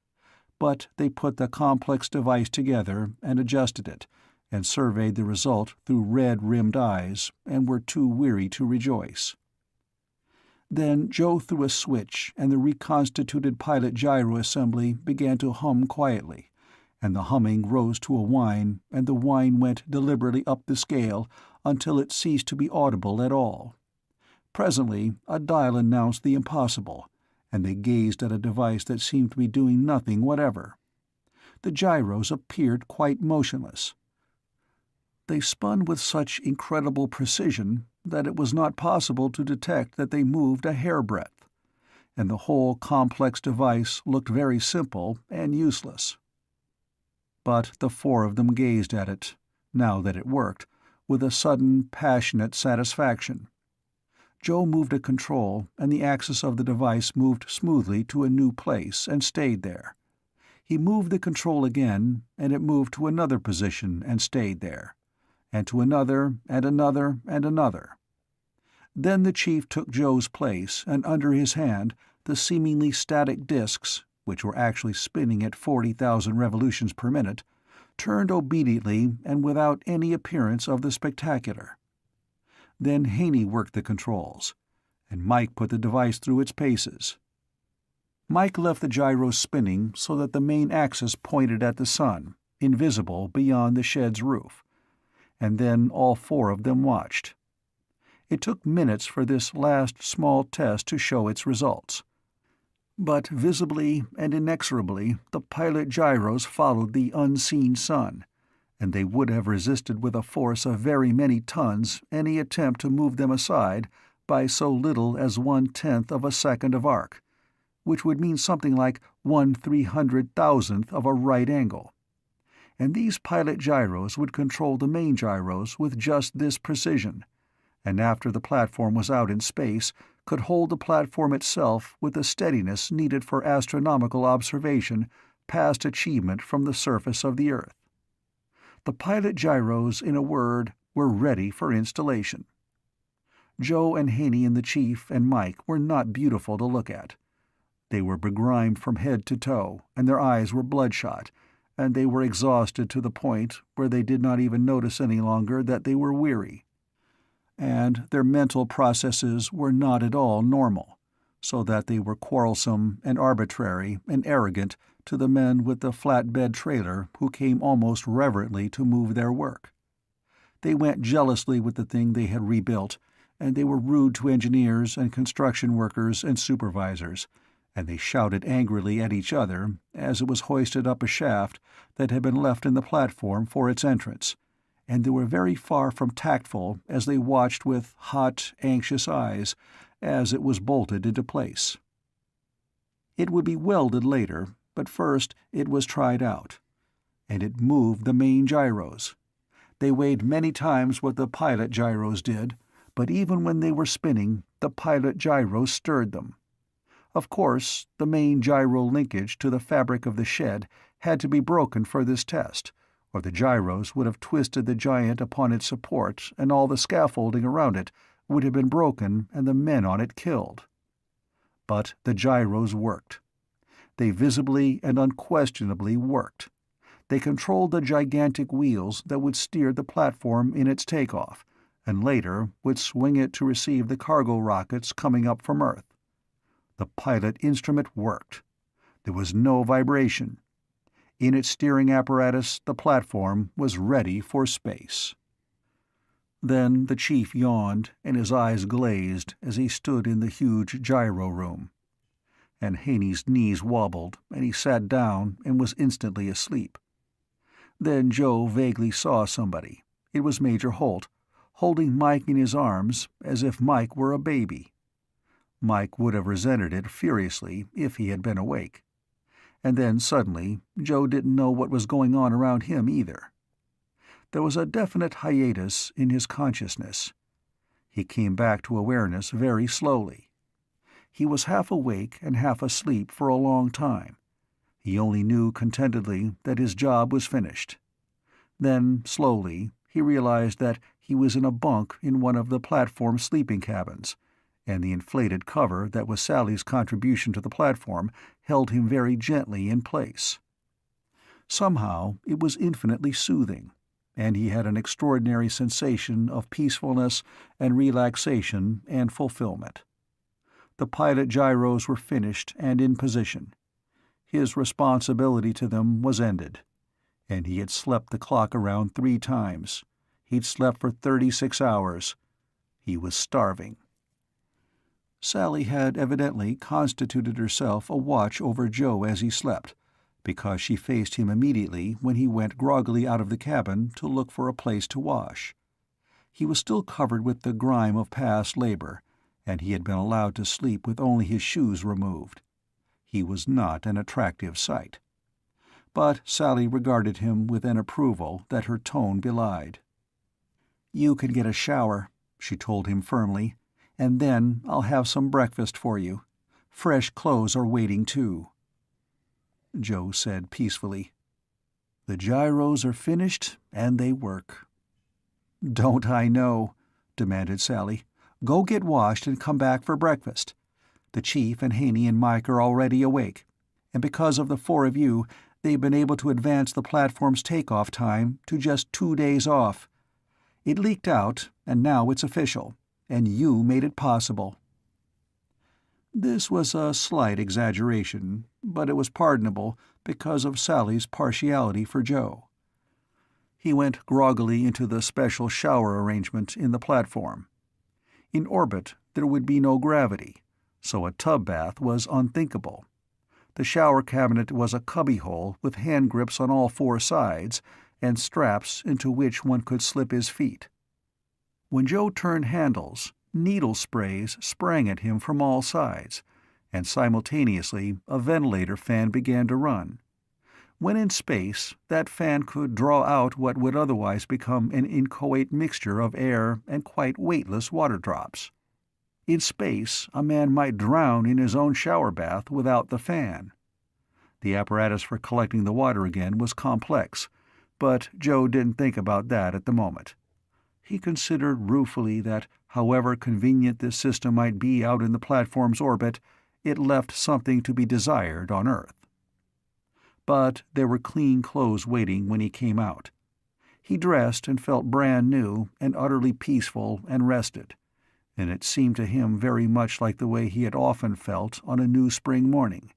Speaker 1: but they put the complex device together and adjusted it, and surveyed the result through red-rimmed eyes, and were too weary to rejoice. Then Joe threw a switch, and the reconstituted pilot gyro assembly began to hum quietly, and the humming rose to a whine, and the whine went deliberately up the scale until it ceased to be audible at all. Presently a dial announced the impossible, and they gazed at a device that seemed to be doing nothing whatever. The gyros appeared quite motionless. They spun with such incredible precision that it was not possible to detect that they moved a hairbreadth, and the whole complex device looked very simple and useless. But the four of them gazed at it, now that it worked, with a sudden, passionate satisfaction. Joe moved a control, and the axis of the device moved smoothly to a new place and stayed there. He moved the control again, and it moved to another position and stayed there, and to another, and another, and another. Then the chief took Joe's place, and under his hand the seemingly static discs, which were actually spinning at 40,000 revolutions per minute, turned obediently and without any appearance of the spectacular. Then Haney worked the controls, and Mike put the device through its paces. Mike left the gyro spinning so that the main axis pointed at the sun, invisible beyond the shed's roof, and then all four of them watched. It took minutes for this last small test to show its results. But visibly and inexorably the pilot gyros followed the unseen sun, and they would have resisted with a force of very many tons any attempt to move them aside by so little as 1/10 of a second of arc, which would mean something like 1/300,000th of a right angle. And these pilot gyros would control the main gyros with just this precision, and after the platform was out in space, could hold the platform itself with the steadiness needed for astronomical observation past achievement from the surface of the Earth. The pilot gyros, in a word, were ready for installation. Joe and Haney and the chief and Mike were not beautiful to look at. They were begrimed from head to toe, and their eyes were bloodshot, and they were exhausted to the point where they did not even notice any longer that they were weary. And their mental processes were not at all normal, so that they were quarrelsome and arbitrary and arrogant to the men with the flatbed trailer who came almost reverently to move their work. They went jealously with the thing they had rebuilt, and they were rude to engineers and construction workers and supervisors, and they shouted angrily at each other as it was hoisted up a shaft that had been left in the platform for its entrance, and they were very far from tactful as they watched with hot, anxious eyes as it was bolted into place. It would be welded later, but first it was tried out. And it moved the main gyros. They weighed many times what the pilot gyros did, but even when they were spinning, the pilot gyros stirred them. Of course, the main gyro linkage to the fabric of the shed had to be broken for this test, or the gyros would have twisted the giant upon its support, and all the scaffolding around it would have been broken and the men on it killed. But the gyros worked. They visibly and unquestionably worked. They controlled the gigantic wheels that would steer the platform in its takeoff, and later would swing it to receive the cargo rockets coming up from Earth. The pilot instrument worked. There was no vibration. In its steering apparatus, the platform was ready for space. Then the chief yawned, and his eyes glazed as he stood in the huge gyro room. And Haney's knees wobbled, and he sat down and was instantly asleep. Then Joe vaguely saw somebody. It was Major Holt, holding Mike in his arms as if Mike were a baby. Mike would have resented it furiously if he had been awake. And then suddenly Joe didn't know what was going on around him either. There was a definite hiatus in his consciousness. He came back to awareness very slowly. He was half awake and half asleep for a long time. He only knew contentedly that his job was finished. Then, slowly, he realized that he was in a bunk in one of the platform sleeping cabins, and the inflated cover that was Sally's contribution to the platform held him very gently in place. Somehow it was infinitely soothing, and he had an extraordinary sensation of peacefulness and relaxation and fulfillment. The pilot gyros were finished and in position. His responsibility to them was ended, and he had slept the clock around 3 times. He'd slept for 36 hours. He was starving. Sally had evidently constituted herself a watch over Joe as he slept, because she faced him immediately when he went groggily out of the cabin to look for a place to wash. He was still covered with the grime of past labor, and he had been allowed to sleep with only his shoes removed. He was not an attractive sight. But Sally regarded him with an approval that her tone belied. "You can get a shower," she told him firmly, "and then I'll have some breakfast for you. Fresh clothes are waiting, too." Joe said peacefully, "The gyros are finished, and they work." "Don't I know?" demanded Sally. "Go get washed and come back for breakfast. The Chief and Haney and Mike are already awake, and because of the 4 of you, they've been able to advance the platform's takeoff time to just 2 days off. It leaked out, and now it's official, and you made it possible." This was a slight exaggeration, but it was pardonable because of Sally's partiality for Joe. He went groggily into the special shower arrangement in the platform. In orbit, there would be no gravity, so a tub bath was unthinkable. The shower cabinet was a cubbyhole with hand grips on all 4 sides and straps into which one could slip his feet. When Joe turned handles, needle sprays sprang at him from all sides, and simultaneously a ventilator fan began to run. When in space, that fan could draw out what would otherwise become an inchoate mixture of air and quite weightless water drops. In space, a man might drown in his own shower bath without the fan. The apparatus for collecting the water again was complex, but Joe didn't think about that at the moment. He considered ruefully that, however convenient this system might be out in the platform's orbit, it left something to be desired on Earth. But there were clean clothes waiting when he came out. He dressed and felt brand new and utterly peaceful and rested, and it seemed to him very much like the way he had often felt on a new spring morning.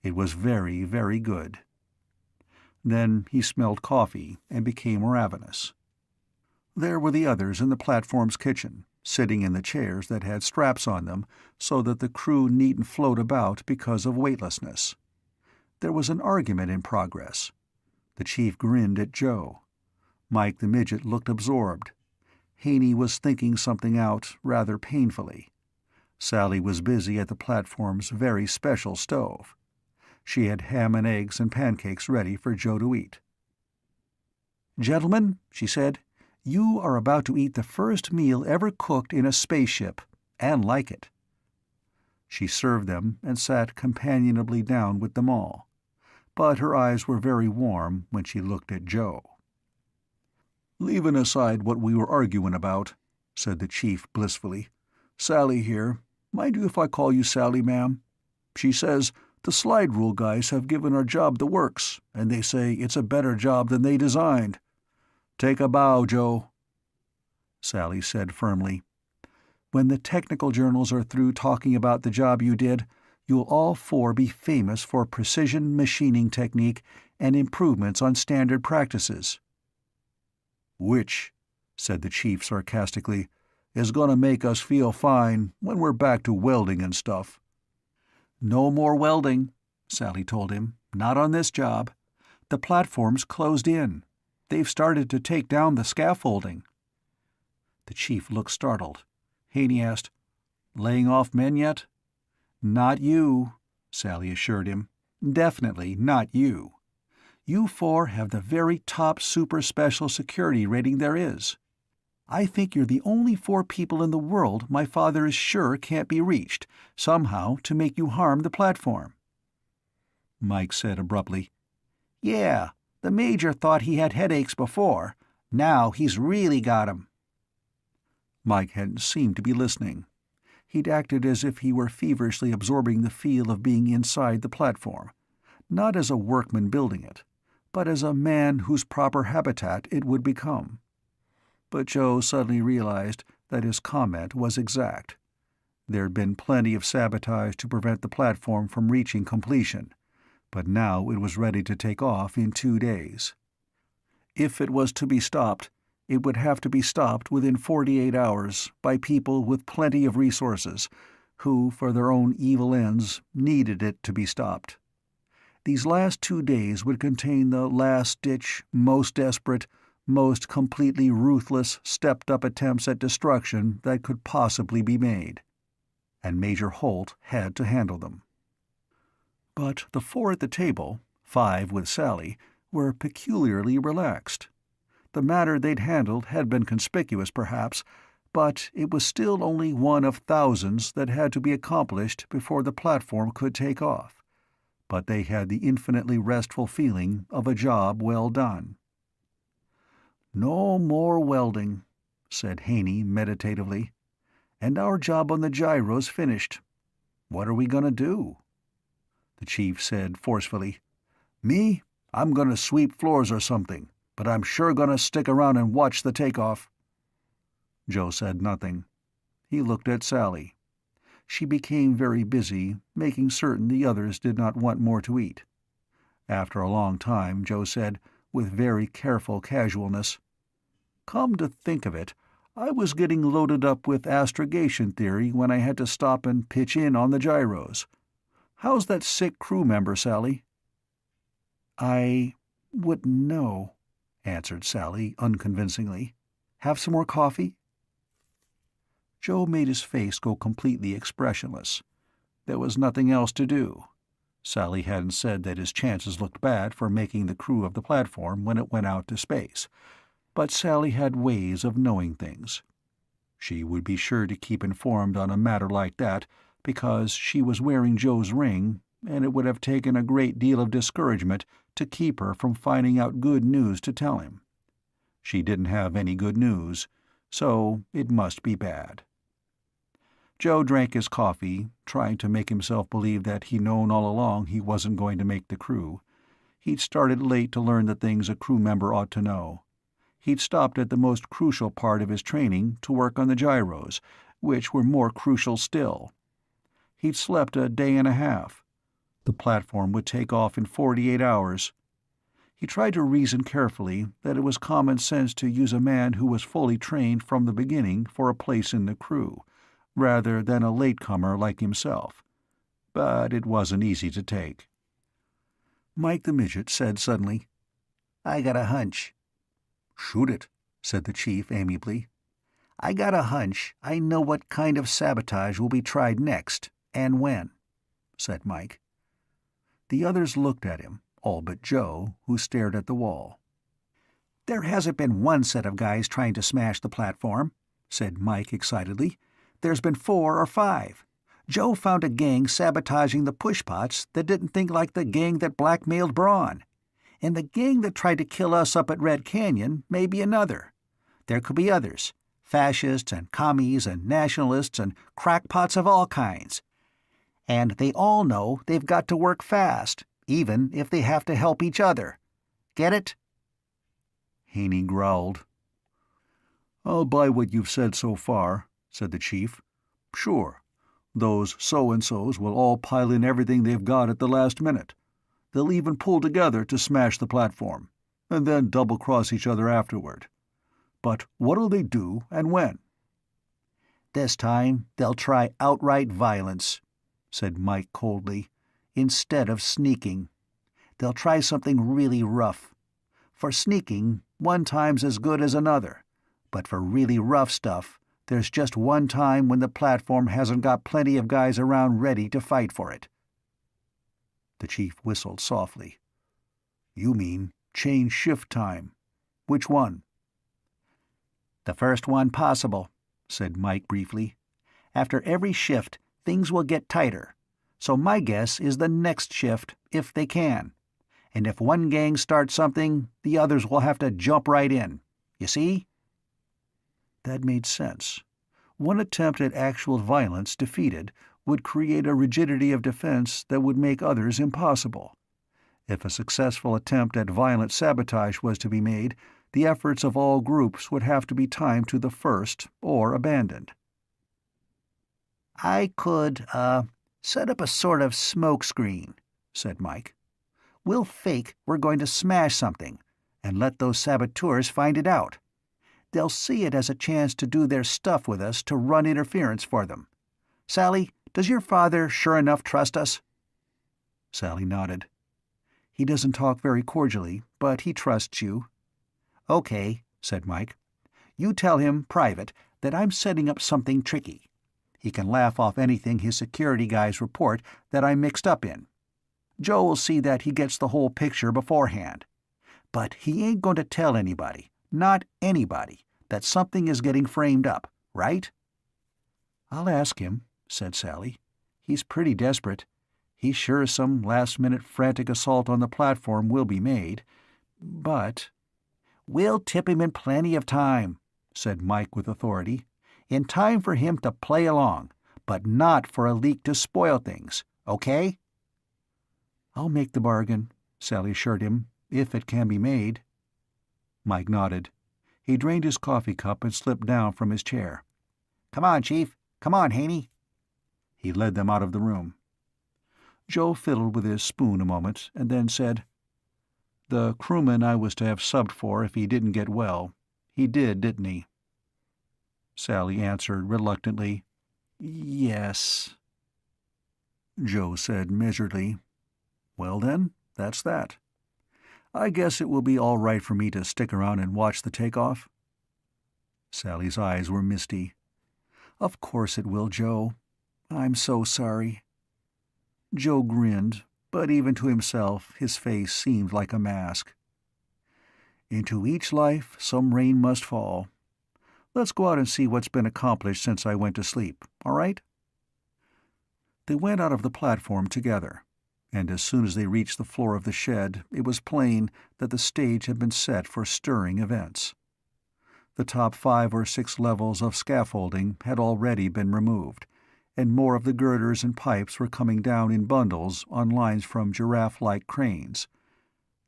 Speaker 1: It was very, very good. Then he smelled coffee and became ravenous. There were the others in the platform's kitchen, sitting in the chairs that had straps on them so that the crew needn't float about because of weightlessness. There was an argument in progress. The Chief grinned at Joe. Mike the Midget looked absorbed. Haney was thinking something out rather painfully. Sally was busy at the platform's very special stove. She had ham and eggs and pancakes ready for Joe to eat. "Gentlemen," she said, "you are about to eat the first meal ever cooked in a spaceship, and like it." She served them and sat companionably down with them all, but her eyes were very warm when she looked at Joe. "Leaving aside what we were arguing about," said the Chief blissfully, "Sally here. Mind you if I call you Sally, ma'am? She says the slide rule guys have given our job the works, and they say it's a better job than they designed. Take a bow, Joe." Sally said firmly, "When the technical journals are through talking about the job you did, you'll all 4 be famous for precision machining technique and improvements on standard practices." "Which," said the Chief sarcastically, "is gonna make us feel fine when we're back to welding and stuff." "No more welding," Sally told him. "Not on this job. The platform's closed in. They've started to take down the scaffolding." The Chief looked startled. Haney asked, "Laying off men yet?" "Not you," Sally assured him. "Definitely not you. You 4 have the very top super special security rating there is. I think you're the only 4 people in the world my father is sure can't be reached, somehow, to make you harm the platform." Mike said abruptly.
Speaker 3: "Yeah, the Major thought he had headaches before. Now he's really got 'em."
Speaker 1: Mike hadn't seemed to be listening. He'd acted as if he were feverishly absorbing the feel of being inside the platform, not as a workman building it, but as a man whose proper habitat it would become. But Joe suddenly realized that his comment was exact. There'd been plenty of sabotage to prevent the platform from reaching completion, but now it was ready to take off in 2 days. If it was to be stopped, it would have to be stopped within 48 hours by people with plenty of resources, who, for their own evil ends, needed it to be stopped. These last 2 days would contain the last-ditch, most desperate, most completely ruthless, stepped-up attempts at destruction that could possibly be made. And Major Holt had to handle them. But the 4 at the table, 5 with Sally, were peculiarly relaxed. The matter they'd handled had been conspicuous, perhaps, but it was still only one of thousands that had to be accomplished before the platform could take off. But they had the infinitely restful feeling of a job well done. "No more welding," said Haney meditatively. "And our job on the gyro's finished. What are we going to do?" The chief said forcefully, "Me? I'm going to sweep floors or something, but I'm sure going to stick around and watch the takeoff." Joe said nothing. He looked at Sally. She became very busy, making certain the others did not want more to eat. After a long time, Joe said, with very careful casualness, "Come to think of it, I was getting loaded up with astrogation theory when I had to stop and pitch in on the gyros. How's that sick crew member, Sally?" "I wouldn't know," answered Sally unconvincingly. "Have some more coffee?" Joe made his face go completely expressionless. There was nothing else to do. Sally hadn't said that his chances looked bad for making the crew of the platform when it went out to space, but Sally had ways of knowing things. She would be sure to keep informed on a matter like that because she was wearing Joe's ring, and it would have taken a great deal of discouragement to keep her from finding out good news to tell him. She didn't have any good news, so it must be bad. Joe drank his coffee, trying to make himself believe that he'd known all along he wasn't going to make the crew. He'd started late to learn the things a crew member ought to know. He'd stopped at the most crucial part of his training to work on the gyros, which were more crucial still. He'd slept a day and a half. The platform would take off in 48 hours. He tried to reason carefully that it was common sense to use a man who was fully trained from the beginning for a place in the crew, rather than a latecomer like himself. But it wasn't easy to take. Mike the Midget said suddenly, "I got a hunch." "Shoot it," said the chief amiably. "I got a hunch I know what kind of sabotage will be tried next, and when," said Mike. The others looked at him, all but Joe, who stared at the wall. "There hasn't been one set of guys trying to smash the platform," said Mike excitedly. "There's been 4 or 5. Joe found a gang sabotaging the pushpots that didn't think like the gang that blackmailed Braun. And the gang that tried to kill us up at Red Canyon may be another. There could be others, fascists and commies and nationalists and crackpots of all kinds. And they all know they've got to work fast, even if they have to help each other. Get it?" Haney growled. "I'll buy what you've said so far," said the chief. "Sure, those so-and-sos will all pile in everything they've got at the last minute. They'll even pull together to smash the platform, and then double-cross each other afterward. But what'll they do, and when?" "This time they'll try outright violence," said Mike coldly, "instead of sneaking. They'll try something really rough. For sneaking, one time's as good as another, but for really rough stuff, there's just one time when the platform hasn't got plenty of guys around ready to fight for it." The chief whistled softly. "You mean change shift time. Which one?" "The first one possible," said Mike briefly. "After every shift, things will get tighter. So my guess is the next shift,
Speaker 3: if they can. And if one gang starts something, the others will have to jump right in. You see?"
Speaker 1: That made sense. One attempt at actual violence defeated would create a rigidity of defense that would make others impossible. If a successful attempt at violent sabotage was to be made, the efforts of all groups would have to be timed to the first or abandoned.
Speaker 3: "I could, set up a sort of smoke screen," said Mike. "We'll fake we're going to smash something, and let those saboteurs find it out. They'll see it as a chance to do their stuff with us to run interference for them. Sally, does your father sure enough trust us?"
Speaker 1: Sally nodded. "He doesn't talk very cordially, but he trusts you."
Speaker 3: "Okay," said Mike. "You tell him, private, that I'm setting up something tricky. He can laugh off anything his security guys report that I'm mixed up in. Joe will see that he gets the whole picture beforehand. But he ain't going to tell anybody, not anybody, that something is getting framed up, right?"
Speaker 1: "I'll ask him," said Sally. "He's pretty desperate. He's sure some last-minute frantic assault on the platform will be made. But—"
Speaker 3: "We'll tip him in plenty of time," said Mike with authority. "In time for him to play along, but not for a leak to spoil things, okay?"
Speaker 1: "I'll make the bargain," Sally assured him, "if it can be made." Mike nodded. He drained his coffee cup and slipped down from his chair.
Speaker 3: "Come on, Chief. Come on, Haney."
Speaker 1: He led them out of the room. Joe fiddled with his spoon a moment, and then said, "The crewman I was to have subbed for if he didn't get well, he did, didn't he?" Sally answered reluctantly, "Yes." Joe said measuredly, "Well then, that's that. I guess it will be all right for me to stick around and watch the takeoff." Sally's eyes were misty. "Of course it will, Joe. I'm so sorry." Joe grinned, but even to himself his face seemed like a mask. "Into each life some rain must fall. Let's go out and see what's been accomplished since I went to sleep, all right?" They went out of the platform together, and as soon as they reached the floor of the shed it was plain that the stage had been set for stirring events. The top 5 or 6 levels of scaffolding had already been removed, and more of the girders and pipes were coming down in bundles on lines from giraffe-like cranes.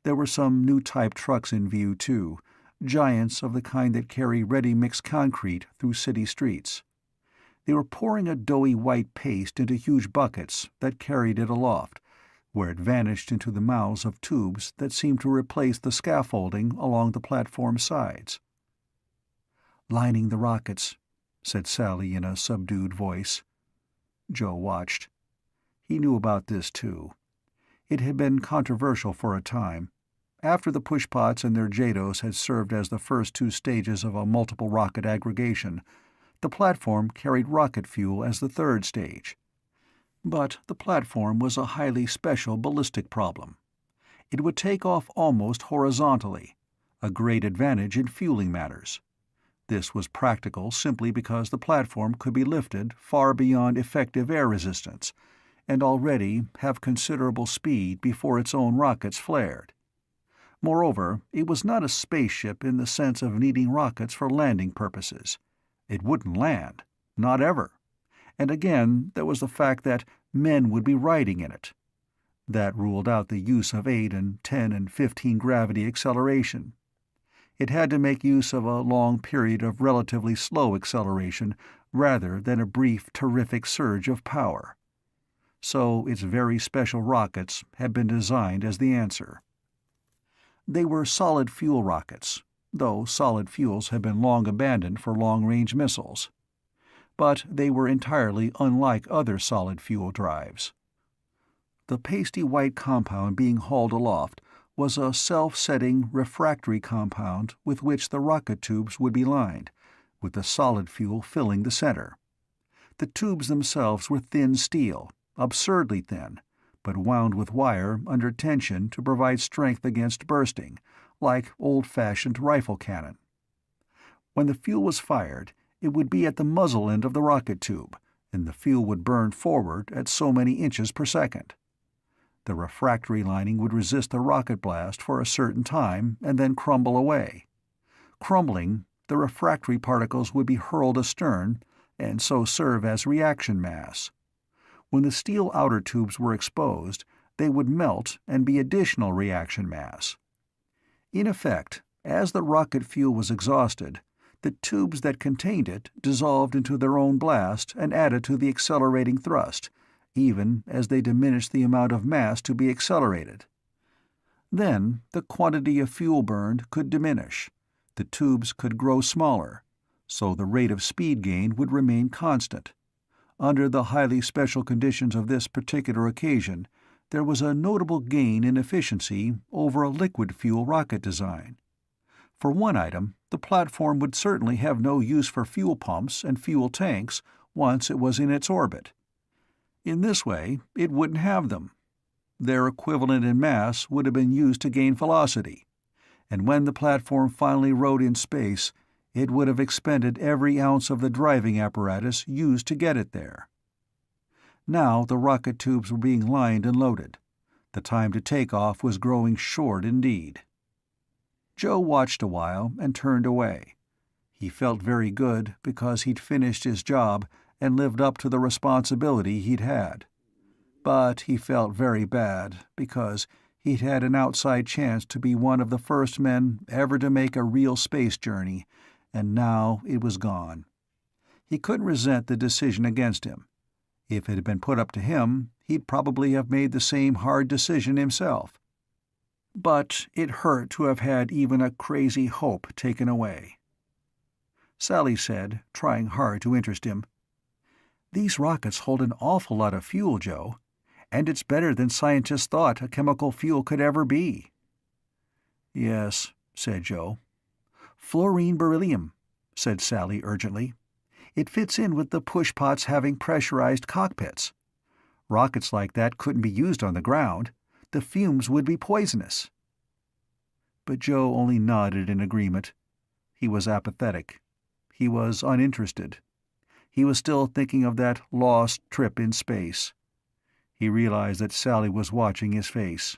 Speaker 1: There were some new type trucks in view, too, giants of the kind that carry ready-mixed concrete through city streets. They were pouring a doughy white paste into huge buckets that carried it aloft, where it vanished into the mouths of tubes that seemed to replace the scaffolding along the platform sides. "Lining the rockets," said Sally in a subdued voice. Joe watched. He knew about this, too. It had been controversial for a time. After the pushpots and their JADOs had served as the first 2 stages of a multiple rocket aggregation, the platform carried rocket fuel as the 3rd stage. But the platform was a highly special ballistic problem. It would take off almost horizontally, a great advantage in fueling matters. This was practical simply because the platform could be lifted far beyond effective air resistance, and already have considerable speed before its own rockets flared. Moreover, it was not a spaceship in the sense of needing rockets for landing purposes. It wouldn't land, not ever. And again, there was the fact that men would be riding in it. That ruled out the use of 8 and 10 and 15 gravity acceleration. It had to make use of a long period of relatively slow acceleration rather than a brief, terrific surge of power. So its very special rockets had been designed as the answer. They were solid-fuel rockets, though solid fuels had been long abandoned for long-range missiles. But they were entirely unlike other solid-fuel drives. The pasty white compound being hauled aloft was a self-setting refractory compound with which the rocket tubes would be lined, with the solid fuel filling the center. The tubes themselves were thin steel, absurdly thin, but wound with wire under tension to provide strength against bursting, like old-fashioned rifle cannon. When the fuel was fired, it would be at the muzzle end of the rocket tube, and the fuel would burn forward at so many inches per second. The refractory lining would resist the rocket blast for a certain time and then crumble away. Crumbling, the refractory particles would be hurled astern and so serve as reaction mass. When the steel outer tubes were exposed, they would melt and be additional reaction mass. In effect, as the rocket fuel was exhausted, the tubes that contained it dissolved into their own blast and added to the accelerating thrust, even as they diminished the amount of mass to be accelerated. Then the quantity of fuel burned could diminish. The tubes could grow smaller, so the rate of speed gain would remain constant. Under the highly special conditions of this particular occasion, there was a notable gain in efficiency over a liquid fuel rocket design. For one item, the platform would certainly have no use for fuel pumps and fuel tanks once it was in its orbit. In this way, it wouldn't have them. Their equivalent in mass would have been used to gain velocity, and when the platform finally rode in space, it would have expended every ounce of the driving apparatus used to get it there. Now the rocket tubes were being lined and loaded. The time to take off was growing short indeed. Joe watched a while and turned away. He felt very good because he'd finished his job and lived up to the responsibility he'd had. But he felt very bad because he'd had an outside chance to be one of the first men ever to make a real space journey, and now it was gone. He couldn't resent the decision against him. If it had been put up to him, he'd probably have made the same hard decision himself. But it hurt to have had even a crazy hope taken away. Sally said, trying hard to interest him, "These rockets hold an awful lot of fuel, Joe, and it's better than scientists thought a chemical fuel could ever be." "Yes," said Joe. "Fluorine beryllium," said Sally urgently. "It fits in with the pushpots having pressurized cockpits. Rockets like that couldn't be used on the ground. The fumes would be poisonous." But Joe only nodded in agreement. He was apathetic. He was uninterested. He was still thinking of that lost trip in space. He realized that Sally was watching his face.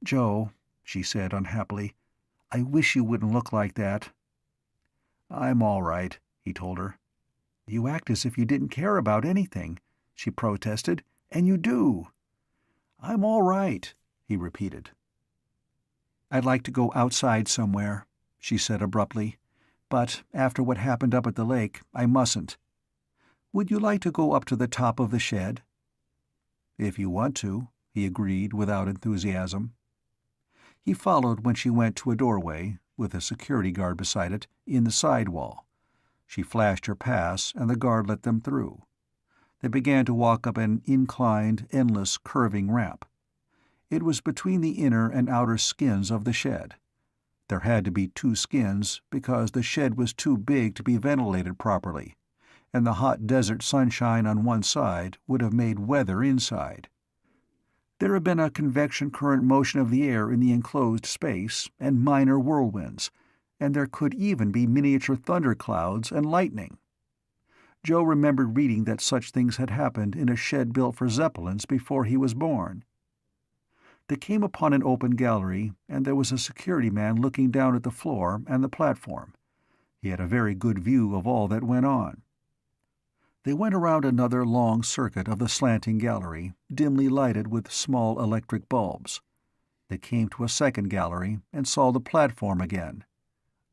Speaker 1: "Joe," she said unhappily, "I wish you wouldn't look like that." "I'm all right," he told her. "You act as if you didn't care about anything," she protested, "and you do." "I'm all right," he repeated. "I'd like to go outside somewhere," she said abruptly, "but after what happened up at the lake, I mustn't. Would you like to go up to the top of the shed?" "If you want to," he agreed without enthusiasm. He followed when she went to a doorway, with a security guard beside it, in the side wall. She flashed her pass, and the guard let them through. They began to walk up an inclined, endless, curving ramp. It was between the inner and outer skins of the shed. There had to be two skins because the shed was too big to be ventilated properly, and the hot desert sunshine on one side would have made weather inside. There had been a convection current motion of the air in the enclosed space, and minor whirlwinds, and there could even be miniature thunderclouds and lightning. Joe remembered reading that such things had happened in a shed built for Zeppelins before he was born. They came upon an open gallery, and there was a security man looking down at the floor and the platform. He had a very good view of all that went on. They went around another long circuit of the slanting gallery, dimly lighted with small electric bulbs. They came to a second gallery and saw the platform again.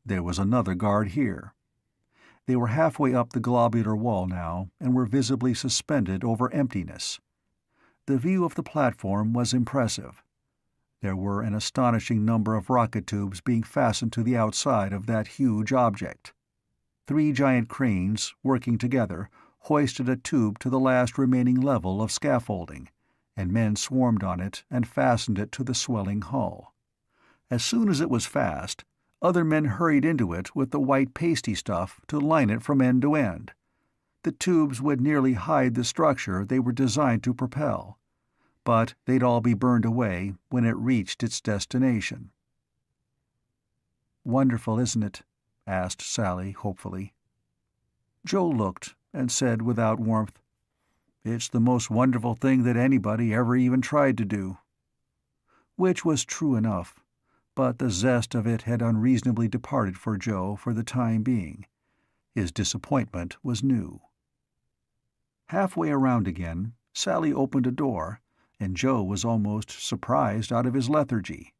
Speaker 1: There was another guard here. They were halfway up the globular wall now, and were visibly suspended over emptiness. The view of the platform was impressive. There were an astonishing number of rocket tubes being fastened to the outside of that huge object. 3 giant cranes, working together, hoisted a tube to the last remaining level of scaffolding, and men swarmed on it and fastened it to the swelling hull. As soon as it was fast, other men hurried into it with the white pasty stuff to line it from end to end. The tubes would nearly hide the structure they were designed to propel, but they'd all be burned away when it reached its destination. "Wonderful, isn't it?" asked Sally hopefully. Joe looked and said without warmth, It's the most wonderful thing that anybody ever even tried to do." Which was true enough, but the zest of it had unreasonably departed for Joe for the time being. His disappointment was new. Halfway around again, Sally opened a door, and Joe was almost surprised out of his lethargy.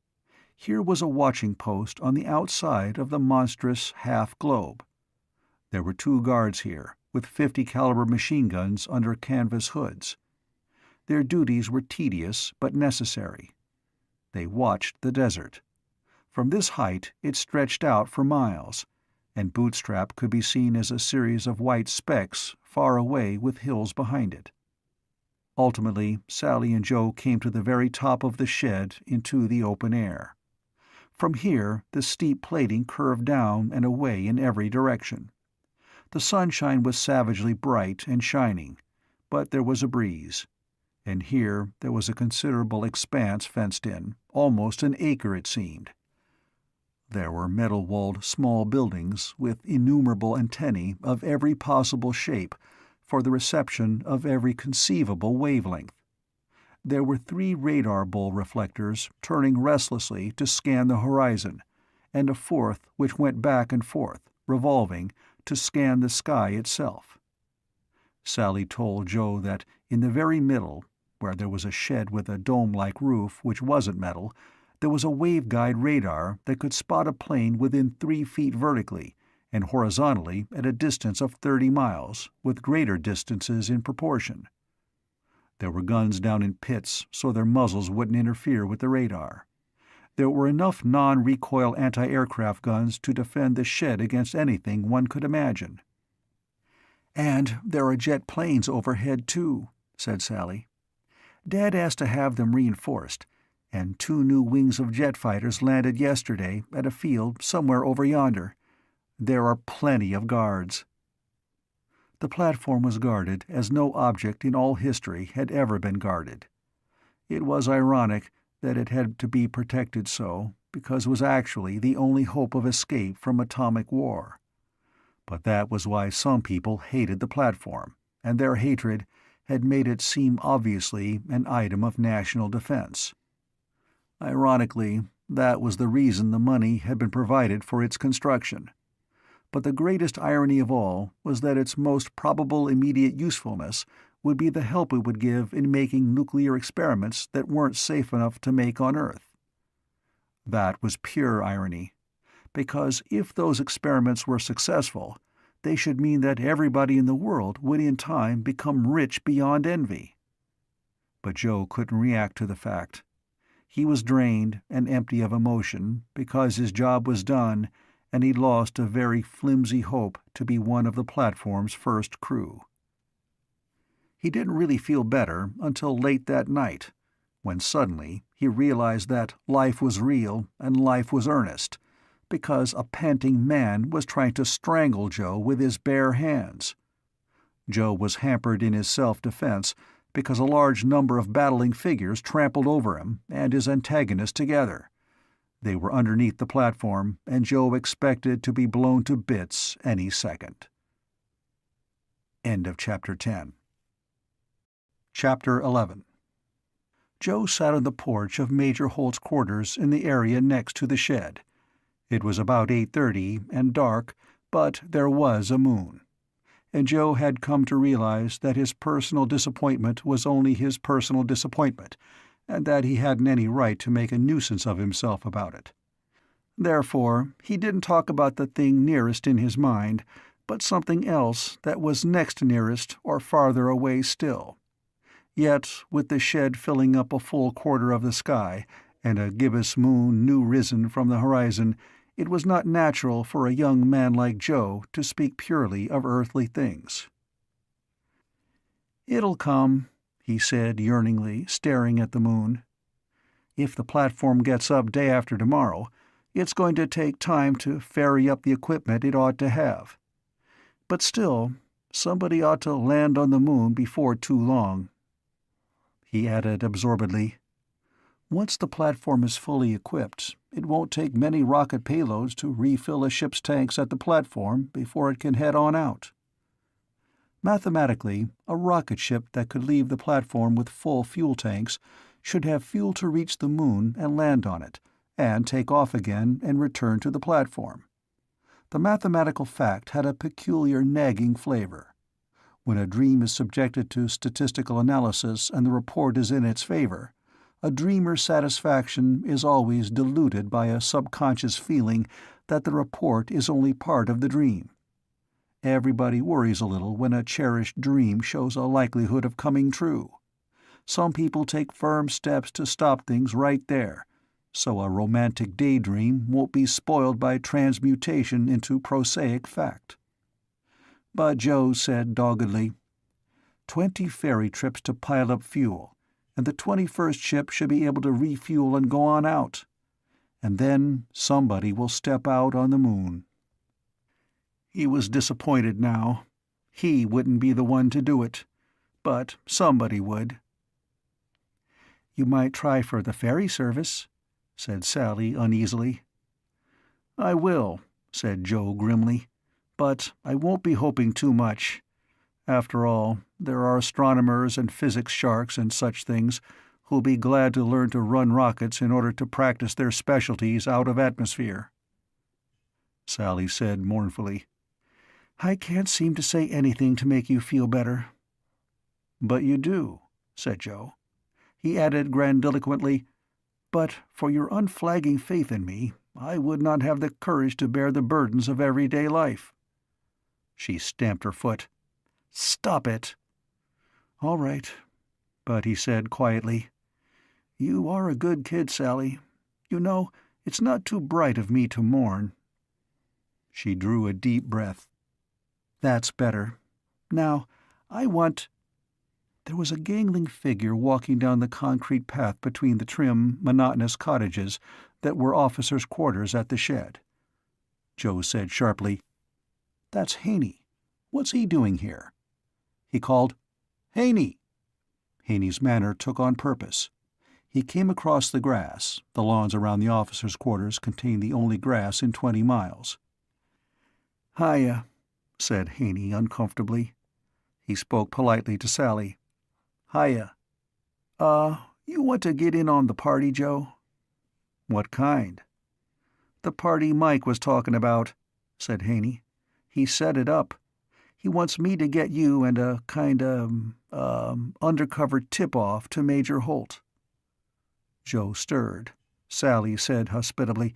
Speaker 1: Here was a watching post on the outside of the monstrous half-globe. There were 2 guards here, with 50-caliber machine guns under canvas hoods. Their duties were tedious but necessary. They watched the desert. From this height it stretched out for miles, and Bootstrap could be seen as a series of white specks far away with hills behind it. Ultimately, Sally and Joe came to the very top of the shed into the open air. From here the steep plating curved down and away in every direction. The sunshine was savagely bright and shining, but there was a breeze, and here there was a considerable expanse fenced in, almost an acre it seemed. There were metal-walled small buildings with innumerable antennae of every possible shape for the reception of every conceivable wavelength. There were 3 radar bull reflectors turning restlessly to scan the horizon, and a 4th which went back and forth, revolving, to scan the sky itself. Sally told Joe that in the very middle, where there was a shed with a dome-like roof which wasn't metal, there was a waveguide radar that could spot a plane within 3 feet vertically and horizontally at a distance of 30 miles, with greater distances in proportion. There were guns down in pits so their muzzles wouldn't interfere with the radar. There were enough non-recoil anti-aircraft guns to defend the shed against anything one could imagine. "And there are jet planes overhead, too," said Sally. "Dad asked to have them reinforced, and 2 new wings of jet fighters landed yesterday at a field somewhere over yonder. There are plenty of guards." The platform was guarded as no object in all history had ever been guarded. It was ironic that it had to be protected so, because it was actually the only hope of escape from atomic war. But that was why some people hated the platform, and their hatred had made it seem obviously an item of national defense. Ironically, that was the reason the money had been provided for its construction. But the greatest irony of all was that its most probable immediate usefulness would be the help it would give in making nuclear experiments that weren't safe enough to make on Earth. That was pure irony, because if those experiments were successful, they should mean that everybody in the world would in time become rich beyond envy. But Joe couldn't react to the fact. He was drained and empty of emotion because his job was done and he'd lost a very flimsy hope to be one of the platform's first crew. He didn't really feel better until late that night, when suddenly he realized that life was real and life was earnest, because a panting man was trying to strangle Joe with his bare hands. Joe was hampered in his self-defense because a large number of battling figures trampled over him and his antagonist together. They were underneath the platform, and Joe expected to be blown to bits any second. End of Chapter 10. Chapter 11. Joe sat on the porch of Major Holt's quarters in the area next to the shed. It was about 8:30 and dark, but there was a moon. And Joe had come to realize that his personal disappointment was only his personal disappointment, and that he hadn't any right to make a nuisance of himself about it. Therefore, he didn't talk about the thing nearest in his mind, but something else that was next nearest or farther away still. Yet, with the shed filling up a full quarter of the sky, and a gibbous moon new risen from the horizon, it was not natural for a young man like Joe to speak purely of earthly things. "It'll come," he said yearningly, staring at the moon. "If the platform gets up day after tomorrow, it's going to take time to ferry up the equipment it ought to have. But still, somebody ought to land on the moon before too long." He added absorbedly, "Once the platform is fully equipped, it won't take many rocket payloads to refill a ship's tanks at the platform before it can head on out." Mathematically, a rocket ship that could leave the platform with full fuel tanks should have fuel to reach the moon and land on it, and take off again and return to the platform. The mathematical fact had a peculiar nagging flavor. When a dream is subjected to statistical analysis and the report is in its favor, a dreamer's satisfaction is always diluted by a subconscious feeling that the report is only part of the dream. Everybody worries a little when a cherished dream shows a likelihood of coming true. Some people take firm steps to stop things right there, so a romantic daydream won't be spoiled by transmutation into prosaic fact. But Joe said doggedly, 20 ferry trips to pile up fuel, and the 21st ship should be able to refuel and go on out. And then somebody will step out on the moon. He was disappointed now. He wouldn't be the one to do it, but somebody would. "You might try for the ferry service," said Sally uneasily. "I will," said Joe grimly, "but I won't be hoping too much. After all, there are astronomers and physics sharks and such things who'll be glad to learn to run rockets in order to practice their specialties out of atmosphere." Sally said mournfully, "I can't seem to say anything to make you feel better." "But you do," said Joe. He added grandiloquently, "But for your unflagging faith in me, I would not have the courage to bear the burdens of everyday life." She stamped her foot. "Stop it." "All right." But he said quietly, "You are a good kid, Sally. You know, it's not too bright of me to mourn." She drew a deep breath. "That's better. Now, I want—" There was a gangling figure walking down the concrete path between the trim, monotonous cottages that were officers' quarters at the shed. Joe said sharply, "That's Haney. What's he doing here?" He called, "Haney!" Haney's manner took on purpose. He came across the grass. The lawns around the officers' quarters contained the only grass in 20 miles. "Hiya," said Haney uncomfortably. He spoke politely to Sally. "Hiya. You want to get in on the party, Joe?" "What kind?" "The party Mike was talking about," said Haney. "He set it up. He wants me to get you and a undercover tip-off to Major Holt." Joe stirred. Sally said hospitably,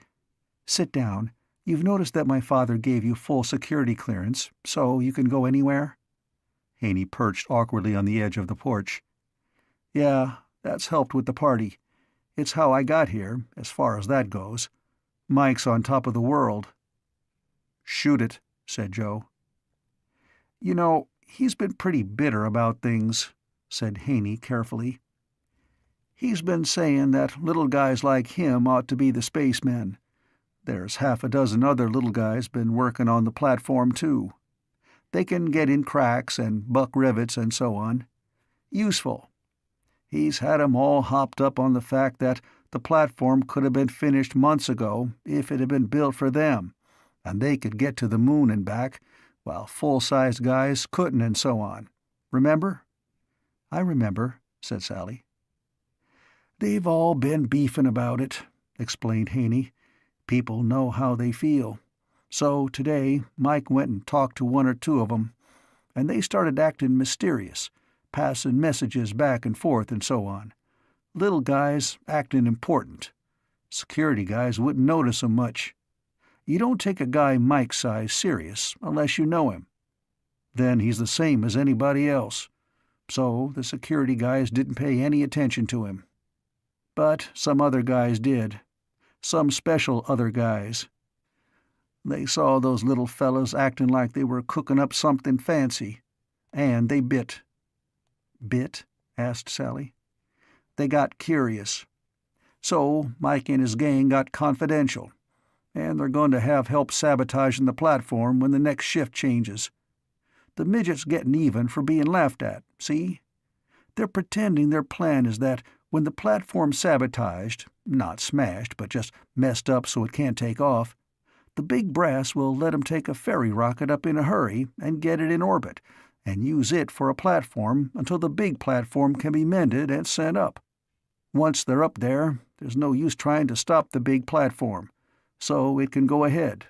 Speaker 1: "Sit down. You've noticed that my father gave you full security clearance, so you can go anywhere?" Haney perched awkwardly on the edge of the porch. "Yeah, that's helped with the party. It's how I got here, as far as that goes. Mike's on top of the world." "Shoot it," said Joe. "You know, he's been pretty bitter about things," said Haney carefully. "He's been saying that little guys like him ought to be the spacemen. There's half a dozen other little guys been working on the platform, too. They can get in cracks and buck rivets and so on. Useful. He's had 'em all hopped up on the fact that the platform could have been finished months ago if it had been built for them, and they could get to the moon and back, while full-sized guys couldn't and so on. Remember?" "I remember," said Sally. "They've all been beefing about it," explained Haney. "People know how they feel. So today Mike went and talked to one or two of 'em, and they started acting mysterious, passing messages back and forth and so on. Little guys acting important. Security guys wouldn't notice 'em much. You don't take a guy Mike's size serious unless you know him. Then he's the same as anybody else. So the security guys didn't pay any attention to him. But some other guys did. Some special other guys. They saw those little fellas acting like they were cooking up something fancy, and they bit." "Bit?" asked Sally. "They got curious. So Mike and his gang got confidential, and they're going to have help sabotaging the platform when the next shift changes. The midget's getting even for being laughed at, see? They're pretending their plan is that when the platform's sabotaged, not smashed, but just messed up so it can't take off, the big brass will let 'em take a ferry rocket up in a hurry and get it in orbit, and use it for a platform until the big platform can be mended and sent up. Once they're up there, there's no use trying to stop the big platform, so it can go ahead."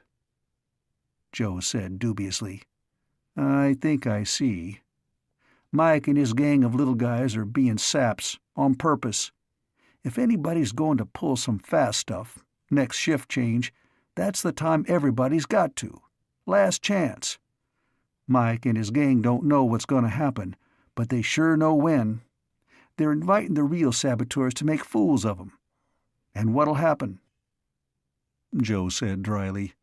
Speaker 1: Joe said dubiously, "I think I see. Mike and his gang of little guys are being saps, on purpose. If anybody's going to pull some fast stuff, next shift change, that's the time everybody's got to. Last chance. Mike and his gang don't know what's going to happen, but they sure know when. They're inviting the real saboteurs to make fools of them. And what'll happen?" Joe said dryly,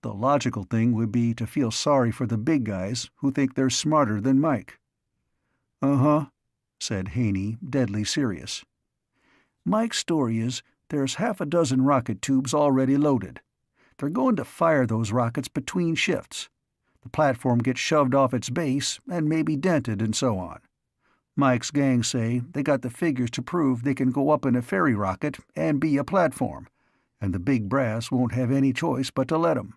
Speaker 1: "The logical thing would be to feel sorry for the big guys who think they're smarter than Mike." "Uh-huh," said Haney, deadly serious. "Mike's story is there's half a dozen rocket tubes already loaded. They're going to fire those rockets between shifts. The platform gets shoved off its base and maybe dented and so on. Mike's gang say they got the figures to prove they can go up in a ferry rocket and be a platform, and the big brass won't have any choice but to let 'em."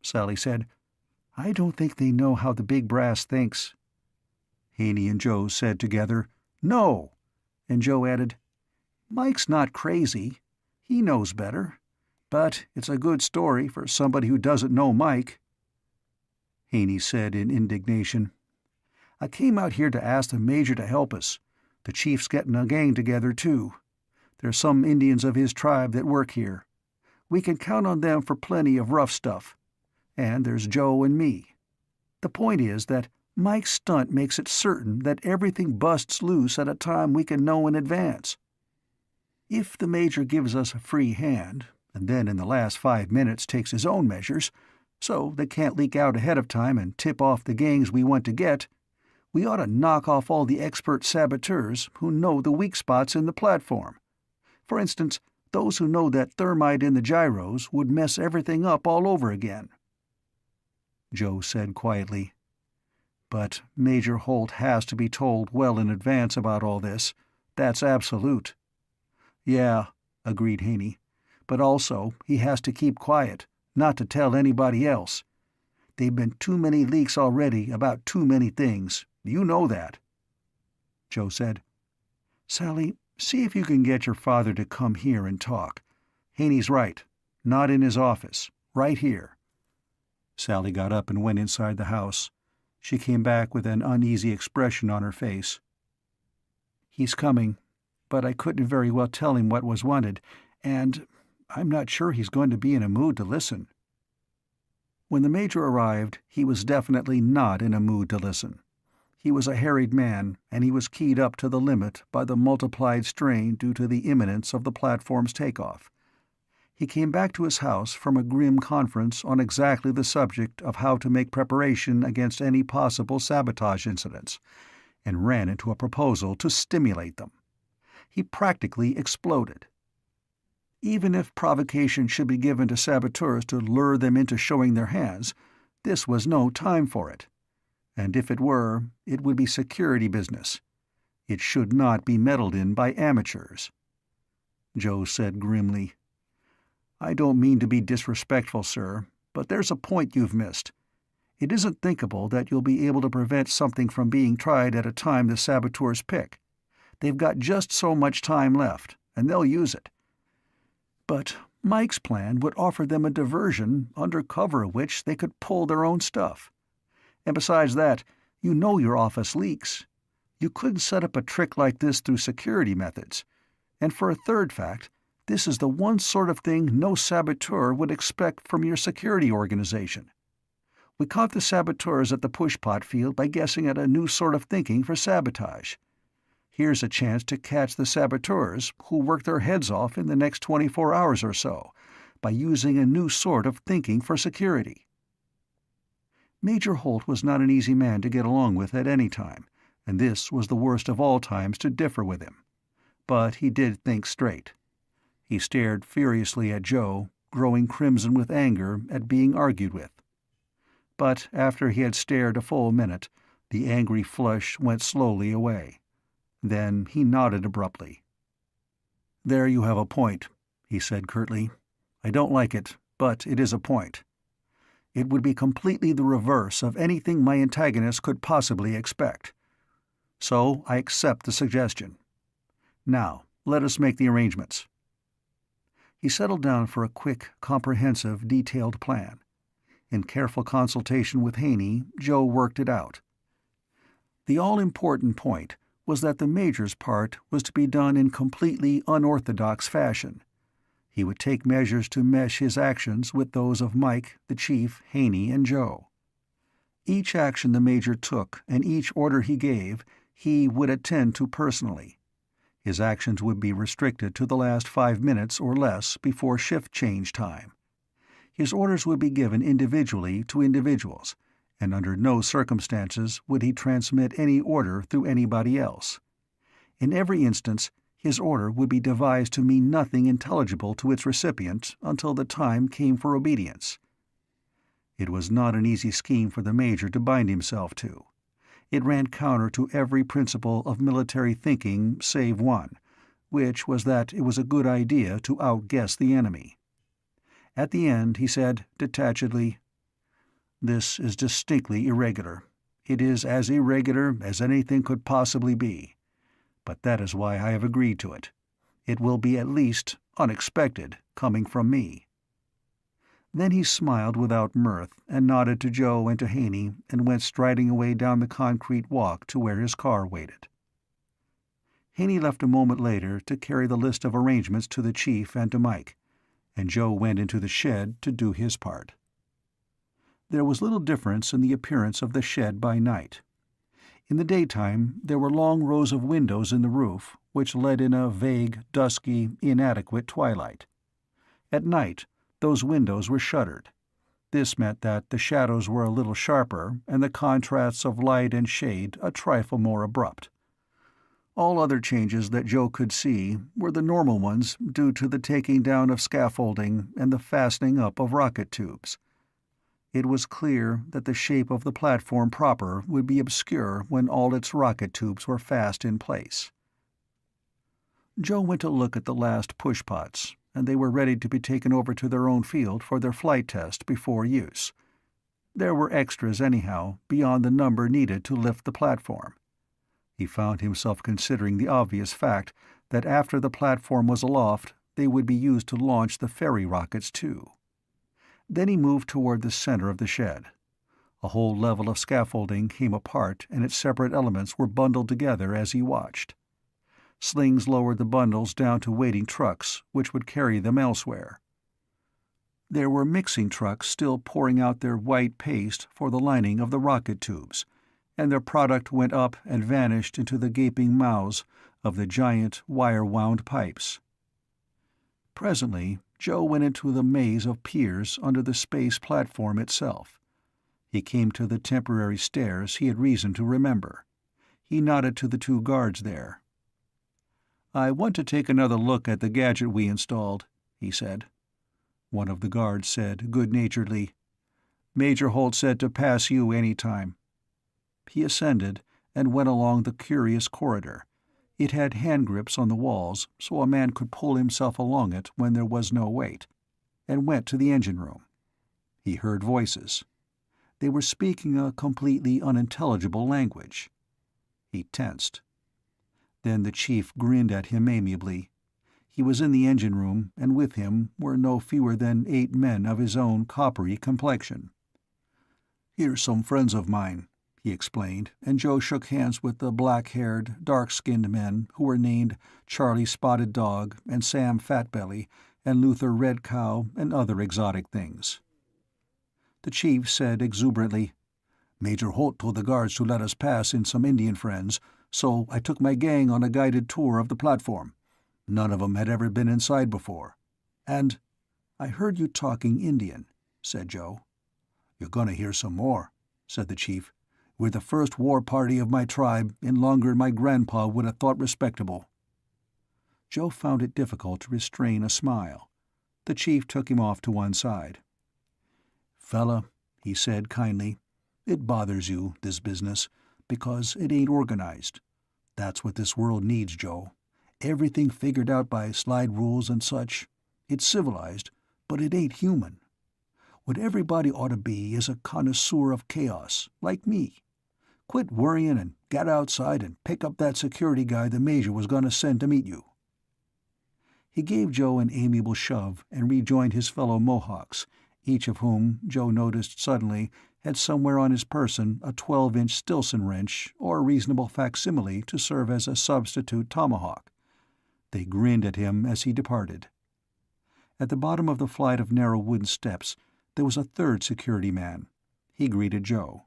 Speaker 1: Sally said, "I don't think they know how the big brass thinks." Haney and Joe said together, "No!" And Joe added, "Mike's not crazy. He knows better. But it's a good story for somebody who doesn't know Mike." Haney said in indignation, "I came out here to ask the Major to help us. The Chief's getting a gang together, too. There's some Indians of his tribe that work here. We can count on them for plenty of rough stuff. And there's Joe and me. The point is that Mike's stunt makes it certain that everything busts loose at a time we can know in advance. If the Major gives us a free hand, and then in the last 5 minutes takes his own measures, so they can't leak out ahead of time and tip off the gangs we want to get, we ought to knock off all the expert saboteurs who know the weak spots in the platform. For instance, those who know that thermite in the gyros would mess everything up all over again." Joe said quietly, "But Major Holt has to be told well in advance about all this. That's absolute." "Yeah," agreed Haney. "But also, he has to keep quiet, not to tell anybody else. There've been too many leaks already about too many things. You know that." Joe said, "Sally, see if you can get your father to come here and talk. Haney's right. Not in his office. Right here." Sally got up and went inside the house. She came back with an uneasy expression on her face. "He's coming, but I couldn't very well tell him what was wanted, and I'm not sure he's going to be in a mood to listen." When the Major arrived, he was definitely not in a mood to listen. He was a harried man, and he was keyed up to the limit by the multiplied strain due to the imminence of the platform's takeoff. He came back to his house from a grim conference on exactly the subject of how to make preparation against any possible sabotage incidents, and ran into a proposal to stimulate them. He practically exploded. Even if provocation should be given to saboteurs to lure them into showing their hands, this was no time for it. And if it were, it would be security business. It should not be meddled in by amateurs. Joe said grimly, "I don't mean to be disrespectful, sir, but there's a point you've missed. It isn't thinkable that you'll be able to prevent something from being tried at a time the saboteurs pick. They've got just so much time left, and they'll use it. But Mike's plan would offer them a diversion under cover of which they could pull their own stuff. And besides that, you know your office leaks. You couldn't set up a trick like this through security methods. And for a third fact, this is the one sort of thing no saboteur would expect from your security organization. We caught the saboteurs at the pushpot field by guessing at a new sort of thinking for sabotage. Here's a chance to catch the saboteurs who work their heads off in the next 24 hours or so by using a new sort of thinking for security." Major Holt was not an easy man to get along with at any time, and this was the worst of all times to differ with him. But he did think straight. He stared furiously at Joe, growing crimson with anger at being argued with. But after he had stared a full minute, the angry flush went slowly away. Then he nodded abruptly. "There you have a point," he said curtly. "I don't like it, but it is a point. It would be completely the reverse of anything my antagonist could possibly expect. So I accept the suggestion. Now, let us make the arrangements." He settled down for a quick, comprehensive, detailed plan. In careful consultation with Haney, Joe worked it out. The all-important point was that the Major's part was to be done in completely unorthodox fashion. He would take measures to mesh his actions with those of Mike, the Chief, Haney, and Joe. Each action the Major took and each order he gave, he would attend to personally. His actions would be restricted to the last 5 minutes or less before shift change time. His orders would be given individually to individuals, and under no circumstances would he transmit any order through anybody else. In every instance, his order would be devised to mean nothing intelligible to its recipient until the time came for obedience. It was not an easy scheme for the Major to bind himself to. It ran counter to every principle of military thinking save one, which was that it was a good idea to outguess the enemy. At the end, he said, detachedly, "This is distinctly irregular. It is as irregular as anything could possibly be. But that is why I have agreed to it. It will be at least unexpected, coming from me." Then he smiled without mirth and nodded to Joe and to Haney and went striding away down the concrete walk to where his car waited. Haney left a moment later to carry the list of arrangements to the Chief and to Mike, and Joe went into the shed to do his part. There was little difference in the appearance of the shed by night. In the daytime there were long rows of windows in the roof, which let in a vague, dusky, inadequate twilight. At night those windows were shuttered. This meant that the shadows were a little sharper and the contrasts of light and shade a trifle more abrupt. All other changes that Joe could see were the normal ones due to the taking down of scaffolding and the fastening up of rocket tubes. It was clear that the shape of the platform proper would be obscure when all its rocket tubes were fast in place. Joe went to look at the last pushpots, and they were ready to be taken over to their own field for their flight test before use. There were extras anyhow, beyond the number needed to lift the platform. He found himself considering the obvious fact that after the platform was aloft, they would be used to launch the ferry rockets too. Then he moved toward the center of the shed. A whole level of scaffolding came apart and its separate elements were bundled together as he watched. Slings lowered the bundles down to waiting trucks, which would carry them elsewhere. There were mixing trucks still pouring out their white paste for the lining of the rocket tubes, and their product went up and vanished into the gaping mouths of the giant, wire-wound pipes. Presently, Joe went into the maze of piers under the space platform itself. He came to the temporary stairs he had reason to remember. He nodded to the 2 guards there. "I want to take another look at the gadget we installed," he said. One of the guards said good-naturedly, "Major Holt said to pass you any time." He ascended and went along the curious corridor. It had hand-grips on the walls, so a man could pull himself along it when there was no weight, and went to the engine room. He heard voices. They were speaking a completely unintelligible language. He tensed. Then the Chief grinned at him amiably. He was in the engine room, and with him were no fewer than 8 men of his own coppery complexion. "Here's some friends of mine," he explained, and Joe shook hands with the black-haired, dark-skinned men who were named Charlie Spotted Dog and Sam Fatbelly and Luther Red Cow and other exotic things. The Chief said exuberantly, "Major Holt told the guards to let us pass in some Indian friends, so I took my gang on a guided tour of the platform. None of 'em had ever been inside before. And I heard you talking Indian," said Joe. "You're gonna hear some more," said the Chief. "We're the first war party of my tribe in longer'n my grandpa would have thought respectable." Joe found it difficult to restrain a smile. The Chief took him off to one side. "Fella," he said kindly, "it bothers you, this business, because it ain't organized. That's what this world needs, Joe. Everything figured out by slide rules and such. It's civilized, but it ain't human. What everybody ought to be is a connoisseur of chaos, like me. Quit worrying and get outside and pick up that security guy the Major was going to send to meet you." He gave Joe an amiable shove and rejoined his fellow Mohawks, each of whom, Joe noticed suddenly, had somewhere on his person a 12-inch Stilson wrench or a reasonable facsimile to serve as a substitute tomahawk. They grinned at him as he departed. At the bottom of the flight of narrow wooden steps there was a third security man. He greeted Joe.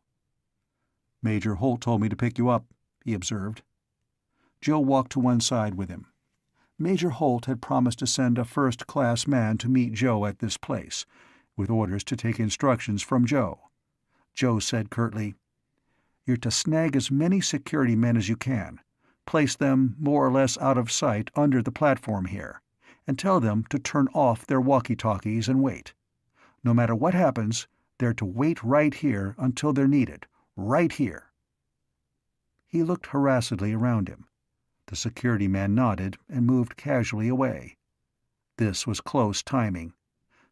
Speaker 1: "Major Holt told me to pick you up," he observed. Joe walked to one side with him. Major Holt had promised to send a first-class man to meet Joe at this place, with orders to take instructions from Joe. Joe said curtly, "You're to snag as many security men as you can, place them more or less out of sight under the platform here, and tell them to turn off their walkie-talkies and wait. No matter what happens, they're to wait right here until they're needed, right here." He looked harassedly around him. The security man nodded and moved casually away. This was close timing.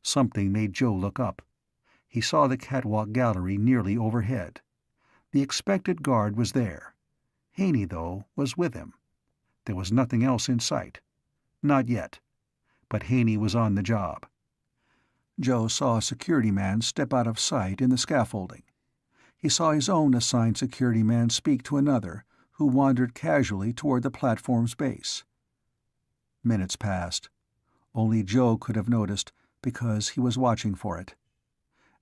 Speaker 1: Something made Joe look up. He saw the catwalk gallery nearly overhead. The expected guard was there. Haney, though, was with him. There was nothing else in sight. Not yet. But Haney was on the job. Joe saw a security man step out of sight in the scaffolding. He saw his own assigned security man speak to another, who wandered casually toward the platform's base. Minutes passed. Only Joe could have noticed, because he was watching for it.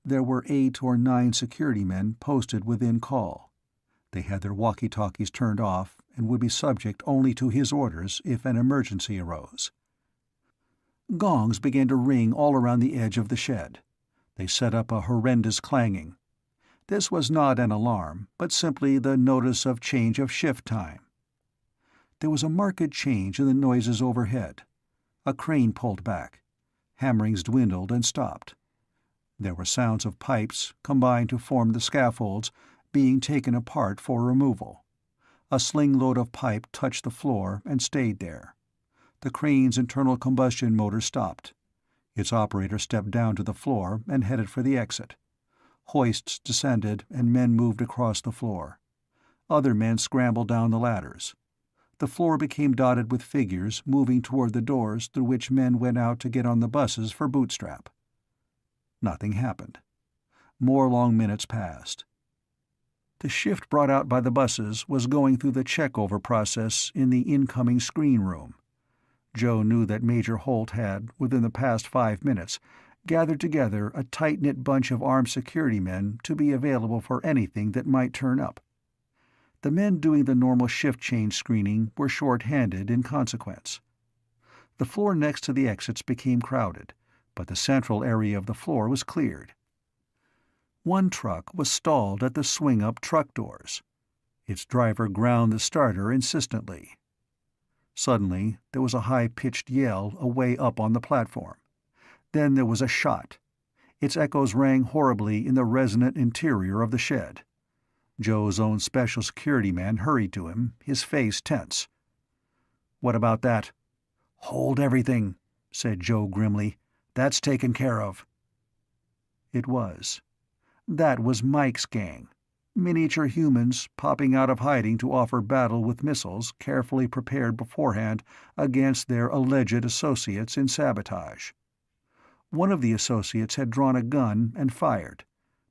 Speaker 1: There were 8 or 9 security men posted within call. They had their walkie-talkies turned off and would be subject only to his orders if an emergency arose. Gongs began to ring all around the edge of the shed. They set up a horrendous clanging. This was not an alarm, but simply the notice of change of shift time. There was a marked change in the noises overhead. A crane pulled back. Hammerings dwindled and stopped. There were sounds of pipes, combined to form the scaffolds, being taken apart for removal. A sling-load of pipe touched the floor and stayed there. The crane's internal combustion motor stopped. Its operator stepped down to the floor and headed for the exit. Hoists descended and men moved across the floor. Other men scrambled down the ladders. The floor became dotted with figures moving toward the doors through which men went out to get on the buses for Bootstrap. Nothing happened. More long minutes passed. The shift brought out by the buses was going through the check-over process in the incoming screen room. Joe knew that Major Holt had, within the past 5 minutes, gathered together a tight-knit bunch of armed security men to be available for anything that might turn up. The men doing the normal shift change screening were short-handed in consequence. The floor next to the exits became crowded, but the central area of the floor was cleared. One truck was stalled at the swing-up truck doors. Its driver ground the starter insistently. Suddenly, there was a high-pitched yell away up on the platform. Then there was a shot. Its echoes rang horribly in the resonant interior of the shed. Joe's own special security man hurried to him, his face tense. "What about that?" "Hold everything," said Joe grimly. "That's taken care of." It was. That was Mike's gang. Miniature humans popping out of hiding to offer battle with missiles carefully prepared beforehand against their alleged associates in sabotage. One of the associates had drawn a gun and fired,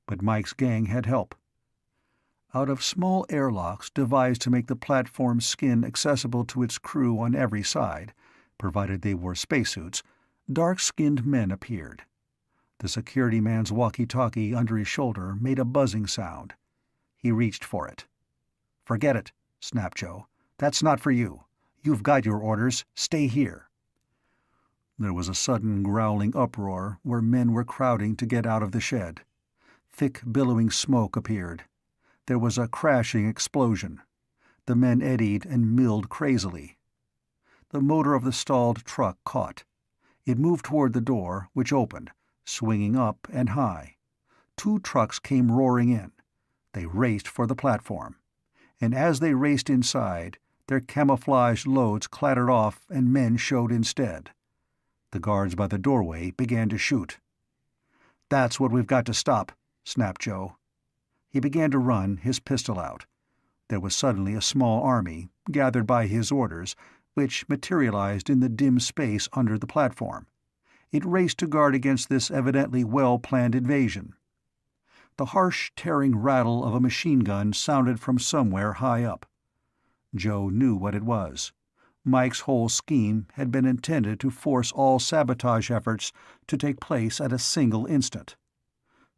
Speaker 1: but Mike's gang had help. Out of small airlocks devised to make the platform's skin accessible to its crew on every side, provided they wore spacesuits, dark-skinned men appeared. The security man's walkie-talkie under his shoulder made a buzzing sound. He reached for it. "Forget it," snapped Joe. "That's not for you. You've got your orders. Stay here." There was a sudden growling uproar where men were crowding to get out of the shed. Thick, billowing smoke appeared. There was a crashing explosion. The men eddied and milled crazily. The motor of the stalled truck caught. It moved toward the door, which opened, swinging up and high. 2 trucks came roaring in. They raced for the platform. And as they raced inside, their camouflaged loads clattered off and men showed instead. The guards by the doorway began to shoot. "That's what we've got to stop," snapped Joe. He began to run, his pistol out. There was suddenly a small army, gathered by his orders, which materialized in the dim space under the platform. It raced to guard against this evidently well-planned invasion. The harsh, tearing rattle of a machine gun sounded from somewhere high up. Joe knew what it was. Mike's whole scheme had been intended to force all sabotage efforts to take place at a single instant.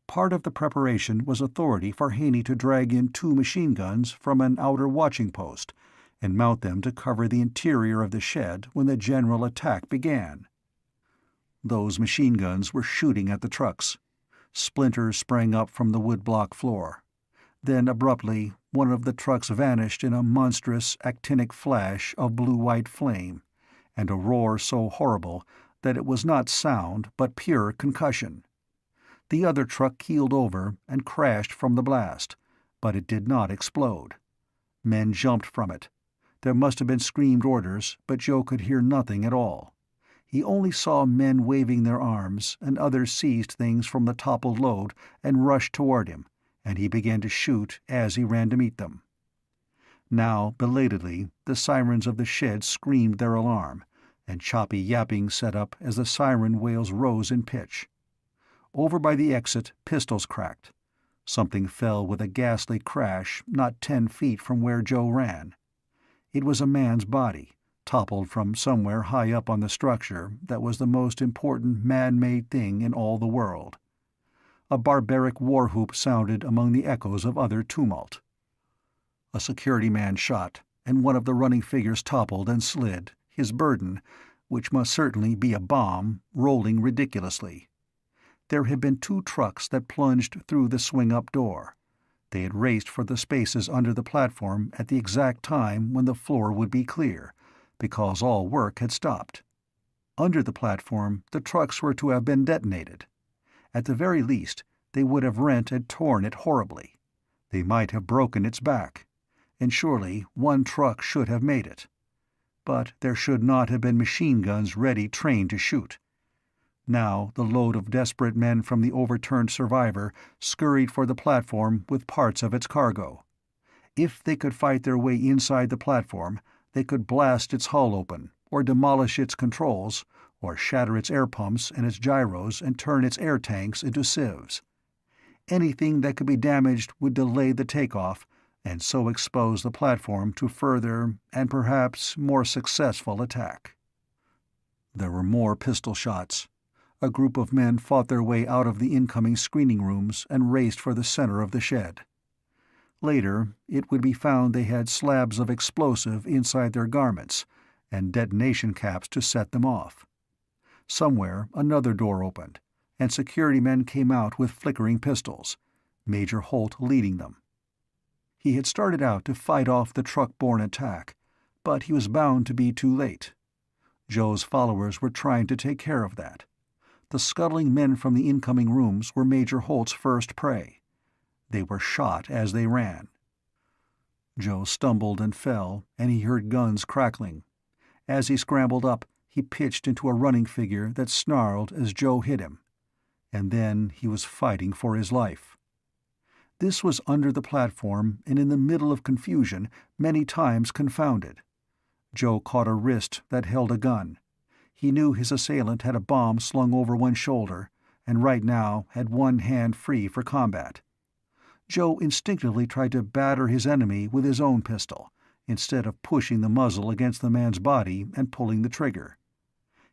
Speaker 1: Part of the preparation was authority for Haney to drag in 2 machine guns from an outer watching post and mount them to cover the interior of the shed when the general attack began. Those machine guns were shooting at the trucks. Splinters sprang up from the woodblock floor. Then, abruptly, one of the trucks vanished in a monstrous, actinic flash of blue-white flame, and a roar so horrible that it was not sound but pure concussion. The other truck keeled over and crashed from the blast, but it did not explode. Men jumped from it. There must have been screamed orders, but Joe could hear nothing at all. He only saw men waving their arms, and others seized things from the toppled load and rushed toward him, and he began to shoot as he ran to meet them. Now, belatedly, the sirens of the shed screamed their alarm, and choppy yapping set up as the siren wails rose in pitch. Over by the exit, pistols cracked. Something fell with a ghastly crash not 10 feet from where Joe ran. It was a man's body, toppled from somewhere high up on the structure that was the most important man-made thing in all the world. A barbaric war whoop sounded among the echoes of other tumult. A security man shot, and one of the running figures toppled and slid, his burden, which must certainly be a bomb, rolling ridiculously. There had been 2 trucks that plunged through the swing-up door. They had raced for the spaces under the platform at the exact time when the floor would be clear, because all work had stopped. Under the platform, the trucks were to have been detonated. At the very least, they would have rent and torn it horribly. They might have broken its back. And surely one truck should have made it. But there should not have been machine guns ready trained to shoot. Now the load of desperate men from the overturned Survivor scurried for the platform with parts of its cargo. If they could fight their way inside the platform, they could blast its hull open, or demolish its controls, or shatter its air pumps and its gyros and turn its air tanks into sieves. Anything that could be damaged would delay the takeoff, and so expose the platform to further, and perhaps more successful attack. There were more pistol shots. A group of men fought their way out of the incoming screening rooms and raced for the center of the shed. Later, it would be found they had slabs of explosive inside their garments, and detonation caps to set them off. Somewhere another door opened, and security men came out with flickering pistols, Major Holt leading them. He had started out to fight off the truck-borne attack, but he was bound to be too late. Joe's followers were trying to take care of that. The scuttling men from the incoming rooms were Major Holt's first prey. They were shot as they ran. Joe stumbled and fell, and he heard guns crackling. As he scrambled up, he pitched into a running figure that snarled as Joe hit him. And then he was fighting for his life. This was under the platform and in the middle of confusion, many times confounded. Joe caught a wrist that held a gun. He knew his assailant had a bomb slung over one shoulder, and right now had one hand free for combat. Joe instinctively tried to batter his enemy with his own pistol, instead of pushing the muzzle against the man's body and pulling the trigger.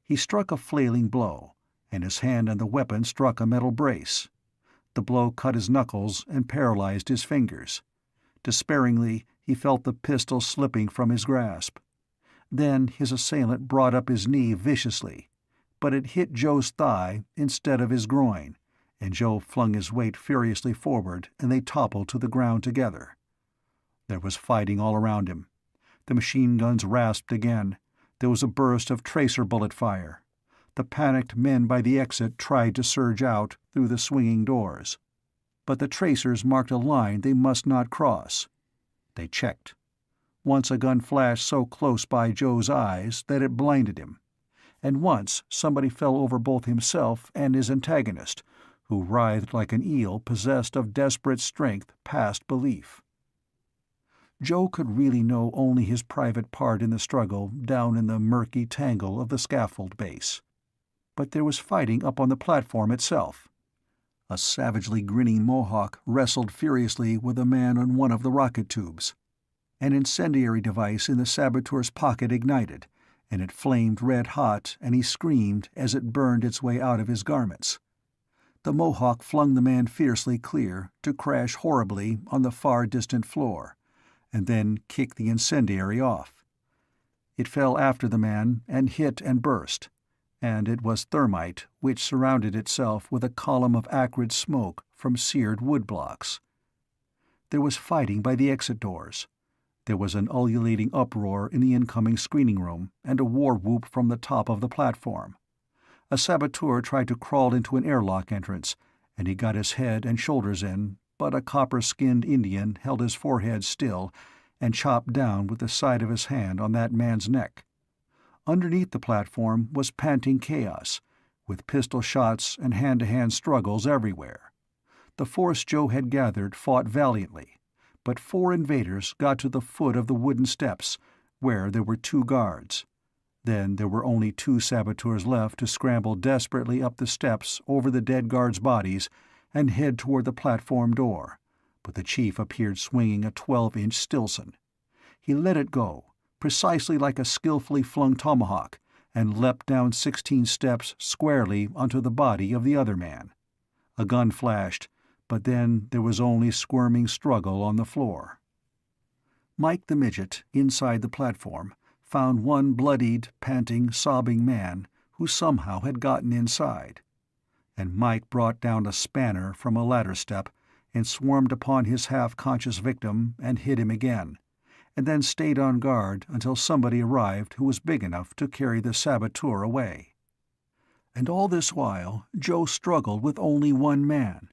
Speaker 1: He struck a flailing blow, and his hand on the weapon struck a metal brace. The blow cut his knuckles and paralyzed his fingers. Despairingly, he felt the pistol slipping from his grasp. Then his assailant brought up his knee viciously, but it hit Joe's thigh instead of his groin, and Joe flung his weight furiously forward, and they toppled to the ground together. There was fighting all around him. The machine guns rasped again. There was a burst of tracer bullet fire. The panicked men by the exit tried to surge out through the swinging doors. But the tracers marked a line they must not cross. They checked. Once a gun flashed so close by Joe's eyes that it blinded him. And once somebody fell over both himself and his antagonist, who writhed like an eel possessed of desperate strength past belief. Joe could really know only his private part in the struggle down in the murky tangle of the scaffold base. But there was fighting up on the platform itself. A savagely grinning Mohawk wrestled furiously with a man on one of the rocket tubes. An incendiary device in the saboteur's pocket ignited, and it flamed red-hot, and he screamed as it burned its way out of his garments. The Mohawk flung the man fiercely clear, to crash horribly on the far-distant floor, and then kicked the incendiary off. It fell after the man and hit and burst, and it was thermite which surrounded itself with a column of acrid smoke from seared wood blocks. There was fighting by the exit doors. There was an ululating uproar in the incoming screening room, and a war whoop from the top of the platform. A saboteur tried to crawl into an airlock entrance, and he got his head and shoulders in, but a copper-skinned Indian held his forehead still and chopped down with the side of his hand on that man's neck. Underneath the platform was panting chaos, with pistol shots and hand-to-hand struggles everywhere. The force Joe had gathered fought valiantly, but 4 invaders got to the foot of the wooden steps, where there were 2 guards. Then there were only 2 saboteurs left to scramble desperately up the steps over the dead guards' bodies and head toward the platform door, but the chief appeared swinging a 12-inch Stilson. He let it go, precisely like a skillfully flung tomahawk, and leapt down 16 steps squarely onto the body of the other man. A gun flashed, but then there was only squirming struggle on the floor. Mike the midget, inside the platform, found one bloodied, panting, sobbing man who somehow had gotten inside. And Mike brought down a spanner from a ladder step and swarmed upon his half-conscious victim and hit him again, and then stayed on guard until somebody arrived who was big enough to carry the saboteur away. And all this while Joe struggled with only one man.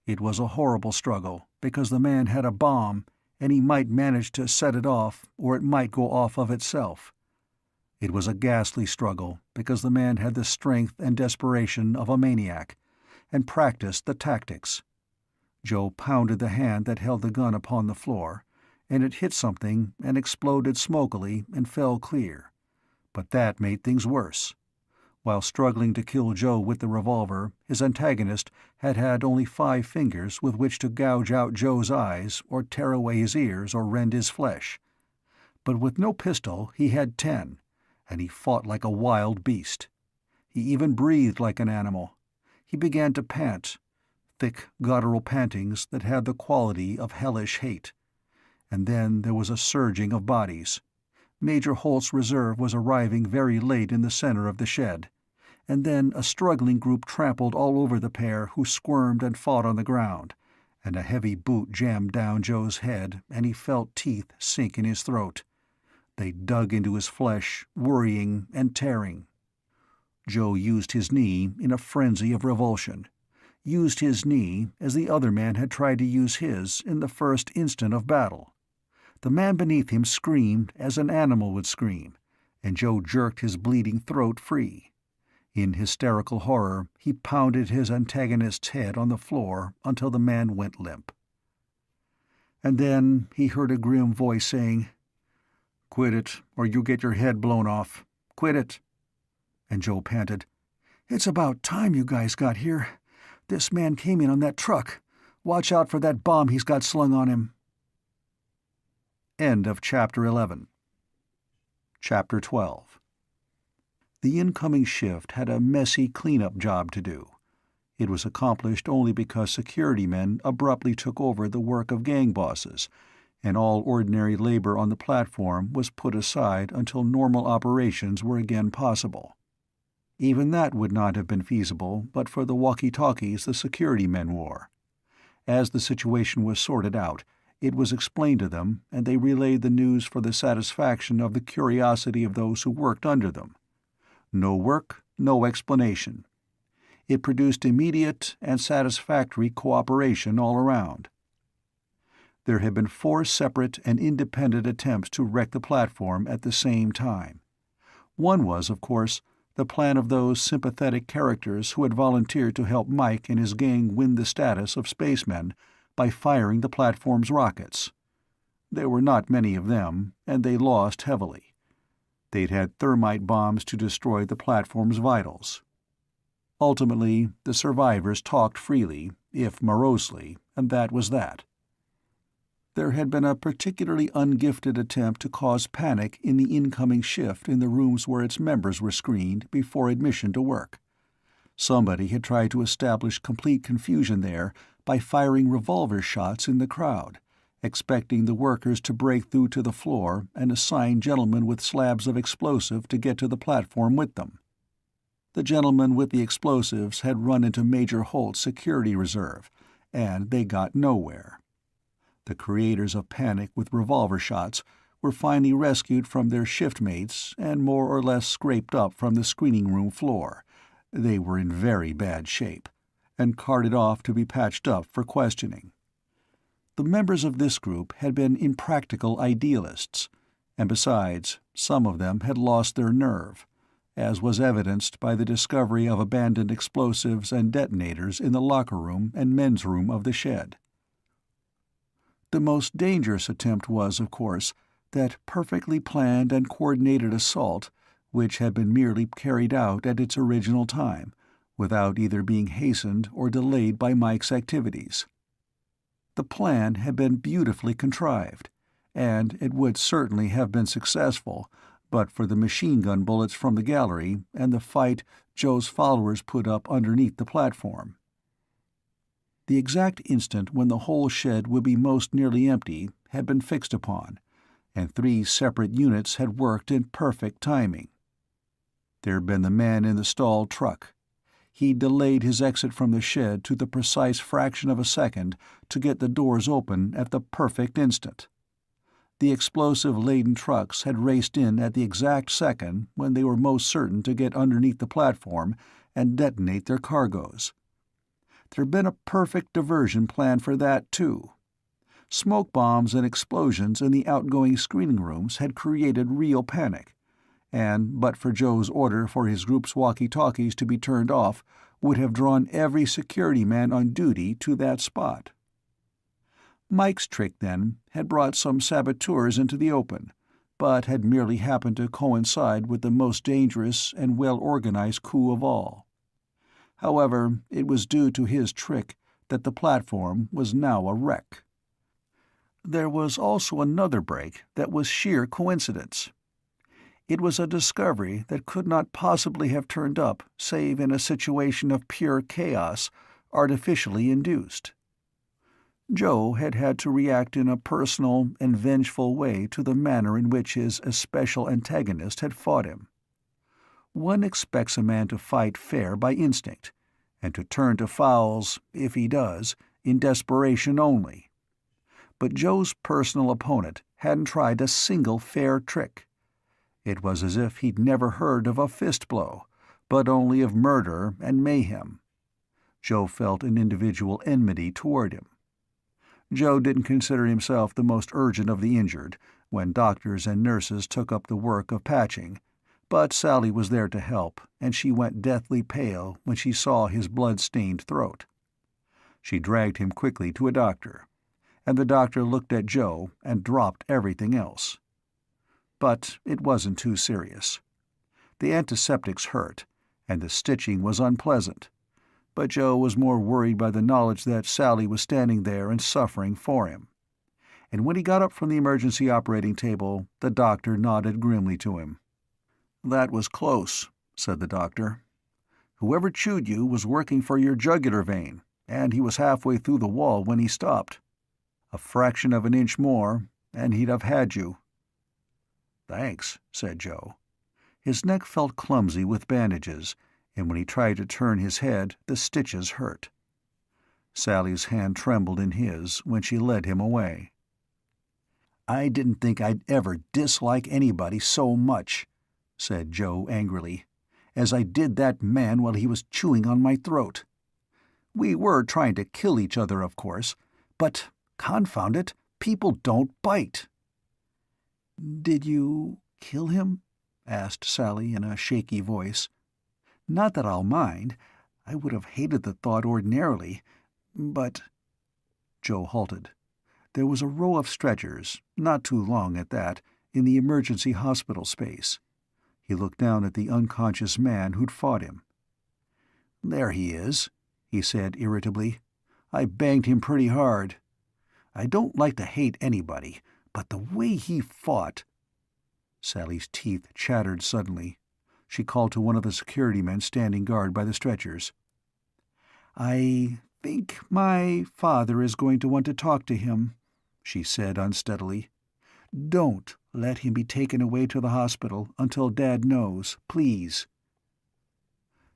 Speaker 1: It was a horrible struggle, because the man had a bomb, and he might manage to set it off, or it might go off of itself. It was a ghastly struggle, because the man had the strength and desperation of a maniac, and practiced the tactics. Joe pounded the hand that held the gun upon the floor, and it hit something and exploded smokily and fell clear. But that made things worse. While struggling to kill Joe with the revolver, his antagonist had had only 5 fingers with which to gouge out Joe's eyes or tear away his ears or rend his flesh. But with no pistol he had 10, and he fought like a wild beast. He even breathed like an animal. He began to pant, thick, guttural pantings that had the quality of hellish hate. And then there was a surging of bodies. Major Holt's reserve was arriving very late in the center of the shed, and then a struggling group trampled all over the pair who squirmed and fought on the ground, and a heavy boot jammed down Joe's head and he felt teeth sink in his throat. They dug into his flesh, worrying and tearing. Joe used his knee in a frenzy of revulsion, used his knee as the other man had tried to use his in the first instant of battle. The man beneath him screamed as an animal would scream, and Joe jerked his bleeding throat free. In hysterical horror, he pounded his antagonist's head on the floor until the man went limp. And then he heard a grim voice saying, "Quit it, or you get your head blown off. Quit it." And Joe panted, "It's about time you guys got here. This man came in on that truck. Watch out for that bomb he's got slung on him." End of Chapter 11. Chapter 12. The incoming shift had a messy cleanup job to do. It was accomplished only because security men abruptly took over the work of gang bosses, and all ordinary labor on the platform was put aside until normal operations were again possible. Even that would not have been feasible but for the walkie-talkies the security men wore. As the situation was sorted out, it was explained to them, and they relayed the news for the satisfaction of the curiosity of those who worked under them. No work, no explanation. It produced immediate and satisfactory cooperation all around. There had been 4 separate and independent attempts to wreck the platform at the same time. One was, of course, the plan of those sympathetic characters who had volunteered to help Mike and his gang win the status of spacemen by firing the platform's rockets. There were not many of them, and they lost heavily. They'd had thermite bombs to destroy the platform's vitals. Ultimately, the survivors talked freely, if morosely, and that was that. There had been a particularly ungifted attempt to cause panic in the incoming shift in the rooms where its members were screened before admission to work. Somebody had tried to establish complete confusion there by firing revolver shots in the crowd, expecting the workers to break through to the floor and assign gentlemen with slabs of explosive to get to the platform with them. The gentleman with the explosives had run into Major Holt's security reserve, and they got nowhere. The creators of panic with revolver shots were finally rescued from their shiftmates and more or less scraped up from the screening room floor. They were in very bad shape, and carted off to be patched up for questioning. The members of this group had been impractical idealists, and besides, some of them had lost their nerve, as was evidenced by the discovery of abandoned explosives and detonators in the locker room and men's room of the shed. The most dangerous attempt was, of course, that perfectly planned and coordinated assault which had been merely carried out at its original time, without either being hastened or delayed by Mike's activities. The plan had been beautifully contrived, and it would certainly have been successful but for the machine-gun bullets from the gallery and the fight Joe's followers put up underneath the platform. The exact instant when the whole shed would be most nearly empty had been fixed upon, and 3 separate units had worked in perfect timing. There'd been the man in the stalled truck. He delayed his exit from the shed to the precise fraction of a second to get the doors open at the perfect instant. The explosive-laden trucks had raced in at the exact second when they were most certain to get underneath the platform and detonate their cargoes. There'd been a perfect diversion plan for that, too. Smoke bombs and explosions in the outgoing screening rooms had created real panic, and, but for Joe's order for his group's walkie-talkies to be turned off, would have drawn every security man on duty to that spot. Mike's trick, then, had brought some saboteurs into the open, but had merely happened to coincide with the most dangerous and well-organized coup of all. However, it was due to his trick that the platform was now a wreck. There was also another break that was sheer coincidence. It was a discovery that could not possibly have turned up save in a situation of pure chaos, artificially induced. Joe had had to react in a personal and vengeful way to the manner in which his especial antagonist had fought him. One expects a man to fight fair by instinct, and to turn to fouls, if he does, in desperation only. But Joe's personal opponent hadn't tried a single fair trick. It was as if he'd never heard of a fist blow, but only of murder and mayhem. Joe felt an individual enmity toward him. Joe didn't consider himself the most urgent of the injured when doctors and nurses took up the work of patching, but Sally was there to help, and she went deathly pale when she saw his blood-stained throat. She dragged him quickly to a doctor, and the doctor looked at Joe and dropped everything else. But it wasn't too serious. The antiseptics hurt, and the stitching was unpleasant, but Joe was more worried by the knowledge that Sally was standing there and suffering for him. And when he got up from the emergency operating table, the doctor nodded grimly to him. "That was close," said the doctor. "Whoever chewed you was working for your jugular vein, and he was halfway through the wall when he stopped. A fraction of an inch more, and he'd have had you." "Thanks," said Joe. His neck felt clumsy with bandages, and when he tried to turn his head, the stitches hurt. Sally's hand trembled in his when she led him away. "I didn't think I'd ever dislike anybody so much," said Joe angrily, "as I did that man while he was chewing on my throat. We were trying to kill each other, of course, but, confound it, people don't bite." "Did you kill him?" asked Sally in a shaky voice. Not that I'll mind. I would have hated the thought ordinarily, but—" Joe halted. There was a row of stretchers, not too long at that, in the emergency hospital space. He looked down at the unconscious man who'd fought him. "There he is," he said irritably. "I banged him pretty hard. I don't like to hate anybody, but the way he fought—" Sally's teeth chattered suddenly. She called to one of the security men standing guard by the stretchers. "I think my father is going to want to talk to him," she said unsteadily. "Don't let him be taken away to the hospital until Dad knows, please."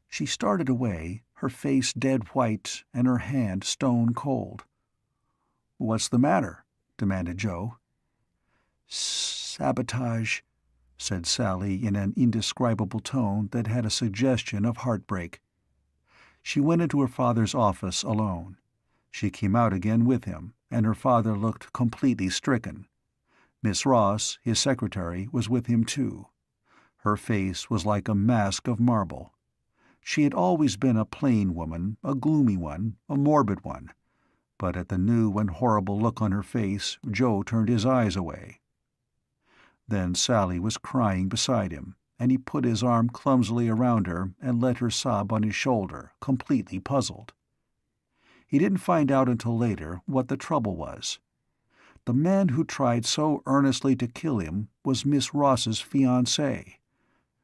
Speaker 1: She started away, her face dead white and her hand stone cold. "What's the matter?" demanded Joe. "Sabotage," said Sally in an indescribable tone that had a suggestion of heartbreak. She went into her father's office alone. She came out again with him, and her father looked completely stricken. Miss Ross, his secretary, was with him too. Her face was like a mask of marble. She had always been a plain woman, a gloomy one, a morbid one, but at the new and horrible look on her face Joe turned his eyes away. Then Sally was crying beside him, and he put his arm clumsily around her and let her sob on his shoulder, completely puzzled. He didn't find out until later what the trouble was. The man who tried so earnestly to kill him was Miss Ross's fiancé.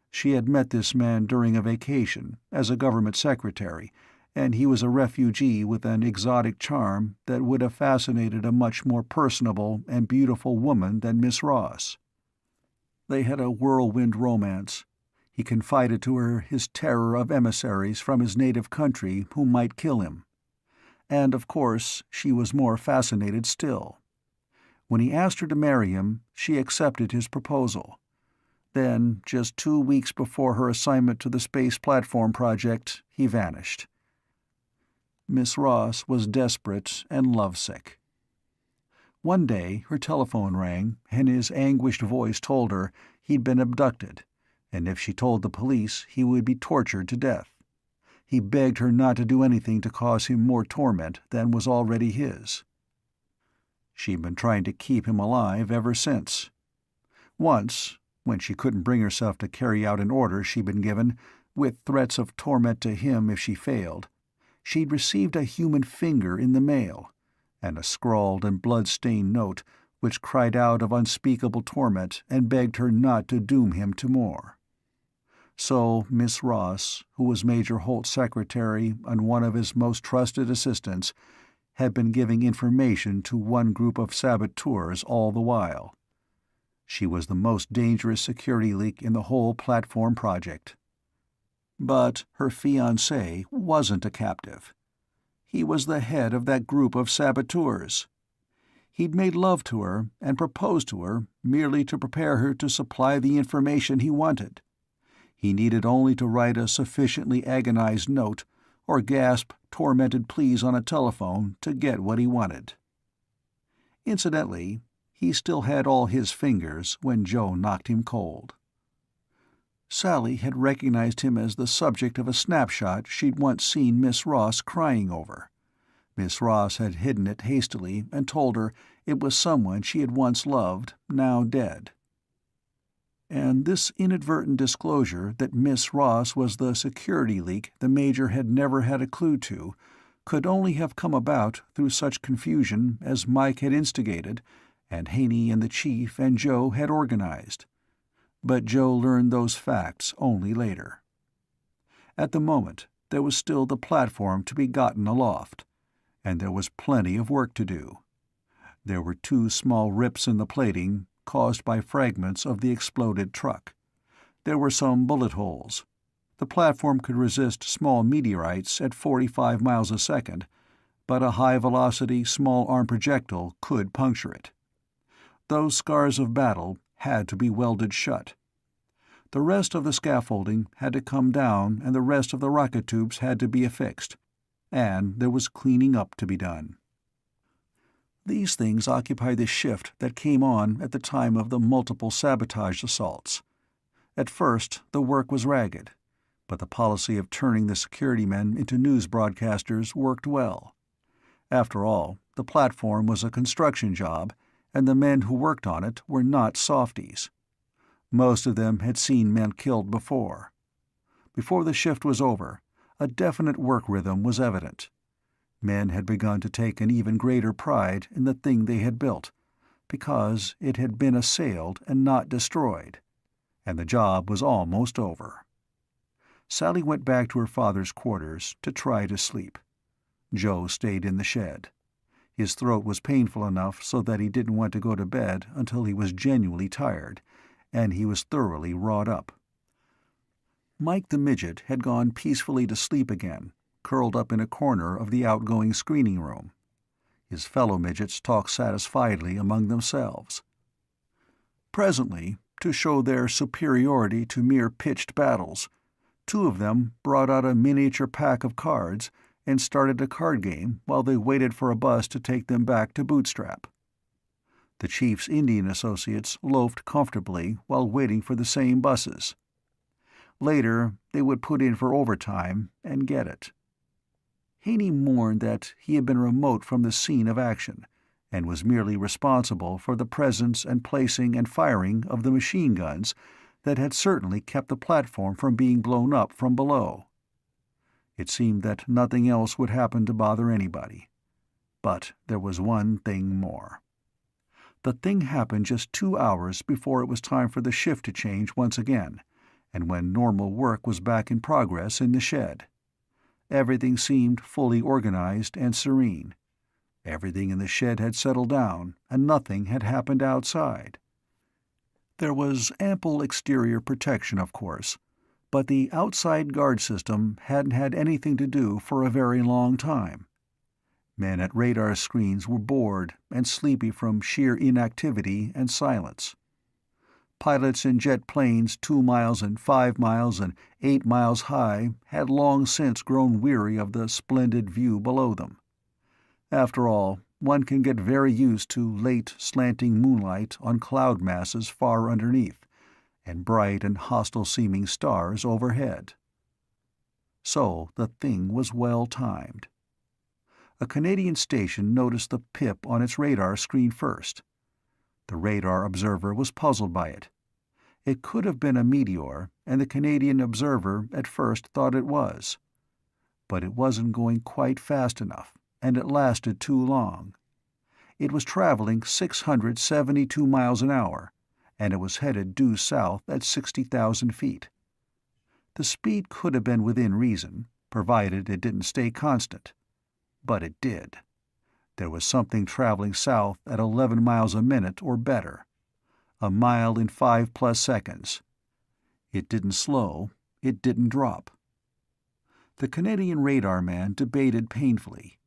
Speaker 1: She had met this man during a vacation, as a government secretary, and he was a refugee with an exotic charm that would have fascinated a much more personable and beautiful woman than Miss Ross. They had a whirlwind romance. He confided to her his terror of emissaries from his native country who might kill him. And, of course, she was more fascinated still. When he asked her to marry him, she accepted his proposal. Then, just 2 weeks before her assignment to the space platform project, he vanished. Miss Ross was desperate and lovesick. One day her telephone rang, and his anguished voice told her he'd been abducted, and if she told the police he would be tortured to death. He begged her not to do anything to cause him more torment than was already his. She'd been trying to keep him alive ever since. Once, when she couldn't bring herself to carry out an order she'd been given, with threats of torment to him if she failed, she'd received a human finger in the mail, and a scrawled and blood-stained note which cried out of unspeakable torment and begged her not to doom him to more. So Miss Ross, who was Major Holt's secretary and one of his most trusted assistants, had been giving information to one group of saboteurs all the while. She was the most dangerous security leak in the whole platform project. But her fiancé wasn't a captive. He was the head of that group of saboteurs. He'd made love to her and proposed to her merely to prepare her to supply the information he wanted. He needed only to write a sufficiently agonized note or gasp tormented pleas on a telephone to get what he wanted. Incidentally, he still had all his fingers when Joe knocked him cold. Sally had recognized him as the subject of a snapshot she'd once seen Miss Ross crying over. Miss Ross had hidden it hastily and told her it was someone she had once loved, now dead. And this inadvertent disclosure that Miss Ross was the security leak the Major had never had a clue to could only have come about through such confusion as Mike had instigated and Haney and the Chief and Joe had organized. But Joe learned those facts only later. At the moment, there was still the platform to be gotten aloft, and there was plenty of work to do. There were 2 small rips in the plating, caused by fragments of the exploded truck. There were some bullet holes. The platform could resist small meteorites at 45 miles a second, but a high-velocity, small-arm projectile could puncture it. Those scars of battle had to be welded shut. The rest of the scaffolding had to come down and the rest of the rocket tubes had to be affixed, and there was cleaning up to be done. These things occupied the shift that came on at the time of the multiple sabotage assaults. At first, the work was ragged, but the policy of turning the security men into news broadcasters worked well. After all, the platform was a construction job, and the men who worked on it were not softies. Most of them had seen men killed before. Before the shift was over, a definite work rhythm was evident. Men had begun to take an even greater pride in the thing they had built, because it had been assailed and not destroyed, and the job was almost over. Sally went back to her father's quarters to try to sleep. Joe stayed in the shed. His throat was painful enough so that he didn't want to go to bed until he was genuinely tired, and he was thoroughly wrought up. Mike the midget had gone peacefully to sleep again, curled up in a corner of the outgoing screening room. His fellow midgets talked satisfiedly among themselves. Presently, to show their superiority to mere pitched battles, two of them brought out a miniature pack of cards and started a card game while they waited for a bus to take them back to Bootstrap. The chief's Indian associates loafed comfortably while waiting for the same buses. Later, they would put in for overtime and get it. Haney mourned that he had been remote from the scene of action, and was merely responsible for the presence and placing and firing of the machine guns that had certainly kept the platform from being blown up from below. It seemed that nothing else would happen to bother anybody. But there was one thing more. The thing happened just 2 hours before it was time for the shift to change once again, and when normal work was back in progress in the shed. Everything seemed fully organized and serene. Everything in the shed had settled down, and nothing had happened outside. There was ample exterior protection, of course, but the outside guard system hadn't had anything to do for a very long time. Men at radar screens were bored and sleepy from sheer inactivity and silence. Pilots in jet planes 2 miles and 5 miles and 8 miles high had long since grown weary of the splendid view below them. After all, one can get very used to late, slanting moonlight on cloud masses far underneath, and bright and hostile-seeming stars overhead. So the thing was well timed. A Canadian station noticed the pip on its radar screen first. The radar observer was puzzled by it. It could have been a meteor, and the Canadian observer at first thought it was. But it wasn't going quite fast enough, and it lasted too long. It was traveling 672 miles an hour, and it was headed due south at 60,000 feet. The speed could have been within reason, provided it didn't stay constant. But it did. There was something traveling south at 11 miles a minute or better. A mile in 5+ seconds. It didn't slow, it didn't drop. The Canadian radar man debated painfully.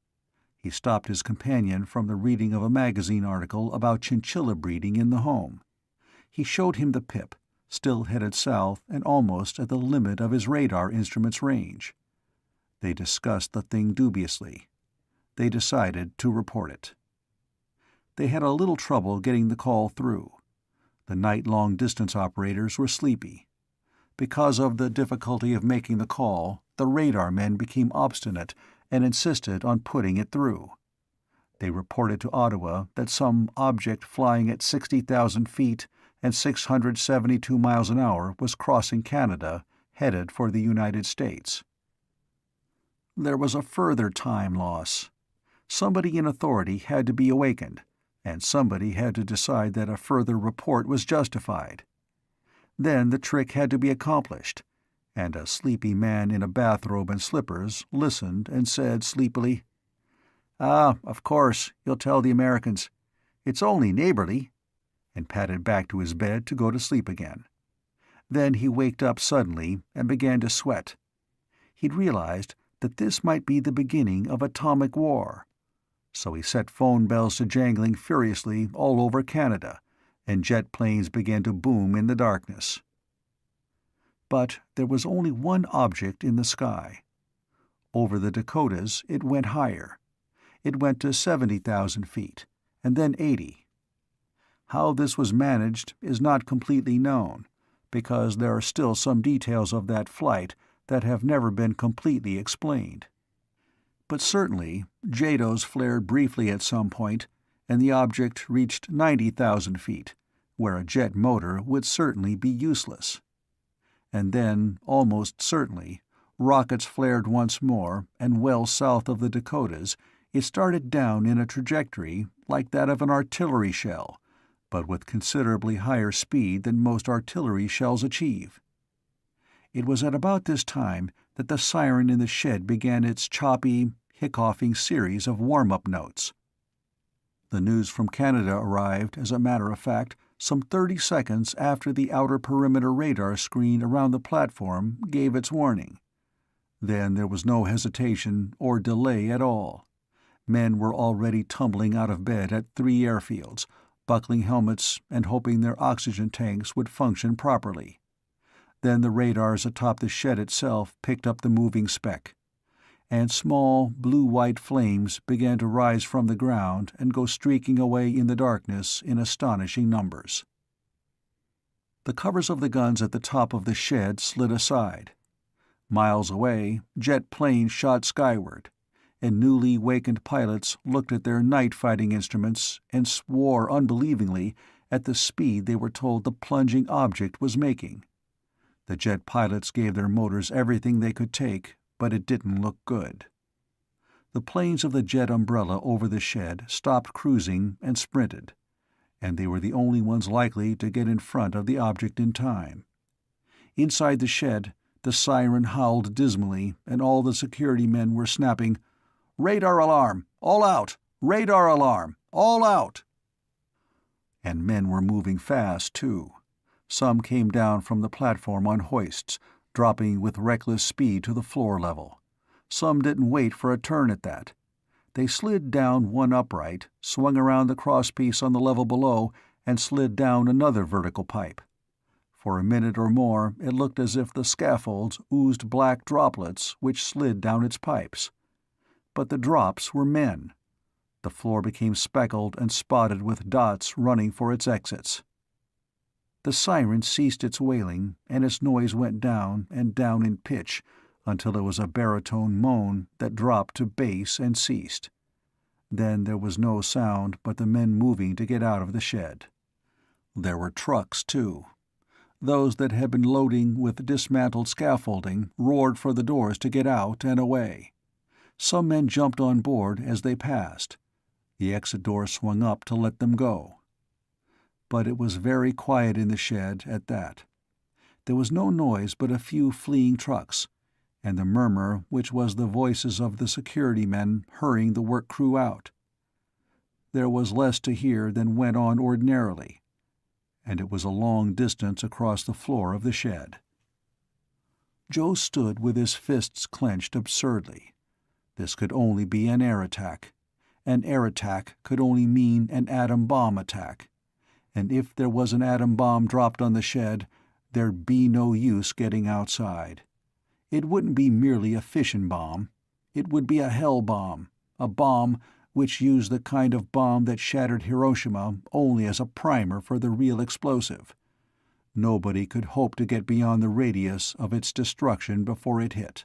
Speaker 1: He stopped his companion from the reading of a magazine article about chinchilla breeding in the home. He showed him the pip, still headed south and almost at the limit of his radar instrument's range. They discussed the thing dubiously. They decided to report it. They had a little trouble getting the call through. The night long-distance operators were sleepy. Because of the difficulty of making the call, the radar men became obstinate and insisted on putting it through. They reported to Ottawa that some object flying at 60,000 feet and 672 miles an hour was crossing Canada, headed for the United States. There was a further time loss. Somebody in authority had to be awakened, and somebody had to decide that a further report was justified. Then the trick had to be accomplished, and a sleepy man in a bathrobe and slippers listened and said sleepily, "Ah, of course, you'll tell the Americans. It's only neighborly," and padded back to his bed to go to sleep again. Then he waked up suddenly and began to sweat. He'd realized that this might be the beginning of atomic war. So he set phone bells to jangling furiously all over Canada, and jet planes began to boom in the darkness. But there was only one object in the sky. Over the Dakotas it went higher. It went to 70,000 feet, and then 80. How this was managed is not completely known, because there are still some details of that flight that have never been completely explained. But certainly, JATOs flared briefly at some point, and the object reached 90,000 feet, where a jet motor would certainly be useless. And then, almost certainly, rockets flared once more, and well south of the Dakotas, it started down in a trajectory like that of an artillery shell, but with considerably higher speed than most artillery shells achieve. It was at about this time that the siren in the shed began its choppy, hiccoughing series of warm-up notes. The news from Canada arrived, as a matter of fact, some 30 seconds after the outer perimeter radar screen around the platform gave its warning. Then there was no hesitation or delay at all. Men were already tumbling out of bed at 3 airfields, buckling helmets and hoping their oxygen tanks would function properly. Then the radars atop the shed itself picked up the moving speck, and small, blue-white flames began to rise from the ground and go streaking away in the darkness in astonishing numbers. The covers of the guns at the top of the shed slid aside. Miles away, jet planes shot skyward, and newly wakened pilots looked at their night-fighting instruments and swore unbelievingly at the speed they were told the plunging object was making. The jet pilots gave their motors everything they could take, but it didn't look good. The planes of the jet umbrella over the shed stopped cruising and sprinted, and they were the only ones likely to get in front of the object in time. Inside the shed, the siren howled dismally, and all the security men were snapping, "Radar alarm! All out! Radar alarm! All out!" And men were moving fast, too. Some came down from the platform on hoists, dropping with reckless speed to the floor level. Some didn't wait for a turn at that. They slid down one upright, swung around the crosspiece on the level below, and slid down another vertical pipe. For a minute or more it looked as if the scaffolds oozed black droplets which slid down its pipes. But the drops were men. The floor became speckled and spotted with dots running for its exits. The siren ceased its wailing, and its noise went down and down in pitch until it was a baritone moan that dropped to bass and ceased. Then there was no sound but the men moving to get out of the shed. There were trucks, too. Those that had been loading with dismantled scaffolding roared for the doors to get out and away. Some men jumped on board as they passed. The exit door swung up to let them go. But it was very quiet in the shed at that. There was no noise but a few fleeing trucks, and the murmur which was the voices of the security men hurrying the work crew out. There was less to hear than went on ordinarily, and it was a long distance across the floor of the shed. Joe stood with his fists clenched absurdly. This could only be an air attack. An air attack could only mean an atom bomb attack. And if there was an atom bomb dropped on the shed, there'd be no use getting outside. It wouldn't be merely a fission bomb. It would be a hell bomb, a bomb which used the kind of bomb that shattered Hiroshima only as a primer for the real explosive. Nobody could hope to get beyond the radius of its destruction before it hit.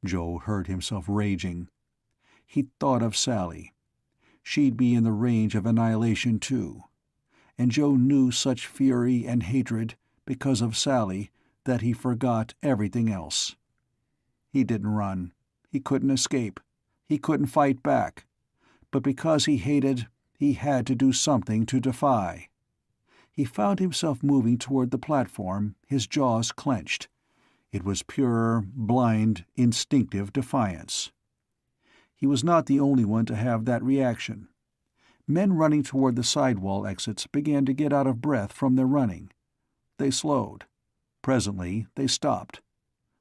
Speaker 1: Joe heard himself raging. He thought of Sally. She'd be in the range of annihilation too. And Joe knew such fury and hatred, because of Sally, that he forgot everything else. He didn't run. He couldn't escape. He couldn't fight back. But because he hated, he had to do something to defy. He found himself moving toward the platform, his jaws clenched. It was pure, blind, instinctive defiance. He was not the only one to have that reaction. Men running toward the sidewall exits began to get out of breath from their running. They slowed. Presently they stopped.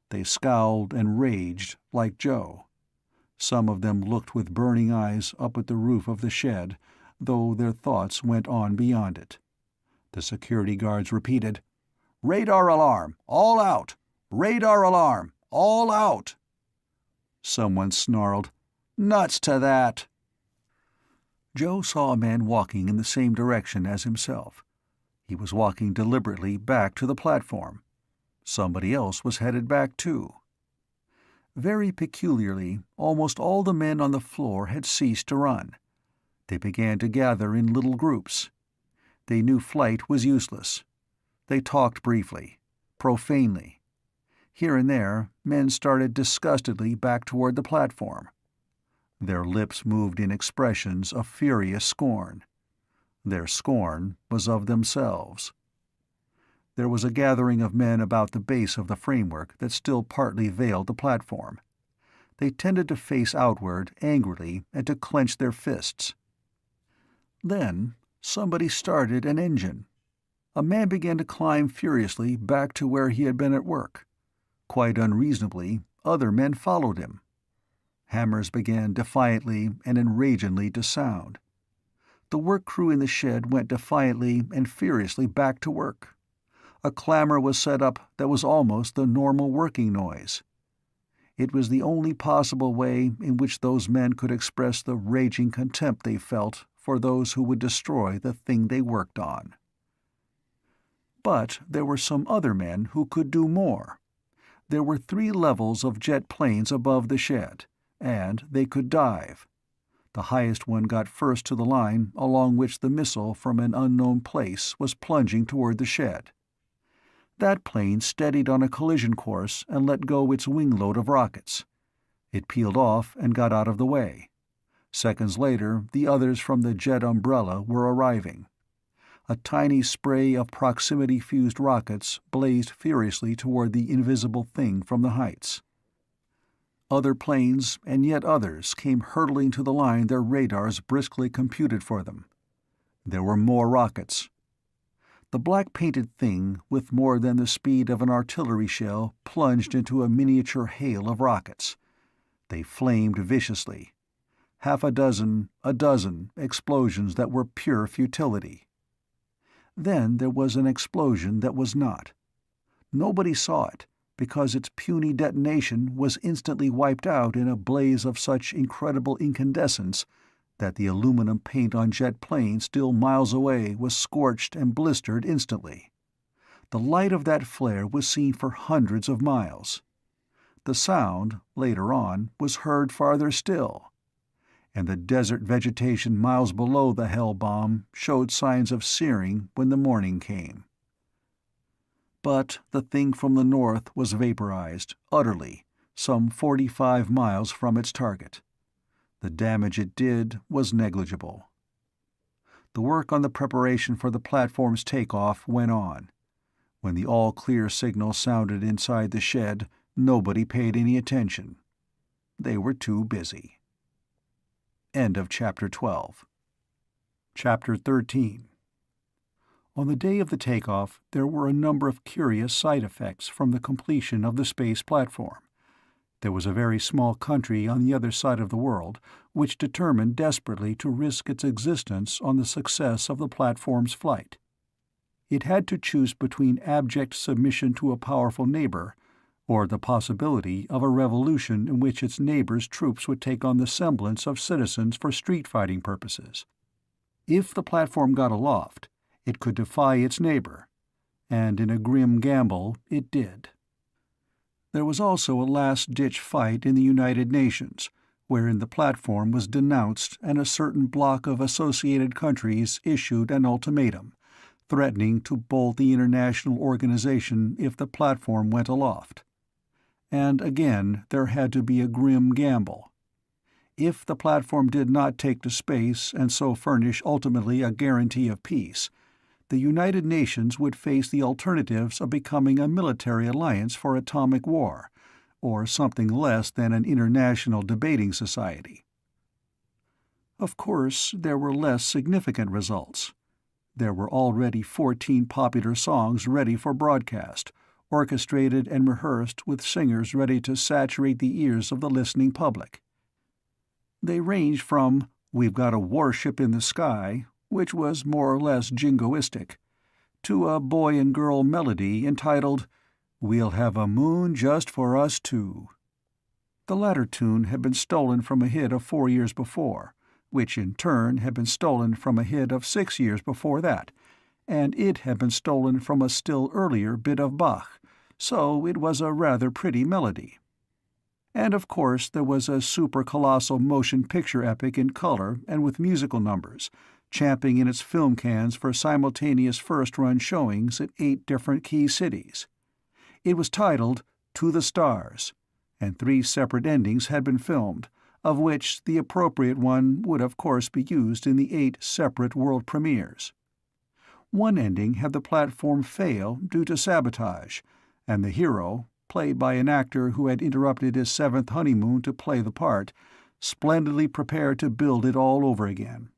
Speaker 1: They scowled and raged like Joe. Some of them looked with burning eyes up at the roof of the shed, though their thoughts went on beyond it. The security guards repeated, "Radar alarm! All out! Radar alarm! All out!" Someone snarled, "Nuts to that!" Joe saw a man walking in the same direction as himself. He was walking deliberately back to the platform. Somebody else was headed back too. Very peculiarly, almost all the men on the floor had ceased to run. They began to gather in little groups. They knew flight was useless. They talked briefly, profanely. Here and there, men started disgustedly back toward the platform. Their lips moved in expressions of furious scorn. Their scorn was of themselves. There was a gathering of men about the base of the framework that still partly veiled the platform. They tended to face outward angrily and to clench their fists. Then somebody started an engine. A man began to climb furiously back to where he had been at work. Quite unreasonably, other men followed him. Hammers began defiantly and enragingly to sound. The work crew in the shed went defiantly and furiously back to work. A clamor was set up that was almost the normal working noise. It was the only possible way in which those men could express the raging contempt they felt for those who would destroy the thing they worked on. But there were some other men who could do more. There were 3 levels of jet planes above the shed, and they could dive. The highest one got first to the line along which the missile from an unknown place was plunging toward the shed. That plane steadied on a collision course and let go its wingload of rockets. It peeled off and got out of the way. Seconds later, the others from the jet umbrella were arriving. A tiny spray of proximity-fused rockets blazed furiously toward the invisible thing from the heights. Other planes, and yet others, came hurtling to the line their radars briskly computed for them. There were more rockets. The black-painted thing, with more than the speed of an artillery shell, plunged into a miniature hail of rockets. They flamed viciously. Half a dozen explosions that were pure futility. Then there was an explosion that was not. Nobody saw it, because its puny detonation was instantly wiped out in a blaze of such incredible incandescence that the aluminum paint on jet planes still miles away was scorched and blistered instantly. The light of that flare was seen for hundreds of miles. The sound, later on, was heard farther still. And the desert vegetation miles below the hell bomb showed signs of searing when the morning came. But the thing from the north was vaporized, utterly, some 45 miles from its target. The damage it did was negligible. The work on the preparation for the platform's takeoff went on. When the all-clear signal sounded inside the shed, nobody paid any attention. They were too busy. End of Chapter 12. Chapter 13. On the day of the takeoff, there were a number of curious side effects from the completion of the space platform. There was a very small country on the other side of the world which determined desperately to risk its existence on the success of the platform's flight. It had to choose between abject submission to a powerful neighbor or the possibility of a revolution in which its neighbor's troops would take on the semblance of citizens for street-fighting purposes. If the platform got aloft, it could defy its neighbor, and in a grim gamble it did. There was also a last-ditch fight in the United Nations, wherein the platform was denounced and a certain bloc of associated countries issued an ultimatum, threatening to bolt the international organization if the platform went aloft. And again there had to be a grim gamble. If the platform did not take to space and so furnish ultimately a guarantee of peace, the United Nations would face the alternatives of becoming a military alliance for atomic war, or something less than an international debating society. Of course, there were less significant results. There were already 14 popular songs ready for broadcast, orchestrated and rehearsed with singers ready to saturate the ears of the listening public. They ranged from "We've Got a Warship in the Sky," which was more or less jingoistic, to a boy and girl melody entitled "We'll Have a Moon Just for Us Two." The latter tune had been stolen from a hit of 4 years before, which in turn had been stolen from a hit of 6 years before that, and it had been stolen from a still earlier bit of Bach, so it was a rather pretty melody. And of course there was a super-colossal motion picture epic in color and with musical numbers, champing in its film cans for simultaneous first-run showings at 8 different key cities. It was titled To the Stars, and 3 separate endings had been filmed, of which the appropriate one would of course be used in the 8 separate world premieres. One ending had the platform fail due to sabotage, and the hero, played by an actor who had interrupted his 7th honeymoon to play the part, splendidly prepared to build it all over again.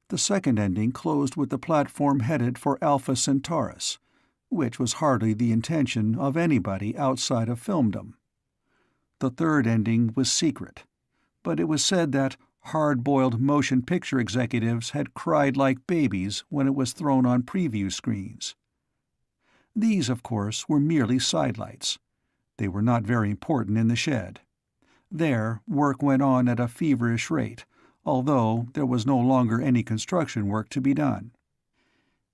Speaker 1: The second ending closed with the platform headed for Alpha Centaurus, which was hardly the intention of anybody outside of filmdom. The third ending was secret, but it was said that hard-boiled motion picture executives had cried like babies when it was thrown on preview screens. These, of course, were merely sidelights. They were not very important in the shed. There, work went on at a feverish rate, although there was no longer any construction work to be done.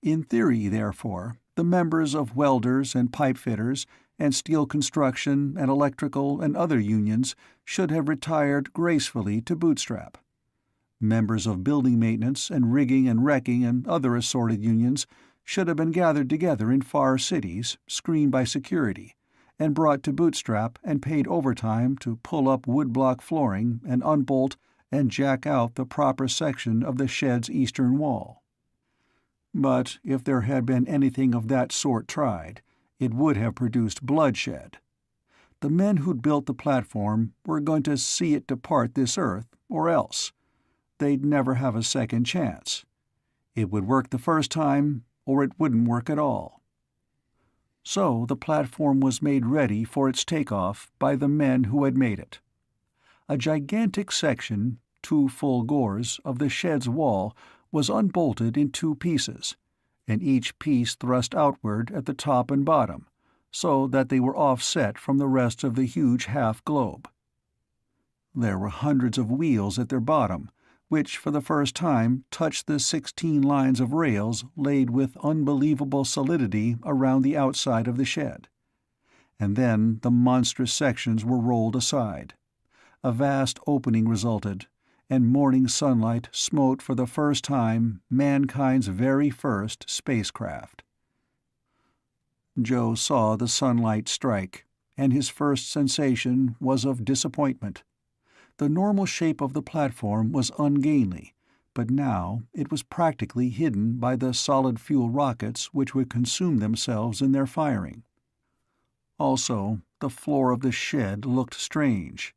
Speaker 1: In theory, therefore, the members of welders and pipefitters and steel construction and electrical and other unions should have retired gracefully to Bootstrap. Members of building maintenance and rigging and wrecking and other assorted unions should have been gathered together in far cities, screened by security, and brought to Bootstrap and paid overtime to pull up woodblock flooring and unbolt and jack out the proper section of the shed's eastern wall. But if there had been anything of that sort tried, it would have produced bloodshed. The men who'd built the platform were going to see it depart this earth, or else. They'd never have a second chance. It would work the first time, or it wouldn't work at all. So the platform was made ready for its takeoff by the men who had made it. A gigantic section, 2 full gores, of the shed's wall was unbolted in 2 pieces, and each piece thrust outward at the top and bottom, so that they were offset from the rest of the huge half-globe. There were hundreds of wheels at their bottom, which for the first time touched the 16 lines of rails laid with unbelievable solidity around the outside of the shed. And then the monstrous sections were rolled aside. A vast opening resulted, and morning sunlight smote for the first time mankind's very first spacecraft. Joe saw the sunlight strike, and his first sensation was of disappointment. The normal shape of the platform was ungainly, but now it was practically hidden by the solid-fuel rockets which would consume themselves in their firing. Also, the floor of the shed looked strange.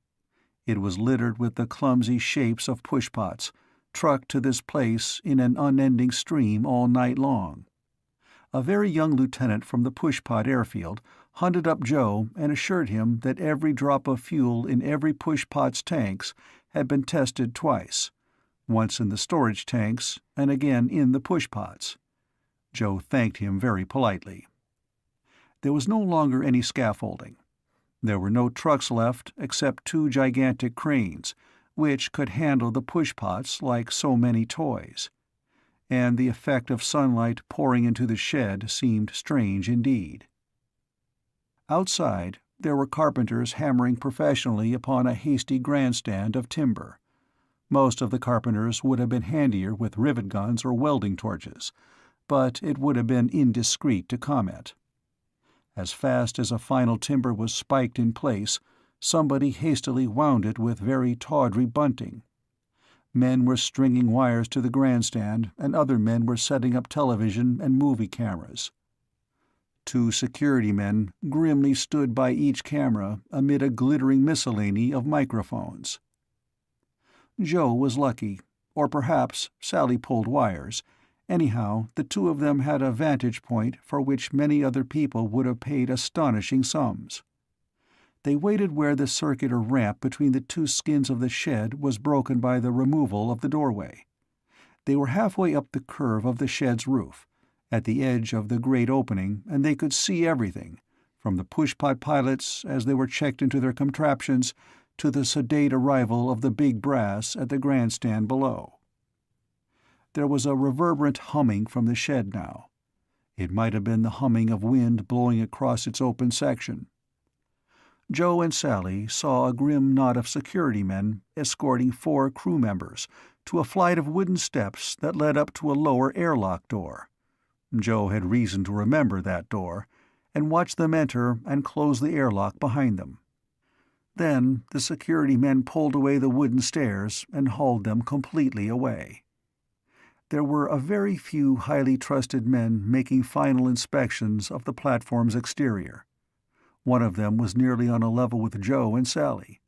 Speaker 1: It was littered with the clumsy shapes of pushpots, trucked to this place in an unending stream all night long. A very young lieutenant from the pushpot airfield hunted up Joe and assured him that every drop of fuel in every pushpot's tanks had been tested twice, once in the storage tanks and again in the pushpots. Joe thanked him very politely. There was no longer any scaffolding. There were no trucks left except 2 gigantic cranes, which could handle the pushpots like so many toys. And the effect of sunlight pouring into the shed seemed strange indeed. Outside, there were carpenters hammering professionally upon a hasty grandstand of timber. Most of the carpenters would have been handier with rivet guns or welding torches, but it would have been indiscreet to comment. As fast as a final timber was spiked in place, somebody hastily wound it with very tawdry bunting. Men were stringing wires to the grandstand, and other men were setting up television and movie cameras. 2 security men grimly stood by each camera amid a glittering miscellany of microphones. Joe was lucky, or perhaps Sally pulled wires. Anyhow, the 2 of them had a vantage point for which many other people would have paid astonishing sums. They waited where the circular ramp between the 2 skins of the shed was broken by the removal of the doorway. They were halfway up the curve of the shed's roof, at the edge of the great opening, and they could see everything, from the pushpot pilots as they were checked into their contraptions to the sedate arrival of the big brass at the grandstand below. There was a reverberant humming from the shed now. It might have been the humming of wind blowing across its open section. Joe and Sally saw a grim knot of security men escorting 4 crew members to a flight of wooden steps that led up to a lower airlock door. Joe had reason to remember that door, and watched them enter and close the airlock behind them. Then the security men pulled away the wooden stairs and hauled them completely away. There were a very few highly trusted men making final inspections of the platform's exterior. One of them was nearly on a level with Joe and Sally.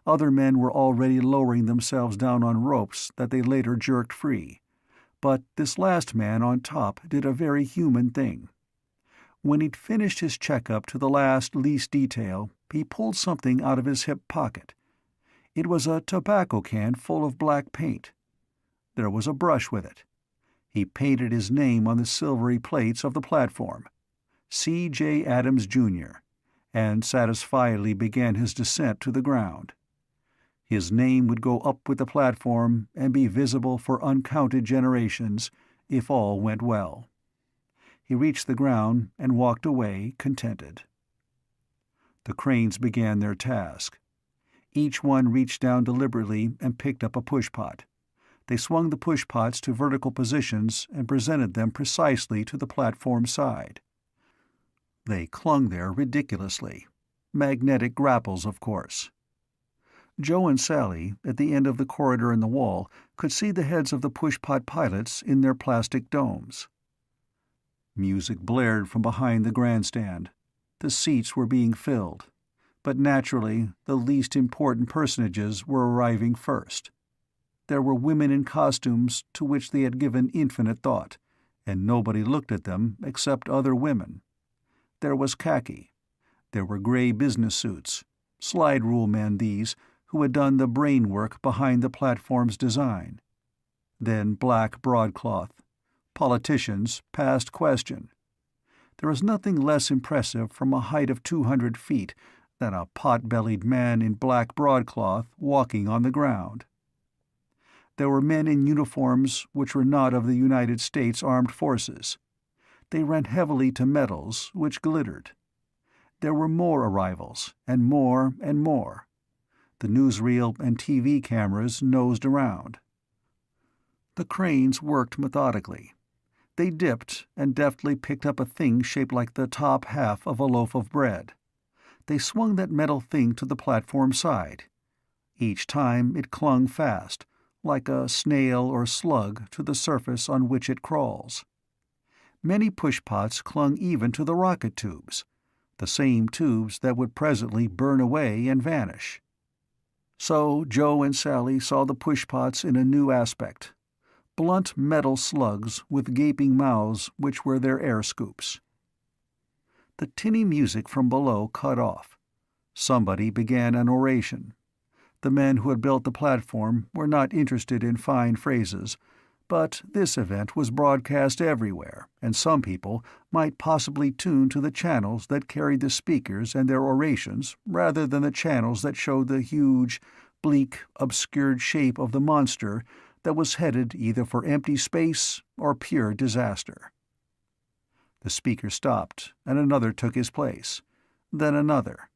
Speaker 1: Other men were already lowering themselves down on ropes that they later jerked free. But this last man on top did a very human thing. When he'd finished his checkup to the least detail, he pulled something out of his hip pocket. It was a tobacco can full of black paint. There was a brush with it. He painted his name on the silvery plates of the platform, C.J. Adams, Jr., and satisfiedly began his descent to the ground. His name would go up with the platform and be visible for uncounted generations, if all went well. He reached the ground and walked away, contented. The cranes began their task. Each one reached down deliberately and picked up a pushpot. They swung the pushpots to vertical positions and presented them precisely to the platform side. They clung there ridiculously. Magnetic grapples, of course. Joe and Sally, at the end of the corridor in the wall, could see the heads of the pushpot pilots in their plastic domes. Music blared from behind the grandstand. The seats were being filled. But naturally, the least important personages were arriving first. There were women in costumes to which they had given infinite thought, and nobody looked at them except other women. There was khaki. There were gray business suits, slide rule men these, who had done the brain work behind the platform's design. Then black broadcloth. Politicians past question. There was nothing less impressive from a height of 200 feet than a pot-bellied man in black broadcloth walking on the ground. There were men in uniforms which were not of the United States Armed Forces. They ran heavily to metals which glittered. There were more arrivals, and more and more. The newsreel and TV cameras nosed around. The cranes worked methodically. They dipped and deftly picked up a thing shaped like the top half of a loaf of bread. They swung that metal thing to the platform side. Each time it clung fast, like a snail or slug to the surface on which it crawls. Many pushpots clung even to the rocket tubes, the same tubes that would presently burn away and vanish. So Joe and Sally saw the pushpots in a new aspect. Blunt metal slugs with gaping mouths which were their air scoops. The tinny music from below cut off. Somebody began an oration. The men who had built the platform were not interested in fine phrases, but this event was broadcast everywhere, and some people might possibly tune to the channels that carried the speakers and their orations rather than the channels that showed the huge, bleak, obscured shape of the monster that was headed either for empty space or pure disaster. The speaker stopped, and another took his place. Then another.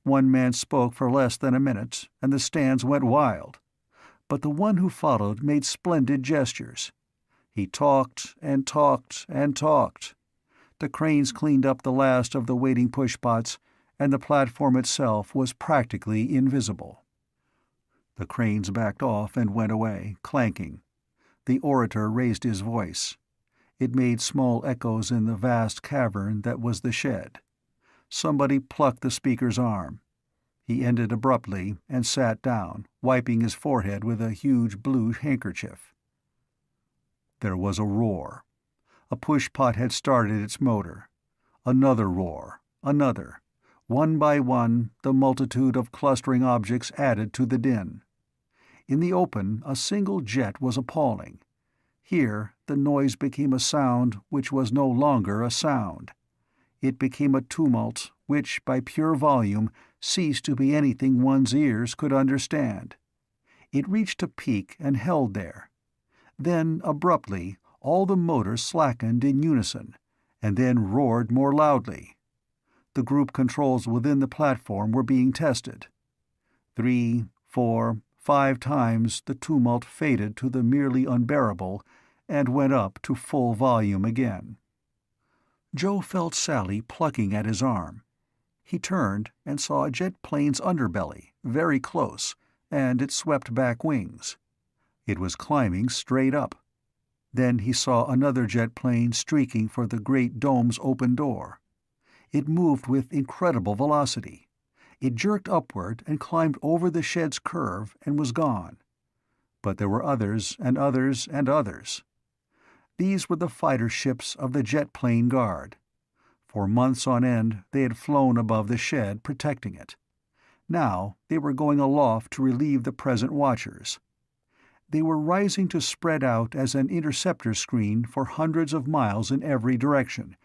Speaker 1: One man spoke for less than a minute, and the stands went wild. But the one who followed made splendid gestures. He talked and talked and talked. The cranes cleaned up the last of the waiting pushpots, and the platform itself was practically invisible. The cranes backed off and went away, clanking. The orator raised his voice. It made small echoes in the vast cavern that was the shed. Somebody plucked the speaker's arm. He ended abruptly and sat down, wiping his forehead with a huge blue handkerchief. There was a roar. A pushpot had started its motor. Another roar, another. One by one, the multitude of clustering objects added to the din. In the open, a single jet was appalling. Here, the noise became a sound which was no longer a sound. It became a tumult which, by pure volume, ceased to be anything one's ears could understand. It reached a peak and held there. Then, abruptly, all the motors slackened in unison, and then roared more loudly. The group controls within the platform were being tested. 3, 4, 5 times the tumult faded to the merely unbearable and went up to full volume again. Joe felt Sally plucking at his arm. He turned and saw a jet plane's underbelly, very close, and its swept-back wings. It was climbing straight up. Then he saw another jet plane streaking for the great dome's open door. It moved with incredible velocity. It jerked upward and climbed over the shed's curve and was gone. But there were others and others and others. These were the fighter ships of the jet plane guard. For months on end they had flown above the shed, protecting it. Now they were going aloft to relieve the present watchers. They were rising to spread out as an interceptor screen for hundreds of miles in every direction,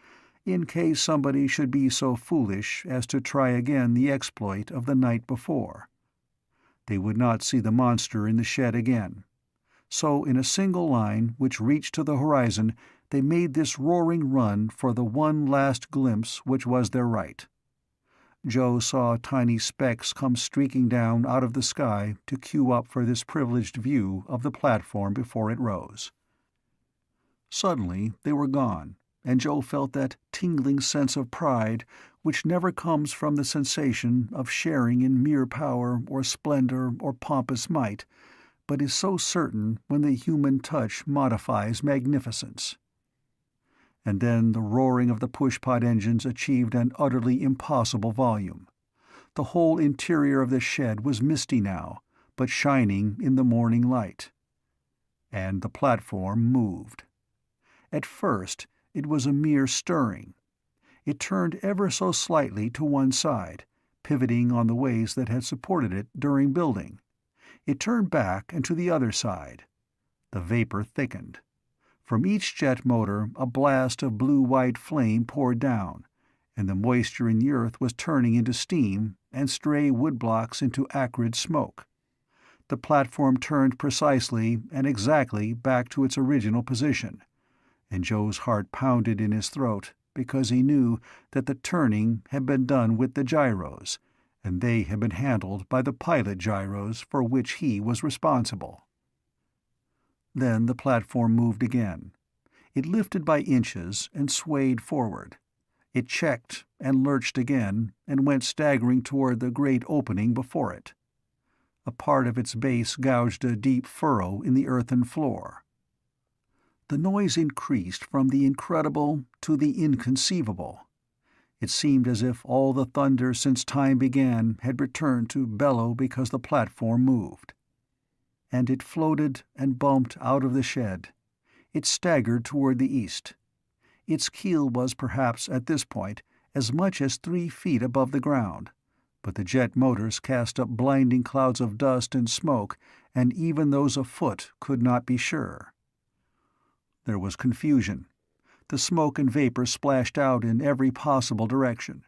Speaker 1: in case somebody should be so foolish as to try again the exploit of the night before. They would not see the monster in the shed again. So in a single line which reached to the horizon, they made this roaring run for the one last glimpse which was their right. Joe saw tiny specks come streaking down out of the sky to queue up for this privileged view of the platform before it rose. Suddenly they were gone, and Joe felt that tingling sense of pride which never comes from the sensation of sharing in mere power or splendor or pompous might, but is so certain when the human touch modifies magnificence. And then the roaring of the push-pod engines achieved an utterly impossible volume. The whole interior of the shed was misty now, but shining in the morning light. And the platform moved. At first it was a mere stirring. It turned ever so slightly to one side, pivoting on the ways that had supported it during building. It turned back and to the other side. The vapor thickened. From each jet motor a blast of blue-white flame poured down, and the moisture in the earth was turning into steam and stray woodblocks into acrid smoke. The platform turned precisely and exactly back to its original position, and Joe's heart pounded in his throat because he knew that the turning had been done with the gyros, and they had been handled by the pilot gyros for which he was responsible. Then the platform moved again. It lifted by inches and swayed forward. It checked and lurched again and went staggering toward the great opening before it. A part of its base gouged a deep furrow in the earthen floor. The noise increased from the incredible to the inconceivable. It seemed as if all the thunder since time began had returned to bellow because the platform moved. And it floated and bumped out of the shed. It staggered toward the east. Its keel was perhaps at this point as much as 3 feet above the ground, but the jet motors cast up blinding clouds of dust and smoke, and even those afoot could not be sure. There was confusion. The smoke and vapor splashed out in every possible direction.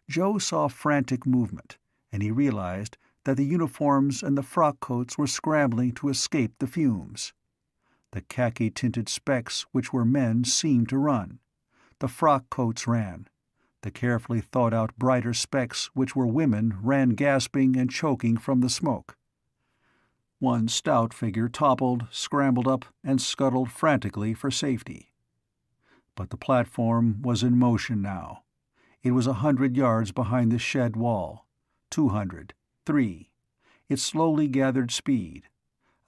Speaker 1: Joe saw frantic movement, and he realized that the uniforms and the frock coats were scrambling to escape the fumes. The khaki-tinted specks which were men seemed to run. The frock coats ran. The carefully thought-out brighter specks which were women ran gasping and choking from the smoke. One stout figure toppled, scrambled up, and scuttled frantically for safety. But the platform was in motion now. It was 100 yards behind the shed wall. 200. 3. It slowly gathered speed.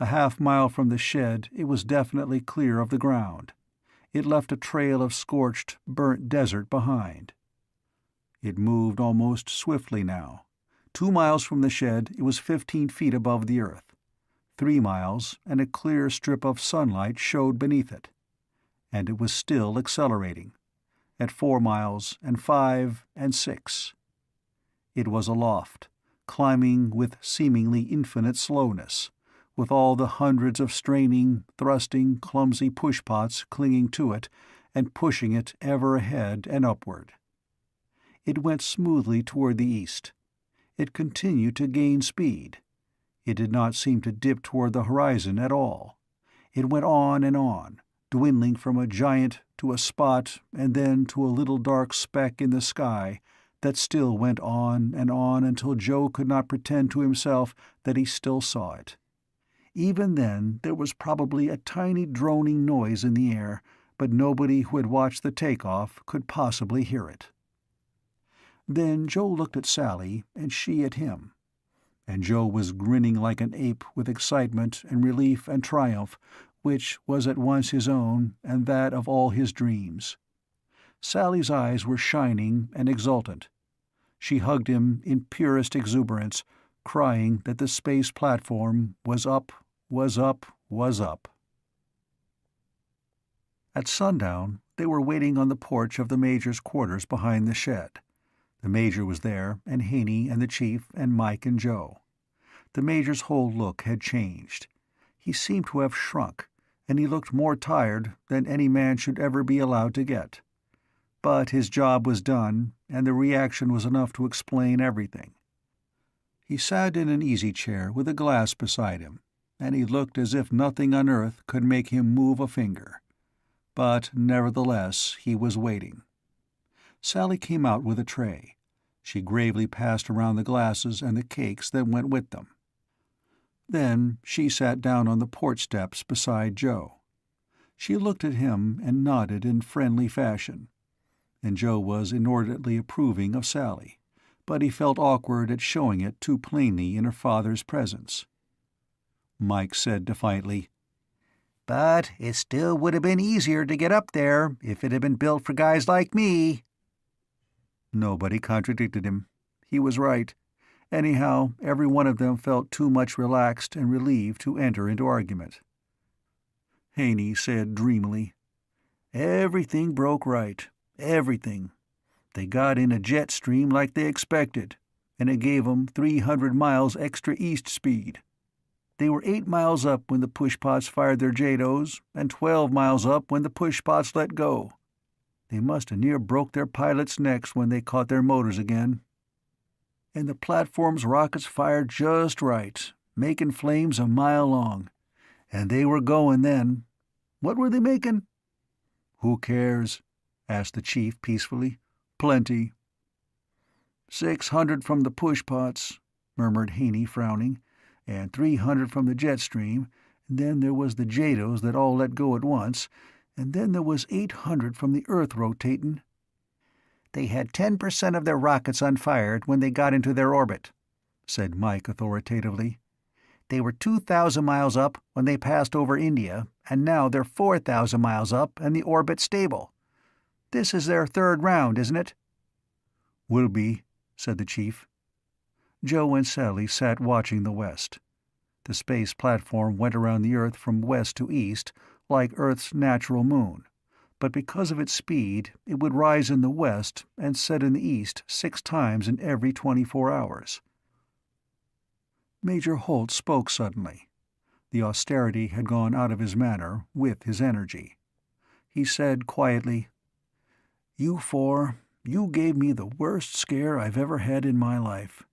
Speaker 1: A half-mile from the shed it was definitely clear of the ground. It left a trail of scorched, burnt desert behind. It moved almost swiftly now. 2 miles from the shed it was 15 feet above the earth. 3 miles, and a clear strip of sunlight showed beneath it. And it was still accelerating. At 4 miles, and 5, and 6. It was aloft, climbing with seemingly infinite slowness, with all the hundreds of straining, thrusting, clumsy pushpots clinging to it and pushing it ever ahead and upward. It went smoothly toward the east. It continued to gain speed. It did not seem to dip toward the horizon at all. It went on and on, dwindling from a giant to a spot and then to a little dark speck in the sky that still went on until Joe could not pretend to himself that he still saw it. Even then there was probably a tiny droning noise in the air, but nobody who had watched the takeoff could possibly hear it. Then Joe looked at Sally, and she at him. And Joe was grinning like an ape with excitement and relief and triumph, which was at once his own and that of all his dreams. Sally's eyes were shining and exultant. She hugged him in purest exuberance, crying that the space platform was up, was up, was up. At sundown, they were waiting on the porch of the Major's quarters behind the shed. The Major was there, and Haney and the Chief and Mike and Joe. The Major's whole look had changed. He seemed to have shrunk, and he looked more tired than any man should ever be allowed to get. But his job was done, and the reaction was enough to explain everything. He sat in an easy-chair with a glass beside him, and he looked as if nothing on earth could make him move a finger. But nevertheless he was waiting. Sally came out with a tray. She gravely passed around the glasses and the cakes that went with them. Then she sat down on the porch steps beside Joe. She looked at him and nodded in friendly fashion. And Joe was inordinately approving of Sally, but he felt awkward at showing it too plainly in her father's presence. Mike said defiantly,
Speaker 3: "But it still would have been easier to get up there if it had been built for guys like me."
Speaker 1: Nobody contradicted him. He was right. Anyhow, every one of them felt too much relaxed and relieved to enter into argument. Haney said dreamily, "Everything broke right. Everything. They got in a jet stream like they expected, and it gave 'em 300 miles extra east speed. They were 8 miles up when the pushpots fired their JADOs, and 12 miles up when the pushpots let go. They must have near broke their pilots' necks when they caught their motors again. And the platform's rockets fired just right, making flames a mile long. And they were going then. What were they making?" "Who cares?" asked the Chief peacefully. "Plenty." 600 from the pushpots," murmured Haney, frowning, "and 300 from the jet stream, and then there was the JADOs that all let go at once, and then there was 800 from the Earth rotatin'."
Speaker 3: "They had 10% of their rockets unfired when they got into their orbit," said Mike authoritatively. "They were 2,000 miles up when they passed over India, and now they're 4,000 miles up and the orbit's stable. This is their third round, isn't it?"
Speaker 1: "Will be," said the Chief. Joe and Sally sat watching the west. The space platform went around the Earth from west to east, like Earth's natural moon, but because of its speed it would rise in the west and set in the east 6 times in every 24 hours. Major Holt spoke suddenly. The austerity had gone out of his manner with his energy. He said quietly, "You four, you gave me the worst scare I've ever had in my life.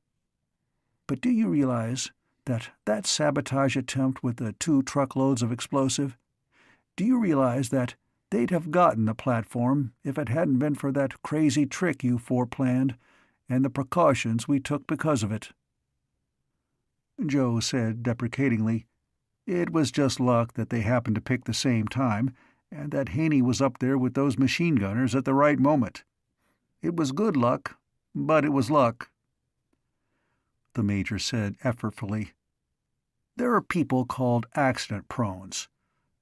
Speaker 1: But do you realize that sabotage attempt with the 2 truckloads of explosive, do you realize that they'd have gotten the platform if it hadn't been for that crazy trick you four planned and the precautions we took because of it?" Joe said deprecatingly, "It was just luck that they happened to pick the same time, and that Haney was up there with those machine gunners at the right moment. It was good luck, but it was luck." The Major said effortfully, "There are people called accident-prones.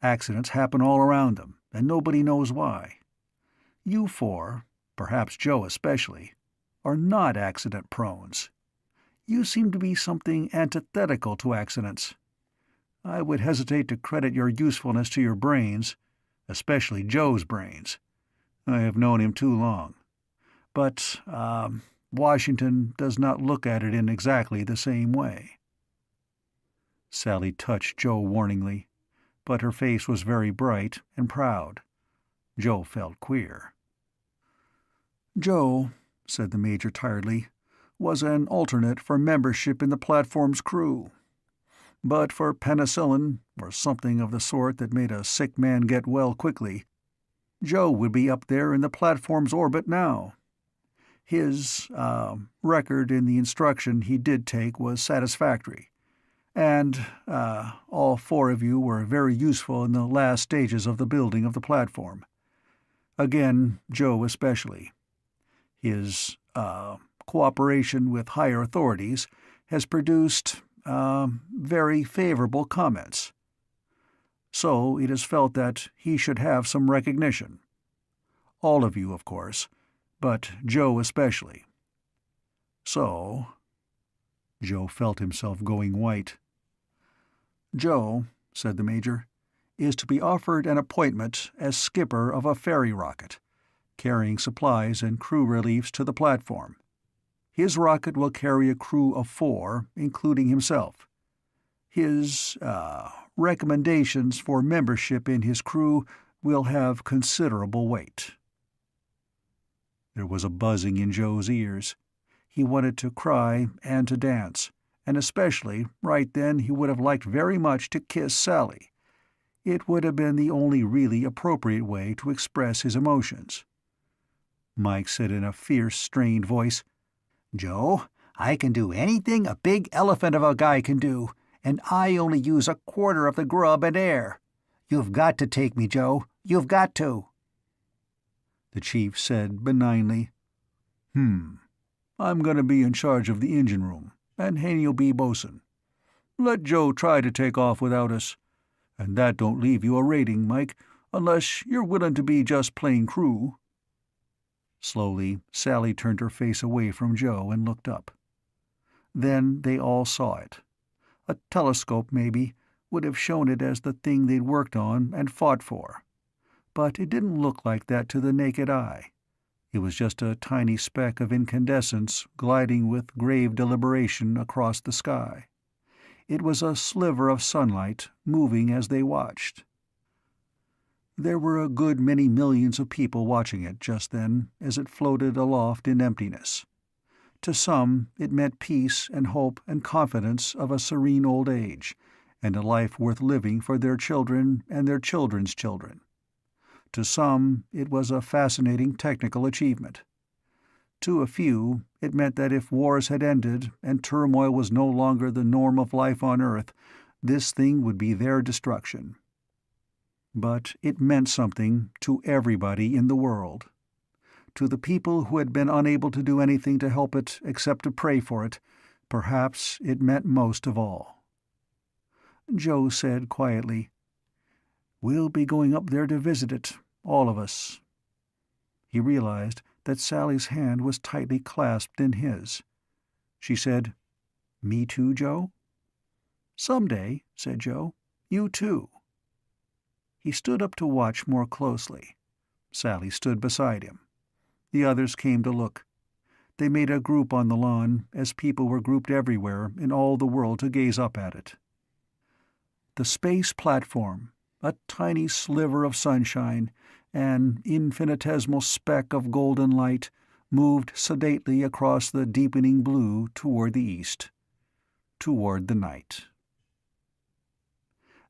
Speaker 1: Accidents happen all around them, and nobody knows why. You four, perhaps Joe especially, are not accident-prones. You seem to be something antithetical to accidents. I would hesitate to credit your usefulness to your brains, especially Joe's brains. I have known him too long. But, Washington does not look at it in exactly the same way." Sally touched Joe warningly, but her face was very bright and proud. Joe felt queer. "Joe," said the Major tiredly, "was an alternate for membership in the platform's crew. But for penicillin, or something of the sort that made a sick man get well quickly, Joe would be up there in the platform's orbit now. His record in the instruction he did take was satisfactory, and all four of you were very useful in the last stages of the building of the platform. Again, Joe especially. His cooperation with higher authorities has produced very favorable comments. So it is felt that he should have some recognition. All of you, of course, but Joe especially. So—" Joe felt himself going white. "Joe," said the Major, "is to be offered an appointment as skipper of a ferry rocket, carrying supplies and crew reliefs to the platform. His rocket will carry a crew of 4, including himself. His recommendations for membership in his crew will have considerable weight." There was a buzzing in Joe's ears. He wanted to cry and to dance, and especially, right then, he would have liked very much to kiss Sally. It would have been the only really appropriate way to express his emotions. Mike said in a fierce, strained voice, "Joe, I can do anything a big elephant of a guy can do, and I only use a quarter of the grub and air. You've got to take me, Joe. You've got to." The chief said benignly, I'm going to be in charge of the engine room, and Haney'll be bosun. Let Joe try to take off without us. And that don't leave you a rating, Mike, unless you're willing to be just plain crew." Slowly, Sally turned her face away from Joe and looked up. Then they all saw it. A telescope, maybe, would have shown it as the thing they'd worked on and fought for. But it didn't look like that to the naked eye. It was just a tiny speck of incandescence gliding with grave deliberation across the sky. It was a sliver of sunlight moving as they watched. There were a good many millions of people watching it just then as it floated aloft in emptiness. To some it meant peace and hope and confidence of a serene old age, and a life worth living for their children and their children's children. To some it was a fascinating technical achievement. To a few it meant that if wars had ended and turmoil was no longer the norm of life on Earth, this thing would be their destruction. But it meant something to everybody in the world. To the people who had been unable to do anything to help it except to pray for it, perhaps it meant most of all. Joe said quietly, "We'll be going up there to visit it, all of us." He realized that Sally's hand was tightly clasped in his. She said, "Me too, Joe?" "Someday," said Joe. "You too." He stood up to watch more closely. Sally stood beside him. The others came to look. They made a group on the lawn, as people were grouped everywhere in all the world to gaze up at it. The space platform, a tiny sliver of sunshine, an infinitesimal speck of golden light, moved sedately across the deepening blue toward the east, toward the night.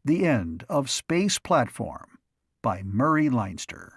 Speaker 1: The End of Space Platform by Murray Leinster.